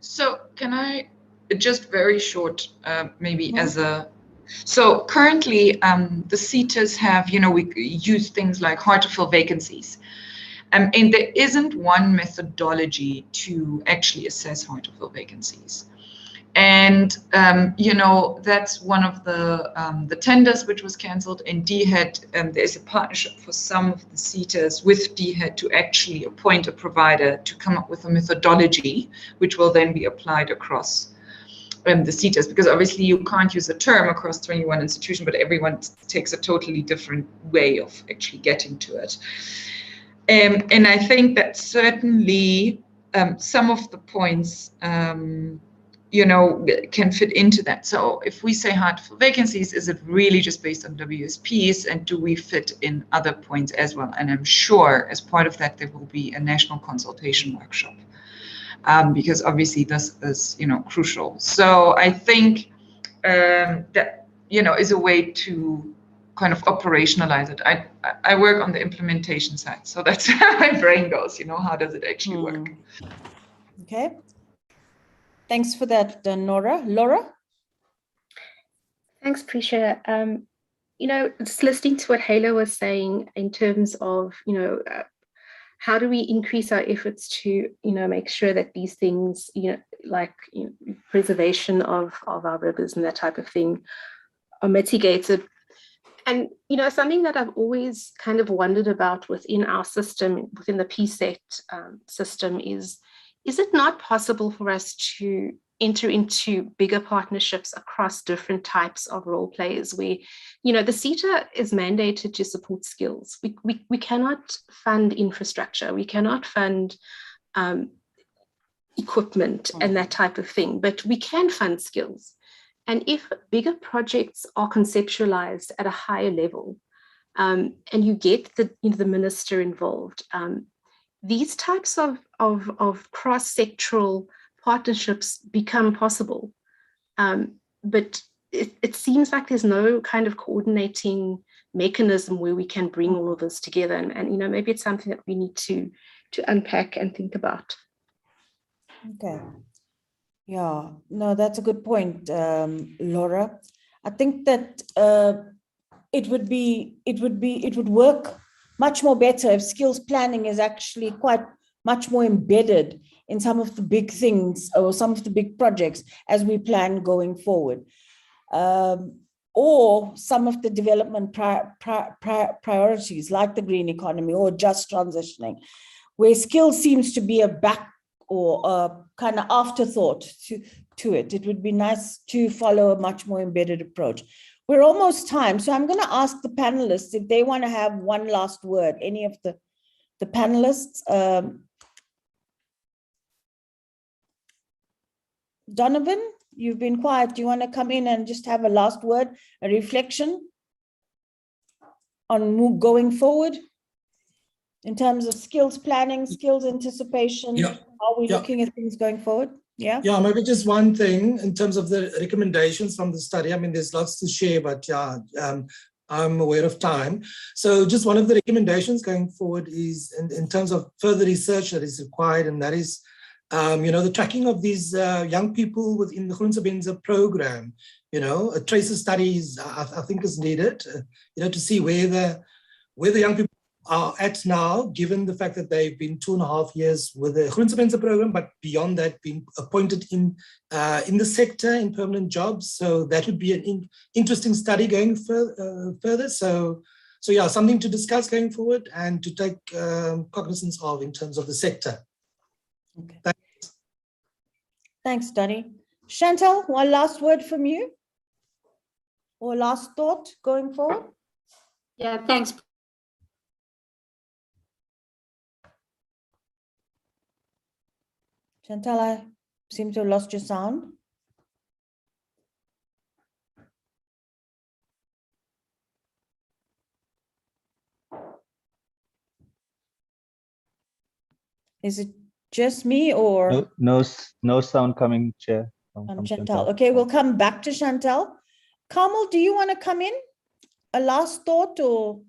So can I just very short, maybe as a, so currently the CETAs have, you know, we use things like hard to fill vacancies. And there isn't one methodology to actually assess hard to fill vacancies. And, you know, that's one of the tenders which was cancelled. And DHET, there's a partnership for some of the CETAs with DHET to actually appoint a provider to come up with a methodology, which will then be applied across the CETAs, because obviously you can't use a term across 21 institutions, but everyone takes a totally different way of actually getting to it. And I think that certainly some of the points, you know, can fit into that. So if we say hard to fill vacancies, is it really just based on WSPs, and do we fit in other points as well? And I'm sure as part of that, there will be a national consultation workshop. Because obviously this is, you know, crucial. So I think that, you know, is a way to kind of operationalize it. I work on the implementation side, so that's how my brain goes, you know, how does it actually work? Okay. Thanks for that, Nora. Laura? Thanks, Prisha. You know, just listening to what Hala was saying in terms of, you know, how do we increase our efforts to, you know, make sure that these things, you know, like, you know, preservation of our rivers and that type of thing are mitigated. And, you know, something that I've always kind of wondered about within our system, within the PSET system is it not possible for us to enter into bigger partnerships across different types of role players where, you know, the CETA is mandated to support skills. We cannot fund infrastructure. We cannot fund equipment and that type of thing, but we can fund skills. And if bigger projects are conceptualized at a higher level, and you get the, you know, the minister involved, these types of cross-sectoral partnerships become possible. But it seems like there's no kind of coordinating mechanism where we can bring all of this together. And you know, maybe it's something that we need to unpack and think about. Okay. Yeah, no, that's a good point, Laura. I think that it would work much more better if skills planning is actually quite much more embedded in some of the big things or some of the big projects as we plan going forward. Or some of the development priorities like the green economy or just transitioning, where skills seems to be a back or a kind of afterthought to it. It would be nice to follow a much more embedded approach. We're almost time, so I'm going to ask the panelists if they want to have one last word. Any of the panelists? Donovan, you've been quiet. Do you want to come in and just have a last word, a reflection on going forward in terms of skills planning, skills anticipation? Yeah. How are we looking at things going forward? Yeah. Yeah, maybe just one thing in terms of the recommendations from the study. I mean, there's lots to share, but yeah, I'm aware of time. So just one of the recommendations going forward is in terms of further research that is required, and that is, you know, the tracking of these young people within the Groensebenza program. You know, a tracer study is, I think is needed, you know, to see where the young people are at now, given the fact that they've been 2.5 years with the Groentemense program, but beyond that, being appointed in the sector in permanent jobs. So that would be an interesting study going further. So yeah, something to discuss going forward and to take cognizance of in terms of the sector. Okay. Thanks. Thanks, Danny. Chantal, one last word from you? Or last thought going forward? Yeah, thanks. Chantal, I seem to have lost your sound. Is it just me or? No sound coming, Chair. From Chantal. Okay, we'll come back to Chantal. Kamal, do you want to come in? A last thought or?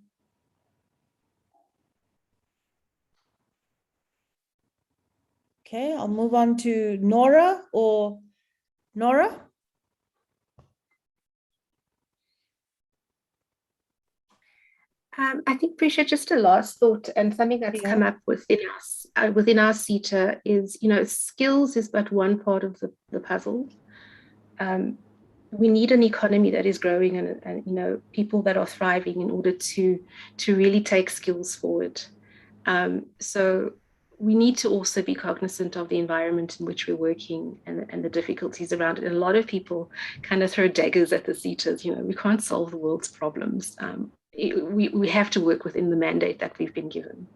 Okay, I'll move on to Nora or Nora. I think, Prisha, just a last thought and something that's come up within us, within our CETA is, skills is but one part of the puzzle. We need an economy that is growing and people that are thriving in order to really take skills forward. So we need to also be cognizant of the environment in which we're working and the difficulties around it. And a lot of people kind of throw daggers at the CETAs. We can't solve the world's problems. We have to work within the mandate that we've been given.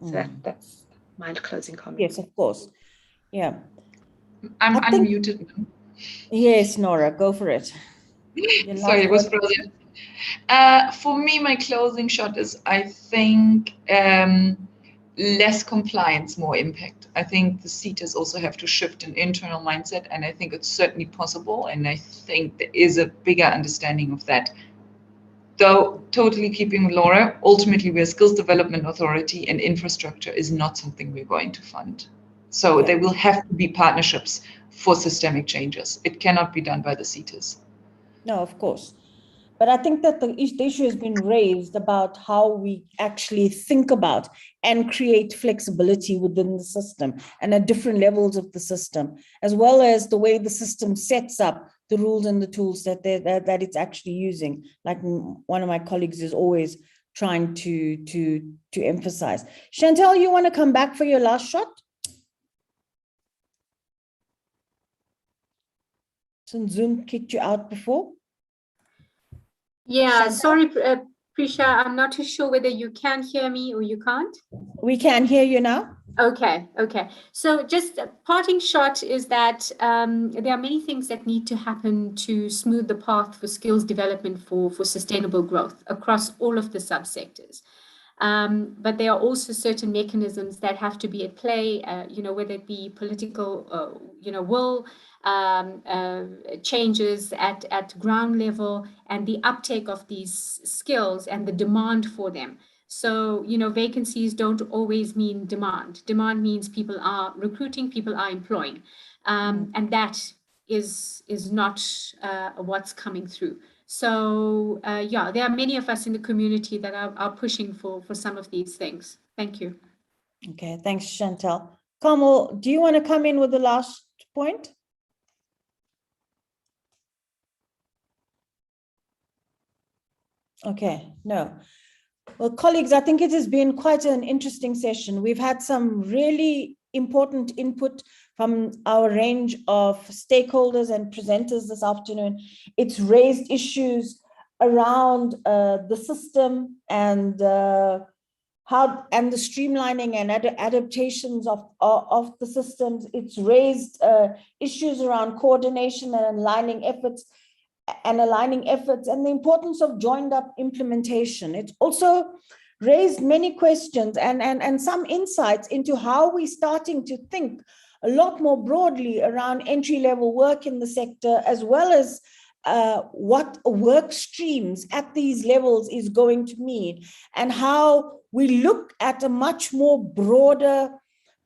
So that's my closing comment. Yes, of course. Yeah. I'm unmuted now. Yes, Nora, go for it. Sorry, it was frozen. For me, my closing shot is, I think, less compliance, more impact. I think the CETAs also have to shift an internal mindset, and I think it's certainly possible, and I think there is a bigger understanding of that. Though totally keeping Laura, ultimately we're a skills development authority and infrastructure is not something we're going to fund. So there will have to be partnerships for systemic changes. It cannot be done by the CETAs. No, of course. But I think that the issue has been raised about how we actually think about and create flexibility within the system and at different levels of the system, as well as the way the system sets up the rules and the tools that it's actually using. Like one of my colleagues is always trying to emphasize. Chantal, you want to come back for your last shot? Since Zoom kicked you out before. Yeah, sorry, Prisha, I'm not too sure whether you can hear me or you can't. We can hear you now. Okay. So just a parting shot is that there are many things that need to happen to smooth the path for skills development for sustainable growth across all of the subsectors. But there are also certain mechanisms that have to be at play, whether it be political, will, changes at ground level and the uptake of these skills and the demand for them. So, vacancies don't always mean demand. Demand means people are recruiting, people are employing. And that is not what's coming through. So, there are many of us in the community that are pushing for some of these things. Thank you. Okay, thanks, Chantal. Kamal, do you want to come in with the last point? Okay, no. Well, colleagues, I think it has been quite an interesting session. We've had some really important input from our range of stakeholders and presenters this afternoon. It's raised issues around the system and the streamlining and adaptations of the systems. It's raised issues around coordination and aligning efforts and the importance of joined up implementation. It's also raised many questions and some insights into how we're starting to think a lot more broadly around entry-level work in the sector, as well as what work streams at these levels is going to mean, and how we look at a much more broader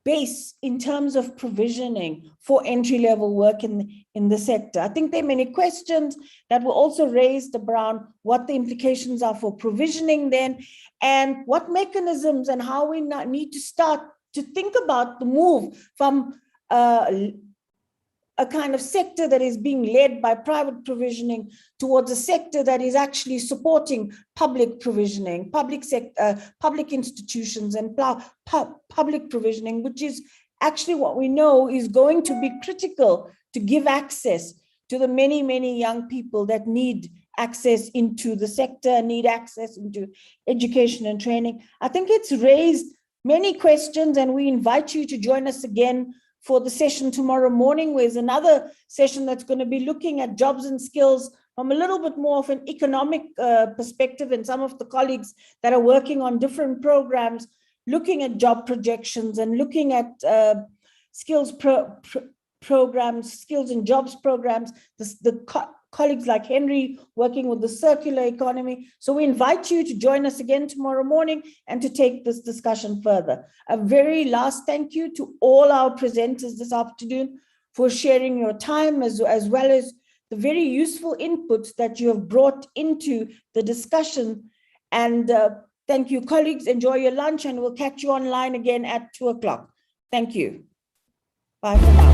base in terms of provisioning for entry-level work in the sector? I think there are many questions that were also raised around what the implications are for provisioning then, and what mechanisms and how we need to start to think about the move from a kind of sector that is being led by private provisioning towards a sector that is actually supporting public provisioning, public institutions and public provisioning, which is actually what we know is going to be critical to give access to the many, many young people that need access into the sector, need access into education and training. I think it's raised many questions, and we invite you to join us again for the session tomorrow morning, where there's another session that's going to be looking at jobs and skills from a little bit more of an economic perspective, and some of the colleagues that are working on different programs, looking at job projections and looking at skills programs, skills and jobs programs, colleagues like Henry working with the circular economy. So we invite you to join us again tomorrow morning and to take this discussion further. A very last thank you to all our presenters this afternoon for sharing your time, as well as the very useful inputs that you have brought into the discussion. And thank you, colleagues. Enjoy your lunch, and we'll catch you online again at 2 o'clock. Thank you. Bye for now.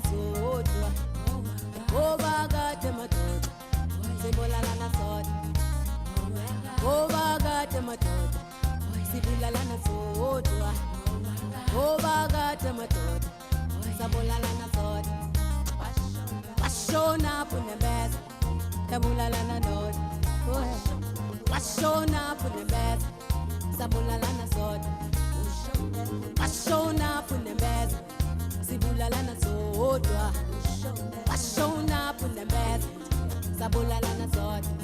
sodwa obakade madoda sibulalana sodwa obakade madoda sibulalana sodwa obakade madoda sabulalana sodwa washona punembeza tabulalana sodwa washona punembeza sabulalana sodwa washona punembeza sibulalana sodwa washona punembeza sabulalana sodwa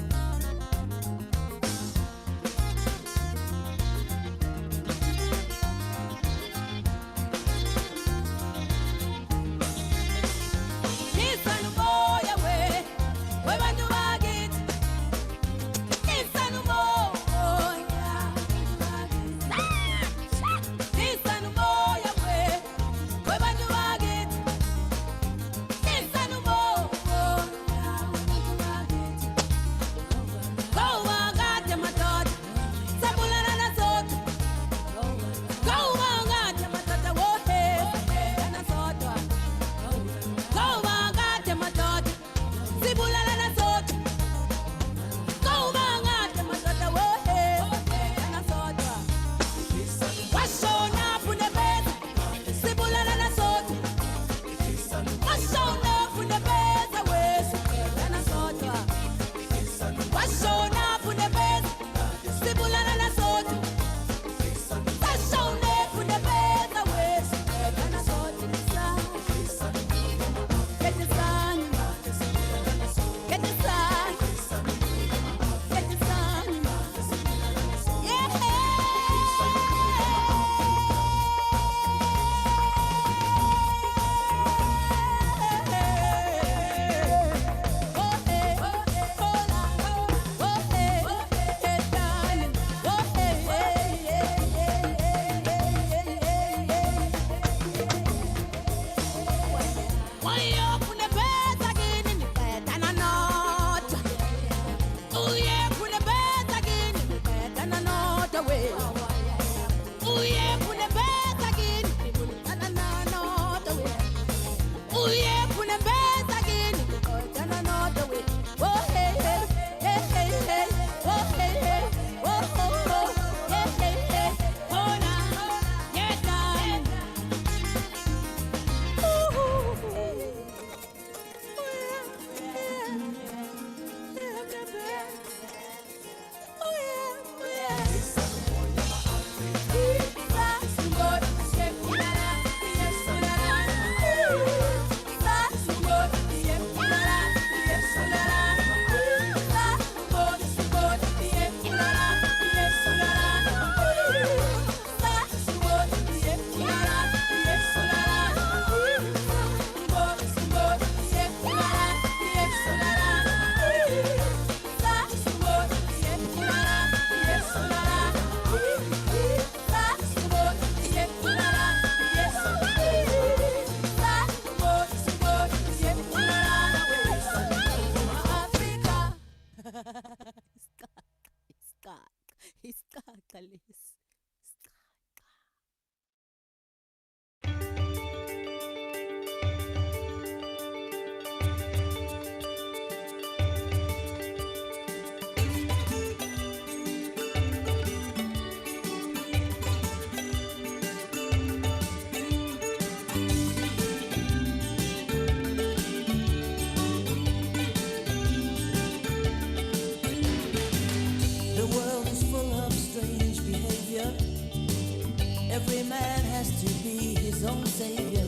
Every man has to be his own savior.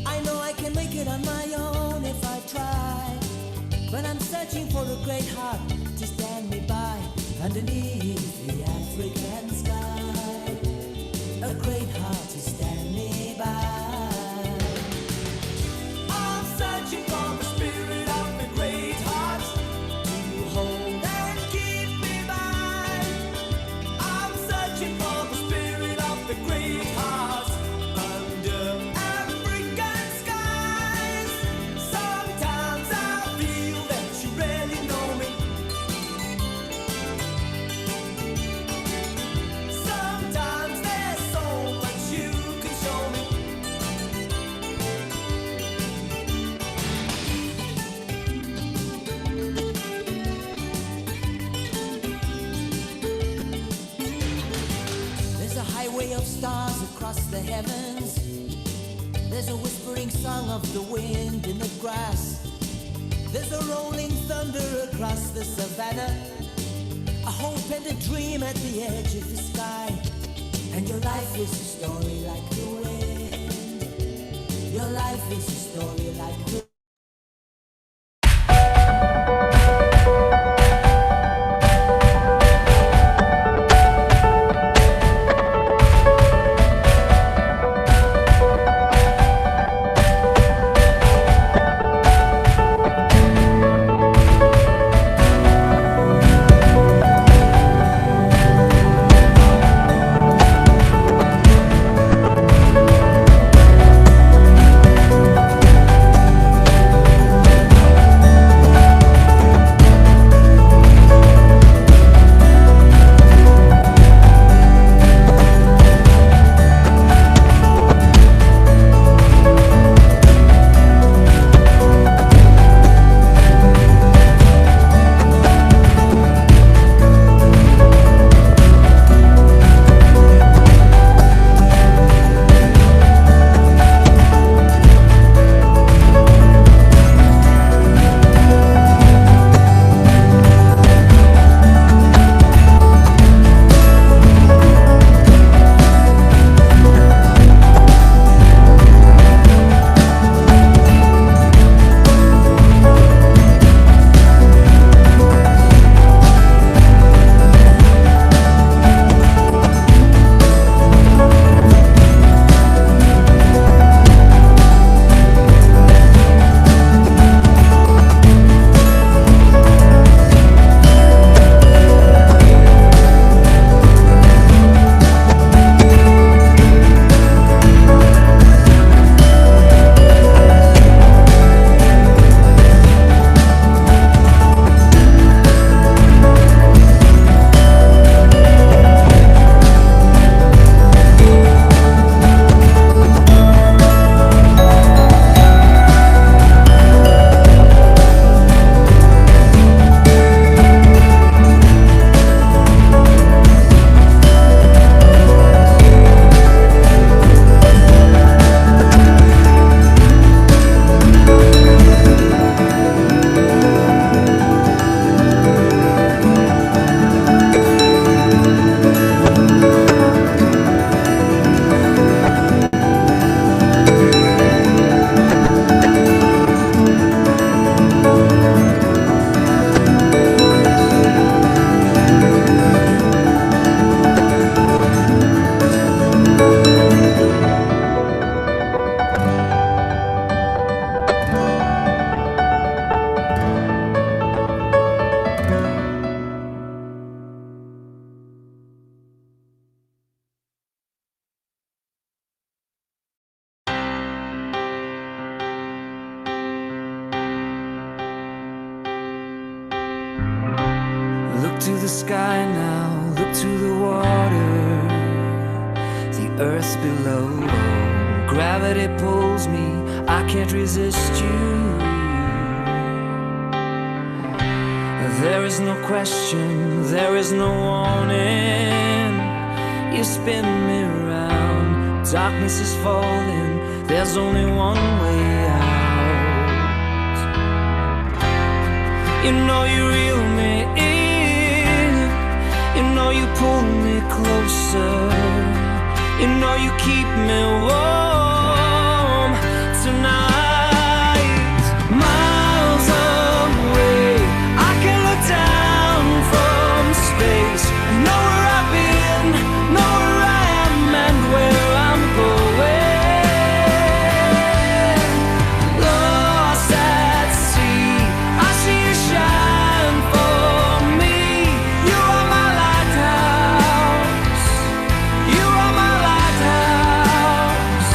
I know I can make it on my own if I try, but I'm searching for a great heart to stand me by underneath the African sky. A great heart to stand me by. I'm searching for the spirit of the great heart to hold and keep me by. I'm searching for the spirit of the great heart under African skies. Sometimes I feel that you really know me. heavens. There's a whispering song of the wind in the grass. There's a rolling thunder across the savannah. A hope and a dream at the edge of the sky. And your life is a story like the wind. Your life is a story like the to the sky now, look to the water, the earth below. Gravity pulls me, I can't resist you. There is no question, there is no warning. You spin me around, darkness is falling, there's only one way out. You know you reel me in, you know you pull me closer, you know you keep me warm tonight. Miles away, I can look down from space, know where I've been, know where I am and where I'm going. Lost at sea, I see you shine for me. You are my lighthouse, you are my lighthouse.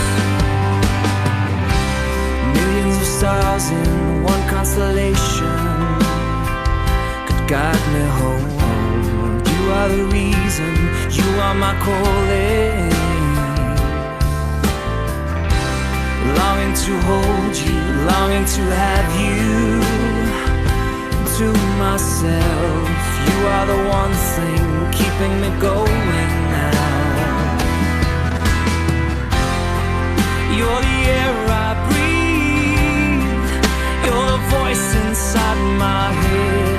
Millions of stars in one constellation could guide me home. You are the reason, you are my calling. Longing to hold you, longing to have you to myself. You are the one thing keeping me going now. You're the air I breathe. You're the voice inside my head.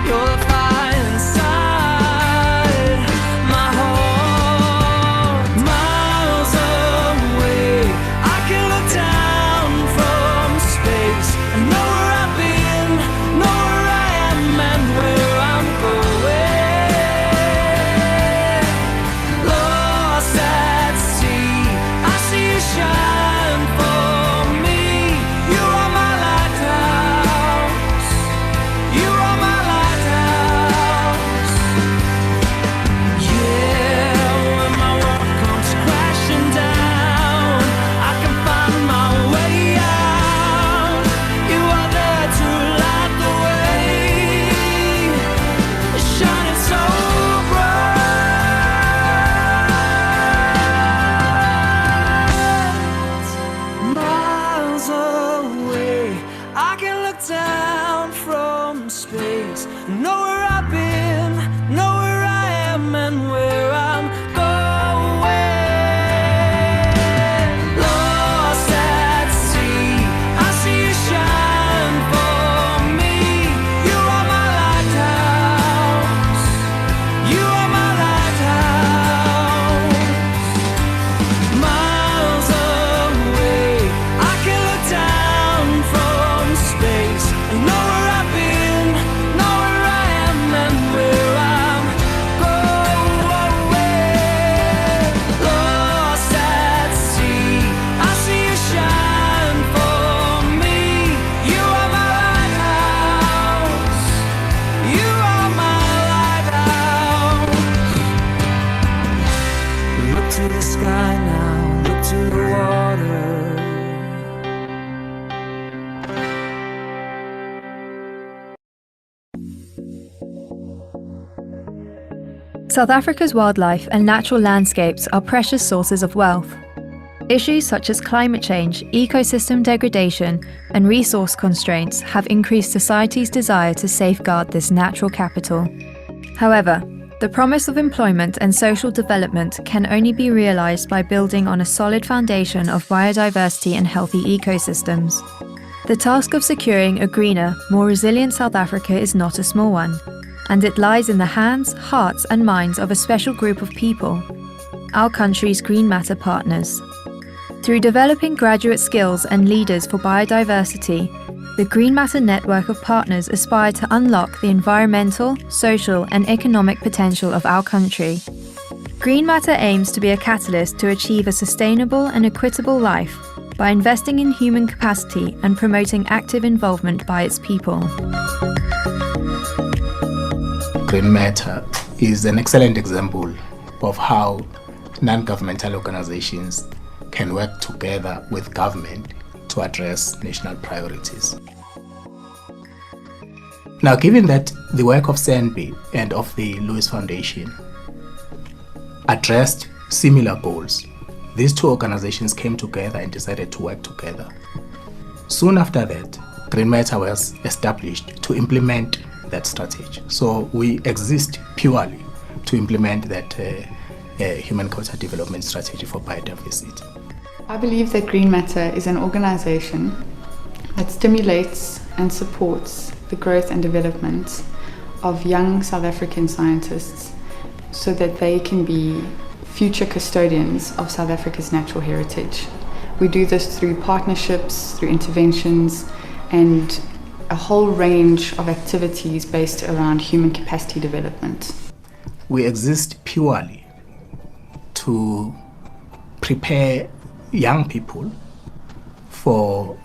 You're the fire inside my heart. Miles away, I can look down from space and know where I've been, know where I am and where I'm going. Lost at sea, I see you shine for me. You are my lighthouse. You are my lighthouse. Yeah, when my world comes crashing down, I can find my way out. You are there to light the way, shining so bright. Miles away, I can look down from space, know where I've been, know where I am and where I'm going. Lost at sea, I see you shine for me. You are my lighthouse. You are my lighthouse. Miles away, I can look down from space and know where I've been, know where I am and where I'm going. Lost at sea, I see you shine for me. You are my lighthouse. You are my lighthouse. Look to the sky now, look to the water. South Africa's wildlife and natural landscapes are precious sources of wealth. Issues such as climate change, ecosystem degradation, and resource constraints have increased society's desire to safeguard this natural capital. However, the promise of employment and social development can only be realized by building on a solid foundation of biodiversity and healthy ecosystems. The task of securing a greener, more resilient South Africa is not a small one, and it lies in the hands, hearts, and minds of a special group of people, our country's Green Matter partners. Through developing graduate skills and leaders for biodiversity, the Green Matter network of partners aspire to unlock the environmental, social, and economic potential of our country. Green Matter aims to be a catalyst to achieve a sustainable and equitable life by investing in human capacity and promoting active involvement by its people. Green Matter is an excellent example of how non-governmental organizations can work together with government to address national priorities. Now, given that the work of SANBI and of the Lewis Foundation addressed similar goals, these two organizations came together and decided to work together. Soon after that, Green Matter was established to implement that strategy. So we exist purely to implement that human capital development strategy for biodiversity. I believe that Green Matter is an organization that stimulates and supports the growth and development of young South African scientists so that they can be future custodians of South Africa's natural heritage. We do this through partnerships, through interventions, and a whole range of activities based around human capacity development. We exist purely to prepare young people for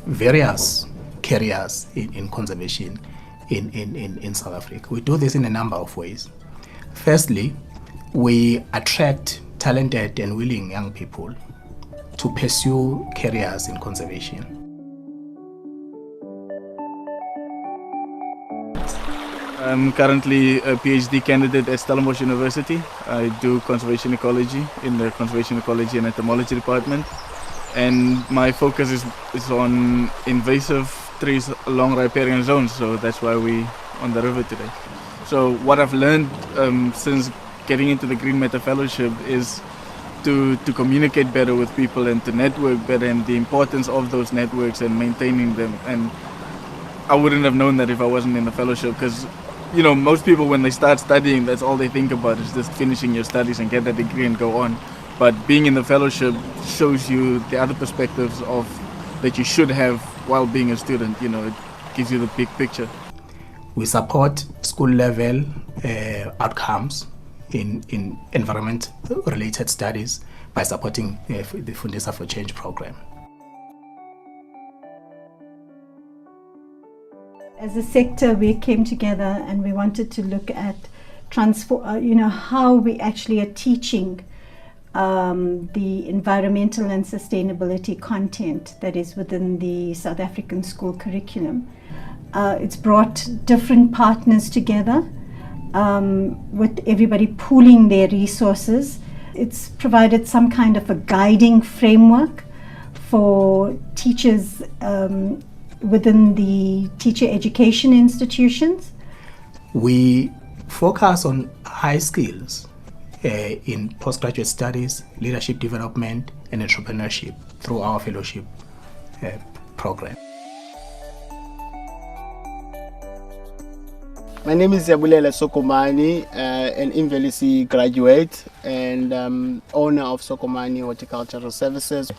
various careers in conservation in South Africa. We do this in a number of ways. Firstly, we attract talented and willing young people to pursue careers in conservation. I'm currently a PhD candidate at Stellenbosch University. I do conservation ecology in the conservation ecology and entomology department. And my focus is on invasive trees along riparian zones, so that's why we're on the river today. So what I've learned since getting into the Green Matter Fellowship is to communicate better with people and to network better, and the importance of those networks and maintaining them. And I wouldn't have known that if I wasn't in the fellowship, because you know, most people when they start studying, that's all they think about is just finishing your studies and get that degree and go on. But being in the fellowship shows you the other perspectives of that you should have while being a student. You know, it gives you the big picture. We support school level outcomes in environment related studies by supporting the Fundisa for Change program. As a sector, we came together and we wanted to look at how we actually are teaching the environmental and sustainability content that is within the South African school curriculum. It's brought different partners together, with everybody pooling their resources. It's provided some kind of a guiding framework for teachers within the teacher education institutions. We focus on high skills in postgraduate studies, leadership development, and entrepreneurship through our fellowship program. My name is Yabulela Sokomani, an Imvelisi graduate and owner of Sokomani Horticultural Services.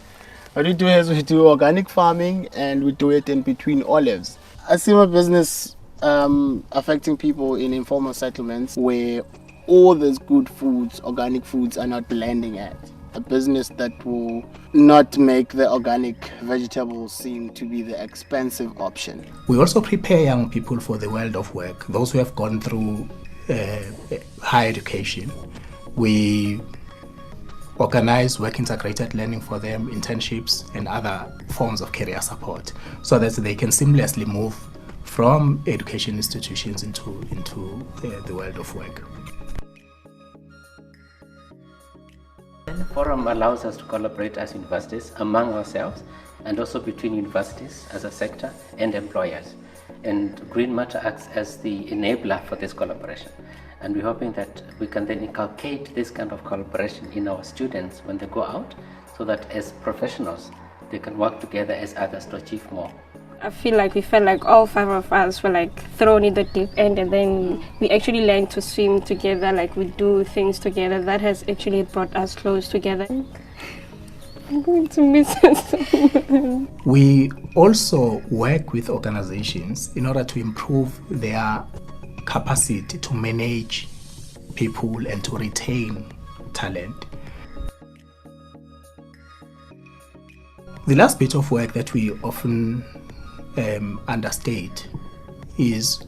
What we do is we do organic farming and we do it in between olives. I see my business affecting people in informal settlements where all those good foods, organic foods, are not blending at. A business that will not make the organic vegetables seem to be the expensive option. We also prepare young people for the world of work, those who have gone through higher education. We organize work integrated learning for them, internships and other forms of career support so that they can seamlessly move from education institutions into the world of work. The forum allows us to collaborate as universities among ourselves and also between universities as a sector and employers. And Green Matter acts as the enabler for this collaboration. And we're hoping that we can then inculcate this kind of collaboration in our students when they go out, so that as professionals, they can work together as others to achieve more. I feel like we felt like all 5 of us were like thrown in the deep end, and then we actually learned to swim together, like we do things together. That has actually brought us close together. I'm going to miss it. We also work with organizations in order to improve their capacity to manage people and to retain talent. The last bit of work that we often understate is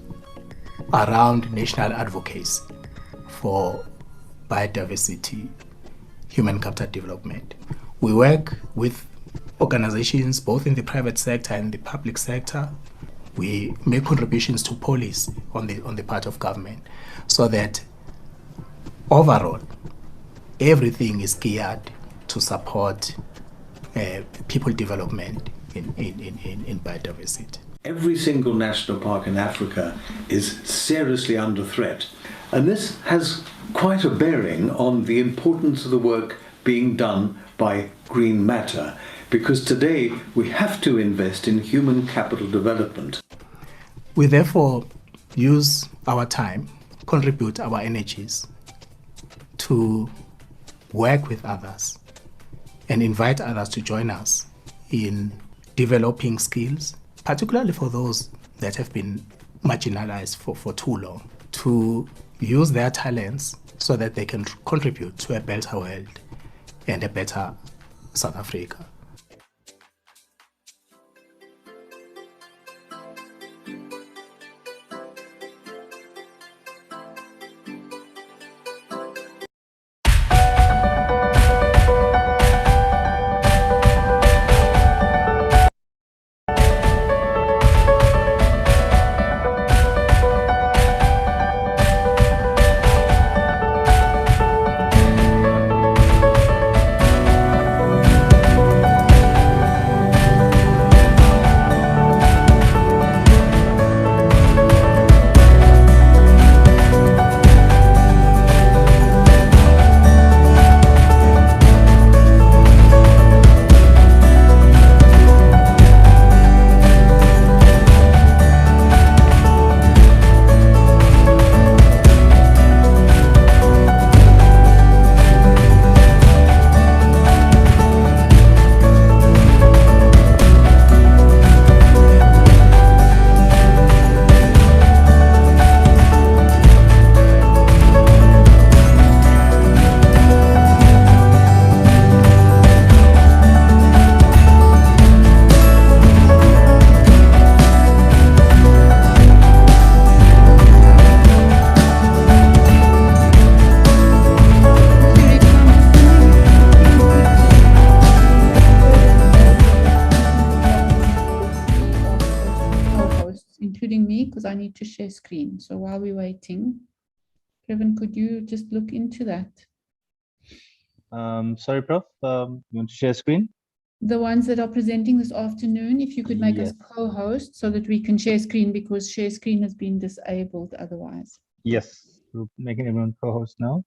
around national advocacy for biodiversity, human capital development. We work with organizations both in the private sector and the public sector. We make contributions to policy on the part of government so that overall everything is geared to support people development in biodiversity. Every single national park in Africa is seriously under threat, and this has quite a bearing on the importance of the work being done by Green Matter, because today we have to invest in human capital development. We therefore use our time, contribute our energies to work with others and invite others to join us in developing skills, particularly for those that have been marginalized for too long, to use their talents so that they can contribute to a better world and a better South Africa. need to share screen. So while we're waiting, Kevin, could you just look into that? Sorry, Prof. You want to share screen? The ones that are presenting this afternoon, if you could make us co-host so that we can share screen, because share screen has been disabled otherwise. Yes, we're making everyone co-host now.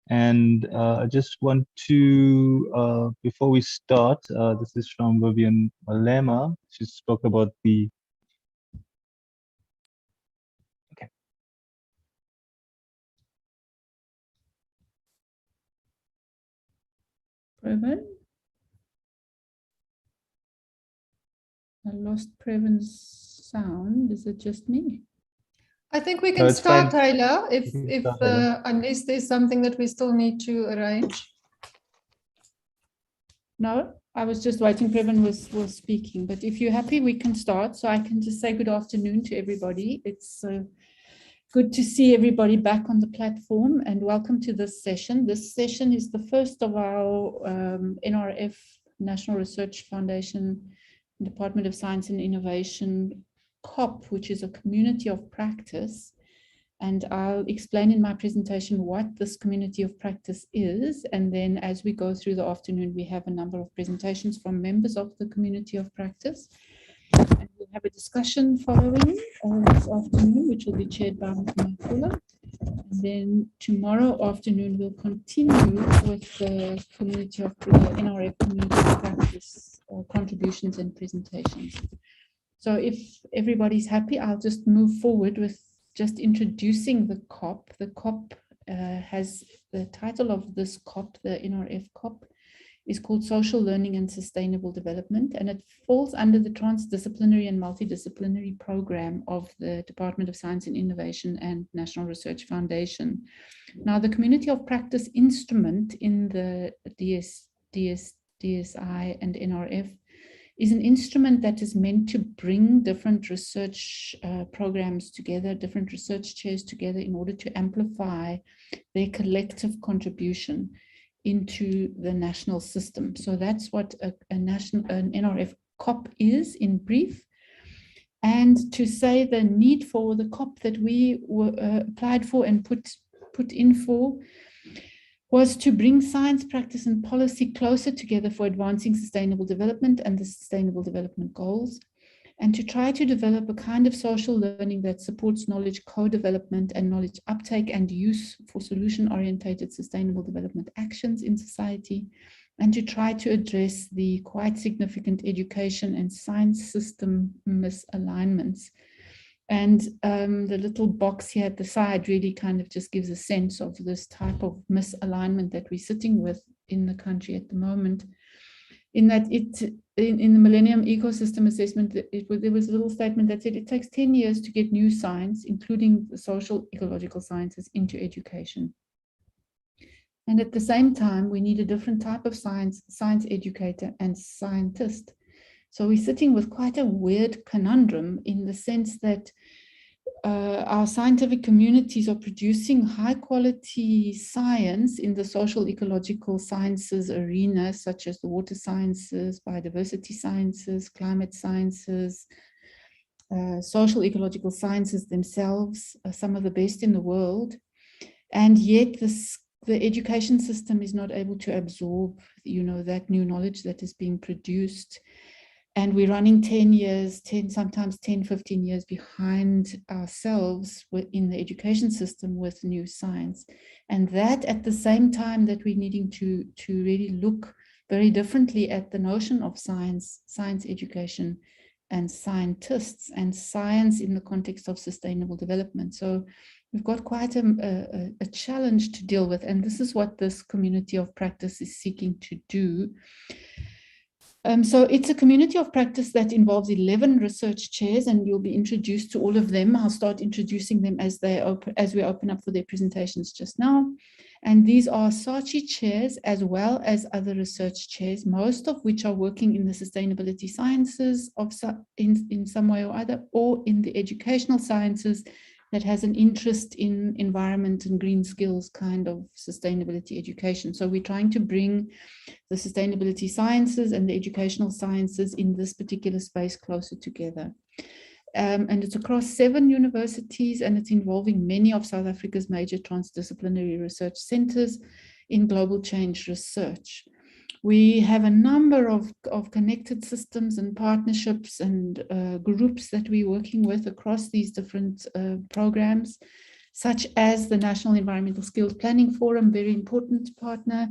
And I just want to, before we start, this is from Vivian Malema. She spoke about the, okay. Previn? I lost Previn's sound. Is it just me? I think we No, can it's start, fine. Taylor, if Start, Taylor. unless there's something that we still need to arrange. No, I was just waiting. Previn was speaking, but if you're happy, we can start. So I can just say good afternoon to everybody. It's good to see everybody back on the platform, and welcome to this session. This session is the first of our NRF, National Research Foundation, Department of Science and Innovation COP, which is a community of practice. And I'll explain in my presentation what this community of practice is. And then as we go through the afternoon, we have a number of presentations from members of the community of practice. And we'll have a discussion following this afternoon, which will be chaired by Makula. And then tomorrow afternoon, we'll continue with the community of the NRF community of practice contributions and presentations. So if everybody's happy, I'll just move forward with just introducing the COP. The COP has the title of this COP, the NRF COP, is called Social Learning and Sustainable Development, and it falls under the transdisciplinary and multidisciplinary program of the Department of Science and Innovation and National Research Foundation. Now, the community of practice instrument in the DSI and NRF is an instrument that is meant to bring different research programs together, different research chairs together in order to amplify their collective contribution into the national system. So that's what an NRF COP is in brief. And to say the need for the COP that we were applied for and put in for was to bring science, practice, and policy closer together for advancing sustainable development and the Sustainable Development Goals, and to try to develop a kind of social learning that supports knowledge co-development and knowledge uptake and use for solution-orientated sustainable development actions in society, and to try to address the quite significant education and science system misalignments. And the little box here at the side really kind of just gives a sense of this type of misalignment that we're sitting with in the country at the moment. In that in the Millennium Ecosystem Assessment, there was a little statement that said it takes 10 years to get new science, including the social ecological sciences, into education. And at the same time, we need a different type of science educator and scientist. So we're sitting with quite a weird conundrum in the sense that our scientific communities are producing high quality science in the social ecological sciences arena, such as the water sciences, biodiversity sciences, climate sciences, social ecological sciences themselves, some of the best in the world. And yet the education system is not able to absorb, that new knowledge that is being produced. And we're running 10 years, sometimes 10, 15 years behind ourselves in the education system with new science. And that at the same time that we're needing to really look very differently at the notion of science education and scientists and science in the context of sustainable development. So we've got quite a challenge to deal with. And this is what this community of practice is seeking to do. So it's a community of practice that involves 11 research chairs, and you'll be introduced to all of them. I'll start introducing them as we open up for their presentations just now. And these are SACHI chairs as well as other research chairs, most of which are working in the sustainability sciences in some way or other, or in the educational sciences that has an interest in environment and green skills kind of sustainability education. So we're trying to bring the sustainability sciences and the educational sciences in this particular space closer together. And it's across 7 universities, and it's involving many of South Africa's major transdisciplinary research centers in global change research. We have a number of connected systems and partnerships and groups that we're working with across these different programs, such as the National Environmental Skills Planning Forum, very important partner,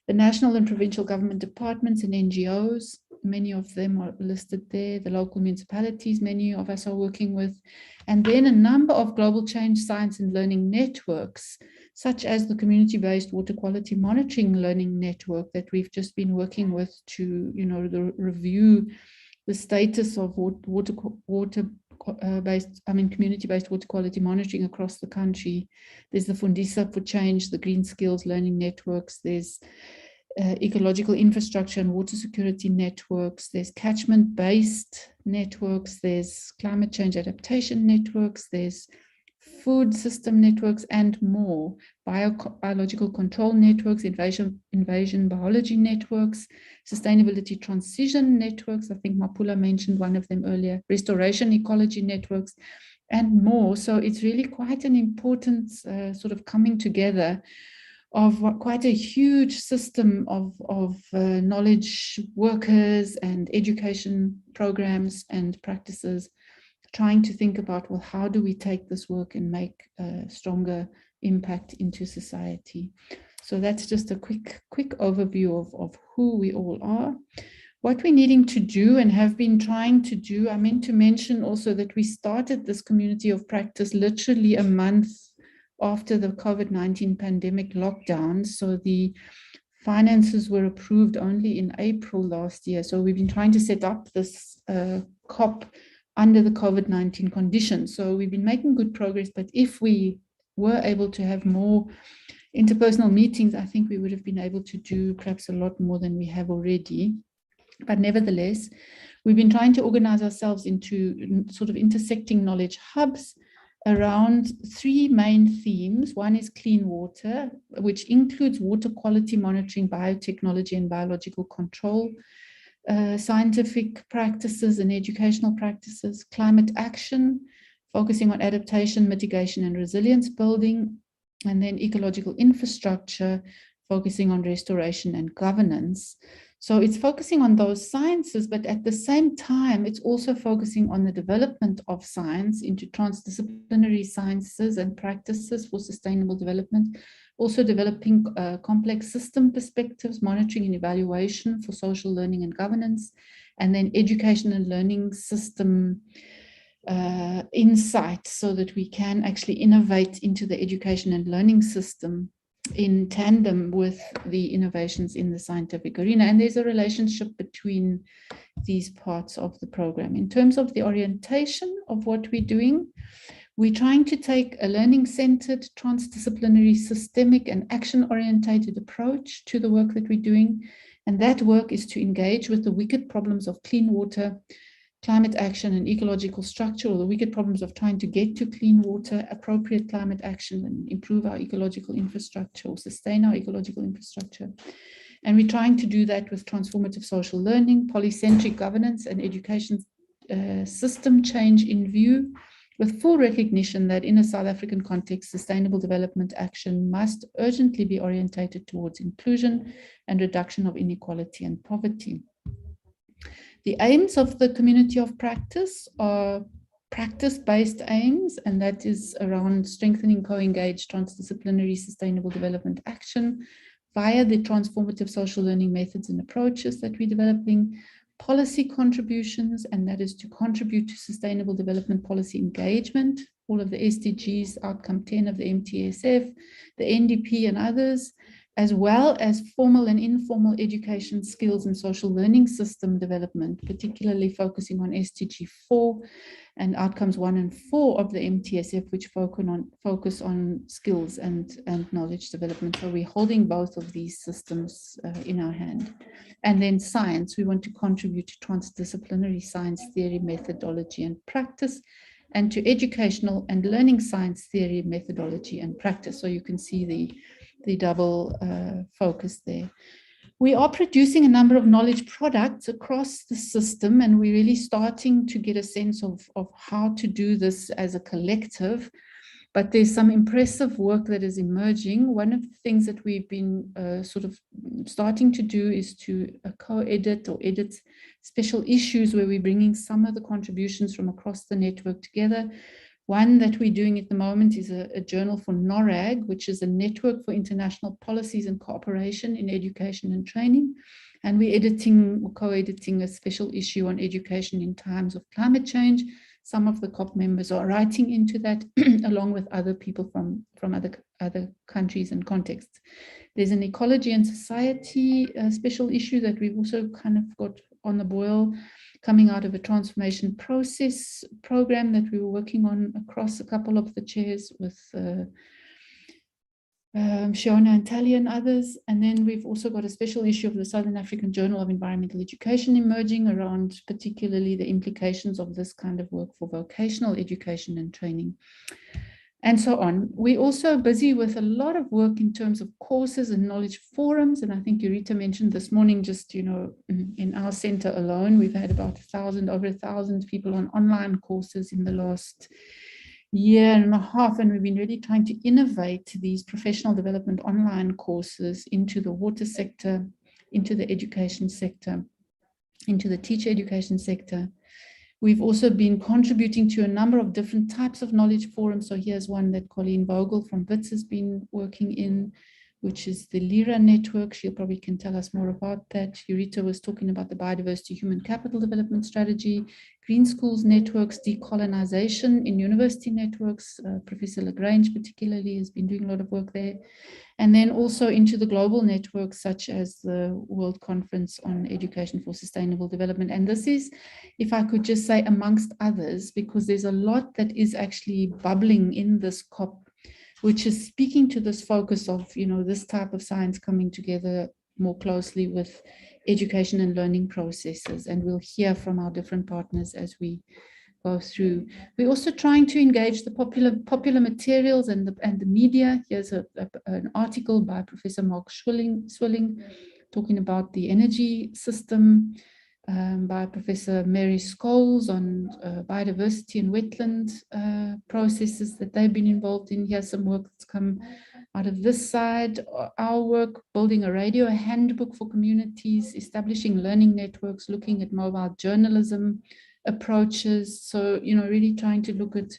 the national and provincial government departments and NGOs, many of them are listed there, the local municipalities, many of us are working with, and then a number of global change science and learning networks, such as the community-based water quality monitoring learning network that we've just been working with to, review the status of community-based water quality monitoring across the country. There's the Fundisa for Change, the Green Skills Learning Networks, there's ecological infrastructure and water security networks, there's catchment-based networks, there's climate change adaptation networks, there's food system networks, and more, biological control networks, invasion biology networks, sustainability transition networks, I think Mapula mentioned one of them earlier, restoration ecology networks, and more. So it's really quite an important sort of coming together of quite a huge system of knowledge workers and education programs and practices, trying to think about, well, how do we take this work and make a stronger impact into society? So that's just a quick overview of who we all are. What we're needing to do and have been trying to do, I meant to mention also that we started this community of practice literally a month after the COVID-19 pandemic lockdown. So the finances were approved only in April last year. So we've been trying to set up this COP under the COVID-19 conditions. So we've been making good progress, but if we were able to have more interpersonal meetings, I think we would have been able to do perhaps a lot more than we have already. But nevertheless, we've been trying to organize ourselves into sort of intersecting knowledge hubs around 3 main themes. One is clean water, which includes water quality monitoring, biotechnology and biological control, scientific practices and educational practices, climate action, focusing on adaptation, mitigation and resilience building, and then ecological infrastructure, focusing on restoration and governance. So it's focusing on those sciences, but at the same time, it's also focusing on the development of science into transdisciplinary sciences and practices for sustainable development, also developing complex system perspectives, monitoring and evaluation for social learning and governance, and then education and learning system insight so that we can actually innovate into the education and learning system in tandem with the innovations in the scientific arena. And there's a relationship between these parts of the program. In terms of the orientation of what we're doing, we're trying to take a learning-centered, transdisciplinary, systemic and action-orientated approach to the work that we're doing. And that work is to engage with the wicked problems of clean water, climate action and ecological structure, or the wicked problems of trying to get to clean water, appropriate climate action and improve our ecological infrastructure or sustain our ecological infrastructure. And we're trying to do that with transformative social learning, polycentric governance and education system change in view, with full recognition that in a South African context, sustainable development action must urgently be orientated towards inclusion and reduction of inequality and poverty. The aims of the community of practice are practice-based aims, and that is around strengthening co-engaged transdisciplinary sustainable development action via the transformative social learning methods and approaches that we're developing, policy contributions, and that is to contribute to sustainable development policy engagement, all of the SDGs, outcome 10 of the MTSF, the NDP and others, as well as formal and informal education skills and social learning system development, particularly focusing on SDG 4 and outcomes 1 and 4 of the MTSF, which focus on skills and knowledge development. So we're holding both of these systems in our hand. And then science, we want to contribute to transdisciplinary science theory, methodology and practice, and to educational and learning science theory, methodology and practice. So you can see the double focus there. We are producing a number of knowledge products across the system, and we're really starting to get a sense of how to do this as a collective. But there's some impressive work that is emerging. One of the things that we've been sort of starting to do is to co-edit or edit special issues where we're bringing some of the contributions from across the network together. One that we're doing at the moment is a journal for NORAG, which is a network for international policies and cooperation in education and training. And we're editing or co-editing a special issue on education in times of climate change. Some of the COP members are writing into that, along with other people from other countries and contexts. There's an ecology and society special issue that we've also kind of got on the boil, coming out of a transformation process program that we were working on across a couple of the chairs with Shona and Talia and others. And then we've also got a special issue of the Southern African Journal of Environmental Education emerging around particularly the implications of this kind of work for vocational education and training, and so on. We're also busy with a lot of work in terms of courses and knowledge forums. And I think Eureka mentioned this morning, just, you know, in our center alone, we've had about over 1,000 people on online courses in the last year and a half. And we've been really trying to innovate these professional development online courses into the water sector, into the education sector, into the teacher education sector. We've also been contributing to a number of different types of knowledge forums. So here's one that Colleen Vogel from WITS has been working in, which is the LIRA network. She probably can tell us more about that. Eureka was talking about the biodiversity human capital development strategy, green schools networks, decolonization in university networks. Professor Lagrange particularly has been doing a lot of work there. And then also into the global networks such as the World Conference on Education for Sustainable Development. And this is, if I could just say, amongst others, because there's a lot that is actually bubbling in this COP, which is speaking to this focus of, you know, this type of science coming together more closely with education and learning processes. And we'll hear from our different partners as we go through. We're also trying to engage the popular materials and the media. Here's an article by Professor Mark Swilling talking about the energy system, by Professor Mary Scholes on biodiversity and wetland processes that they've been involved in. Here's some work that's come out of this side. Our work, building a radio handbook for communities, establishing learning networks, looking at mobile journalism approaches. So, you know, really trying to look at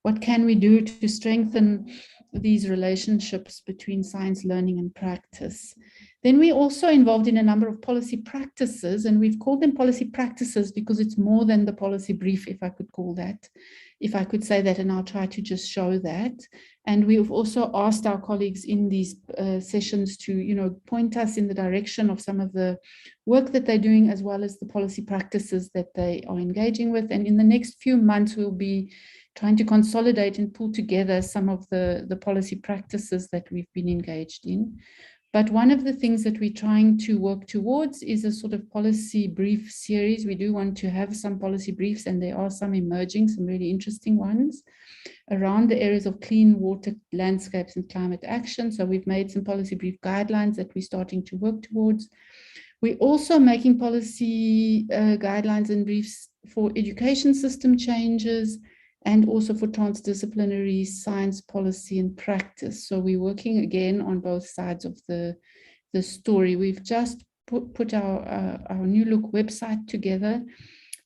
what can we do to strengthen these relationships between science, learning, and practice. Then we're also involved in a number of policy practices, and we've called them policy practices because it's more than the policy brief, if I could call that, if I could say that, and I'll try to just show that. And we've also asked our colleagues in these sessions to, you know, point us in the direction of some of the work that they're doing, as well as the policy practices that they are engaging with. And in the next few months, we'll be trying to consolidate and pull together some of the policy practices that we've been engaged in. But one of the things that we're trying to work towards is a sort of policy brief series. We do want to have some policy briefs, and there are some emerging, some really interesting ones around the areas of clean water, landscapes, and climate action. So we've made some policy brief guidelines that we're starting to work towards. We're also making policy guidelines and briefs for education system changes, and also for transdisciplinary science policy and practice. So we're working again on both sides of the story. We've just put our New Look website together,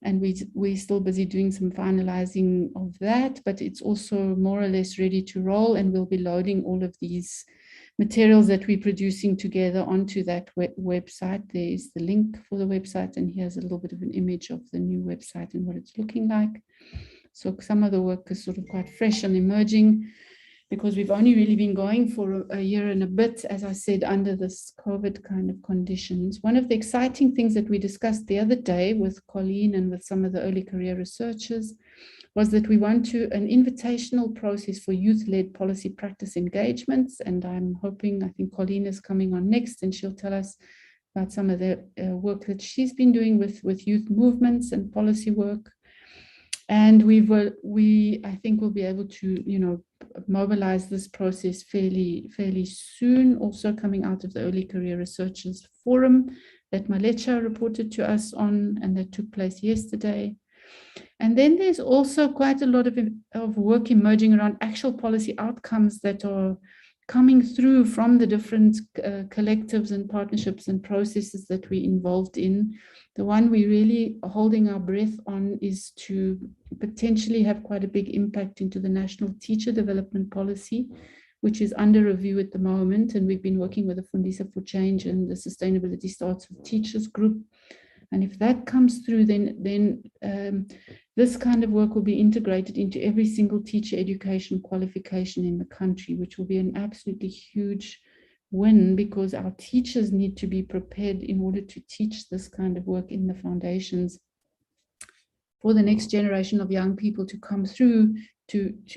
and we're still busy doing some finalizing of that, but it's also more or less ready to roll, and we'll be loading all of these materials that we're producing together onto that website. There is the link for the website, and here's a little bit of an image of the new website and what it's looking like. So some of the work is sort of quite fresh and emerging, because we've only really been going for a year and a bit, as I said, under this COVID kind of conditions. One of the exciting things that we discussed the other day with Colleen and with some of the early career researchers was that we want an invitational process for youth-led policy practice engagements. And I'm hoping, I think Colleen is coming on next, and she'll tell us about some of the work that she's been doing with youth movements and policy work. And I think we'll be able to, you know, mobilize this process fairly soon, also coming out of the Early Career Researchers Forum that Malecha reported to us on, and that took place yesterday. And then there's also quite a lot of work emerging around actual policy outcomes that are coming through from the different collectives and partnerships and processes that we're involved in. The one we really are holding our breath on is to potentially have quite a big impact into the National Teacher Development Policy, which is under review at the moment. And we've been working with the Fundisa for Change and the Sustainability Starts with Teachers group. And if that comes through, then this kind of work will be integrated into every single teacher education qualification in the country, which will be an absolutely huge win, because our teachers need to be prepared in order to teach this kind of work in the foundations for the next generation of young people to come through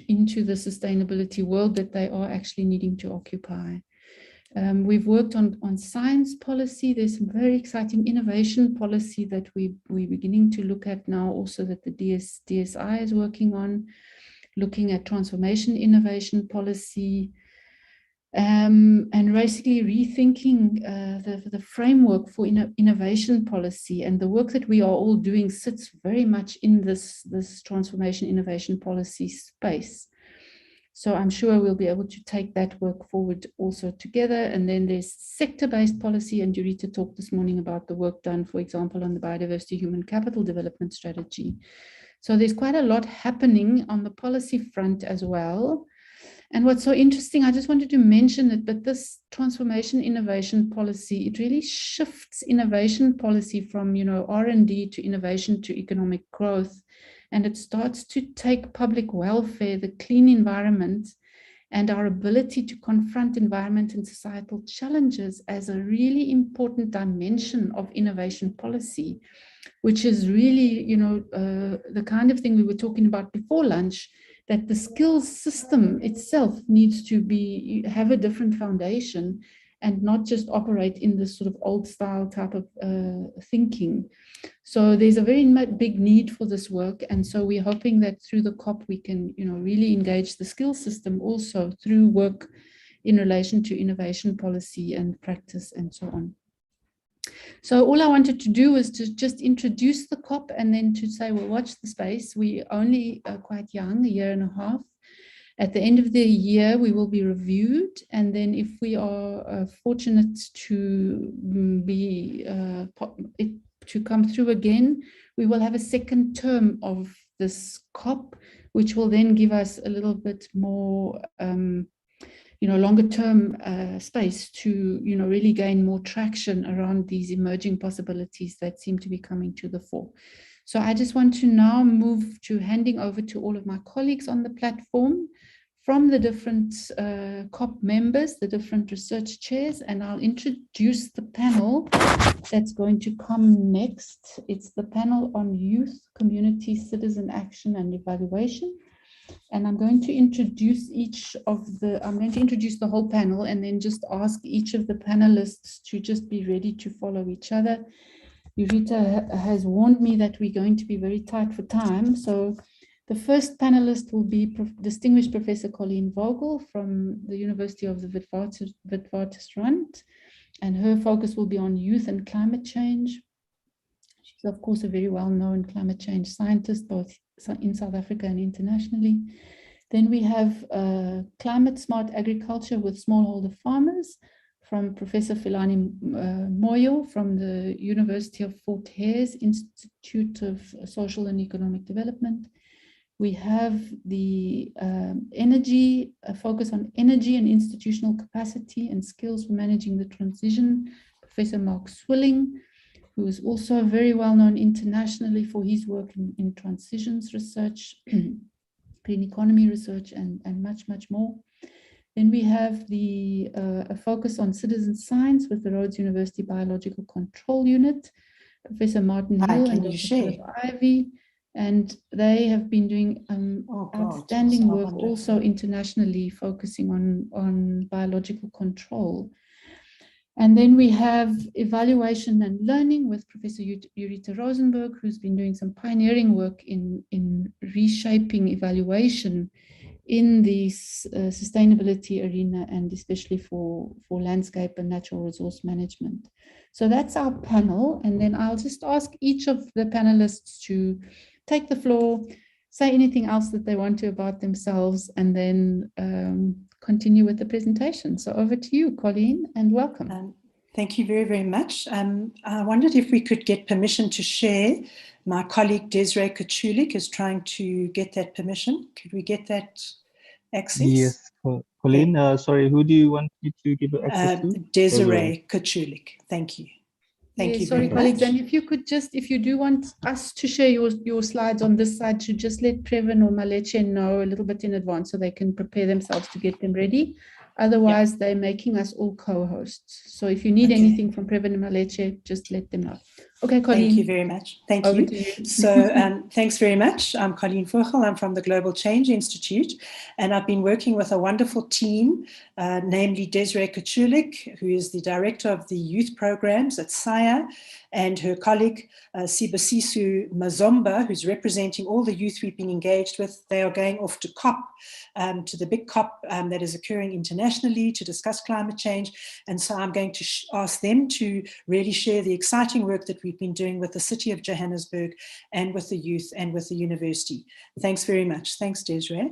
into the sustainability world that they are actually needing to occupy. We've worked on science policy. There's some very exciting innovation policy that we're beginning to look at now, also that the DSI is working on, looking at transformation innovation policy, and basically rethinking the framework for innovation policy. And the work that we are all doing sits very much in this transformation innovation policy space. So I'm sure we'll be able to take that work forward also together. And then there's sector-based policy, and Jurita talked this morning about the work done, for example, on the biodiversity human capital development strategy. So there's quite a lot happening on the policy front as well. And what's so interesting, I just wanted to mention it, but this transformation innovation policy, it really shifts innovation policy from, R&D to innovation to economic growth. And it starts to take public welfare, the clean environment, and our ability to confront environment and societal challenges as a really important dimension of innovation policy, which is really, the kind of thing we were talking about before lunch, that the skills system itself needs to have a different foundation and not just operate in this sort of old style type of thinking. So there's a very big need for this work. And so we're hoping that through the COP, we can, really engage the skills system also through work in relation to innovation policy and practice and so on. So all I wanted to do was to just introduce the COP and then to say, well, watch the space. We only quite young, a year and a half. At the end of the year, we will be reviewed. And then if we are fortunate to to come through again, we will have a second term of this COP, which will then give us a little bit more longer term space to, really gain more traction around these emerging possibilities that seem to be coming to the fore. So I just want to now move to handing over to all of my colleagues on the platform from the different COP members, the different research chairs, and I'll introduce the panel that's going to come next. It's the panel on youth, community, citizen action and evaluation. And I'm going to introduce the whole panel and then just ask each of the panelists to just be ready to follow each other. Jurita has warned me that we're going to be very tight for time. So the first panelist will be distinguished Professor Colleen Vogel from the University of the Witwatersrand, and her focus will be on youth and climate change. She's of course a very well-known climate change scientist, both in South Africa and internationally. Then we have climate smart agriculture with smallholder farmers from Professor Philani Moyo from the University of Fort Hare's Institute of Social and Economic Development. We have the focus on energy and institutional capacity and skills for managing the transition, Professor Mark Swilling, who is also very well known internationally for his work in transitions research, green economy research, and much, much more. Then we have a focus on citizen science with the Rhodes University Biological Control Unit, Professor Martin Hill and Dr. Philip Ivy. And they have been doing outstanding work also internationally, focusing on biological control. And then we have evaluation and learning with Professor Jurita Rosenberg, who's been doing some pioneering work in reshaping evaluation in the sustainability arena, and especially for landscape and natural resource management. So that's our panel. And then I'll just ask each of the panelists to take the floor, say anything else that they want to about themselves, and then continue with the presentation. So over to you, Colleen, and welcome. Thank you very, very much. I wondered if we could get permission to share. My colleague Desiree Kachulik is trying to get that permission. Could we get that access? Yes, Colleen, sorry, who do you want me to give access to? Desiree Kachulik. Thank you. Thank you sorry, very colleagues, much. and if you could just, if you do want us to share your slides on this side, to just let Previn or Maleche know a little bit in advance so they can prepare themselves to get them ready. Otherwise, they're making us all co-hosts. So if you need anything from Previn and Maleche, just let them know. Okay, Colleen. Thank you very much. Thank Over you. to you. So thanks very much. I'm Colleen Vogel. I'm from the Global Change Institute, and I've been working with a wonderful team, namely Desiree Kachulik, who is the director of the youth programs at SAIA, and her colleague Sibasiso Mazomba, who's representing all the youth we've been engaged with. They are going off to COP, to the big COP that is occurring internationally to discuss climate change. And so I'm going to ask them to really share the exciting work that we've been doing with the city of Johannesburg and with the youth and with the university. Thanks very much. Thanks, Desiree.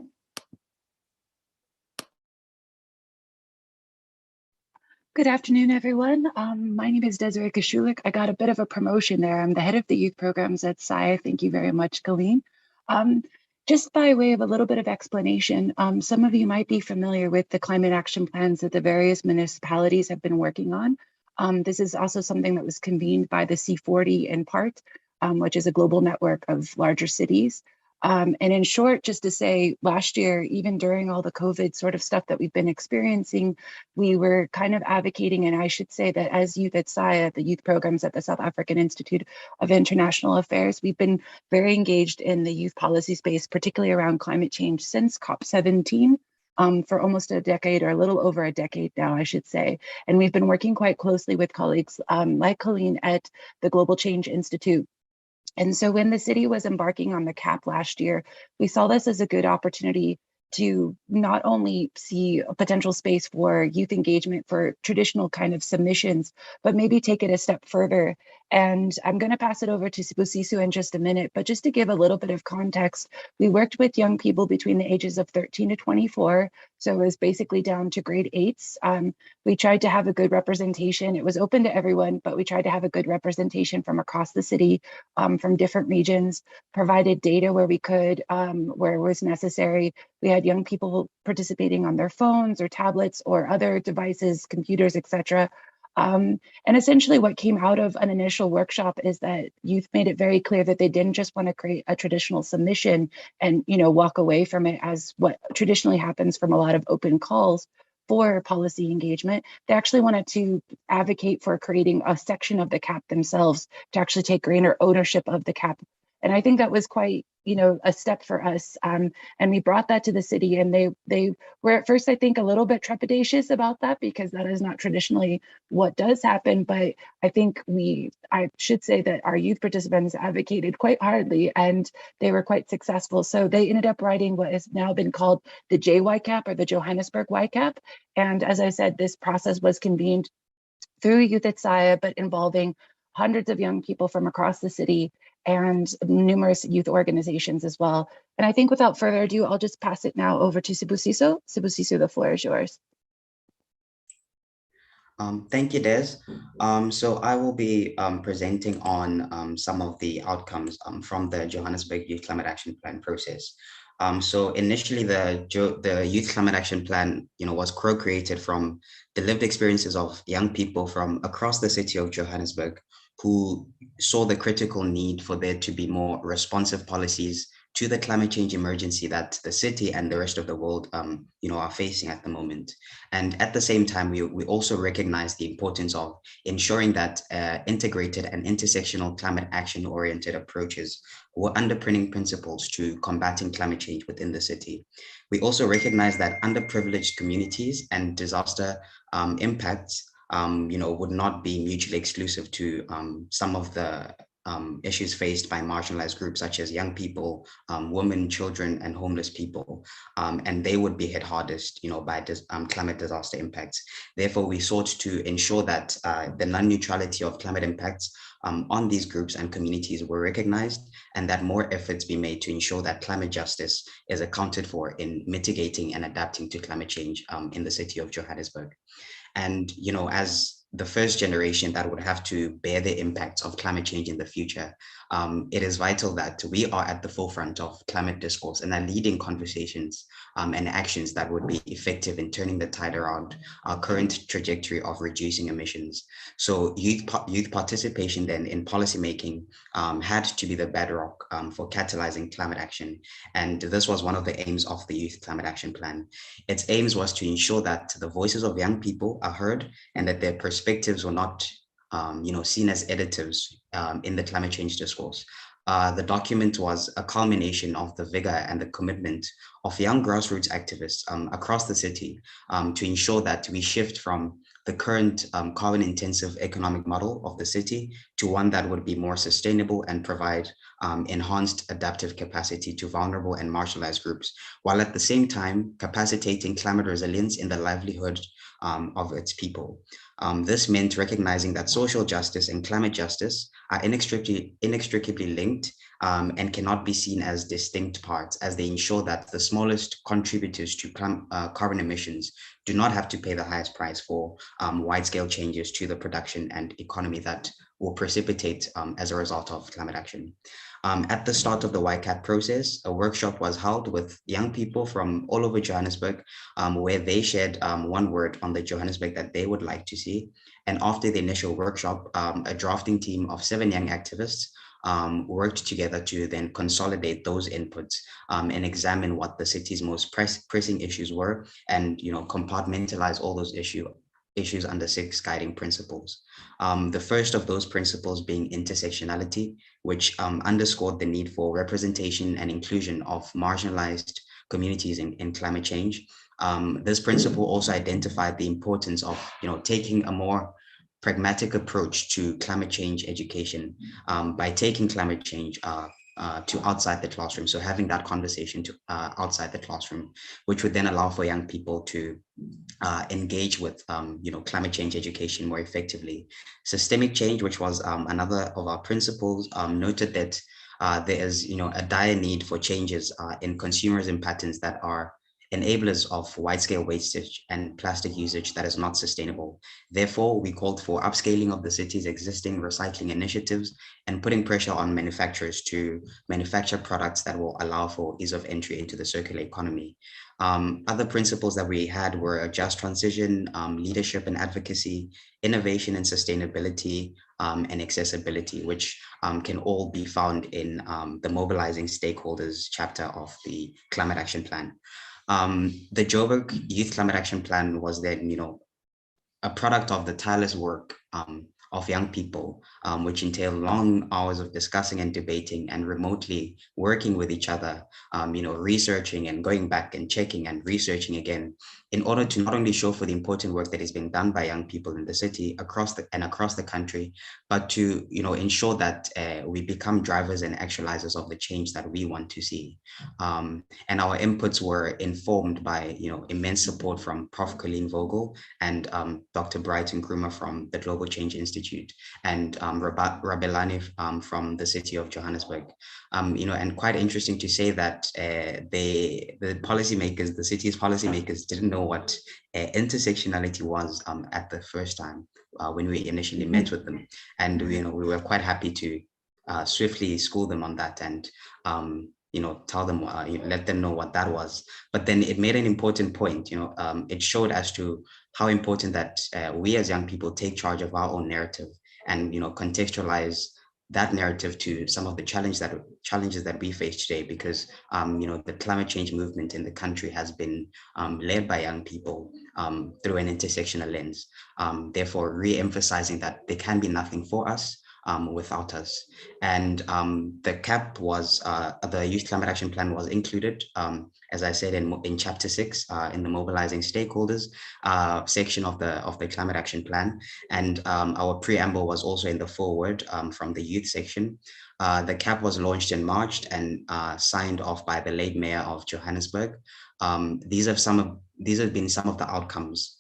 Good afternoon, everyone. My name is Desiree Kashulik. I got a bit of a promotion there. I'm the head of the youth programs at SAIA. Thank you very much, Colleen. Just by way of a little bit of explanation, some of you might be familiar with the climate action plans that the various municipalities have been working on. This is also something that was convened by the C40 in part, which is a global network of larger cities. And in short, just to say, last year, even during all the COVID sort of stuff that we've been experiencing, we were kind of advocating, and I should say that as youth at SAIA, the youth programs at the South African Institute of International Affairs, we've been very engaged in the youth policy space, particularly around climate change since COP17. For almost a decade, or a little over a decade now, I should say. And we've been working quite closely with colleagues like Colleen at the Global Change Institute. And so when the city was embarking on the CAP last year, we saw this as a good opportunity to not only see a potential space for youth engagement for traditional kind of submissions, but maybe take it a step further. And I'm going to pass it over to Sibasiso in just a minute, but just to give a little bit of context, we worked with young people between the ages of 13 to 24. So it was basically down to grade 8s. We tried to have a good representation. It was open to everyone, but we tried to have a good representation from across the city, from different regions, provided data where we could, where it was necessary. We had young people participating on their phones or tablets or other devices, computers, etc. And essentially what came out of an initial workshop is that youth made it very clear that they didn't just want to create a traditional submission and, walk away from it as what traditionally happens from a lot of open calls for policy engagement. They actually wanted to advocate for creating a section of the CAP themselves to actually take greater ownership of the CAP. And I think that was quite, a step for us. And we brought that to the city, and they were at first, I think, a little bit trepidatious about that because that is not traditionally what does happen. But I think I should say that our youth participants advocated quite hardly, and they were quite successful. So they ended up writing what has now been called the JYCAP, or the Johannesburg YCAP. And as I said, this process was convened through Youth at SAIA, but involving hundreds of young people from across the city and numerous youth organizations as well. And I think without further ado, I'll just pass it now over to Sibasiso. Sibasiso, the floor is yours. Thank you, Des. So I will be presenting on some of the outcomes from the Johannesburg Youth Climate Action Plan process. So initially, the Youth Climate Action Plan, was co-created from the lived experiences of young people from across the city of Johannesburg who saw the critical need for there to be more responsive policies to the climate change emergency that the city and the rest of the world, are facing at the moment. And at the same time, we also recognize the importance of ensuring that integrated and intersectional climate action-oriented approaches were underpinning principles to combating climate change within the city. We also recognize that underprivileged communities and disaster impacts would not be mutually exclusive to some of the issues faced by marginalized groups such as young people, women, children, and homeless people, and they would be hit hardest, by climate disaster impacts. Therefore, we sought to ensure that the non-neutrality of climate impacts on these groups and communities were recognized, and that more efforts be made to ensure that climate justice is accounted for in mitigating and adapting to climate change in the city of Johannesburg. And, as the first generation that would have to bear the impacts of climate change in the future, it is vital that we are at the forefront of climate discourse and are leading conversations and actions that would be effective in turning the tide around our current trajectory of reducing emissions. So youth participation then in policymaking had to be the bedrock for catalyzing climate action. And this was one of the aims of the Youth Climate Action Plan. Its aims was to ensure that the voices of young people are heard and that their perspectives were not seen as additives in the climate change discourse. The document was a culmination of the vigor and the commitment of young grassroots activists across the city to ensure that we shift from the current carbon-intensive economic model of the city to one that would be more sustainable and provide enhanced adaptive capacity to vulnerable and marginalized groups, while at the same time capacitating climate resilience in the livelihood of its people. This meant recognizing that social justice and climate justice are inextricably linked and cannot be seen as distinct parts, as they ensure that the smallest contributors to carbon emissions do not have to pay the highest price for wide-scale changes to the production and economy that will precipitate as a result of climate action. At the start of the YCAT process, a workshop was held with young people from all over Johannesburg, where they shared one word on the Johannesburg that they would like to see. And after the initial workshop, a drafting team of 7 young activists worked together to then consolidate those inputs and examine what the city's most pressing issues were, and compartmentalize all those issues under 6 guiding principles. The first of those principles being intersectionality, which underscored the need for representation and inclusion of marginalized communities in climate change. This principle also identified the importance of taking a more pragmatic approach to climate change education by taking climate change to outside the classroom. So having that conversation to outside the classroom, which would then allow for young people to engage with climate change education more effectively. Systemic change, which was another of our principles, noted that there is a dire need for changes in consumerism patterns that are enablers of wide-scale wastage and plastic usage that is not sustainable. Therefore, we called for upscaling of the city's existing recycling initiatives and putting pressure on manufacturers to manufacture products that will allow for ease of entry into the circular economy. Other principles that we had were a just transition, leadership and advocacy, innovation and sustainability, and accessibility, which can all be found in the mobilizing stakeholders chapter of the Climate Action Plan. The Joburg Youth Climate Action Plan was then, a product of the tireless work of young people, which entailed long hours of discussing and debating and remotely working with each other, researching and going back and checking and researching again, in order to not only show for the important work that is being done by young people in the city across the country, but to ensure that we become drivers and actualizers of the change that we want to see. And our inputs were informed by immense support from Prof. Colleen Vogel and Dr. Brighton Krumer from the Global Change Institute, and Rabelani from the city of Johannesburg. And quite interesting to say that the policymakers, the city's policymakers, didn't know what intersectionality was at the first time when we initially met with them. And we were quite happy to swiftly school them on that and tell them, let them know what that was. But then it made an important point. It showed as to how important that we as young people take charge of our own narrative and contextualize that narrative to some of the challenges that we face today, because the climate change movement in the country has been led by young people through an intersectional lens. Therefore, re-emphasizing that there can be nothing for us without us. And the CAP was, the Youth Climate Action Plan was included, as I said, in Chapter 6, in the Mobilizing Stakeholders section of the Climate Action Plan. And our preamble was also in the foreword from the youth section. The CAP was launched in March and signed off by the late mayor of Johannesburg. These have been some of the outcomes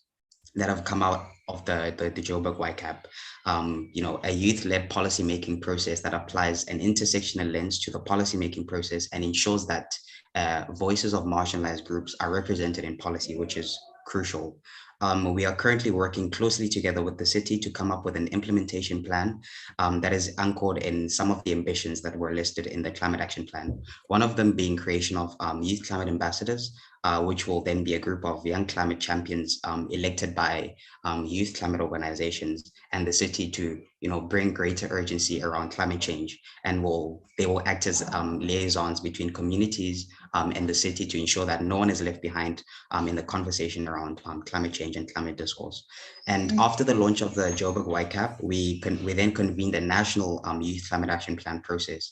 that have come out of the Joburg YCAP. A youth-led policy-making process that applies an intersectional lens to the policy-making process and ensures that voices of marginalized groups are represented in policy, which is crucial. We are currently working closely together with the city to come up with an implementation plan that is anchored in some of the ambitions that were listed in the Climate Action Plan. One of them being creation of youth climate ambassadors, which will then be a group of young climate champions elected by youth climate organizations and the city to bring greater urgency around climate change. And they will act as liaisons between communities and the city to ensure that no one is left behind in the conversation around climate change and climate discourse. And after the launch of the Joburg YCAP, we then convened a national youth climate action plan process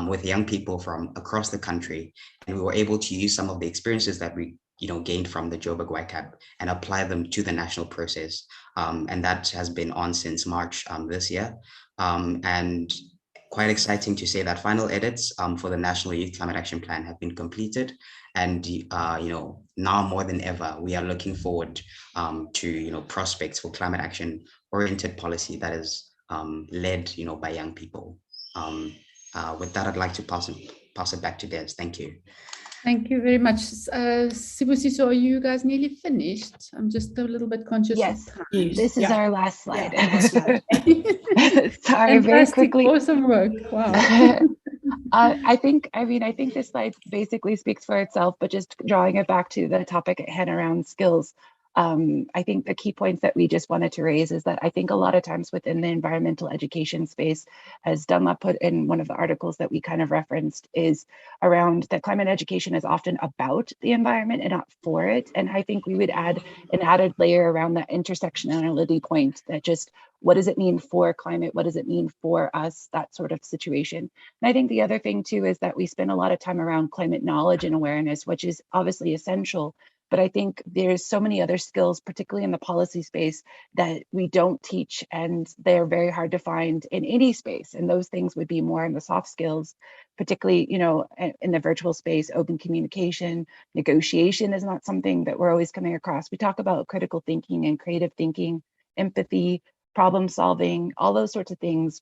with young people from across the country. And we were able to use some of the experiences that we gained from the Joburg YCAP and apply them to the national process. And that has been on since March this year. And quite exciting to say that final edits for the National Youth Climate Action Plan have been completed. And now more than ever, we are looking forward to prospects for climate action oriented policy that is led by young people. With that, I'd like to pass it back to Des. Thank you. Thank you very much. Sibusiso, are you guys nearly finished? I'm just a little bit conscious of time. This is our last slide. Yeah, Sorry, very quickly. Awesome work. Wow. I think this slide basically speaks for itself, but just drawing it back to the topic at hand around skills. I think the key points that we just wanted to raise is that I think a lot of times within the environmental education space, as Dunlap put in one of the articles that we kind of referenced, is around that climate education is often about the environment and not for it. And I think we would add an added layer around that intersectionality point, that just what does it mean for climate? What does it mean for us? That sort of situation. And I think the other thing too is that we spend a lot of time around climate knowledge and awareness, which is obviously essential. But I think there's so many other skills, particularly in the policy space, that we don't teach, and they're very hard to find in any space. And those things would be more in the soft skills, particularly, in the virtual space. Open communication, negotiation is not something that we're always coming across. We talk about critical thinking and creative thinking, empathy, problem solving, all those sorts of things.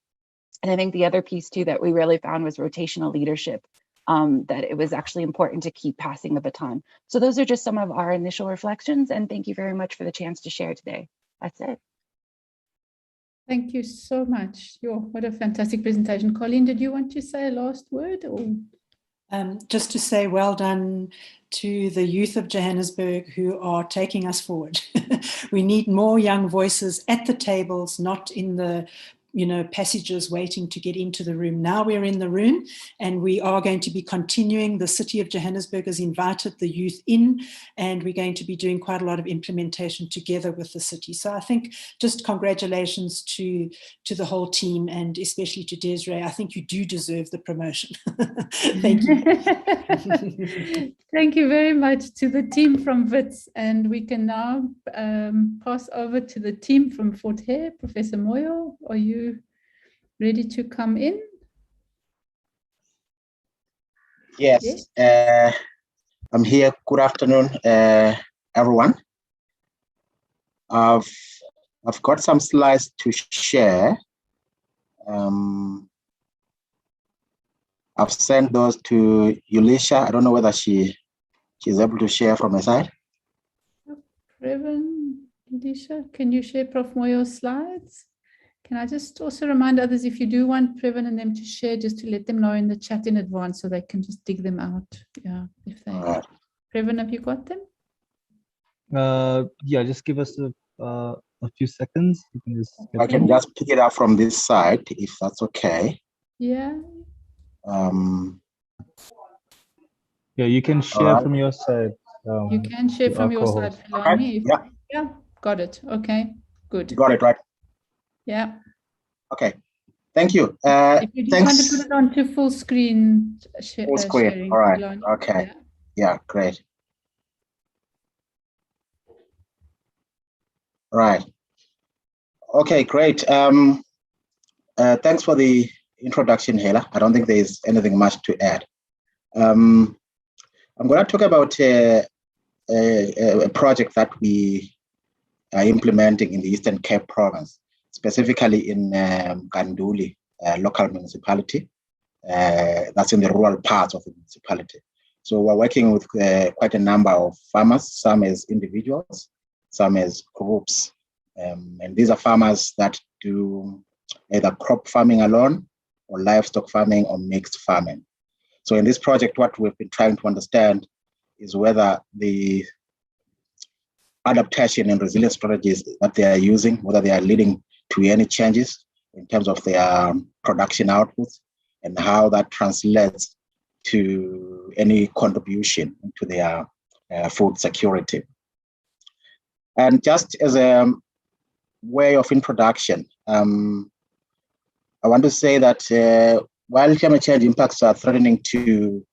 And I think the other piece too that we really found was rotational leadership. That it was actually important to keep passing the baton. So those are just some of our initial reflections, and thank you very much for the chance to share today. That's it. Thank you so much. What a fantastic presentation. Colleen, did you want to say a last word? Or? Just to say well done to the youth of Johannesburg who are taking us forward. We need more young voices at the tables, not in the passages waiting to get into the room. Now we're in the room, and we are going to be continuing. The city of Johannesburg has invited the youth in, and we're going to be doing quite a lot of implementation together with the city. So I think just congratulations to the whole team, and especially to Desiree. I think you do deserve the promotion. Thank you. Thank you very much to the team from WITS, and we can now pass over to the team from Fort Hare. Professor Moyo, are you ready to come in? Yes. I'm here. Good afternoon, everyone. I've got some slides to share. I've sent those to Yulisha. I don't know whether she's able to share from her side. Previn, Yulisha, can you share Prof. Moyo's slides? Can I just also remind others, if you do want Previn and them to share, just to let them know in the chat in advance so they can just dig them out. Yeah, if they. Previn, have you got them? Yeah, just give us a few seconds. You can just I can just pick it up from this side, if that's okay. Yeah. Yeah, you can share from your side. You can share from your side, Philani. Okay. Yeah, got it. Okay, good. You got it, right? Yeah. Okay. Thank you. If you just want to Thanks. put it onto full screen, Full screen. sharing. All right. Ilani. Okay. Yeah. Yeah, great. Right. Okay, great. Thanks for the introduction, Hela. I don't think there's anything much to add. I'm going to talk about a project that we are implementing in the Eastern Cape province, specifically in Ganduli local municipality. That's in the rural parts of the municipality. So we're working with quite a number of farmers, some as individuals, some as groups. And these are farmers that do either crop farming alone or livestock farming or mixed farming. So in this project, what we've been trying to understand is whether the adaptation and resilience strategies that they are using, whether they are leading to any changes in terms of their production outputs and how that translates to any contribution to their food security. And just as a way of introduction, I want to say that while climate change impacts are threatening to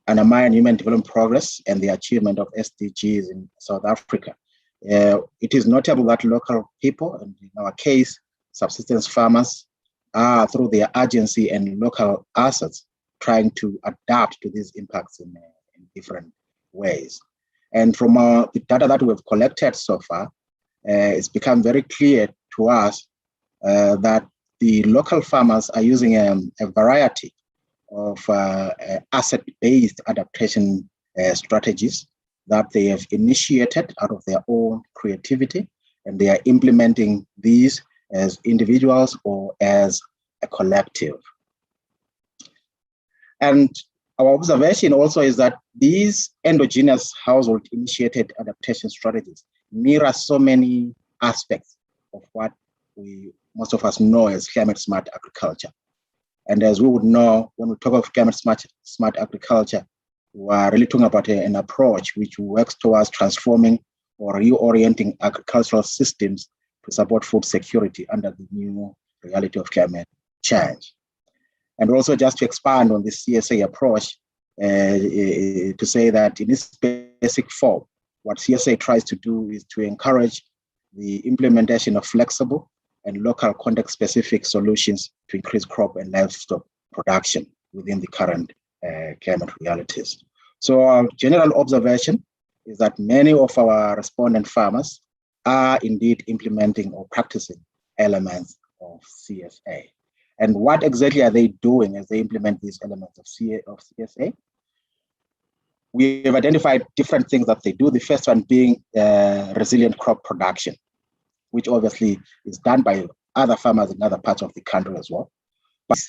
undermine human development progress and the achievement of SDGs in South Africa, it is notable that local people, and in our case, subsistence farmers, are through their agency and local assets trying to adapt to these impacts in different ways. And from the data that we've collected so far, it's become very clear to us that the local farmers are using a variety of asset-based adaptation strategies that they have initiated out of their own creativity, and they are implementing these as individuals or as a collective. And our observation also is that these endogenous household-initiated adaptation strategies mirror so many aspects of what most of us know as climate-smart agriculture. And as we would know, when we talk of climate-smart agriculture, we are really talking about an approach which works towards transforming or reorienting agricultural systems to support food security under the new reality of climate change. And also just to expand on this CSA approach, to say that in its basic form, what CSA tries to do is to encourage the implementation of flexible and local context-specific solutions to increase crop and livestock production within the current climate realities. So our general observation is that many of our respondent farmers are indeed implementing or practicing elements of CSA. And what exactly are they doing as they implement these elements of CSA? We have identified different things that they do. The first one being resilient crop production, which obviously is done by other farmers in other parts of the country as well. But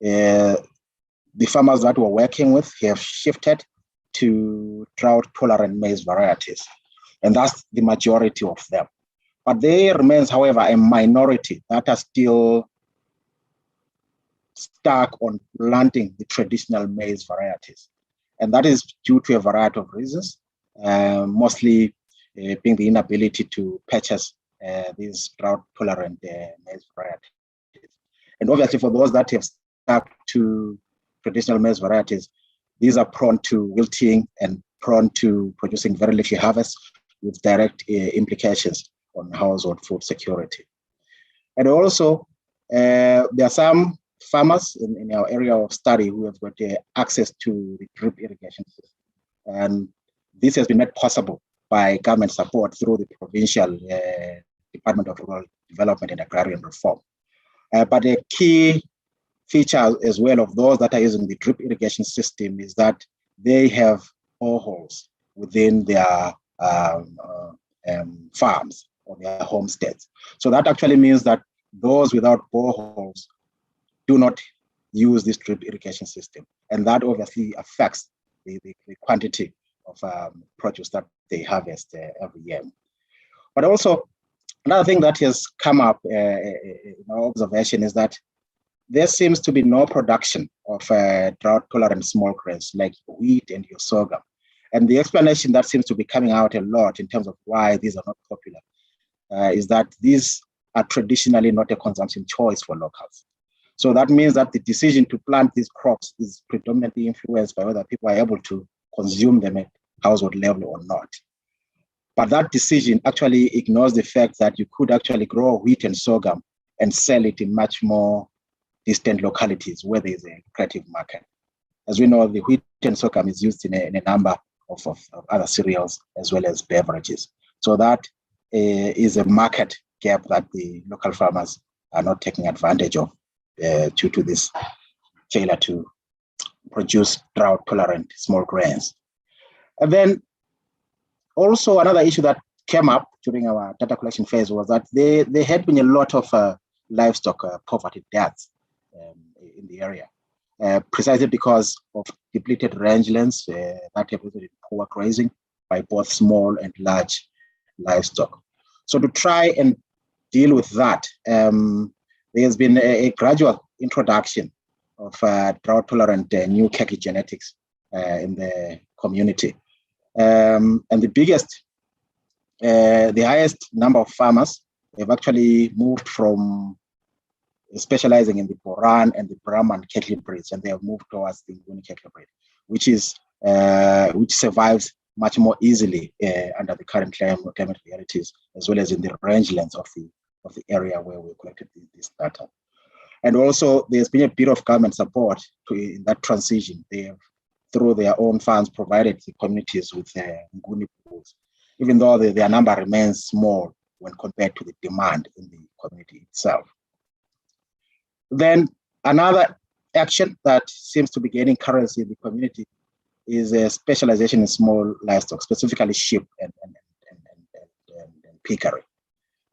the farmers that we're working with have shifted to drought-tolerant maize varieties, and that's the majority of them. But there remains, however, a minority that are still stuck on planting the traditional maize varieties. And that is due to a variety of reasons, mostly being the inability to purchase these drought-tolerant maize varieties. And obviously for those that have stuck to traditional maize varieties, these are prone to wilting and prone to producing very little harvest with direct implications on household food security. And also, there are some farmers in our area of study who have got access to the drip irrigation system. And this has been made possible by government support through the provincial Department of Rural Development and Agrarian Reform. But a key feature as well of those that are using the drip irrigation system is that they have boreholes within their farms or their homesteads. So that actually means that those without boreholes do not use this drip irrigation system. And that obviously affects the quantity of produce that they harvest every year. But also, another thing that has come up in our observation is that there seems to be no production of drought-tolerant small grains like wheat and your sorghum. And the explanation that seems to be coming out a lot in terms of why these are not popular is that these are traditionally not a consumption choice for locals. So that means that the decision to plant these crops is predominantly influenced by whether people are able to consume them at household level or not. But that decision actually ignores the fact that you could actually grow wheat and sorghum and sell it in much more distant localities where there is a lucrative market. As we know, the wheat and sorghum is used in a number of other cereals as well as beverages. So that is a market gap that the local farmers are not taking advantage of due to this failure to produce drought-tolerant small grains. And then also another issue that came up during our data collection phase was that there had been a lot of livestock poverty deaths in the area, precisely because of depleted rangelands that have resulted in poor grazing by both small and large livestock. So to try and deal with that, there's been a gradual introduction of drought-tolerant new cattle genetics in the community. And the highest number of farmers have actually moved from specializing in the Boran and the Brahman cattle breeds, and they have moved towards the Nguni cattle breed, which survives much more easily under the current climate realities, as well as in the rangelands of the area where we collected this data. And also, there's been a bit of government support in that transition. They have, through their own funds, provided the communities with Nguni pools, even though their number remains small when compared to the demand in the community itself. Then another action that seems to be gaining currency in the community is a specialization in small livestock, specifically sheep and piggery.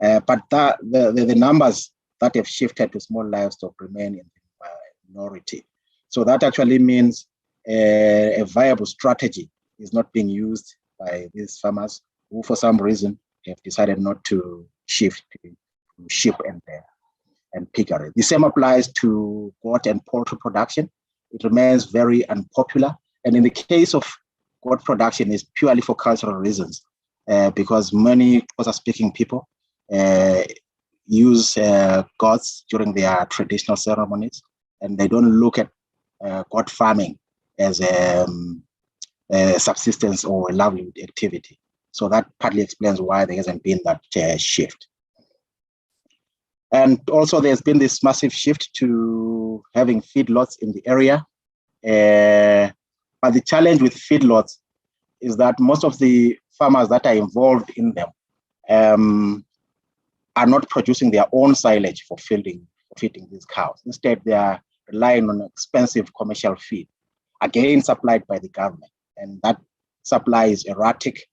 But the numbers that have shifted to small livestock remain in the minority. So that actually means a viable strategy is not being used by these farmers who, for some reason, have decided not to shift to sheep and piggery. The same applies to goat and poultry production. It remains very unpopular. And in the case of goat production, it's purely for cultural reasons, because many Xhosa-speaking people use goats during their traditional ceremonies, and they don't look at goat farming as a subsistence or a livelihood activity. So that partly explains why there hasn't been that shift. And also there's been this massive shift to having feedlots in the area. But the challenge with feedlots is that most of the farmers that are involved in them are not producing their own silage for feeding these cows. Instead, they are relying on expensive commercial feed, again supplied by the government. And that supply is erratic.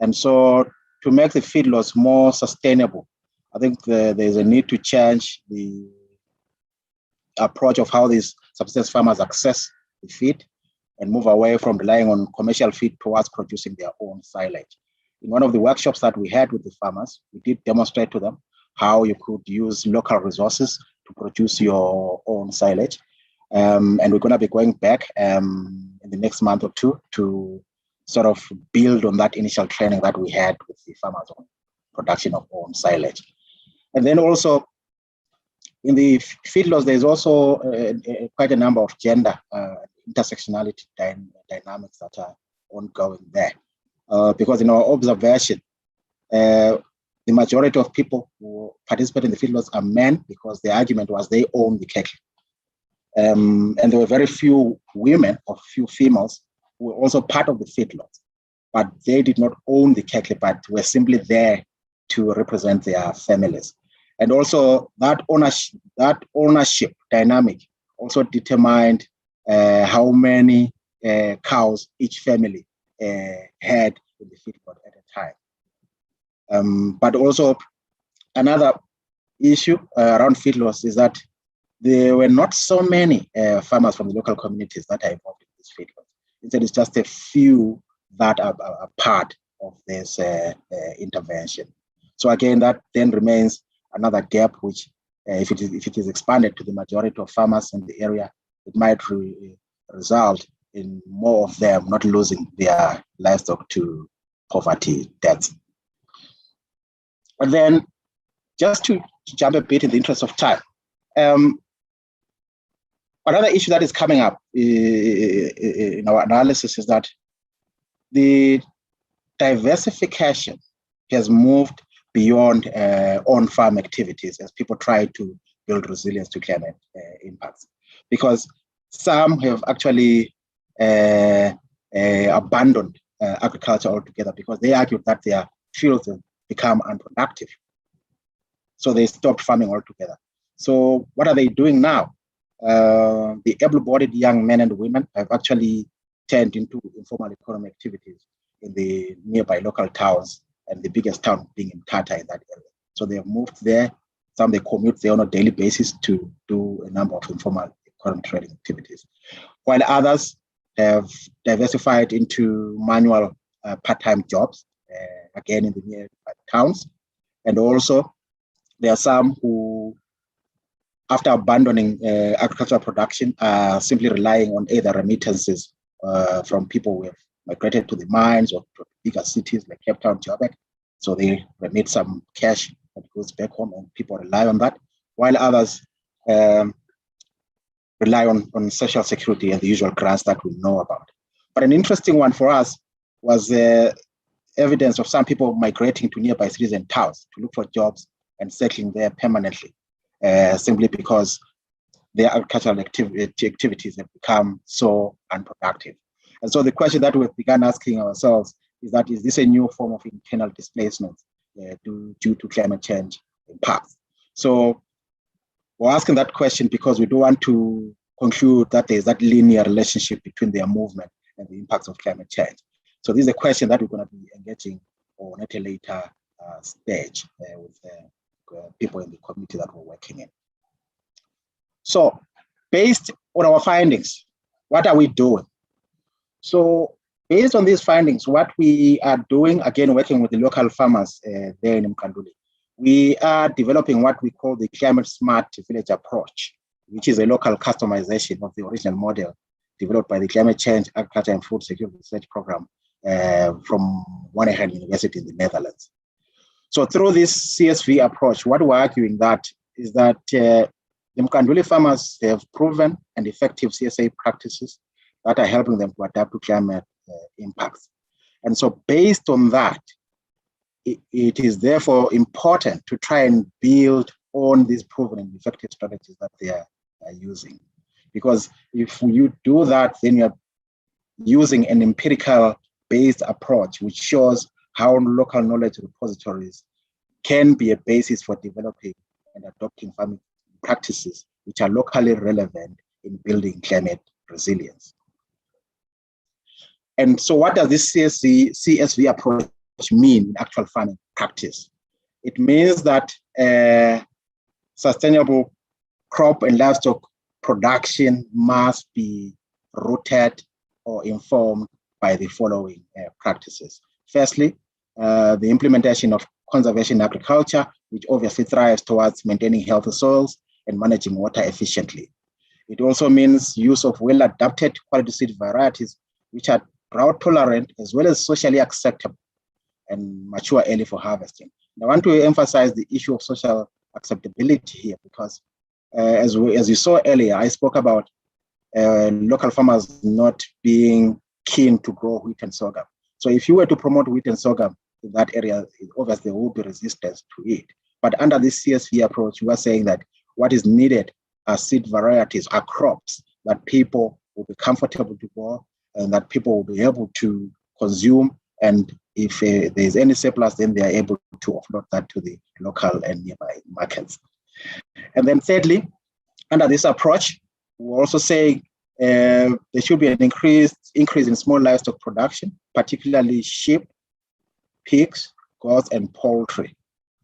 And so to make the feedlots more sustainable, I think there's a need to change the approach of how these subsistence farmers access the feed and move away from relying on commercial feed towards producing their own silage. In one of the workshops that we had with the farmers, we did demonstrate to them how you could use local resources to produce your own silage. And we're going to be going back in the next month or two to sort of build on that initial training that we had with the farmers on production of own silage. And then also in the feedlots, there's also quite a number of gender intersectionality dynamics that are ongoing there. Because in our observation, the majority of people who participate in the feedlots are men, because the argument was they own the cattle. And there were very few women or few females who were also part of the feedlots, but they did not own the cattle, but were simply there to represent their families. And also that ownership dynamic also determined how many cows each family had in the feedlot at a time. But also another issue around feedlots is that there were not so many farmers from the local communities that are involved in these feedlots. Instead, it's just a few that are part of this intervention. So again, that then remains another gap, which if it is expanded to the majority of farmers in the area, it might result in more of them not losing their livestock to poverty deaths. And then just to jump a bit in the interest of time, Another issue that is coming up in our analysis is that the diversification has moved beyond on-farm activities as people try to build resilience to climate impacts, because some have actually abandoned agriculture altogether because they argue that their fields have become unproductive. So they stopped farming altogether. So what are they doing now? The able-bodied young men and women have actually turned into informal economic activities in the nearby local towns, and the biggest town being in Tata in that area. So they have moved there. Some they commute there on a daily basis to do a number of informal economic trading activities, while others have diversified into manual part-time jobs, again in the nearby towns. And also there are some who, after abandoning agricultural production, are simply relying on either remittances from people who have migrated to the mines or to bigger cities like Cape Town, Joburg. So they remit some cash that goes back home and people rely on that, while others rely on social security and the usual grants that we know about. But an interesting one for us was evidence of some people migrating to nearby cities and towns to look for jobs and settling there permanently, simply because their agricultural activities have become so unproductive. And so the question that we've begun asking ourselves is that, is this a new form of internal displacement due to climate change impacts? So we're asking that question because we don't want to conclude that there's that linear relationship between their movement and the impacts of climate change. So this is a question that we're going to be engaging on at a later stage with people in the community that we're working in. So based on our findings, what are we doing? So based on these findings, what we are doing, again, working with the local farmers there in Mkanduli, we are developing what we call the climate smart village approach, which is a local customization of the original model developed by the Climate Change, Agriculture and Food Security Research Program from Wageningen University in the Netherlands. So through this CSV approach, what we're arguing is that the Mkanduli farmers have proven and effective CSA practices that are helping them to adapt to climate impacts. And so based on that, it is therefore important to try and build on these proven and effective strategies that they are using. Because if you do that, then you're using an empirical based approach, which shows how local knowledge repositories can be a basis for developing and adopting farming practices which are locally relevant in building climate resilience. And so what does this CSV approach mean in actual farming practice? It means that sustainable crop and livestock production must be rooted or informed by the following practices. Firstly, the implementation of conservation agriculture, which obviously thrives towards maintaining healthy soils and managing water efficiently. It also means use of well-adapted quality seed varieties, which are drought tolerant as well as socially acceptable and mature early for harvesting. And I want to emphasize the issue of social acceptability here, because as you saw earlier, I spoke about local farmers not being keen to grow wheat and sorghum. So if you were to promote wheat and sorghum in that area, obviously there will be resistance to it. But under this CSV approach, we are saying that what is needed are seed varieties, are crops that people will be comfortable to grow and that people will be able to consume. And if there's any surplus, then they are able to offload that to the local and nearby markets. And then thirdly, under this approach, we're also saying there should be an increase in small livestock production, particularly sheep, pigs, goats, and poultry.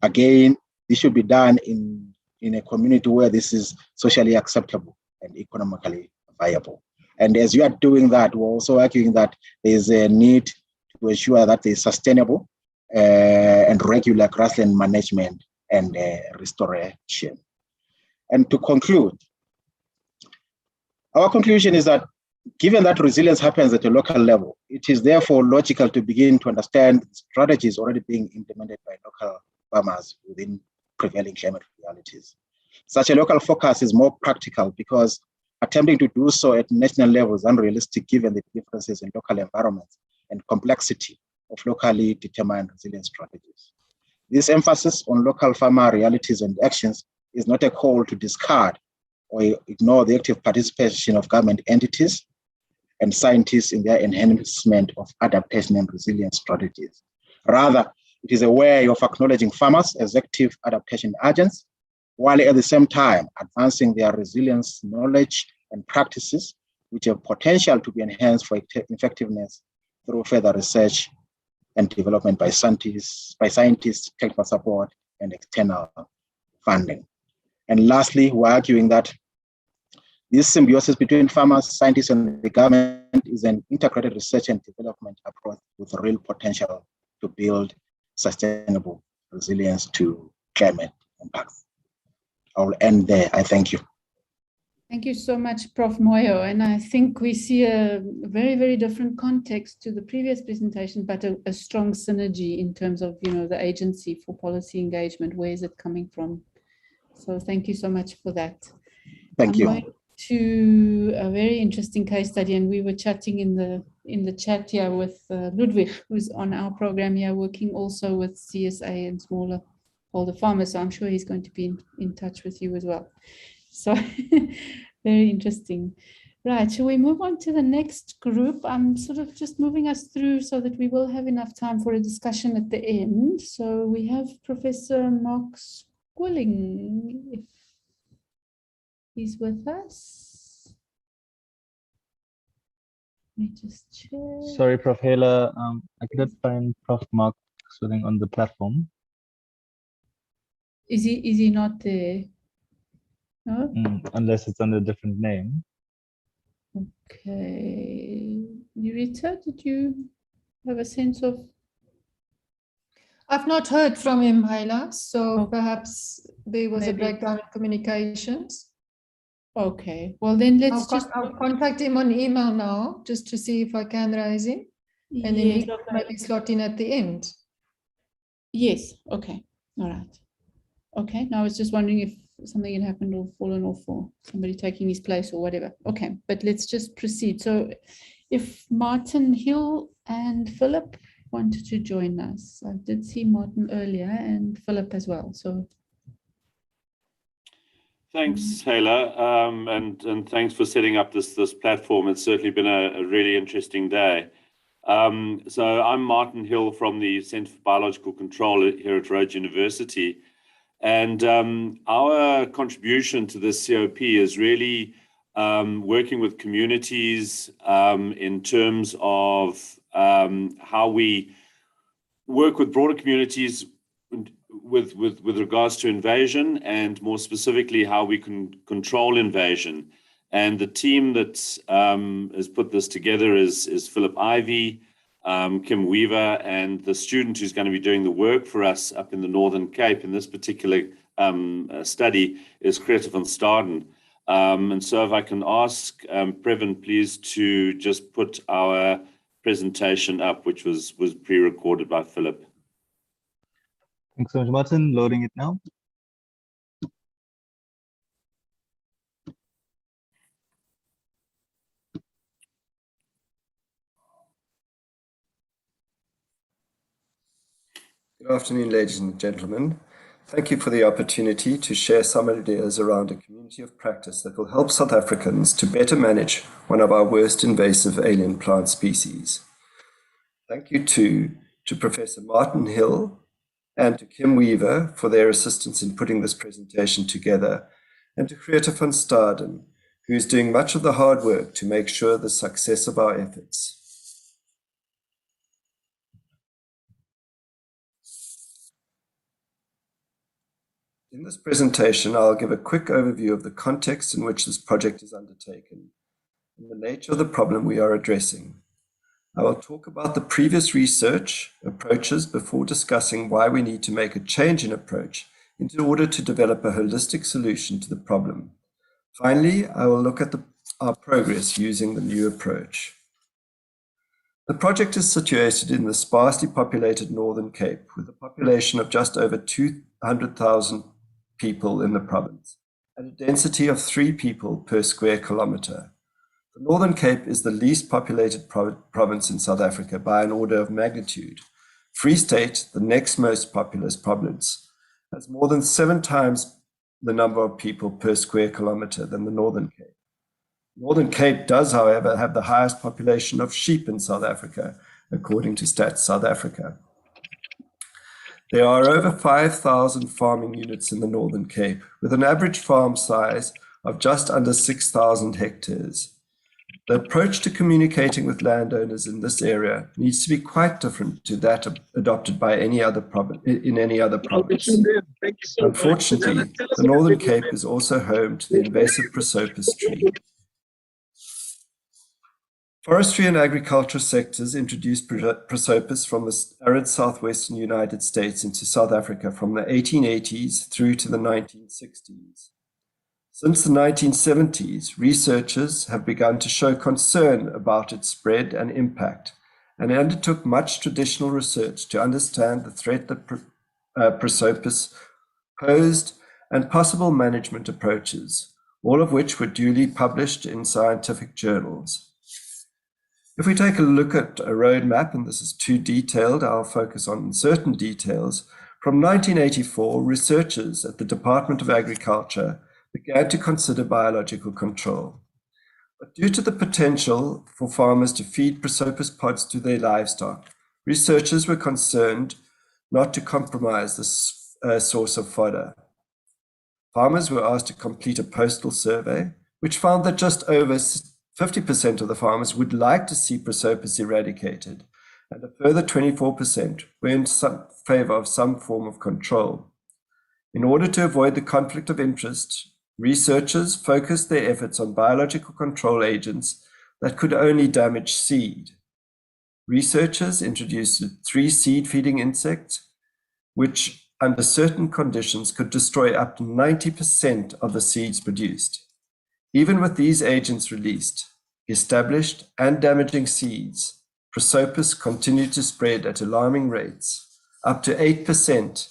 Again, this should be done in a community where this is socially acceptable and economically viable. And as you are doing that, we're also arguing that there's a need to ensure that there's sustainable and regular grassland management and restoration. And to conclude, our conclusion is that given that resilience happens at a local level, it is therefore logical to begin to understand strategies already being implemented by local farmers within prevailing climate realities. Such a local focus is more practical because attempting to do so at national level is unrealistic given the differences in local environments and complexity of locally determined resilience strategies. This emphasis on local farmer realities and actions is not a call to discard or ignore the active participation of government entities and scientists in their enhancement of adaptation and resilience strategies. Rather, it is a way of acknowledging farmers as active adaptation agents, while at the same time advancing their resilience knowledge and practices, which have potential to be enhanced for effectiveness through further research and development by scientists, technical support, and external funding. And lastly, we're arguing that this symbiosis between farmers, scientists, and the government is an integrated research and development approach with real potential to build sustainable resilience to climate impacts. I will end there. I thank you. Thank you so much, Prof. Moyo. And I think we see a very, very different context to the previous presentation, but a strong synergy in terms of, the agency for policy engagement. Where is it coming from? So thank you so much for that. Thank you. Going to a very interesting case study, and we were chatting in the chat here with Ludwig, who's on our program here, working also with CSA and smallholder farmers. So I'm sure he's going to be in touch with you as well. So very interesting. Right, shall we move on to the next group? I'm sort of just moving us through so that we will have enough time for a discussion at the end. So we have Professor Mark Squilling, if he's with us. Let me just check. Sorry, Prof. Hela, I couldn't find Prof. Mark Swilling on the platform. Is he not there? No? Unless it's under a different name. Okay. Nirita, did you have a sense of? I've not heard from him, Haila, so perhaps there was a breakdown in communications. Okay, well then I'll contact him on email now, just to see if I can raise him. And then he can maybe slot in at the end. Yes, okay, all right. Okay, now I was just wondering if something had happened or fallen off or somebody taking his place or whatever. Okay, but let's just proceed. So if Martin Hill and Philip wanted to join us. I did see Martin earlier and Philip as well. So thanks, Hela, and thanks for setting up this platform. It's certainly been a really interesting day. So I'm Martin Hill from the Centre for Biological Control here at Rhodes University. And our contribution to this COP is really working with communities in terms of how we work with broader communities with regards to invasion, and more specifically how we can control invasion. And the team that has put this together is Philip Ivey, Kim Weaver, and the student who's going to be doing the work for us up in the Northern Cape in this particular study is Greta van Staden. And so if I can ask Previn, please, to just put our presentation up, which was pre-recorded by Philip. Thanks so much, Martin. Loading it now. Good afternoon, ladies and gentlemen. Thank you for the opportunity to share some ideas around a community of practice that will help South Africans to better manage one of our worst invasive alien plant species. Thank you to Professor Martin Hill and to Kim Weaver for their assistance in putting this presentation together, and to Greta van Staden, who is doing much of the hard work to make sure the success of our efforts. In this presentation, I'll give a quick overview of the context in which this project is undertaken and the nature of the problem we are addressing. I will talk about the previous research approaches before discussing why we need to make a change in approach in order to develop a holistic solution to the problem. Finally, I will look at our progress using the new approach. The project is situated in the sparsely populated Northern Cape with a population of just over 200,000 people in the province, at a density of 3 people per square kilometre. The Northern Cape is the least populated province in South Africa by an order of magnitude. Free State, the next most populous province, has more than 7 times the number of people per square kilometre than the Northern Cape. Northern Cape does, however, have the highest population of sheep in South Africa, according to Stats South Africa. There are over 5,000 farming units in the Northern Cape, with an average farm size of just under 6,000 hectares. The approach to communicating with landowners in this area needs to be quite different to that adopted by any other in any other province. Unfortunately, the Northern Cape is also home to the invasive prosopis tree. Forestry and agriculture sectors introduced prosopis from the arid southwestern United States into South Africa from the 1880s through to the 1960s. Since the 1970s, researchers have begun to show concern about its spread and impact, and undertook much traditional research to understand the threat that prosopis posed and possible management approaches, all of which were duly published in scientific journals. If we take a look at a roadmap, and this is too detailed, I'll focus on certain details. From 1984, researchers at the Department of Agriculture began to consider biological control. But due to the potential for farmers to feed prosopis pods to their livestock, researchers were concerned not to compromise this source of fodder. Farmers were asked to complete a postal survey, which found that just over 50% of the farmers would like to see prosopis eradicated, and a further 24% were in favor of some form of control. In order to avoid the conflict of interest, researchers focused their efforts on biological control agents that could only damage seed. Researchers introduced 3 seed-feeding insects, which under certain conditions could destroy up to 90% of the seeds produced. Even with these agents released, established and damaging seeds, prosopis continued to spread at alarming rates, up to 8%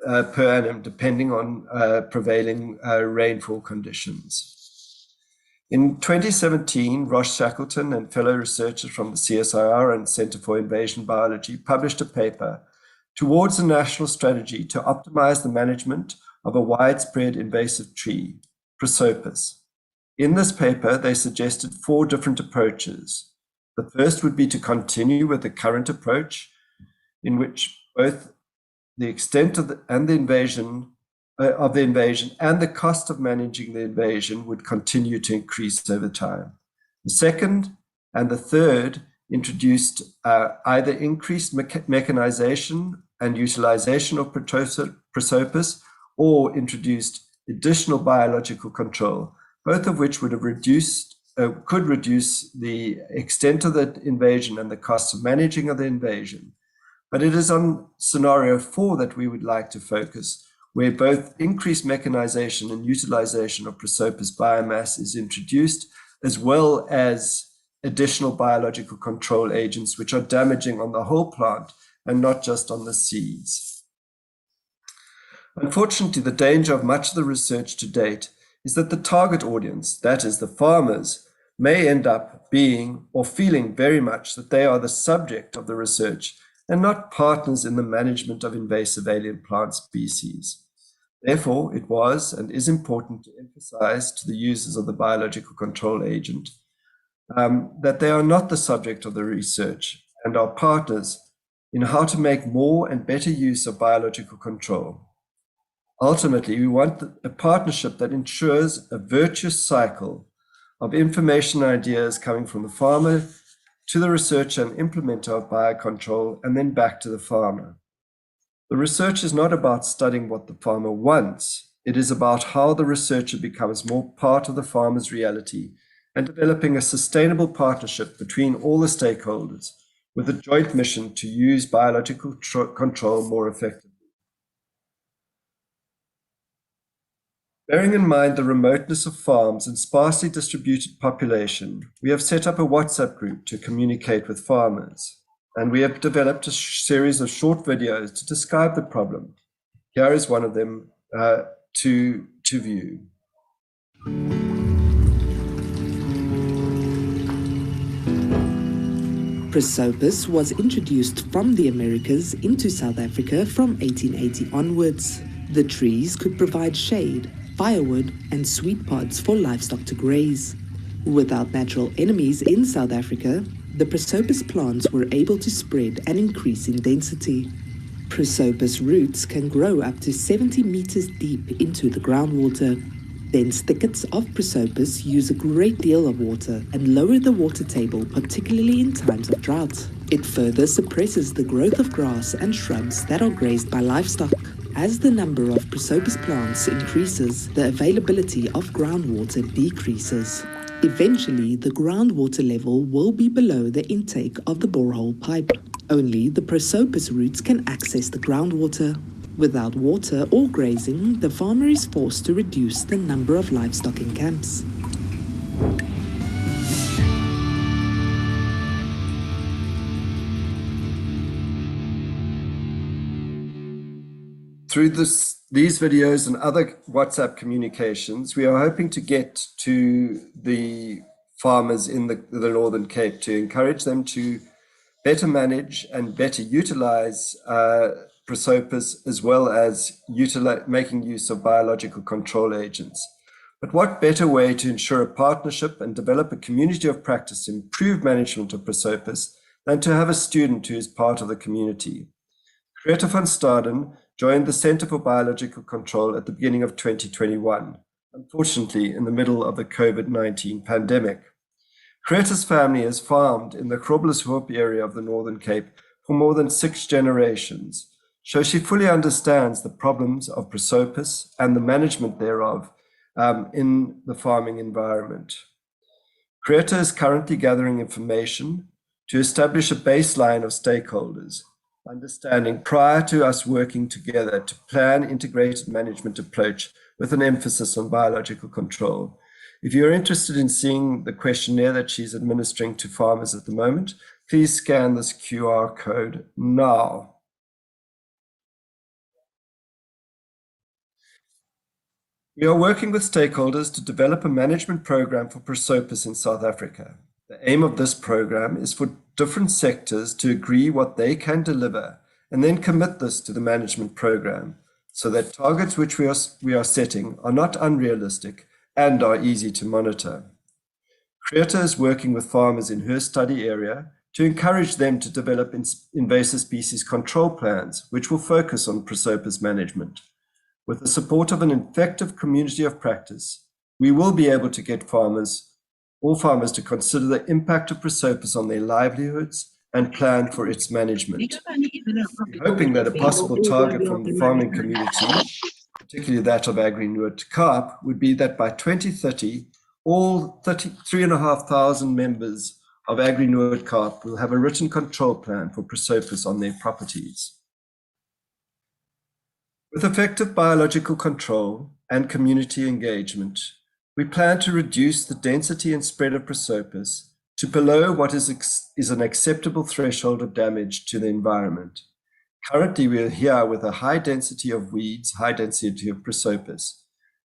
per annum, depending on prevailing rainfall conditions. In 2017, Ross Shackleton and fellow researchers from the CSIR and Centre for Invasion Biology published a paper towards a national strategy to optimize the management of a widespread invasive tree, prosopis. In this paper, they suggested 4 different approaches. The first would be to continue with the current approach, in which both the extent of the invasion and the cost of managing the invasion would continue to increase over time. The second and the third introduced either increased mechanization and utilization of prosopis, or introduced additional biological control, both of which would have could reduce the extent of the invasion and the cost of managing of the invasion. But it is on scenario 4 that we would like to focus, where both increased mechanization and utilization of prosopis biomass is introduced, as well as additional biological control agents, which are damaging on the whole plant and not just on the seeds. Unfortunately, the danger of much of the research to date is that the target audience, that is the farmers, may end up being or feeling very much that they are the subject of the research and not partners in the management of invasive alien plant species. Therefore, it was and is important to emphasize to the users of the biological control agent that they are not the subject of the research and are partners in how to make more and better use of biological control. Ultimately, we want a partnership that ensures a virtuous cycle of information and ideas coming from the farmer to the researcher and implementer of biocontrol, and then back to the farmer. The research is not about studying what the farmer wants. It is about how the researcher becomes more part of the farmer's reality and developing a sustainable partnership between all the stakeholders with a joint mission to use biological control more effectively. Bearing in mind the remoteness of farms and sparsely distributed population, we have set up a WhatsApp group to communicate with farmers, and we have developed a series of short videos to describe the problem. Here is one of them to to view. Prosopis was introduced from the Americas into South Africa from 1880 onwards. The trees could provide shade, firewood, and sweet pods for livestock to graze. Without natural enemies in South Africa, the Prosopis plants were able to spread and increase in density. Prosopis roots can grow up to 70 meters deep into the groundwater. Dense thickets of Prosopis use a great deal of water and lower the water table, particularly in times of drought. It further suppresses the growth of grass and shrubs that are grazed by livestock. As the number of Prosopis plants increases, the availability of groundwater decreases. Eventually, the groundwater level will be below the intake of the borehole pipe. Only the Prosopis roots can access the groundwater. Without water or grazing, the farmer is forced to reduce the number of livestock in camps. Through these videos and other WhatsApp communications, we are hoping to get to the farmers in the Northern Cape to encourage them to better manage and better utilize Prosopis, as well as making use of biological control agents. But what better way to ensure a partnership and develop a community of practice to improve management of Prosopis than to have a student who is part of the community? Greta van Staden joined the Center for Biological Control at the beginning of 2021, unfortunately in the middle of the COVID-19 pandemic. Greta's family has farmed in the Groblershoop area of the Northern Cape for more than 6 generations, so she fully understands the problems of Prosopis and the management thereof in the farming environment. Greta is currently gathering information to establish a baseline of stakeholders, understanding prior to us working together to plan integrated management approach with an emphasis on biological control. If you're interested in seeing the questionnaire that she's administering to farmers at the moment, please scan this QR code now. We are working with stakeholders to develop a management program for Prosopis in South Africa. The aim of this program is for different sectors to agree what they can deliver and then commit this to the management program so that targets which we are setting are not unrealistic and are easy to monitor. Greta is working with farmers in her study area to encourage them to develop invasive species control plans, which will focus on Prosopis management. With the support of an effective community of practice, we will be able to get all farmers to consider the impact of Prosopis on their livelihoods and plan for its management. We're hoping that a possible target from the farming community, particularly that of Agri-Nuot Kaap, would be that by 2030, all 3,500 members of Agri-Nuot Kaap will have a written control plan for Prosopis on their properties. With effective biological control and community engagement, we plan to reduce the density and spread of Prosopis to below what is an acceptable threshold of damage to the environment. Currently, we are here with a high density of weeds, high density of Prosopis.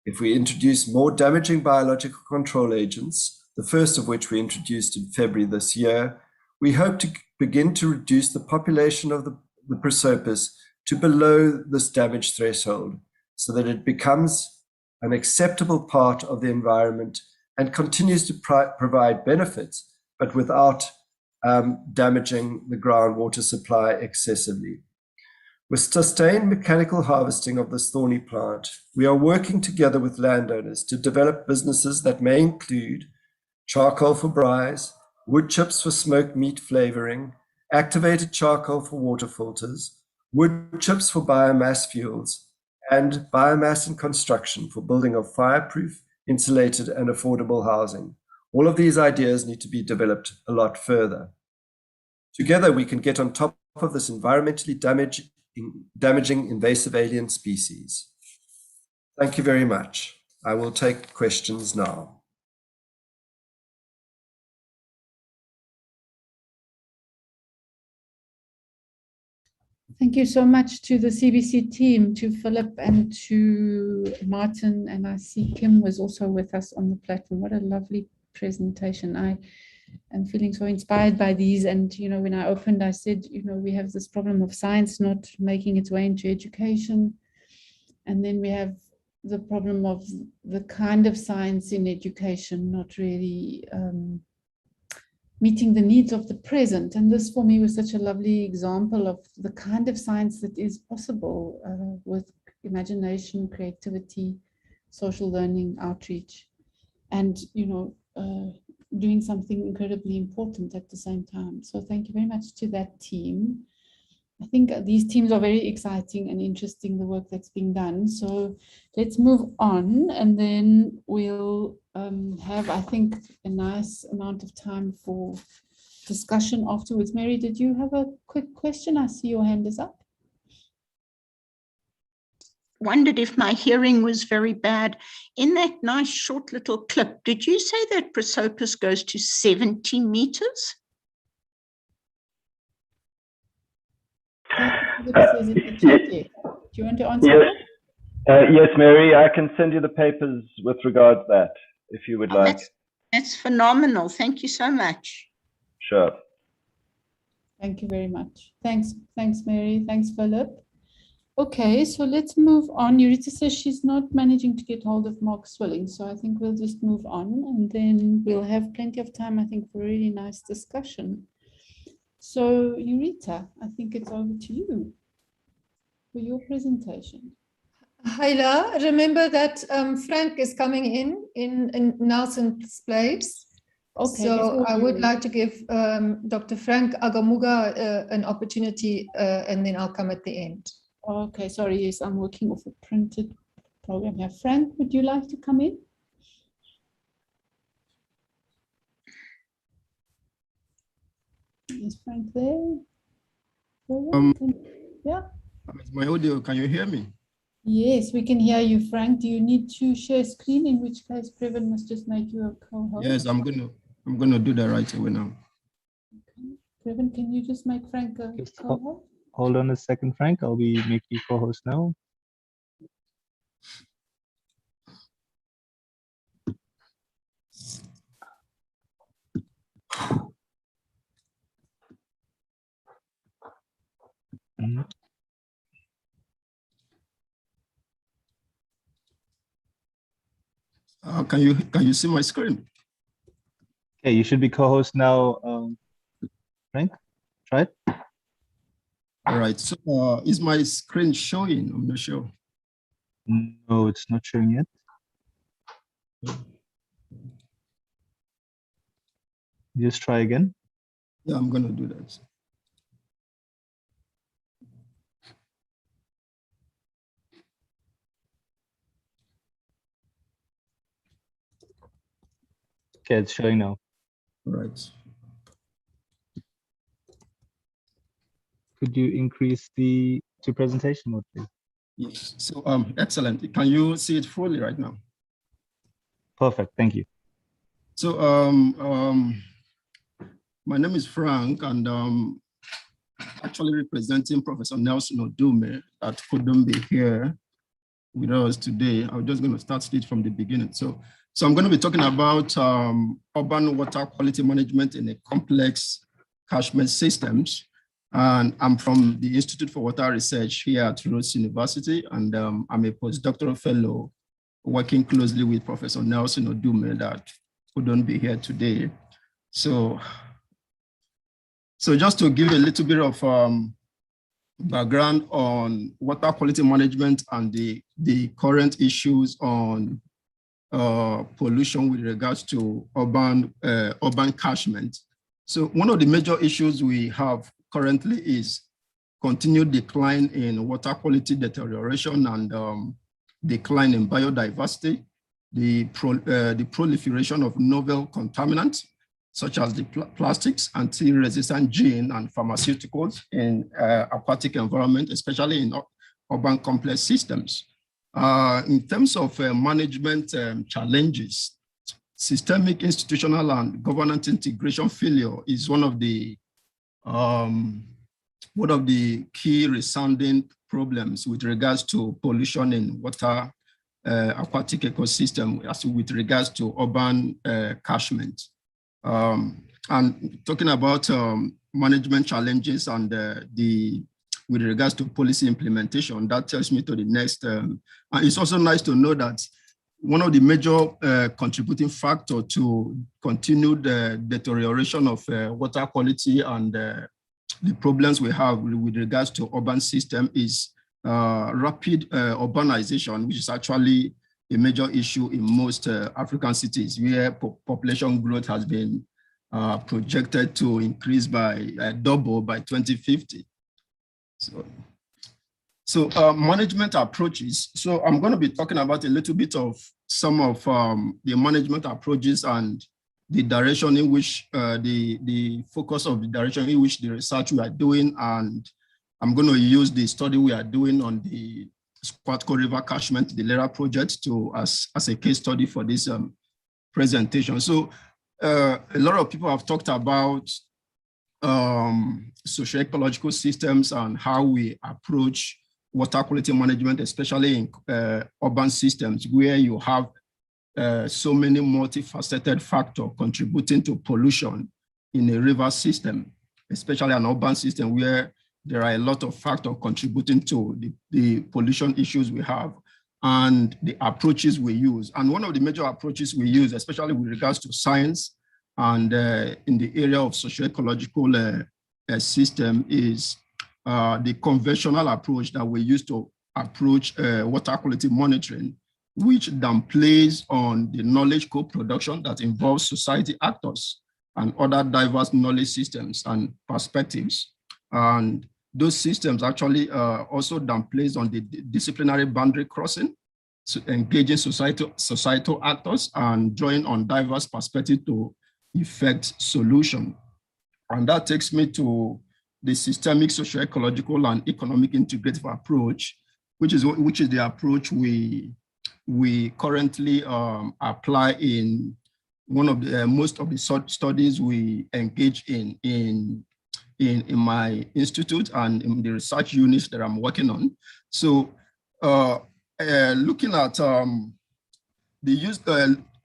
If we introduce more damaging biological control agents, the first of which we introduced in February this year, we hope to begin to reduce the population of the Prosopis to below this damage threshold so that it becomes an acceptable part of the environment and continues to provide benefits, but without damaging the groundwater supply excessively. With sustained mechanical harvesting of this thorny plant, we are working together with landowners to develop businesses that may include charcoal for braais, wood chips for smoked meat flavoring, activated charcoal for water filters, wood chips for biomass fuels, and biomass in construction for building of fireproof, insulated, and affordable housing. All of these ideas need to be developed a lot further. Together, we can get on top of this environmentally damaging invasive alien species. Thank you very much. I will take questions now. Thank you so much to the CBC team, to Philip and to Martin, and I see Kim was also with us on the platform. What a lovely presentation. I am feeling so inspired by these, and when I opened, I said, we have this problem of science not making its way into education, and then we have the problem of the kind of science in education not really meeting the needs of the present. And this for me was such a lovely example of the kind of science that is possible with imagination, creativity, social learning, outreach, and doing something incredibly important at the same time. So thank you very much to that team. I think these teams are very exciting and interesting, the work that's being done. So let's move on, and then we'll have, I think, a nice amount of time for discussion afterwards. Mary, did you have a quick question? I see your hand is up. Wondered if my hearing was very bad. In that nice short little clip, did you say that Prosopis goes to 70 meters? Do you want to answer that? Yes, Mary, I can send you the papers with regards to that, if you would like. That's phenomenal. Thank you so much. Sure. Thank you very much. Thanks, Mary. Thanks, Philip. Okay, so let's move on. Yurita says she's not managing to get hold of Mark Swilling, so I think we'll just move on, and then we'll have plenty of time, I think, for a really nice discussion. So, Yurita, I think it's over to you for your presentation. Hyla, remember that Frank is coming in Nelson's place. Okay, so I would like to give Dr. Frank Agamuga an opportunity, and then I'll come at the end. Okay, sorry, yes, I'm working off a printed program here. Frank, would you like to come in? Is Frank there? Yeah. My audio, can you hear me? Yes, we can hear you, Frank. Do you need to share screen? In which case, Previn must just make you a co-host. Yes, I'm gonna do that right away now. Okay. Previn, can you just make Frank a co-host? Hold on a second, Frank. I'll be making you co-host now. Can you see my screen? Okay, you should be co-host now, Frank. Try it. All right. So is my screen showing? I'm not sure. No, it's not showing yet. Just try again. Yeah, I'm gonna do that. Okay, it's showing now. All right. Could you increase the presentation mode, please? Yes. So excellent. Can you see it fully right now? Perfect. Thank you. So my name is Frank, and actually representing Professor Nelson Odume that couldn't be here with us today. I'm just going to start it from the beginning. So I'm going to be talking about urban water quality management in a complex catchment systems. And I'm from the Institute for Water Research here at Rhodes University, and I'm a postdoctoral fellow working closely with Professor Nelson Odume that couldn't be here today. So just to give a little bit of background on water quality management and the current issues on pollution with regards to urban catchment. So one of the major issues we have currently is continued decline in water quality deterioration and decline in biodiversity, the proliferation of novel contaminants, such as the plastics, anti-resistant gene, and pharmaceuticals in aquatic environment, especially in urban complex systems. In terms of management challenges, systemic, institutional, and governance integration failure is one of the one of the key resounding problems with regards to pollution in water, aquatic ecosystem, as with regards to urban catchment. And talking about management challenges and with regards to policy implementation, that tells me to the next. And it's also nice to know that one of the major contributing factor to continued deterioration of water quality and the problems we have with regards to urban system is rapid urbanization, which is actually a major issue in most African cities, where population growth has been projected to increase by double by 2050. So management approaches. So I'm going to be talking about a little bit of some of the management approaches and the direction in which the focus of the direction in which the research we are doing, and I'm going to use the study we are doing on the Squatco River catchment, the LERA project, to as a case study for this presentation. So a lot of people have talked about socio-ecological systems and how we approach water quality management, especially in urban systems where you have so many multifaceted factors contributing to pollution in a river system, especially an urban system where there are a lot of factors contributing to the pollution issues we have and the approaches we use. And one of the major approaches we use, especially with regards to science and in the area of socio-ecological system, is the conventional approach that we use to approach water quality monitoring, which then plays on the knowledge co-production that involves society actors and other diverse knowledge systems and perspectives. And those systems actually also then plays on the disciplinary boundary crossing, so engaging societal actors and drawing on diverse perspectives to effect solution. And that takes me to the systemic socio-ecological and economic integrative approach, which is the approach we currently apply in one of the most of the studies we engage in my institute and in the research units that I'm working on. So looking at the use,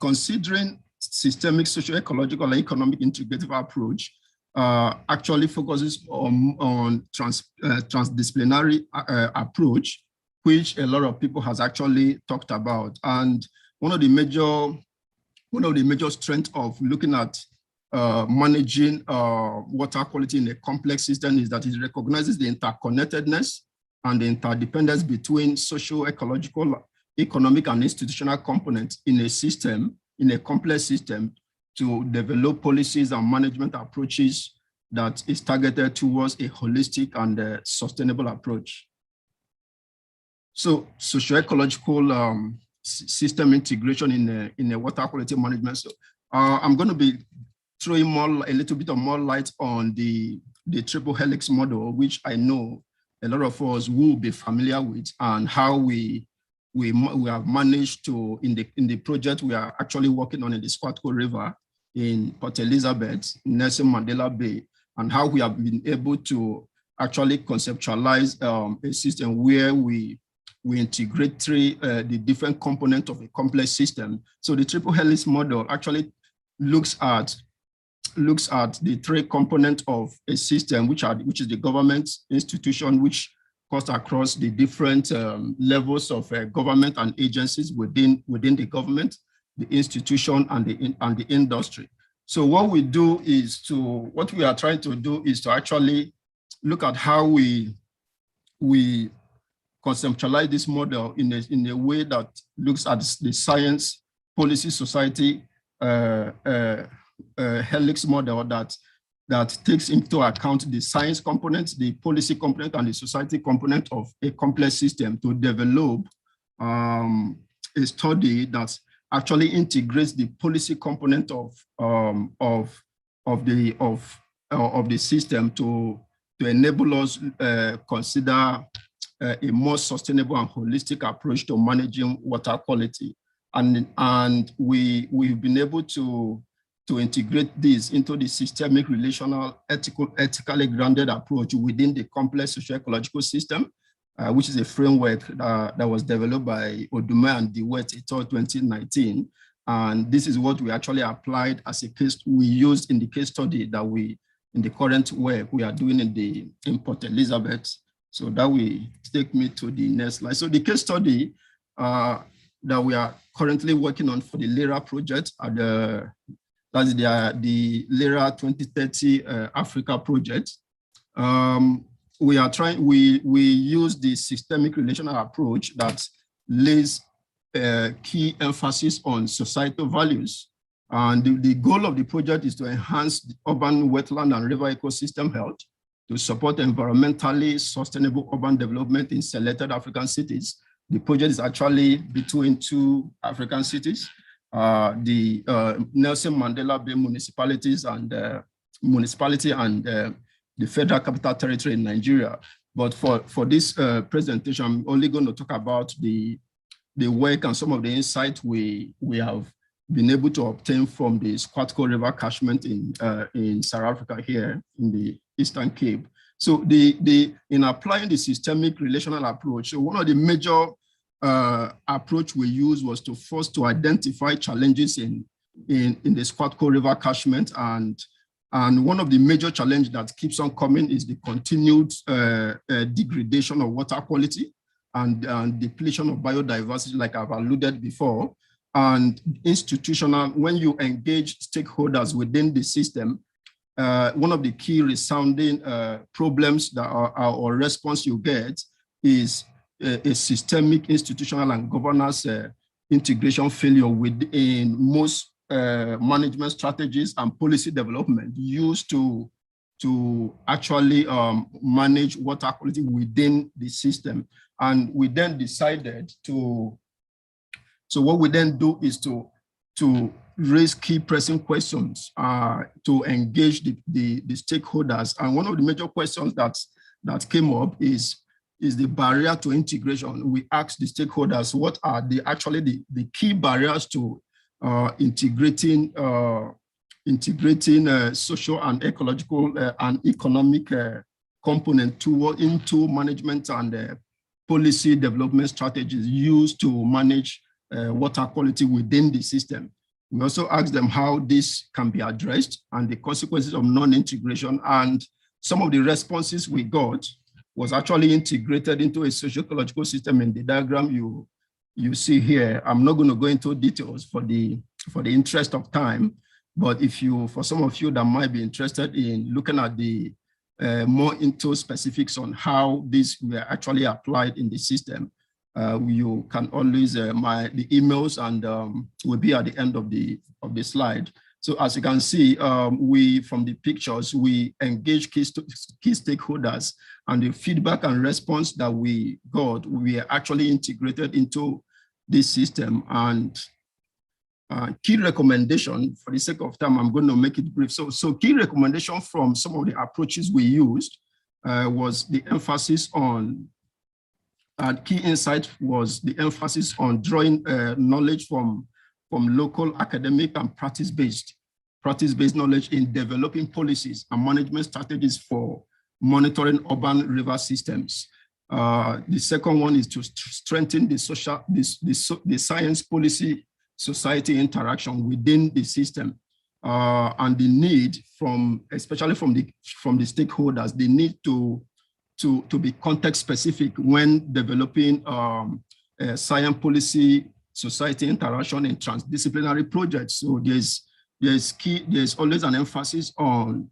considering systemic socio-ecological and economic integrative approach actually focuses on transdisciplinary approach, which a lot of people has actually talked about. And one of the major strengths of looking at managing water quality in a complex system is that it recognizes the interconnectedness and the interdependence between socio-ecological, economic, and institutional components in a system, in a complex system, to develop policies and management approaches that is targeted towards a holistic and sustainable approach. So socio-ecological system integration in a water quality management. So I'm going to be throwing a little bit of more light on the triple helix model, which I know a lot of us will be familiar with, and how we have managed to, in the project we are actually working on in the Squatco River in Port Elizabeth, Nelson Mandela Bay, and how we have been able to actually conceptualize a system where we integrate the different components of a complex system. So the triple helix model actually looks at the three components of a system, which is the government institution, which cuts across the different levels of government and agencies within the government, the institution, and the industry. So what we are trying to do is to actually look at how we conceptualize this model in a way that looks at the science, policy, society, helix model that takes into account the science component, the policy component, and the society component of a complex system to develop a study that actually integrates the policy component of the system to enable us consider a more sustainable and holistic approach to managing water quality. And we've been able to to integrate this into the systemic, relational, ethically grounded approach within the complex socio-ecological system, which is a framework that was developed by Odume and DeWitt et al. 2019. And this is what we actually applied as a case we used in the case study that in the current work we are doing in Port Elizabeth. So that will take me to the next slide. So the case study that we are currently working on for the LERA project that's the LERA 2030 Africa project. We use the systemic relational approach that lays key emphasis on societal values. And the goal of the project is to enhance the urban wetland and river ecosystem health, to support environmentally sustainable urban development in selected African cities. The project is actually between two African cities, the Nelson Mandela Bay municipalities and municipality and the Federal Capital Territory in Nigeria. But for this presentation, I'm only going to talk about the work and some of the insights we have been able to obtain from the Squatco River catchment in South Africa here in the Eastern Cape. So in applying the systemic relational approach, so one of the major approach we used was to first to identify challenges in the Squatco River catchment, and one of the major challenges that keeps on coming is the continued degradation of water quality and depletion of biodiversity, like I've alluded before. And institutional, when you engage stakeholders within the system, one of the key resounding problems that or response you get is a systemic, institutional, and governance integration failure within most management strategies and policy development used to actually manage water quality within the system. And we then decided so what we then do is to raise key pressing questions, to engage the stakeholders. And one of the major questions that came up is the barrier to integration. We asked the stakeholders what are the key barriers to integrating social and ecological and economic component into management and policy development strategies used to manage water quality within the system. We also asked them how this can be addressed and the consequences of non-integration. And some of the responses we got was actually integrated into a socio-ecological system in the diagram you see here. I'm not going to go into details for the interest of time, but for some of you that might be interested in looking at the more into specifics on how these were actually applied in the system, you can always, the emails and will be at the end of the slide. So as you can see, from the pictures, we engage key stakeholders, and the feedback and response that we got, we are actually integrated into this system. And key recommendation, for the sake of time, I'm going to make it brief. So key recommendation from some of the approaches we used was the emphasis on, key insight was the emphasis on drawing knowledge from local academic and practice-based knowledge in developing policies and management strategies for monitoring urban river systems. The second one is to strengthen the science policy society interaction within the system, and the need especially from the stakeholders, the need to be context specific when developing science policy society interaction in transdisciplinary projects. So there's always an emphasis on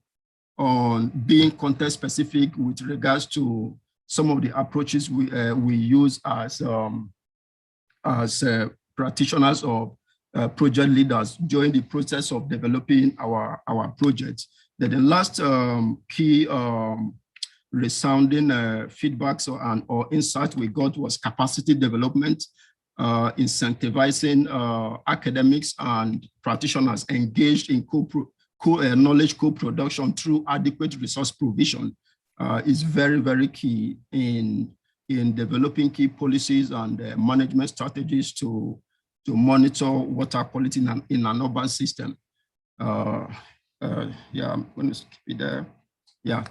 being context specific with regards to some of the approaches we use as practitioners or project leaders during the process of developing our project. Then the last key resounding feedbacks or insight we got was capacity development, incentivizing academics and practitioners engaged in knowledge co-production through adequate resource provision is very, very key in developing key policies and management strategies to monitor water quality in an urban system. Yeah, I'm going to skip it there. Yeah,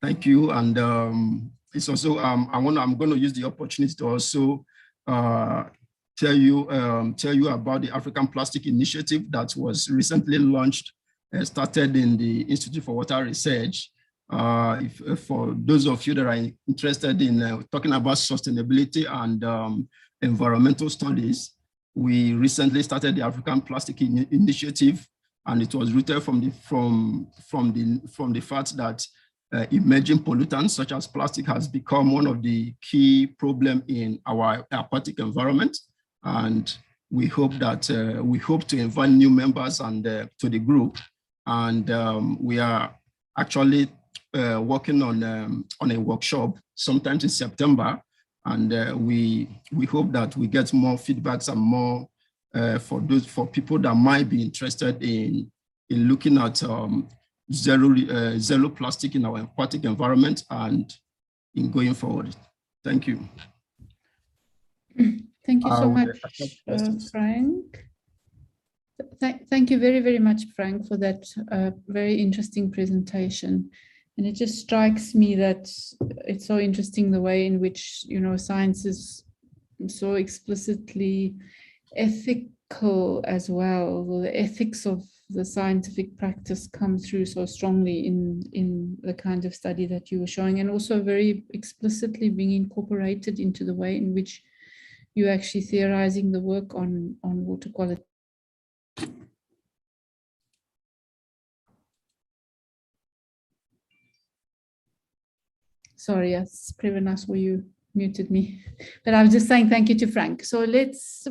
thank you. And it's also I'm going to use the opportunity to also tell you about the African Plastic Initiative that was recently launched, started in the Institute for Water Research. For those of you that are interested in talking about sustainability and environmental studies, we recently started the African Plastic Initiative, and it was rooted from the fact that emerging pollutants such as plastic has become one of the key problems in our aquatic environment. And we hope to invite new members and to the group. And we are actually working on a workshop sometime in September. And we hope that we get more feedbacks and more for people that might be interested in looking at zero plastic in our aquatic environment and in going forward. Thank you. Thank you so much, Frank. Thank you very, very much, Frank, for that very interesting presentation. And it just strikes me that it's so interesting the way in which, you know, science is so explicitly ethical as well. The ethics of the scientific practice come through so strongly in the kind of study that you were showing, and also very explicitly being incorporated into the way in which you're actually theorizing the work on water quality. Sorry, yes, Prevanas, you muted me, but I was just saying thank you to Frank. So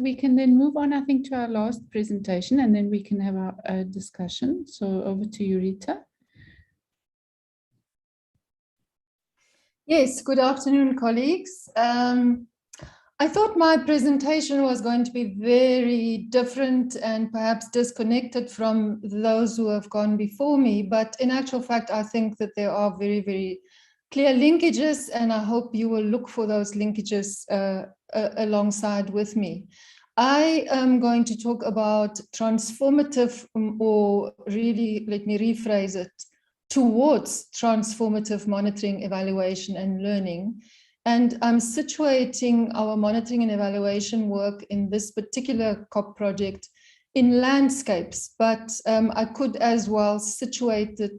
we can then move on, I think, to our last presentation, and then we can have our discussion. So over to you, Rita. Yes, good afternoon, colleagues. I thought my presentation was going to be very different and perhaps disconnected from those who have gone before me, but in actual fact, I think that there are very, very clear linkages, and I hope you will look for those linkages alongside with me. I am going to talk about transformative, or really, let me rephrase it, towards transformative monitoring, evaluation, and learning. And I'm situating our monitoring and evaluation work in this particular COP project in landscapes, but I could as well situate it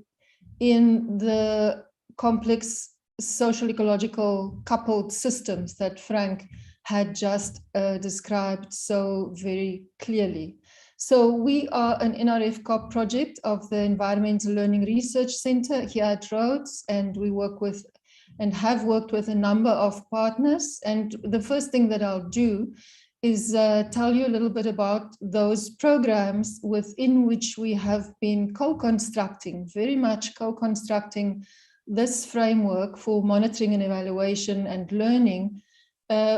in the complex social ecological coupled systems that Frank had just described so very clearly. So we are an NRF COP project of the Environmental Learning Research Center here at Rhodes, and we work with and have worked with a number of partners. And the first thing that I'll do is tell you a little bit about those programs within which we have been co-constructing, very much co-constructing this framework for monitoring and evaluation and learning,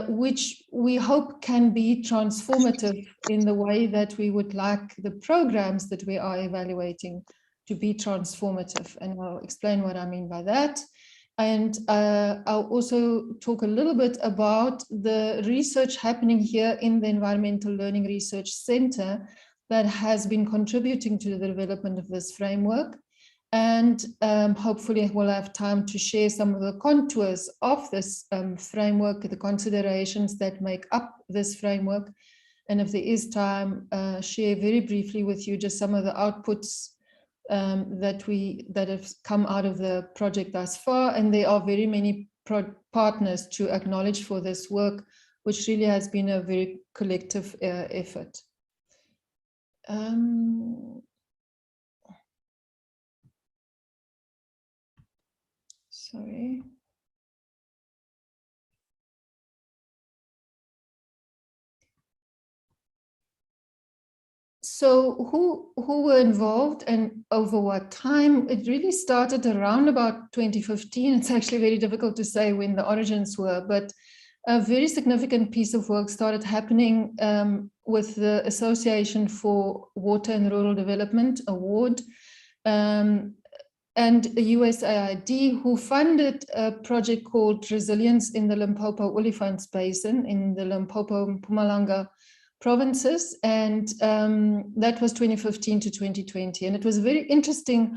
which we hope can be transformative in the way that we would like the programs that we are evaluating to be transformative. And I'll explain what I mean by that. And I'll also talk a little bit about the research happening here in the Environmental Learning Research Center that has been contributing to the development of this framework. And hopefully we'll have time to share some of the contours of this framework, the considerations that make up this framework. And if there is time, share very briefly with you just some of the outputs that have come out of the project thus far. And there are very many partners to acknowledge for this work, which really has been a very collective effort. Sorry. So who were involved and over what time? It really started around about 2015. It's actually very difficult to say when the origins were, but a very significant piece of work started happening with the Association for Water and Rural Development Award and USAID, who funded a project called Resilience in the Limpopo Olifants Basin in the Limpopo Mpumalanga provinces, and that was 2015 to 2020. And it was a very interesting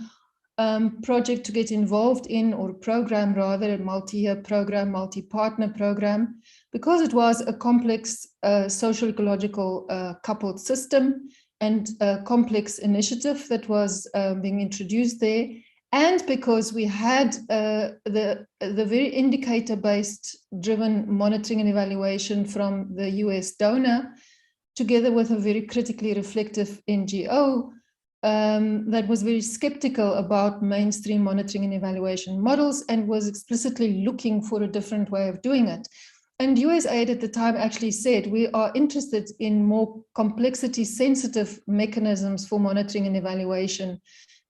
project to get involved in, or program rather, a multi-year program, multi-partner program, because it was a complex social ecological coupled system and a complex initiative that was being introduced there. And because we had the very indicator-based driven monitoring and evaluation from the US donor, together with a very critically reflective NGO that was very skeptical about mainstream monitoring and evaluation models and was explicitly looking for a different way of doing it. And USAID at the time actually said, we are interested in more complexity-sensitive mechanisms for monitoring and evaluation,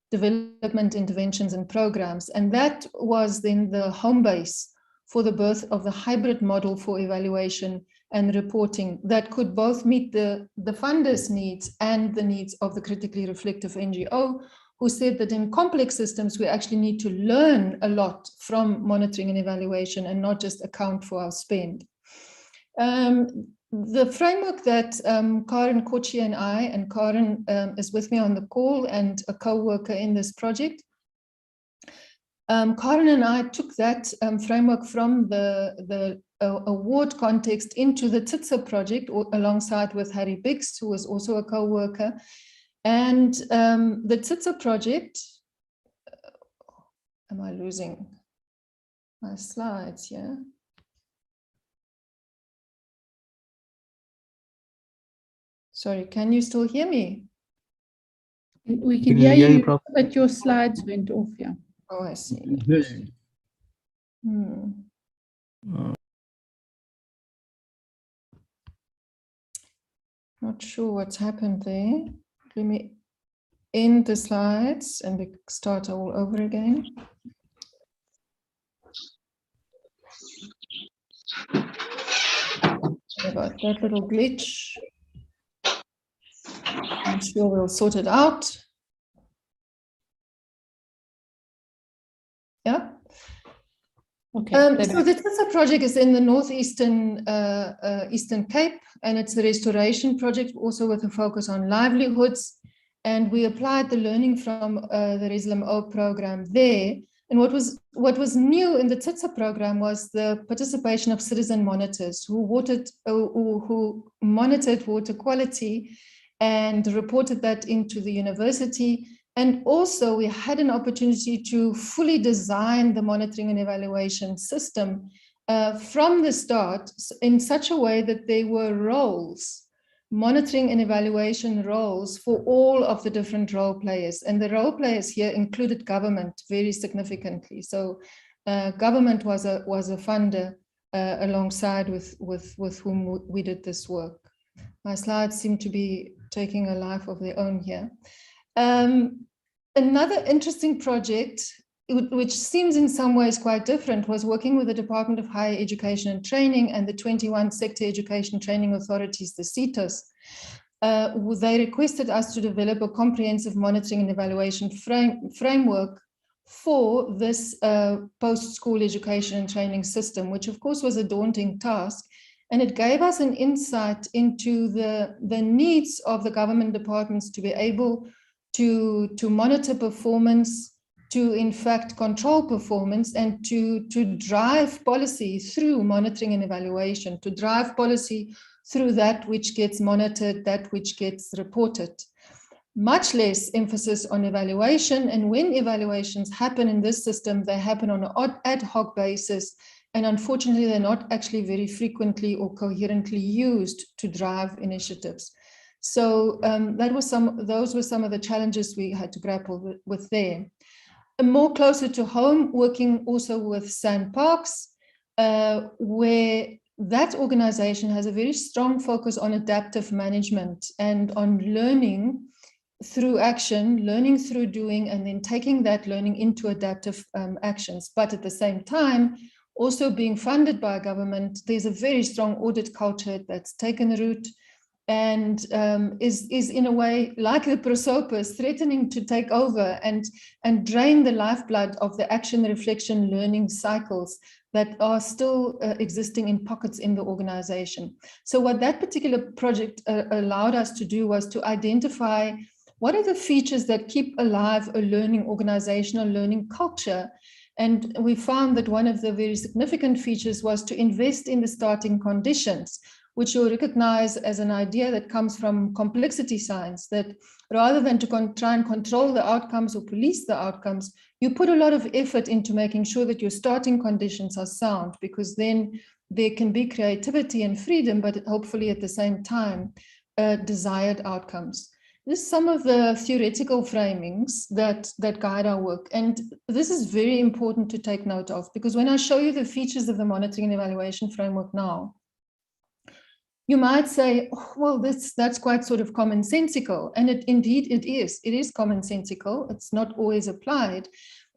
development interventions and programs. And that was then the home base for the birth of the hybrid model for evaluation and reporting that could both meet the funders' needs and the needs of the critically reflective NGO, who said that in complex systems, we actually need to learn a lot from monitoring and evaluation and not just account for our spend. The framework that Karen Kochi and I, and Karen is with me on the call and a co-worker in this project, Karen and I took that framework from the award context into the TSITSA project alongside with Harry Biggs, who was also a co-worker. And the TSITSA project, am I losing my slides here? Sorry, can you still hear me? We can hear you, but your slides went off, yeah. Oh, I see. Not sure what's happened there. Let me end the slides and we start all over again. Sorry about that little glitch. I'm sure we'll sort it out. Yeah. Okay. So the TSITSA project is in the northeastern Eastern Cape, and it's a restoration project also with a focus on livelihoods. And we applied the learning from the Reslam O program there. And what was new in the TSITSA program was the participation of citizen monitors who monitored water quality and reported that into the university. And also we had an opportunity to fully design the monitoring and evaluation system from the start in such a way that there were roles, monitoring and evaluation roles for all of the different role players. And the role players here included government very significantly. So government was a funder alongside with whom we did this work. My slides seem to be taking a life of their own here. Another interesting project, which seems in some ways quite different, was working with the Department of Higher Education and Training and the 21 sector education training authorities, the CETOs. They requested us to develop a comprehensive monitoring and evaluation framework for this post-school education and training system, which of course was a daunting task. And it gave us an insight into the needs of the government departments to be able to monitor performance, to in fact control performance, and to drive policy through monitoring and evaluation, to drive policy through that which gets monitored, that which gets reported. Much less emphasis on evaluation. And when evaluations happen in this system, they happen on an ad hoc basis. And unfortunately, they're not actually very frequently or coherently used to drive initiatives. So those were some of the challenges we had to grapple with there. And more closer to home, working also with SANParks, where that organization has a very strong focus on adaptive management and on learning through action, learning through doing, and then taking that learning into adaptive actions. But at the same time, also being funded by government, there's a very strong audit culture that's taken root. and is in a way like the prosopis, threatening to take over and drain the lifeblood of the action, reflection, learning cycles that are still existing in pockets in the organization. So what that particular project allowed us to do was to identify what are the features that keep alive a learning organizational learning culture. And we found that one of the very significant features was to invest in the starting conditions, which you'll recognize as an idea that comes from complexity science, that rather than to try and control the outcomes or police the outcomes, you put a lot of effort into making sure that your starting conditions are sound, because then there can be creativity and freedom, but hopefully at the same time, desired outcomes. This is some of the theoretical framings that guide our work. And this is very important to take note of, because when I show you the features of the monitoring and evaluation framework now, you might say, oh, well, that's quite sort of commonsensical. And indeed it is. It is commonsensical. It's not always applied.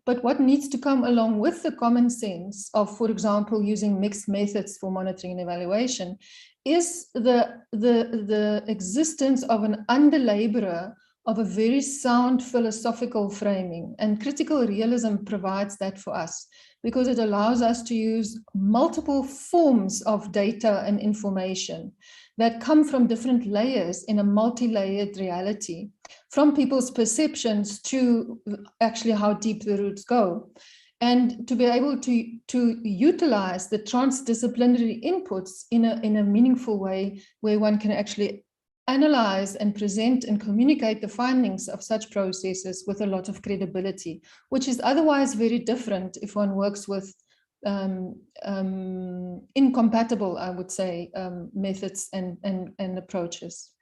But what needs to come along with the common sense of, for example, using mixed methods for monitoring and evaluation is the existence of an underlaborer of a very sound philosophical framing. And critical realism provides that for us, because it allows us to use multiple forms of data and information that come from different layers in a multi-layered reality, from people's perceptions to actually how deep the roots go. And to be able to utilize the transdisciplinary inputs in a meaningful way, where one can actually analyze and present and communicate the findings of such processes with a lot of credibility, which is otherwise very different if one works with incompatible, I would say, methods and approaches.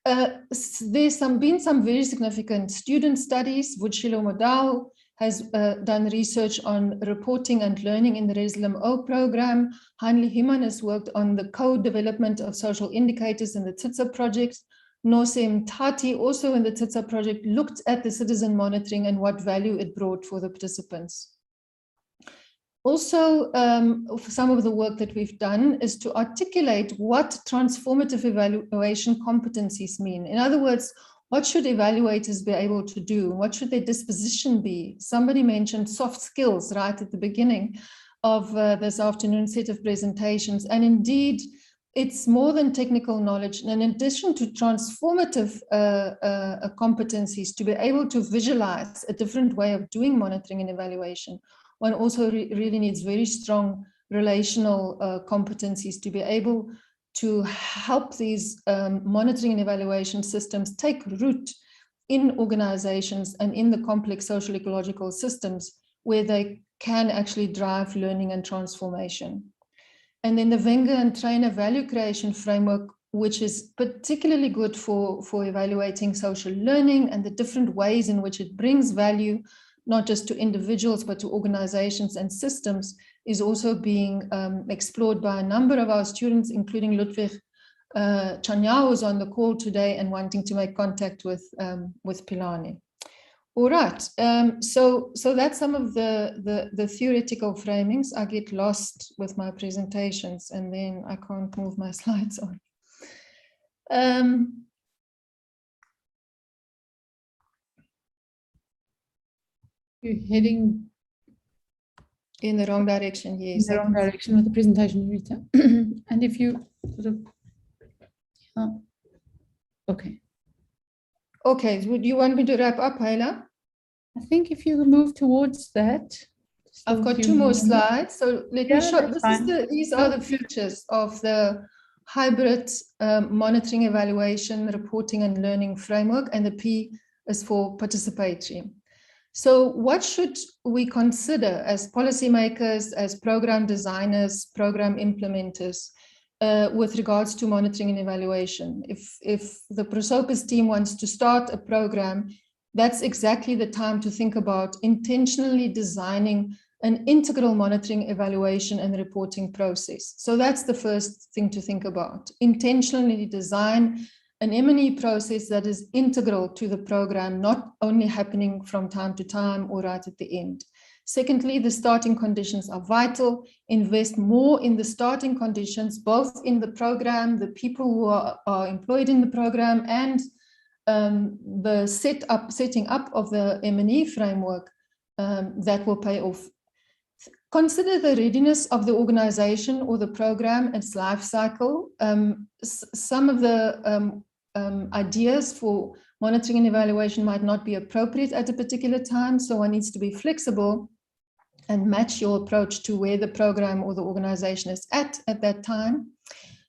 There's been some very significant student studies. Vuchilo Modal has done research on reporting and learning in the RESLM-O program. Heinrich Hiemann has worked on the co-development of social indicators in the TSITSA project. Nosem Tati, also in the TSITSA project, looked at the citizen monitoring and what value it brought for the participants. Also, some of the work that we've done is to articulate what transformative evaluation competencies mean. In other words, what should evaluators be able to do? What should their disposition be? Somebody mentioned soft skills right at the beginning of this afternoon's set of presentations. And indeed, it's more than technical knowledge. And in addition to transformative competencies, to be able to visualize a different way of doing monitoring and evaluation, one also really needs very strong relational competencies to be able to help these monitoring and evaluation systems take root in organizations and in the complex social ecological systems where they can actually drive learning and transformation. And then the Wenger and Trainer value creation framework, which is particularly good for evaluating social learning and the different ways in which it brings value, not just to individuals, but to organizations and systems, is also being explored by a number of our students, including Ludwig Chanyao, who's on the call today and wanting to make contact with Pilani. All right, so that's some of the theoretical framings. I get lost with my presentations and then I can't move my slides on. You're heading in the wrong direction, yes. In the wrong direction with the presentation, Rita. And if you sort of, okay. Okay, would you want me to wrap up, Hayla? I think if you move towards that. I've got two more slides, so let me show. These are the features of the hybrid monitoring, evaluation, reporting and learning framework, and the P is for participatory. So what should we consider as policymakers, as program designers, program implementers, with regards to monitoring and evaluation? If the Prosopis team wants to start a program, that's exactly the time to think about intentionally designing an integral monitoring, evaluation, and reporting process. So that's the first thing to think about. Intentionally design an M&E process that is integral to the program, not only happening from time to time or right at the end. Secondly, the starting conditions are vital. Invest more in the starting conditions, both in the program, the people who are employed in the program, and the setting up of the M&E framework that will pay off. Consider the readiness of the organization or the program, its life cycle. Some of the ideas for monitoring and evaluation might not be appropriate at a particular time, so one needs to be flexible and match your approach to where the program or the organization is at that time.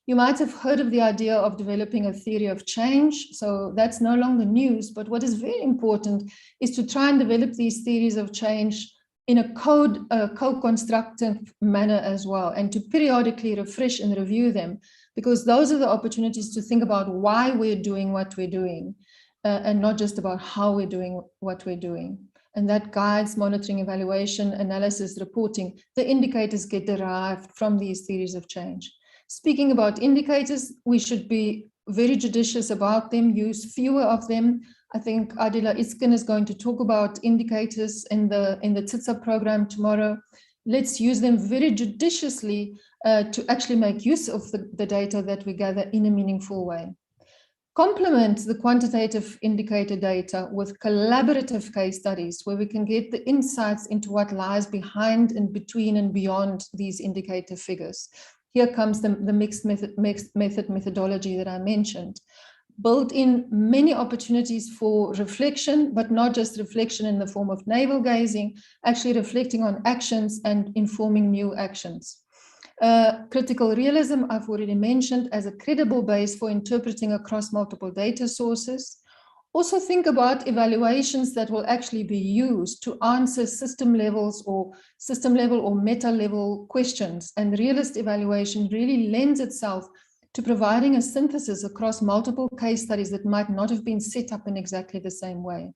You might have heard of the idea of developing a theory of change, so that's no longer news, but what is very important is to try and develop these theories of change in a co-constructive manner as well, and to periodically refresh and review them, because those are the opportunities to think about why we're doing what we're doing, and not just about how we're doing what we're doing. And that guides monitoring, evaluation, analysis, reporting. The indicators get derived from these theories of change. Speaking about indicators, we should be very judicious about them, use fewer of them. I think Adila Iskin is going to talk about indicators in the TSITSA program tomorrow. Let's use them very judiciously to actually make use of the data that we gather in a meaningful way. Complement the quantitative indicator data with collaborative case studies where we can get the insights into what lies behind and between and beyond these indicator figures. Here comes the mixed method methodology that I mentioned. Build in many opportunities for reflection, but not just reflection in the form of navel gazing, actually reflecting on actions and informing new actions. Critical realism, I've already mentioned, as a credible base for interpreting across multiple data sources. Also think about evaluations that will actually be used to answer system level or meta level questions. And realist evaluation really lends itself to providing a synthesis across multiple case studies that might not have been set up in exactly the same way.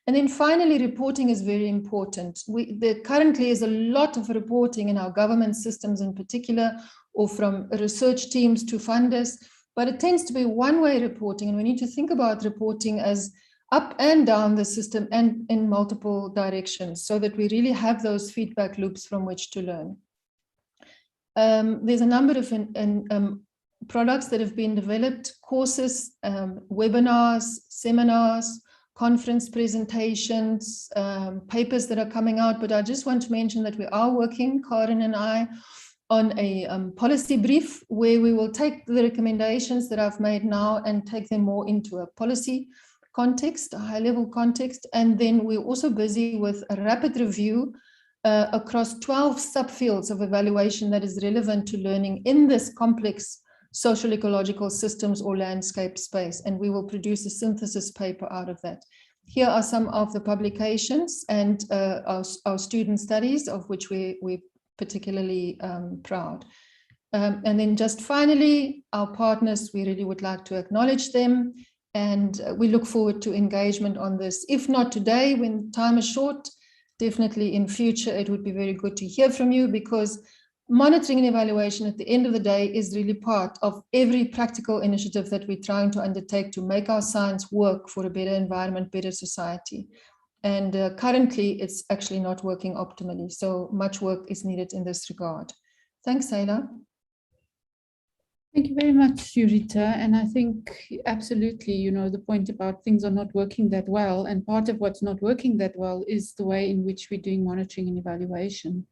And then finally, reporting is very important. There currently is a lot of reporting in our government systems in particular, or from research teams to funders, but it tends to be one-way reporting, and we need to think about reporting as up and down the system and in multiple directions so that we really have those feedback loops from which to learn. There's a number of products that have been developed, courses, webinars, seminars, conference presentations, papers that are coming out, but I just want to mention that we are working, Karen and I, on a policy brief where we will take the recommendations that I've made now and take them more into a policy context, a high-level context, and then we're also busy with a rapid review across 12 subfields of evaluation that is relevant to learning in this complex social ecological systems or landscape space, and we will produce a synthesis paper out of that. Here are some of the publications and our student studies, of which we're particularly proud. And then just finally, our partners, we really would like to acknowledge them, and we look forward to engagement on this. If not today, when time is short, definitely in future, it would be very good to hear from you, because monitoring and evaluation at the end of the day is really part of every practical initiative that we're trying to undertake to make our science work for a better environment, better society. And currently it's actually not working optimally. So much work is needed in this regard. Thanks, Ayla. Thank you very much, Yurita. And I think absolutely, you know, the point about things are not working that well. And part of what's not working that well is the way in which we're doing monitoring and evaluation.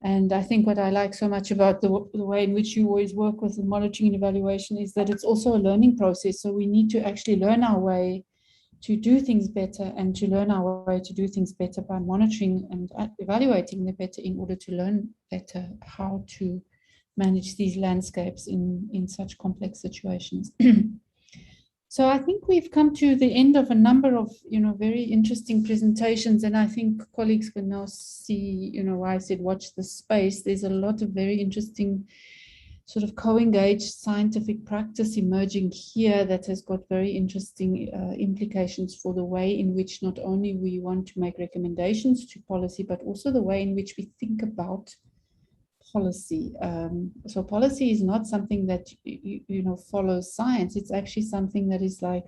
And I think what I like so much about the way in which you always work with the monitoring and evaluation is that it's also a learning process. So we need to actually learn our way to do things better, and to learn our way to do things better by monitoring and evaluating them better in order to learn better how to manage these landscapes in such complex situations. So I think we've come to the end of a number of, you know, very interesting presentations, and I think colleagues can now see, you know, why I said watch the space. There's a lot of very interesting sort of co-engaged scientific practice emerging here that has got very interesting implications for the way in which not only we want to make recommendations to policy, but also the way in which we think about policy. So policy is not something that follows science. It's actually something that is like,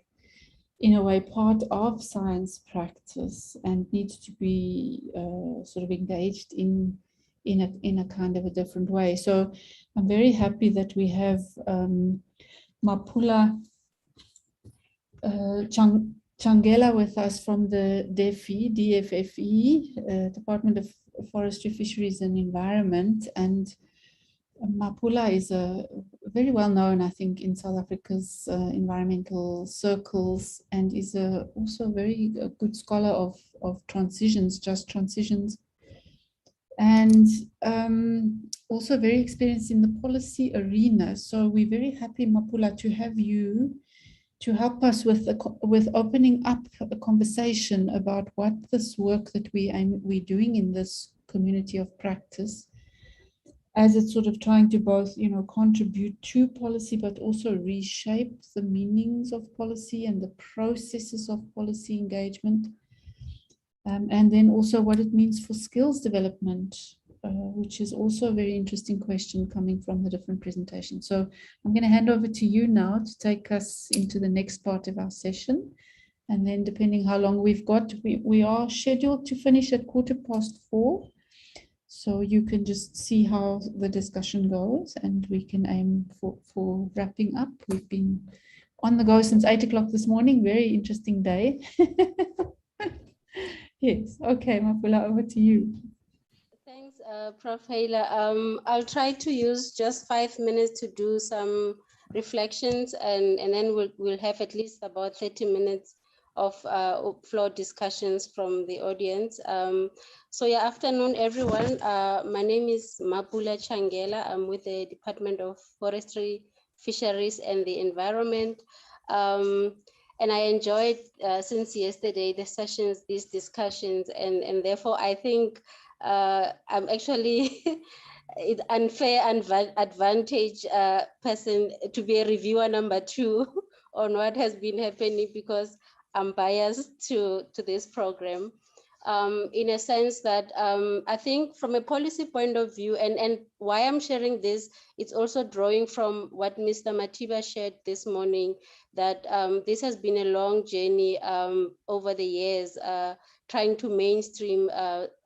in a way, part of science practice and needs to be sort of engaged in a kind of a different way. So I'm very happy that we have Mapula Changela with us from the DFFE, Department of Forestry, Fisheries and Environment. And Mapula is very well known, I think, in South Africa's environmental circles, and is also a very good scholar of transitions, just transitions, and also very experienced in the policy arena. So we're very happy, Mapula, to have you to help us with opening up a conversation about what this work that we're doing in this community of practice, as it's sort of trying to both, contribute to policy, but also reshape the meanings of policy and the processes of policy engagement. And then also what it means for skills development, which is also a very interesting question coming from the different presentations. So I'm going to hand over to you now to take us into the next part of our session. And then depending how long we've got, we are scheduled to finish at 4:15. So you can just see how the discussion goes, and we can aim for wrapping up. We've been on the go since 8 o'clock this morning. Very interesting day. Yes. Okay, Mapula, over to you. Thanks, Prof. Haler. I'll try to use just 5 minutes to do some reflections, and then we'll have at least about 30 minutes of floor discussions from the audience. So yeah, afternoon, everyone. My name is Mapula Changela. I'm with the Department of Forestry, Fisheries and the Environment. And I enjoyed since yesterday the sessions, these discussions, and therefore I think I'm actually an unfair advantage person to be a reviewer number 2 on what has been happening, because I'm biased to this program. In a sense that I think from a policy point of view, and why I'm sharing this, it's also drawing from what Mr. Matiba shared this morning, that this has been a long journey over the years, trying to mainstream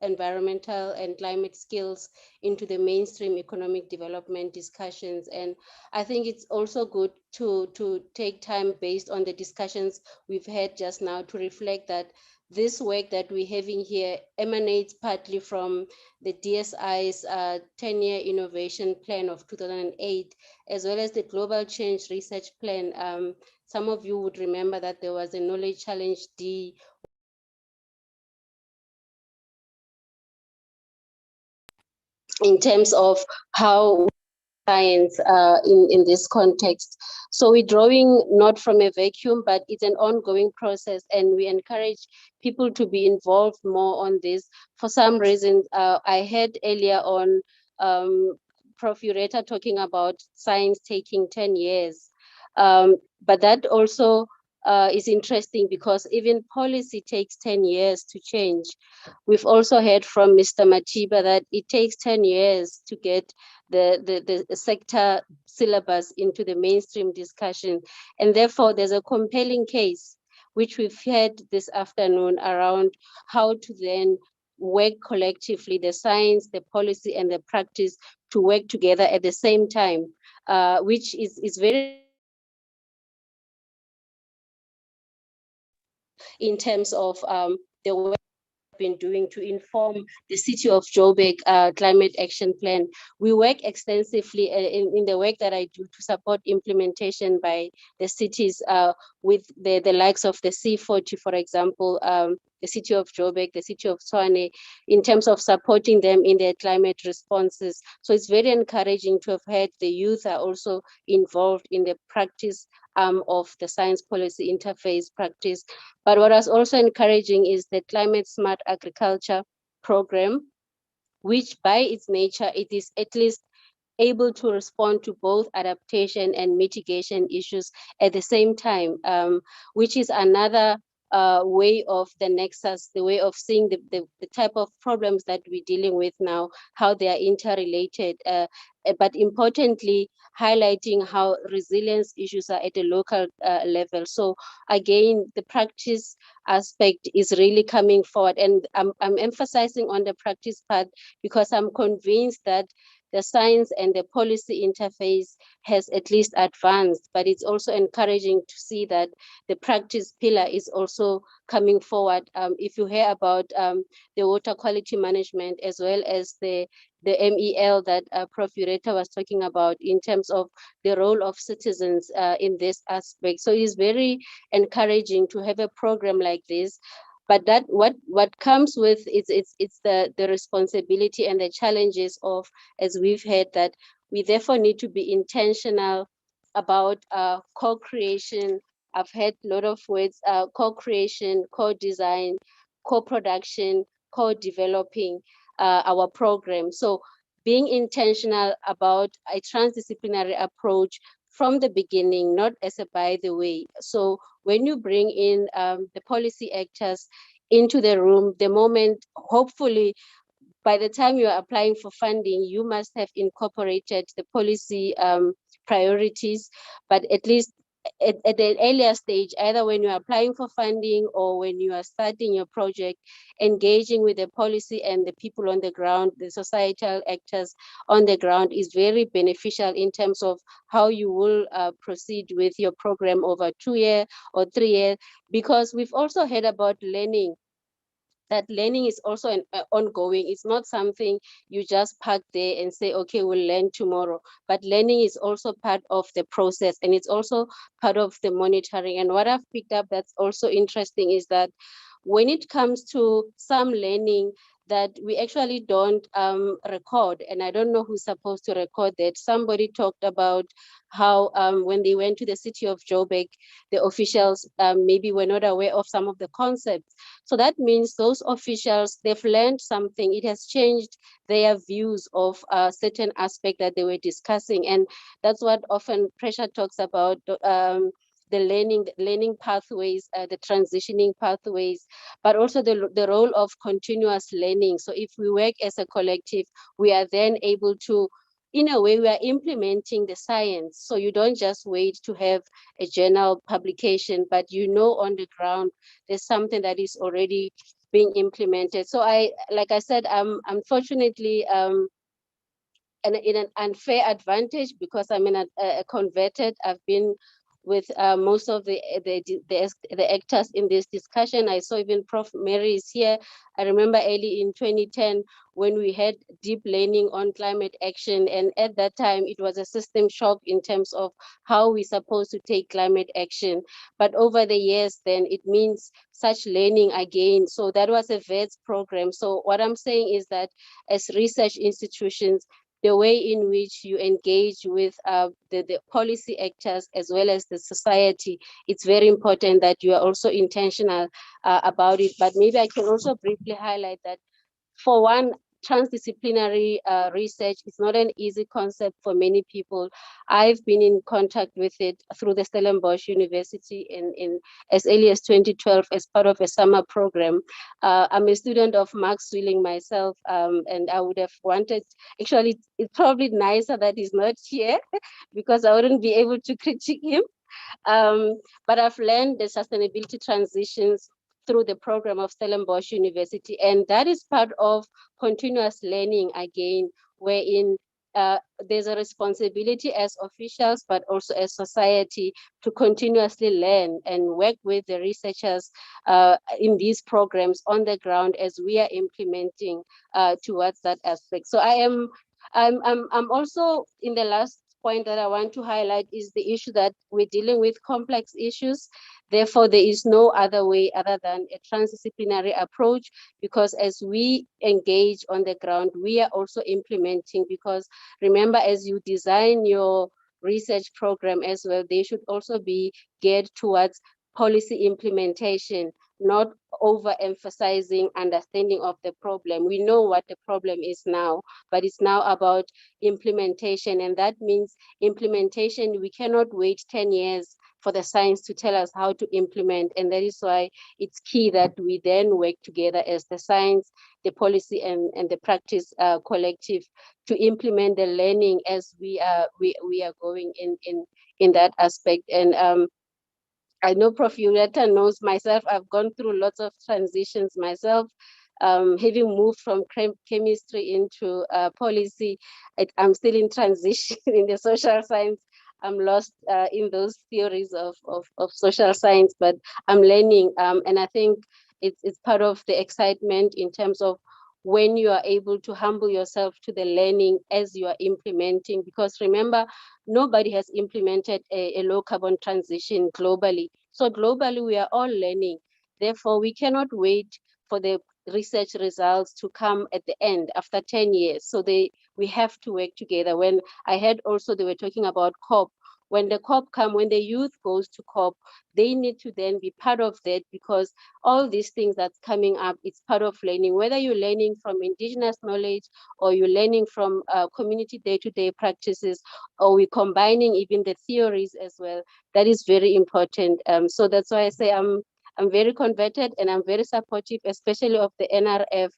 environmental and climate skills into the mainstream economic development discussions. And I think it's also good to take time based on the discussions we've had just now to reflect that this work that we're having here emanates partly from the DSI's 10-year innovation plan of 2008, as well as the Global Change Research Plan. Some of you would remember that there was a Knowledge Challenge D in terms of how science in this context. So we're drawing not from a vacuum, but it's an ongoing process, and we encourage people to be involved more on this. For some reason, I heard earlier on Prof. Ureta talking about science taking 10 years. But that also is interesting because even policy takes 10 years to change. We've also heard from Mr. Matiba that it takes 10 years to get the sector syllabus into the mainstream discussion. And therefore, there's a compelling case, which we've heard this afternoon, around how to then work collectively, the science, the policy, and the practice to work together at the same time, which is very in terms of the work been doing to inform the City of Joburg climate action plan. We work extensively in the work that I do to support implementation by the cities with the likes of the C40, for example, the City of Joburg, the City of Tshwane, in terms of supporting them in their climate responses. So it's very encouraging to have had the youth are also involved in the practice of the science policy interface practice. But what was also encouraging is the Climate Smart Agriculture program, which by its nature, it is at least able to respond to both adaptation and mitigation issues at the same time, which is another way of the nexus, the way of seeing the type of problems that we're dealing with now, how they are interrelated, but importantly, highlighting how resilience issues are at a local level. So again, the practice aspect is really coming forward, and I'm emphasizing on the practice part because I'm convinced that the science and the policy interface has at least advanced, but it's also encouraging to see that the practice pillar is also coming forward. If you hear about the water quality management as well as the MEL that Prof. Ureta was talking about in terms of the role of citizens in this aspect. So it is very encouraging to have a program like this. But that what comes with it's the responsibility and the challenges of, as we've heard, that we therefore need to be intentional about co-creation. I've heard a lot of words, co-creation, co-design, co-production, co-developing our program. So being intentional about a transdisciplinary approach from the beginning, not as a by the way. So when you bring in the policy actors into the room, the moment, hopefully, by the time you are applying for funding, you must have incorporated the policy priorities, but at least at an earlier stage, either when you're applying for funding or when you are starting your project, engaging with the policy and the people on the ground, the societal actors on the ground is very beneficial in terms of how you will proceed with your program over 2 years or 3 years, because we've also heard about learning. That learning is also ongoing. It's not something you just park there and say, okay, we'll learn tomorrow. But learning is also part of the process, and it's also part of the monitoring. And what I've picked up that's also interesting is that when it comes to some learning that we actually don't record, and I don't know who's supposed to record that. Somebody talked about how when they went to the city of Joburg, the officials maybe were not aware of some of the concepts. So that means those officials, they've learned something. It has changed their views of a certain aspect that they were discussing. And that's what often Pressure talks about, the learning pathways, the transitioning pathways, but also the role of continuous learning. So if we work as a collective, we are then able to, in a way, we are implementing the science. So you don't just wait to have a journal publication, but you know on the ground there's something that is already being implemented. So like I said, unfortunately, in an unfair advantage because I'm in a converted. I've been with most of the actors in this discussion. I saw even Prof. Mary is here. I remember early in 2010 when we had deep learning on climate action, and at that time it was a system shock in terms of how we're supposed to take climate action. But over the years, then it means such learning again. So that was a VETS program. So what I'm saying is that as research institutions, the way in which you engage with the policy actors as well as the society, it's very important that you are also intentional about it. But maybe I can also briefly highlight that for one, transdisciplinary research is not an easy concept for many people. I've been in contact with it through the Stellenbosch University in as early as 2012 as part of a summer program. I'm a student of Max Zwilling myself, and I would have wanted, actually, it's probably nicer that he's not here because I wouldn't be able to critique him. But I've learned the sustainability transitions through the program of Stellenbosch University. And that is part of continuous learning again, wherein there's a responsibility as officials, but also as society to continuously learn and work with the researchers in these programs on the ground as we are implementing towards that aspect. So I'm also, in the last point that I want to highlight is the issue that we're dealing with complex issues. Therefore, there is no other way other than a transdisciplinary approach, because as we engage on the ground, we are also implementing, because remember, as you design your research program as well, they should also be geared towards policy implementation, not overemphasizing understanding of the problem. We know what the problem is now, but it's now about implementation. And that means implementation, we cannot wait 10 years for the science to tell us how to implement. And that is why it's key that we then work together as the science, the policy, and the practice collective to implement the learning as we are going in that aspect. And I know Prof. Yureta knows myself. I've gone through lots of transitions myself. Having moved from chemistry into policy, I'm still in transition in the social science. I'm lost in those theories of social science, but I'm learning. And I think it's part of the excitement in terms of when you are able to humble yourself to the learning as you are implementing, because remember, nobody has implemented a low carbon transition globally. So globally, we are all learning. Therefore, we cannot wait for the research results to come at the end after 10 years. So we have to work together. When I heard also they were talking about COP, when the COP when the youth goes to COP, they need to then be part of that, because all these things that's coming up, it's part of learning, whether you're learning from indigenous knowledge or you're learning from community day-to-day practices, or we're combining even the theories as well. That is very important. So that's why I say I'm very converted and I'm very supportive, especially of the NRF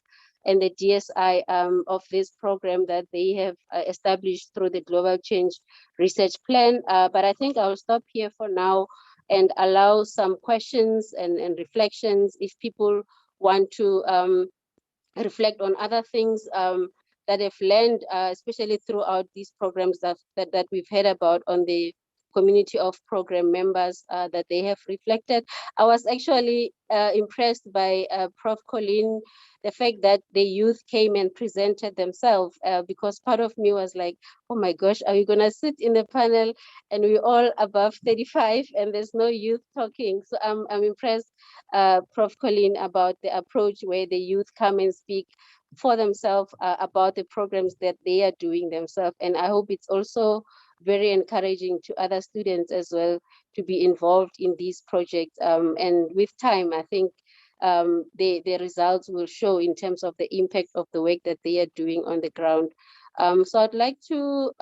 and the DSI of this program that they have established through the Global Change Research Plan. But I think I'll stop here for now and allow some questions and reflections if people want to reflect on other things that they've learned, especially throughout these programs that we've heard about on the community of program members that they have reflected. I was actually impressed by Prof. Colleen, the fact that the youth came and presented themselves, because part of me was like, oh my gosh, are we gonna sit in the panel and we're all above 35 and there's no youth talking? So I'm impressed, Prof. Colleen, about the approach where the youth come and speak for themselves about the programs that they are doing themselves. And I hope it's also very encouraging to other students as well to be involved in these projects. And with time, I think the results will show in terms of the impact of the work that they are doing on the ground. So I'd like to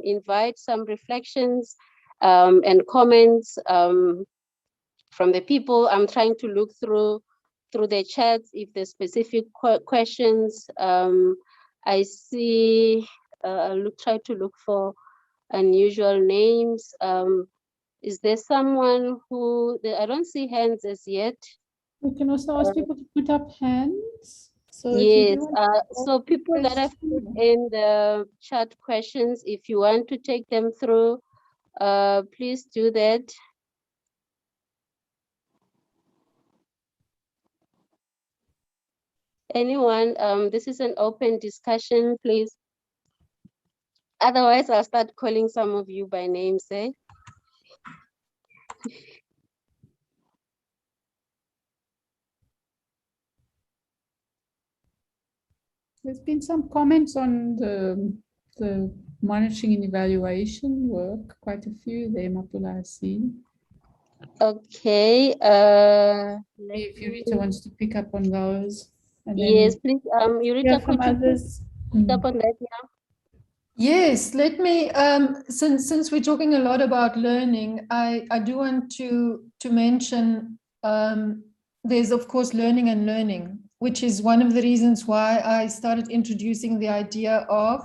invite some reflections and comments from the people. I'm trying to look through the chats if there's specific questions. I see, I'll try to look for unusual names. Is there someone who, I don't see hands as yet. We can also ask people to put up hands. So yes, so people that have put in the chat questions, if you want to take them through, please do that. Anyone, this is an open discussion, please. Otherwise, I'll start calling some of you by names, eh? There's been some comments on the monitoring and evaluation work, quite a few there, Mapula, I see. Okay. If Yureta wants to pick up on those. And yes, please. Yureta, could you pick up on that? Yeah. Yes, let me, since we're talking a lot about learning, I do want to mention there's of course learning and learning, which is one of the reasons why I started introducing the idea of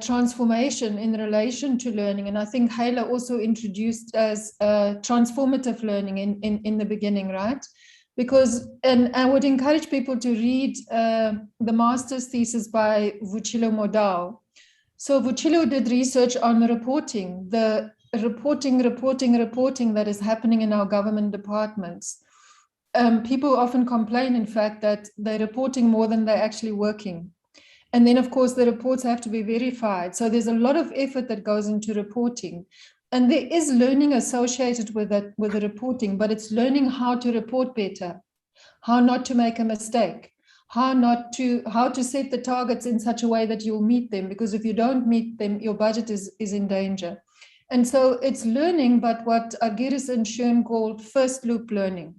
transformation in relation to learning. And I think Haila also introduced as transformative learning in the beginning, right? Because, and I would encourage people to read the master's thesis by Vuchilo Modao. So Vuchilo did research on reporting, the reporting that is happening in our government departments. People often complain, in fact, that they're reporting more than they're actually working. And then, of course, the reports have to be verified. So there's a lot of effort that goes into reporting. And there is learning associated with that, with the reporting, but it's learning how to report better, how not to make a mistake, how to set the targets in such a way that you'll meet them, because if you don't meet them, your budget is in danger. And so it's learning, but what Argyris and Schoen called first loop learning,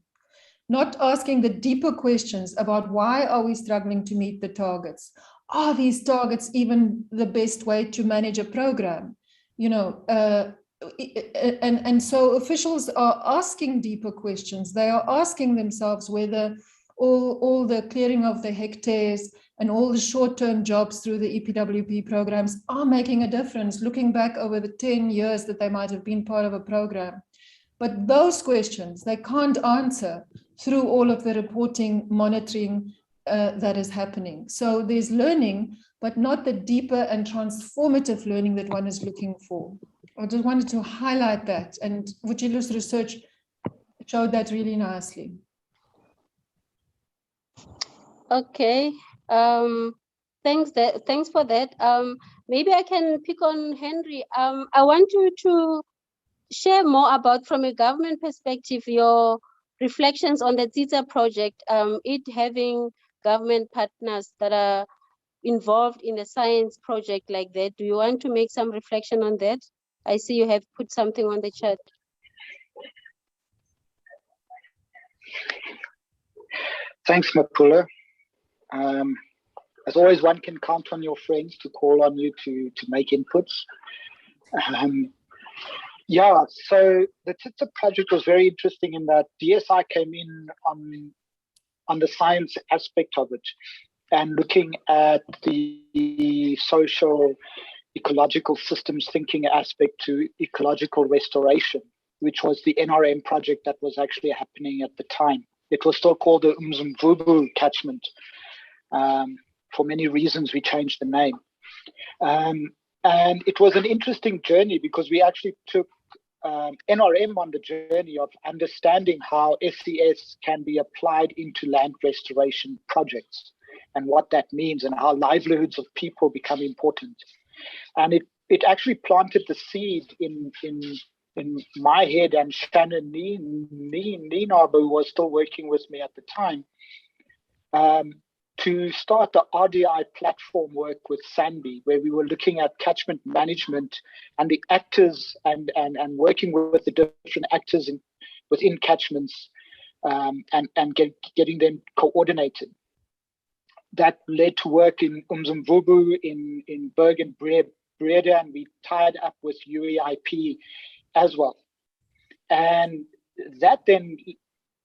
not asking the deeper questions about why are we struggling to meet the targets? Are these targets even the best way to manage a program? You know, and so officials are asking deeper questions. They are asking themselves whether all the clearing of the hectares and all the short-term jobs through the EPWP programs are making a difference, looking back over the 10 years that they might have been part of a program. But those questions, they can't answer through all of the reporting, monitoring that is happening. So there's learning, but not the deeper and transformative learning that one is looking for. I just wanted to highlight that, and Vuchilo's research showed that really nicely. Okay, thanks for that. Maybe I can pick on Henry. I want you to share more about, from a government perspective, your reflections on the TITA project, it having government partners that are involved in a science project like that. Do you want to make some reflection on that? I see you have put something on the chat. Thanks, Mapula. As always, one can count on your friends to call on you to make inputs. Yeah, so the TITA project was very interesting in that DSI came in on the science aspect of it and looking at the social ecological systems thinking aspect to ecological restoration, which was the NRM project that was actually happening at the time. It was still called the Umzimvubu catchment. For many reasons, we changed the name. And it was an interesting journey because we actually took NRM on the journey of understanding how SCS can be applied into land restoration projects and what that means and how livelihoods of people become important. And it actually planted the seed in my head, and Shannon Nina, who was still working with me at the time, to start the RDI platform work with Sanbi, where we were looking at catchment management and the actors and working with the different actors within catchments and getting them coordinated. That led to work in Umzimvubu, in Bergen Breda, and we tied up with UEIP as well. And that then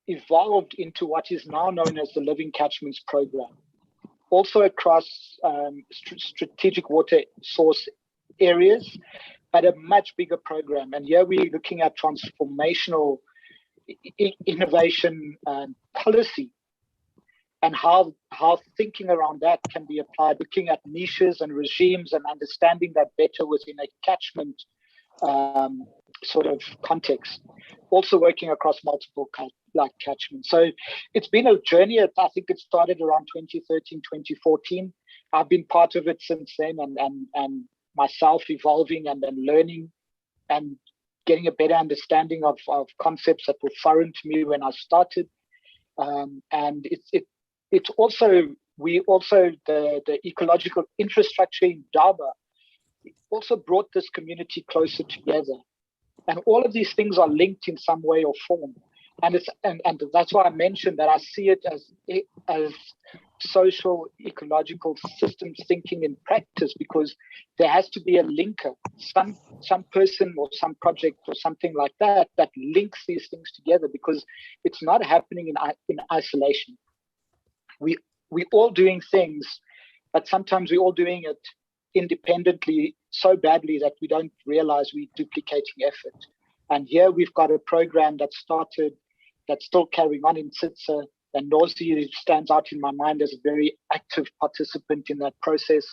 evolved into what is now known as the Living Catchments Program, also across strategic water source areas, but a much bigger program. And here we're looking at transformational innovation policy and how thinking around that can be applied, looking at niches and regimes and understanding that better within a catchment sort of context. Also working across multiple catchments. So it's been a journey. I think it started around 2013, 2014. I've been part of it since then and myself evolving and learning and getting a better understanding of concepts that were foreign to me when I started. And it's also, the ecological infrastructure in Daba also brought this community closer together. And all of these things are linked in some way or form. And that's why I mentioned that I see it as social ecological systems thinking in practice, because there has to be a linker, some person or some project or something like that links these things together, because it's not happening in isolation. We all doing things, but sometimes we're all doing it independently so badly that we don't realize we're duplicating effort. And here we've got a program that started, that's still carrying on in Tsitsa, and Nozi stands out in my mind as a very active participant in that process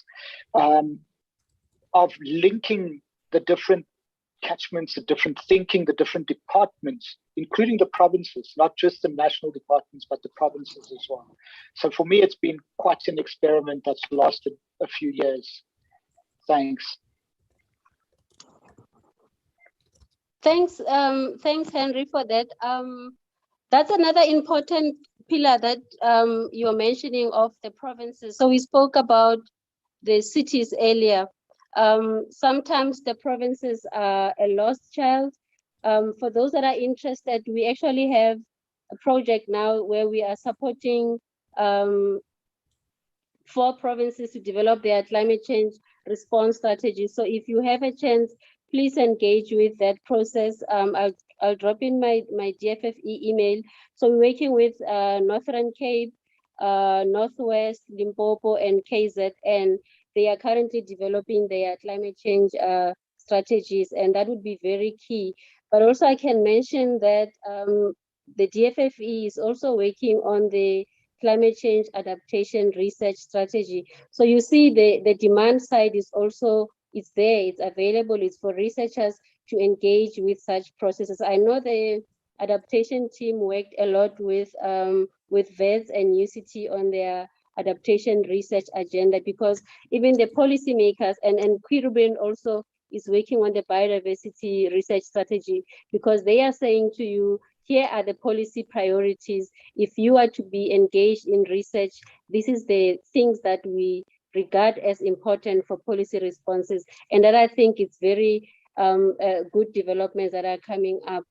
of linking the different catchments, the different thinking, the different departments, including the provinces, not just the national departments, but the provinces as well. So for me, it's been quite an experiment that's lasted a few years. Thanks. Thanks, Henry, for that. That's another important pillar that you're mentioning of the provinces. So we spoke about the cities earlier. Sometimes the provinces are a lost child. For those that are interested, we actually have a project now where we are supporting 4 provinces to develop their climate change response strategies. So if you have a chance, please engage with that process. I'll drop in my DFFE email. So we're working with Northern Cape, Northwest, Limpopo, and KZN. They are currently developing their climate change strategies, and that would be very key. But also I can mention that the DFFE is also working on the climate change adaptation research strategy. So you see the demand side is also, it's there, it's available, it's for researchers to engage with such processes. I know the adaptation team worked a lot with VETS and UCT on their adaptation research agenda, because even the policymakers and Quiruben also is working on the biodiversity research strategy, because they are saying to you, here are the policy priorities. If you are to be engaged in research, this is the things that we regard as important for policy responses. And that I think it's very good developments that are coming up.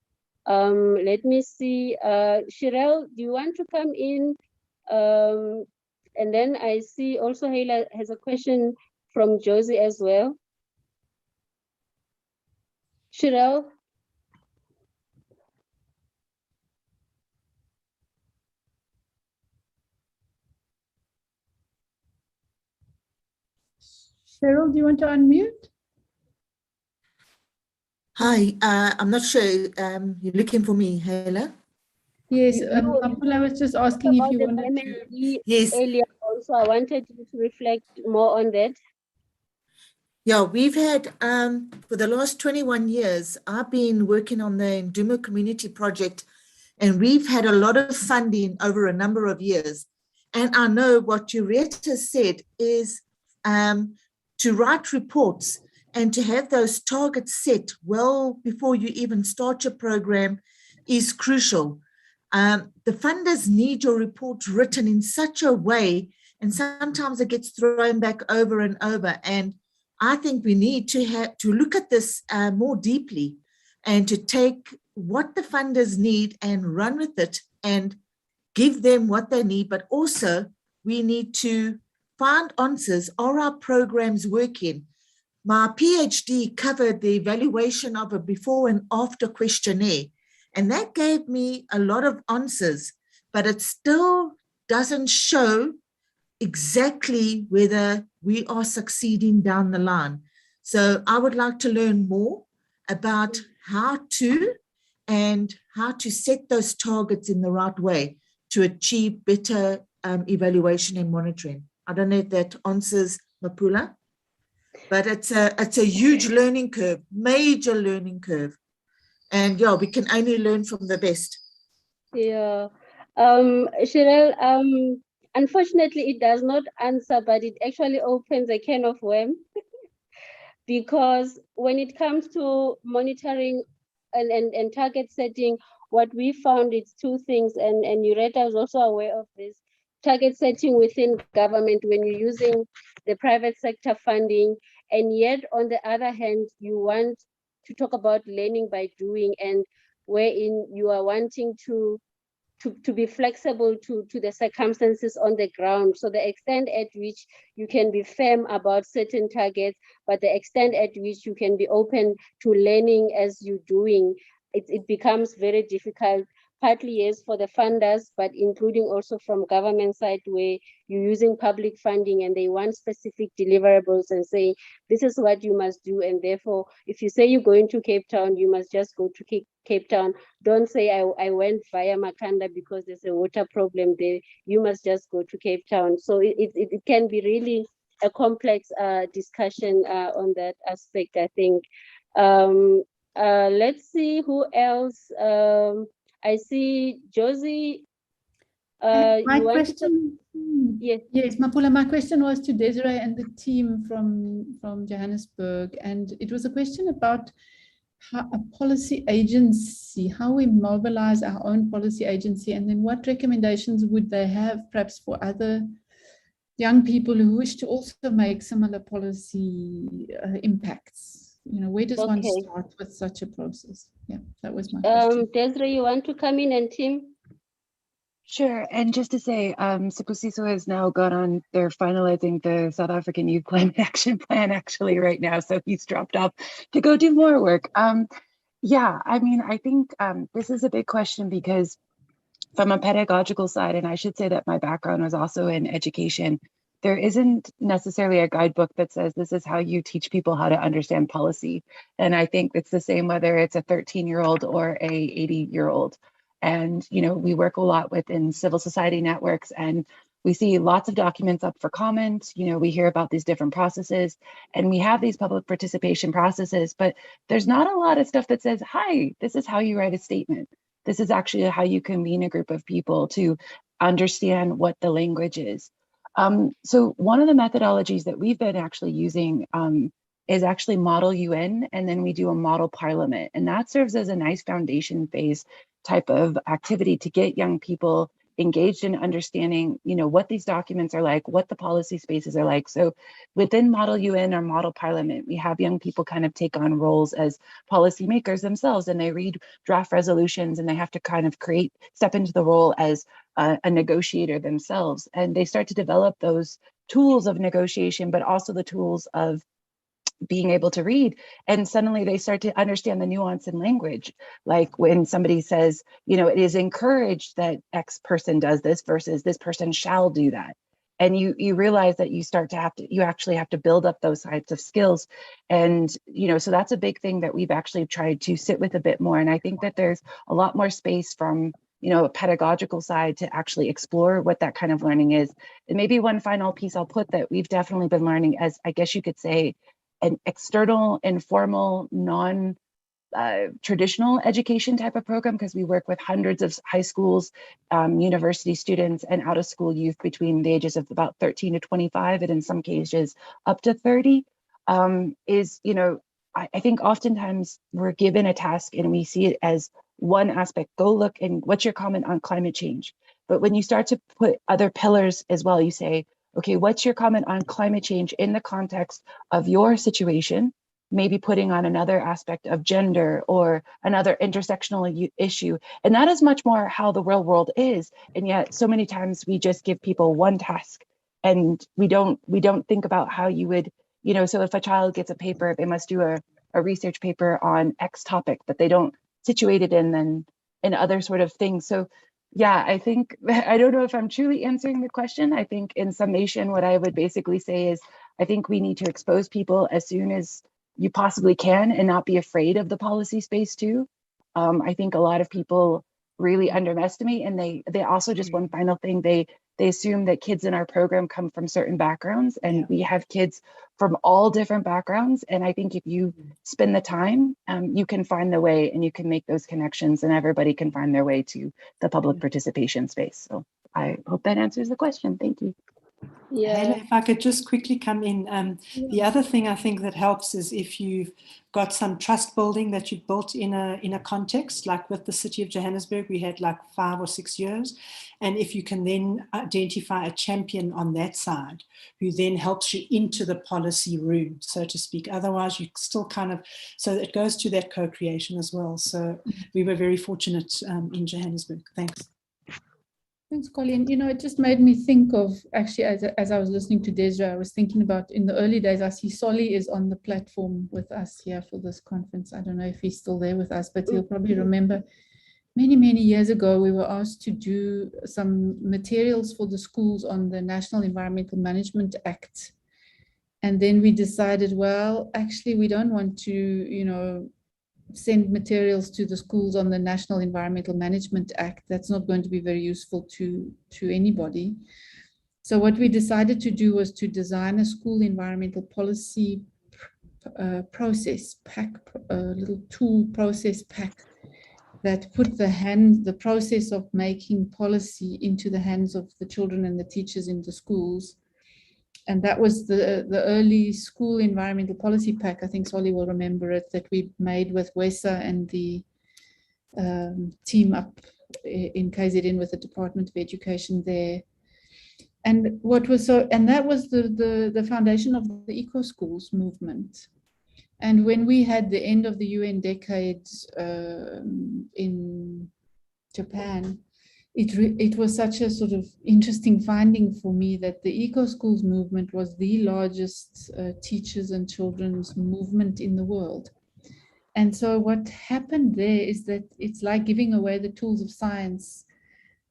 Let me see, Shirel, do you want to come in? And then I see also Hayla has a question from Josie as well. Shirel? Cheryl, do you want to unmute? Hi, I'm not sure. You're looking for me, Hela? Yes, I was just asking if you wanted to. Yes. Earlier also, I wanted you to reflect more on that. Yeah, we've had, for the last 21 years, I've been working on the Ndumo Community Project, and we've had a lot of funding over a number of years. And I know what Juretta said is to write reports and to have those targets set well before you even start your program is crucial. The funders need your report written in such a way, and sometimes it gets thrown back over and over. And I think we need to look at this more deeply and to take what the funders need and run with it and give them what they need. But also we need to find answers. Are our programs working? My PhD covered the evaluation of a before and after questionnaire, and that gave me a lot of answers, but it still doesn't show exactly whether we are succeeding down the line. So I would like to learn more about how to set those targets in the right way to achieve better evaluation and monitoring. I don't know if that answers Mapula, but it's a huge learning curve, major learning curve. And yeah, we can only learn from the best. Yeah. Cheryl, unfortunately, it does not answer, but it actually opens a can of worms. Because when it comes to monitoring and target setting, what we found is two things, and Ureta is also aware of this. Target setting within government when you're using the private sector funding, and yet on the other hand, you want to talk about learning by doing, and wherein you are wanting to be flexible to the circumstances on the ground. So the extent at which you can be firm about certain targets, but the extent at which you can be open to learning as you're doing, it becomes very difficult, partly yes for the funders, but including also from government side where you're using public funding and they want specific deliverables and say, this is what you must do. And therefore, if you say you're going to Cape Town, you must just go to Cape Town. Don't say I went via Makanda because there's a water problem there. You must just go to Cape Town. So it can be really a complex discussion on that aspect, I think. Let's see who else. I see Josie. My question, yes, Mapula, my question was to Desiree and the team from Johannesburg, and it was a question about how a policy agency, how we mobilize our own policy agency, and then what recommendations would they have perhaps for other young people who wish to also make similar policy impacts? You know, where does one start with such a process? Yeah, that was my question. Desiree, you want to come in and team? Sure. And just to say, Sibusiso has now gone on, they're finalizing the South African Youth Climate Action Plan actually right now. So he's dropped off to go do more work. Yeah, I mean, I think this is a big question because from a pedagogical side, and I should say that my background was also in education, there isn't necessarily a guidebook that says this is how you teach people how to understand policy. And I think it's the same whether it's a 13-year-old or a 80-year-old. And, you know, we work a lot within civil society networks and we see lots of documents up for comment. You know, we hear about these different processes and we have these public participation processes, but there's not a lot of stuff that says, hi, this is how you write a statement. This is actually how you convene a group of people to understand what the language is. So one of the methodologies that we've been actually using is actually model UN, and then we do a model parliament. And that serves as a nice foundation phase type of activity to get young people engaged in understanding, you know, what these documents are like, what the policy spaces are like. So within Model UN or Model Parliament, we have young people kind of take on roles as policymakers themselves, and they read draft resolutions and they have to kind of step into the role as a negotiator themselves. And they start to develop those tools of negotiation, but also the tools of being able to read, and suddenly they start to understand the nuance in language. Like when somebody says, you know, it is encouraged that X person does this versus this person shall do that. And you realize that you actually have to build up those types of skills. And, you know, so that's a big thing that we've actually tried to sit with a bit more. And I think that there's a lot more space from, you know, a pedagogical side to actually explore what that kind of learning is. And maybe one final piece I'll put that we've definitely been learning as, I guess you could say, an external, informal, non-traditional education type of program, because we work with hundreds of high schools, university students, and out-of-school youth between the ages of about 13 to 25, and in some cases up to 30, is, you know, I think oftentimes we're given a task and we see it as one aspect. Go look and what's your comment on climate change? But when you start to put other pillars as well, you say, okay, what's your comment on climate change in the context of your situation? Maybe putting on another aspect of gender or another intersectional issue. And that is much more how the real world is. And yet so many times we just give people one task and we don't think about how you would, you know, so if a child gets a paper, they must do a research paper on X topic, but they don't situate it in other sort of things. So yeah, I think, I don't know if I'm truly answering the question. I think in summation, what I would basically say is, I think we need to expose people as soon as you possibly can and not be afraid of the policy space too. I think a lot of people really underestimate, and they also, just one final thing, they assume that kids in our program come from certain backgrounds, and we have kids from all different backgrounds. And I think if you spend the time, you can find the way and you can make those connections, and everybody can find their way to the public participation space. So I hope that answers the question. Thank you. Yeah. Hela, if I could just quickly come in. The other thing I think that helps is if you've got some trust building that you've built in a context, like with the city of Johannesburg, we had like 5 or 6 years. And if you can then identify a champion on that side, who then helps you into the policy room, so to speak. Otherwise, you still kind of, so it goes to that co-creation as well. So we were very fortunate in Johannesburg. Thanks. Thanks, Colleen. You know, it just made me think of, actually, as I was listening to Desiree, I was thinking about in the early days, I see Solly is on the platform with us here for this conference. I don't know if he's still there with us, but he'll probably remember many, many years ago, we were asked to do some materials for the schools on the National Environmental Management Act. And then we decided, well, actually, we don't want to, you know, send materials to the schools on the National Environmental Management Act. That's not going to be very useful to anybody. So what we decided to do was to design a school environmental policy process pack, a little tool process pack that put the process of making policy into the hands of the children and the teachers in the schools. And that was the early school environmental policy pack. I think Solly will remember it, that we made with WESA and the team up in KZN with the Department of Education there. And that was the foundation of the Eco Schools movement. And when we had the end of the UN decades in Japan, it was such a sort of interesting finding for me that the eco schools movement was the largest teachers and children's movement in the world. And so what happened there is that it's like giving away the tools of science,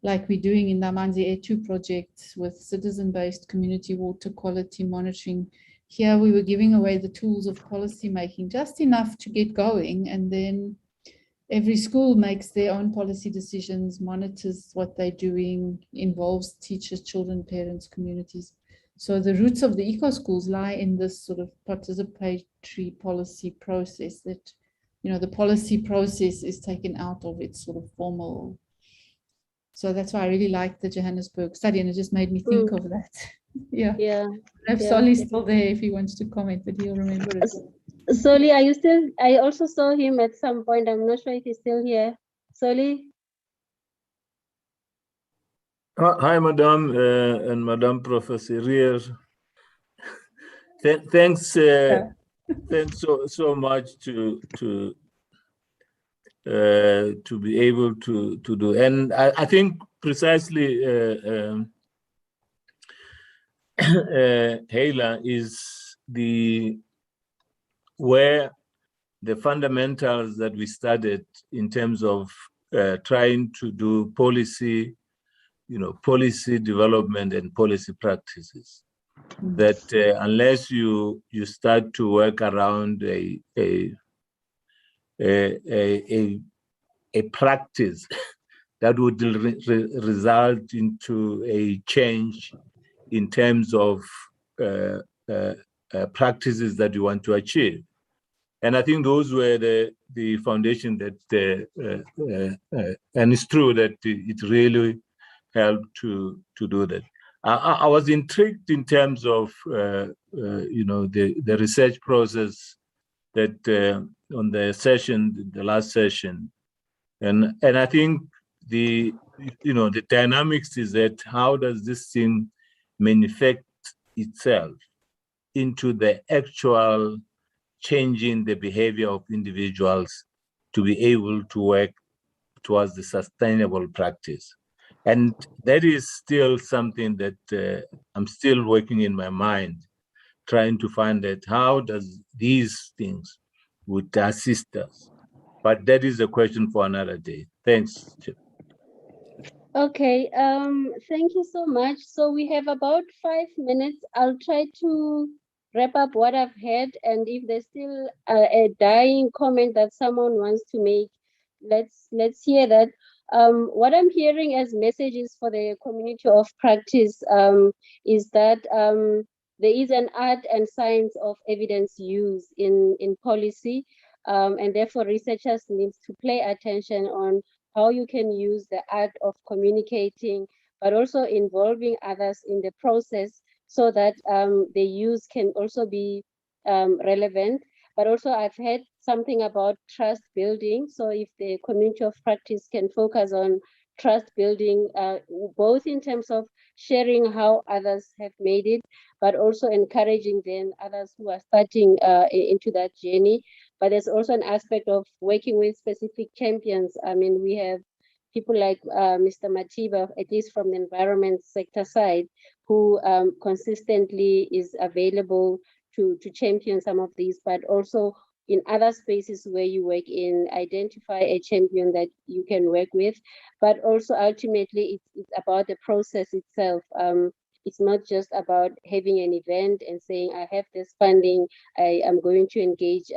like we're doing in the Amanzi A2 project with citizen-based community water quality monitoring. Here we were giving away the tools of policy making, just enough to get going, and then every school makes their own policy decisions, monitors what they're doing, involves teachers, children, parents, communities. So the roots of the eco schools lie in this sort of participatory policy process that, you know, the policy process is taken out of its sort of formal. So that's why I really liked the Johannesburg study, and it just made me think of that. Yeah. I have Solly still there if he wants to comment, but he'll remember it. Solly, are you still? I also saw him at some point. I'm not sure if he's still here. Solly? Hi, Madam and Madam Professor Rier. Thanks so much to be able to do. And I think precisely Hela is where the fundamentals that we studied in terms of trying to do policy, policy development and policy practices. That unless you start to work around a practice that would result into a change in terms of practices that you want to achieve. And I think those were the foundation that, and it's true that it really helped to do that. I was intrigued in terms of, the research process that on the last session, and I think the dynamics is that how does this thing manifest itself into the actual changing the behavior of individuals to be able to work towards the sustainable practice. And that is still something that I'm still working in my mind, trying to find out how does these things would assist us. But that is a question for another day. Thanks, Chip. Okay, thank you so much. So we have about 5 minutes. I'll try to wrap up what I've heard, and if there's still a dying comment that someone wants to make, let's hear that. What I'm hearing as messages for the community of practice is that there is an art and science of evidence use in policy, and therefore researchers need to pay attention on how you can use the art of communicating, but also involving others in the process so that the use can also be relevant. But also I've heard something about trust building. So if the community of practice can focus on trust building, both in terms of sharing how others have made it, but also encouraging then others who are starting into that journey. But there's also an aspect of working with specific champions. I mean, we have people like Mr. Matiba, at least from the environment sector side, who consistently is available to champion some of these, but also in other spaces where you work in, identify a champion that you can work with. But also ultimately, it's about the process itself. It's not just about having an event and saying, I have this funding, I am going to engage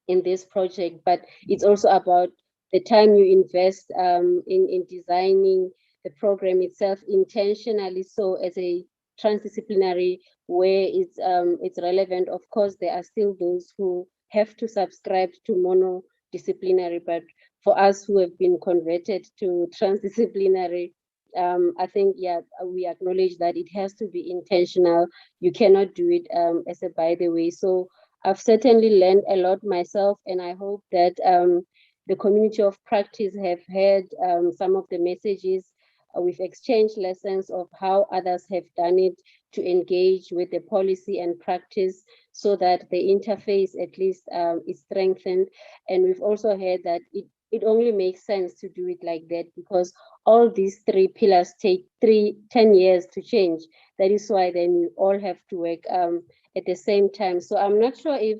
in this project, but it's also about the time you invest in designing the program itself intentionally, so as a transdisciplinary where it's relevant. Of course, there are still those who have to subscribe to monodisciplinary, but for us who have been converted to transdisciplinary, I think, yeah, we acknowledge that it has to be intentional. You cannot do it as a by the way. So I've certainly learned a lot myself, and I hope that the community of practice have heard some of the messages. We've exchanged lessons of how others have done it to engage with the policy and practice so that the interface at least is strengthened. And we've also heard that it only makes sense to do it like that because all these three pillars take 10 years to change. That is why then you all have to work at the same time. So I'm not sure if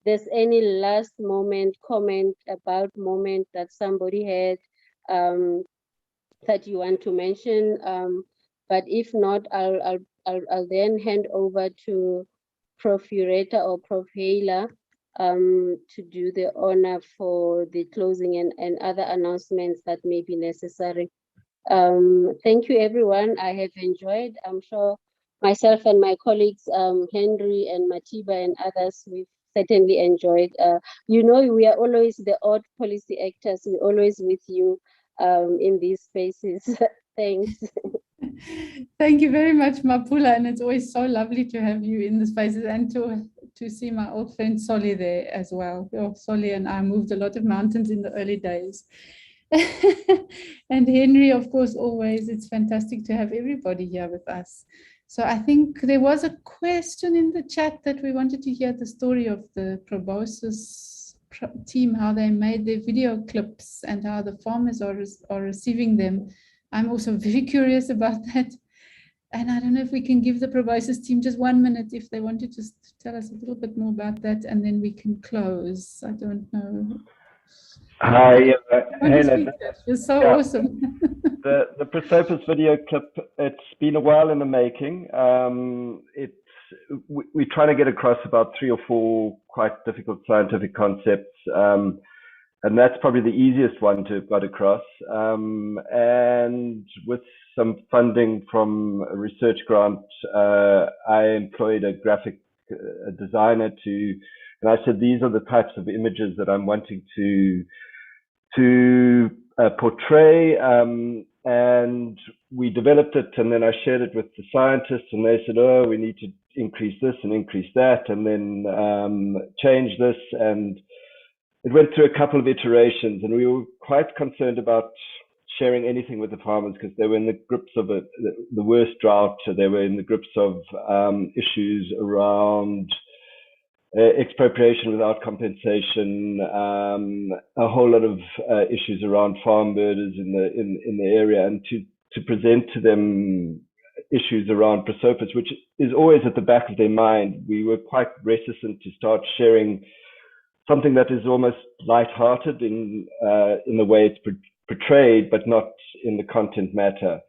there's any last comment that somebody had that you want to mention. But if not, I'll then hand over to Prof. Ureta or Prof. Haler to do the honor for the closing and other announcements that may be necessary. Thank you, everyone. I have enjoyed. I'm sure myself and my colleagues, Henry and Matiba and others, we've certainly enjoyed. You know, we are always the odd policy actors. We're always with you in these spaces. Thanks. Thank you very much, Mapula, and it's always so lovely to have you in the spaces and to see my old friend Solly there as well. Oh, Solly and I moved a lot of mountains in the early days. And Henry, of course, always. It's fantastic to have everybody here with us. So I think there was a question in the chat that we wanted to hear the story of the proboscis team, how they made their video clips and how the farmers are receiving them. I'm also very curious about that. And I don't know if we can give the proboscis team just 1 minute if they want to just tell us a little bit more about that, and then we can close. I don't know. Hi, You're so awesome. the Prosopis video clip, it's been a while in the making. We try to get across about 3 or 4 quite difficult scientific concepts, and that's probably the easiest one to get across. And with some funding from a research grant, I employed a graphic designer and I said, these are the types of images that I'm wanting to portray, and we developed it, and then I shared it with the scientists, and they said, oh, we need to increase this and increase that, and then change this, and it went through a couple of iterations, and we were quite concerned about sharing anything with the farmers because they were in the grips of the worst drought. They were in the grips of issues around expropriation without compensation, a whole lot of issues around farm murders in the area, and to present to them issues around Prosopis, which is always at the back of their mind. We were quite reticent to start sharing something that is almost light-hearted in the way it's portrayed, but not in the content matter.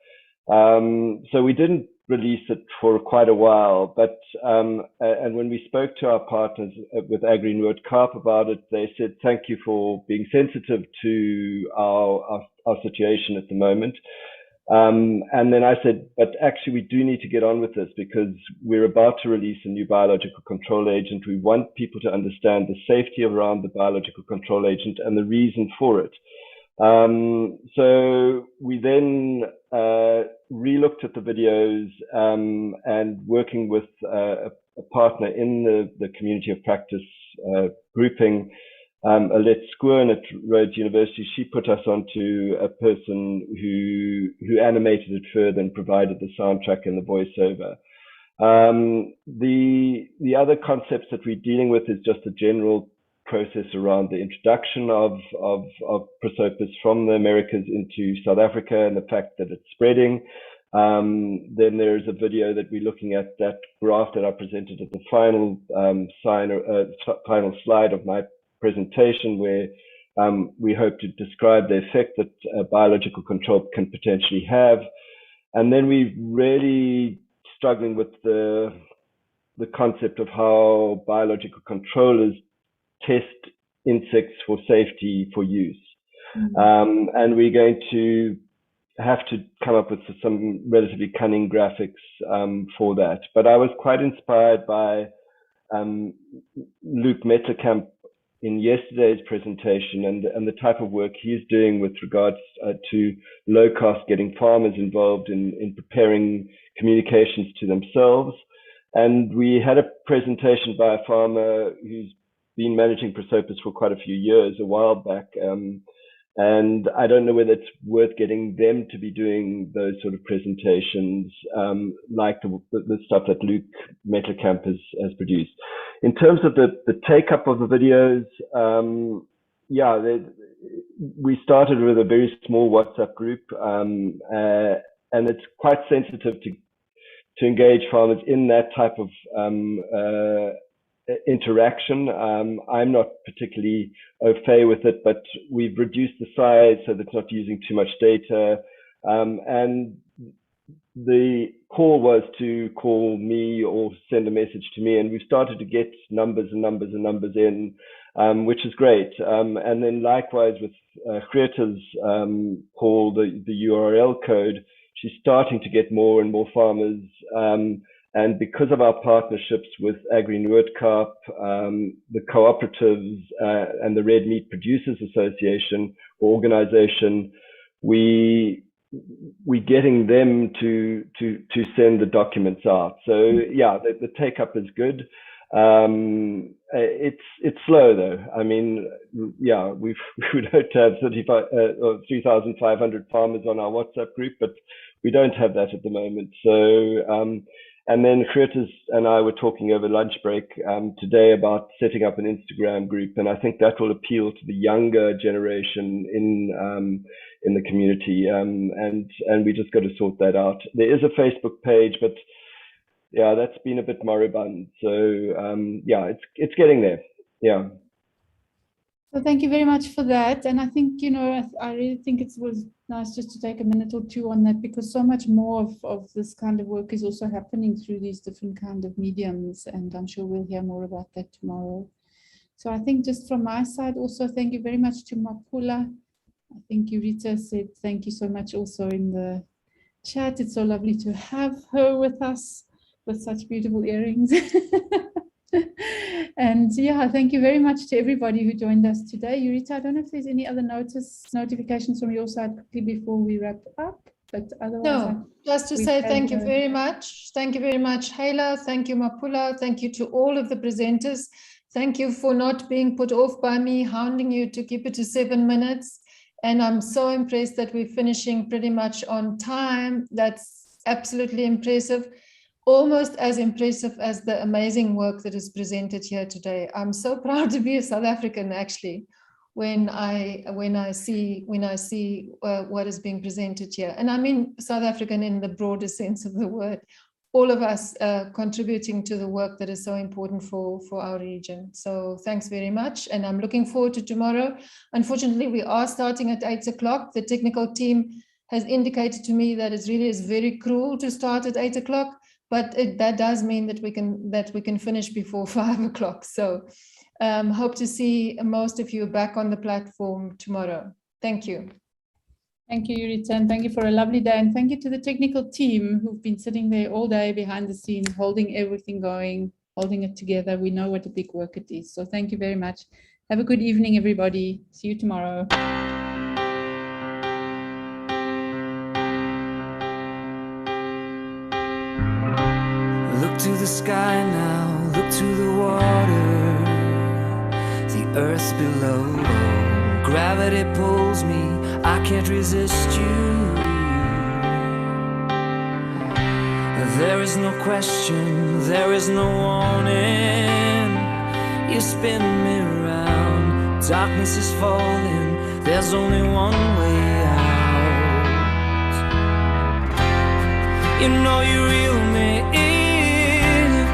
So we didn't release it for quite a while, but and when we spoke to our partners with Agri Noord-Kaap about it, they said thank you for being sensitive to our situation at the moment. And then I said, but actually we do need to get on with this because we're about to release a new biological control agent. We want people to understand the safety around the biological control agent and the reason for it. So we then re-looked at the videos and working with a partner in the community of practice grouping, Alette Skoorn at Rhodes University, she put us onto a person who animated it further and provided the soundtrack and the voiceover. The other concepts that we're dealing with is just a general process around the introduction of Prosopis from the Americas into South Africa and the fact that it's spreading. Then there's a video that we're looking at, that graph that I presented at the final final slide of my presentation, where we hope to describe the effect that biological control can potentially have. And then we're really struggling with the concept of how biological controllers test insects for safety for use. And we're going to have to come up with some relatively cunning graphics for that. But I was quite inspired by Luke Metterkamp in yesterday's presentation and the type of work he's doing with regards to low cost, getting farmers involved in preparing communications to themselves. And we had a presentation by a farmer who's been managing Prosopis for quite a few years, a while back. And I don't know whether it's worth getting them to be doing those sort of presentations, like the stuff that Luke Metterkamp has produced. In terms of the take-up of the videos, yeah, we started with a very small WhatsApp group, and it's quite sensitive to engage farmers in that type of interaction. I'm not particularly au fait with it, but we've reduced the size so that it's not using too much data. And the call was to call me or send a message to me, and we've started to get numbers and numbers and numbers in, which is great. And then likewise with Greta's call, the URL code, she's starting to get more and more farmers. And because of our partnerships with Agri-Noordkaap, the cooperatives, and the Red Meat Producers Association or organization, we're getting them to send the documents out. So yeah, the take up is good. It's slow though. I mean, yeah, we would hope to have 3,500 farmers on our WhatsApp group, but we don't have that at the moment. So, and then Greta's and I were talking over lunch break today about setting up an Instagram group, and I think that will appeal to the younger generation in the community, and we just got to sort that out. There is a Facebook page, but yeah, that's been a bit moribund. So yeah, it's getting there. Yeah. So thank you very much for that. And I think, I really think it was nice just to take a minute or two on that, because so much more of this kind of work is also happening through these different kind of mediums. And I'm sure we'll hear more about that tomorrow. So I think just from my side also, thank you very much to Mapula. I think Eurita said thank you so much also in the chat. It's so lovely to have her with us with such beautiful earrings. And yeah, thank you very much to everybody who joined us today. Eurita, I don't know if there's any other notifications from your side quickly before we wrap up, but otherwise. No, just to say thank you very much. Thank you very much, Hayla. Thank you, Mapula. Thank you to all of the presenters. Thank you for not being put off by me hounding you to keep it to 7 minutes. And I'm so impressed that we're finishing pretty much on time. That's absolutely impressive. Almost as impressive as the amazing work that is presented here today. I'm so proud to be a South African, actually, when I see what is being presented here. And I mean South African in the broader sense of the word. All of us contributing to the work that is so important for our region. So thanks very much. And I'm looking forward to tomorrow. Unfortunately, we are starting at 8 o'clock. The technical team has indicated to me that it really is very cruel to start at 8 o'clock. But that does mean that we can finish before 5 o'clock. So hope to see most of you back on the platform tomorrow. Thank you. Thank you, Eurita, and thank you for a lovely day. And thank you to the technical team who've been sitting there all day behind the scenes, holding everything going, holding it together. We know what a big work it is. So thank you very much. Have a good evening, everybody. See you tomorrow. Look to the sky now, look to the water, the earth below. Gravity pulls me, I can't resist you. There is no question, there is no warning. You spin me around, darkness is falling, there's only one way out. You know you reel me in,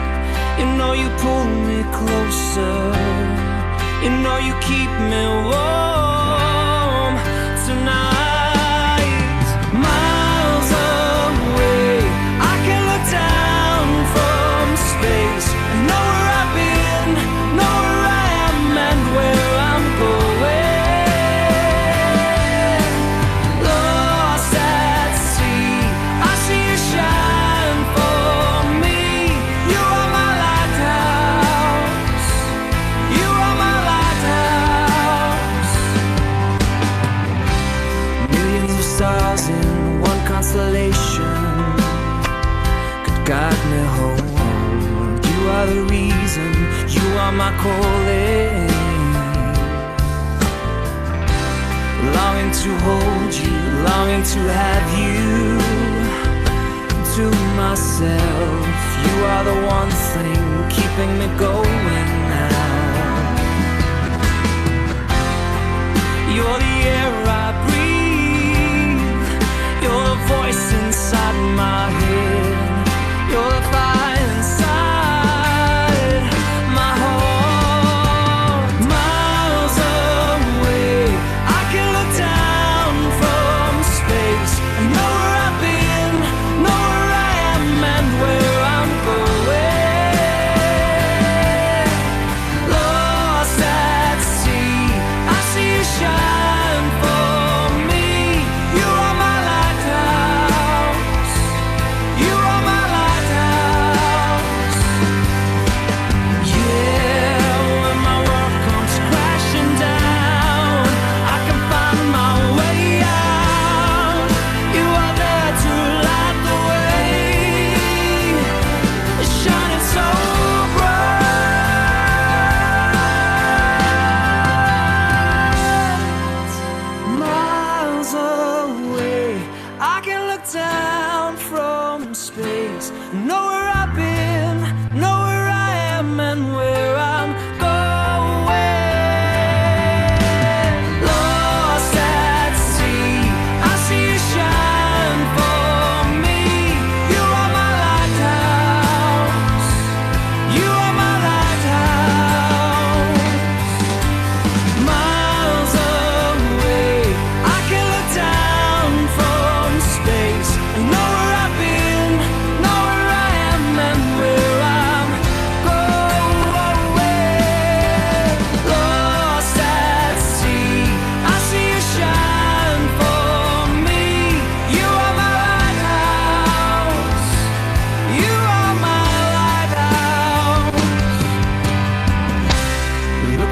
you know you pull me closer, you know you keep me warm tonight. Miles away, I can look down from space and know where I've been, know where I am and where I'm going. Lost at sea, I see you shine for me. You are my lighthouse, you are my lighthouse. Millions of stars in one constellation could guide me home. You are the reason, you are my calling. Longing to hold you, longing to have you to myself. You are the one thing keeping me going now. You're the air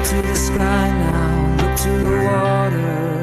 to the sky now, look to the water.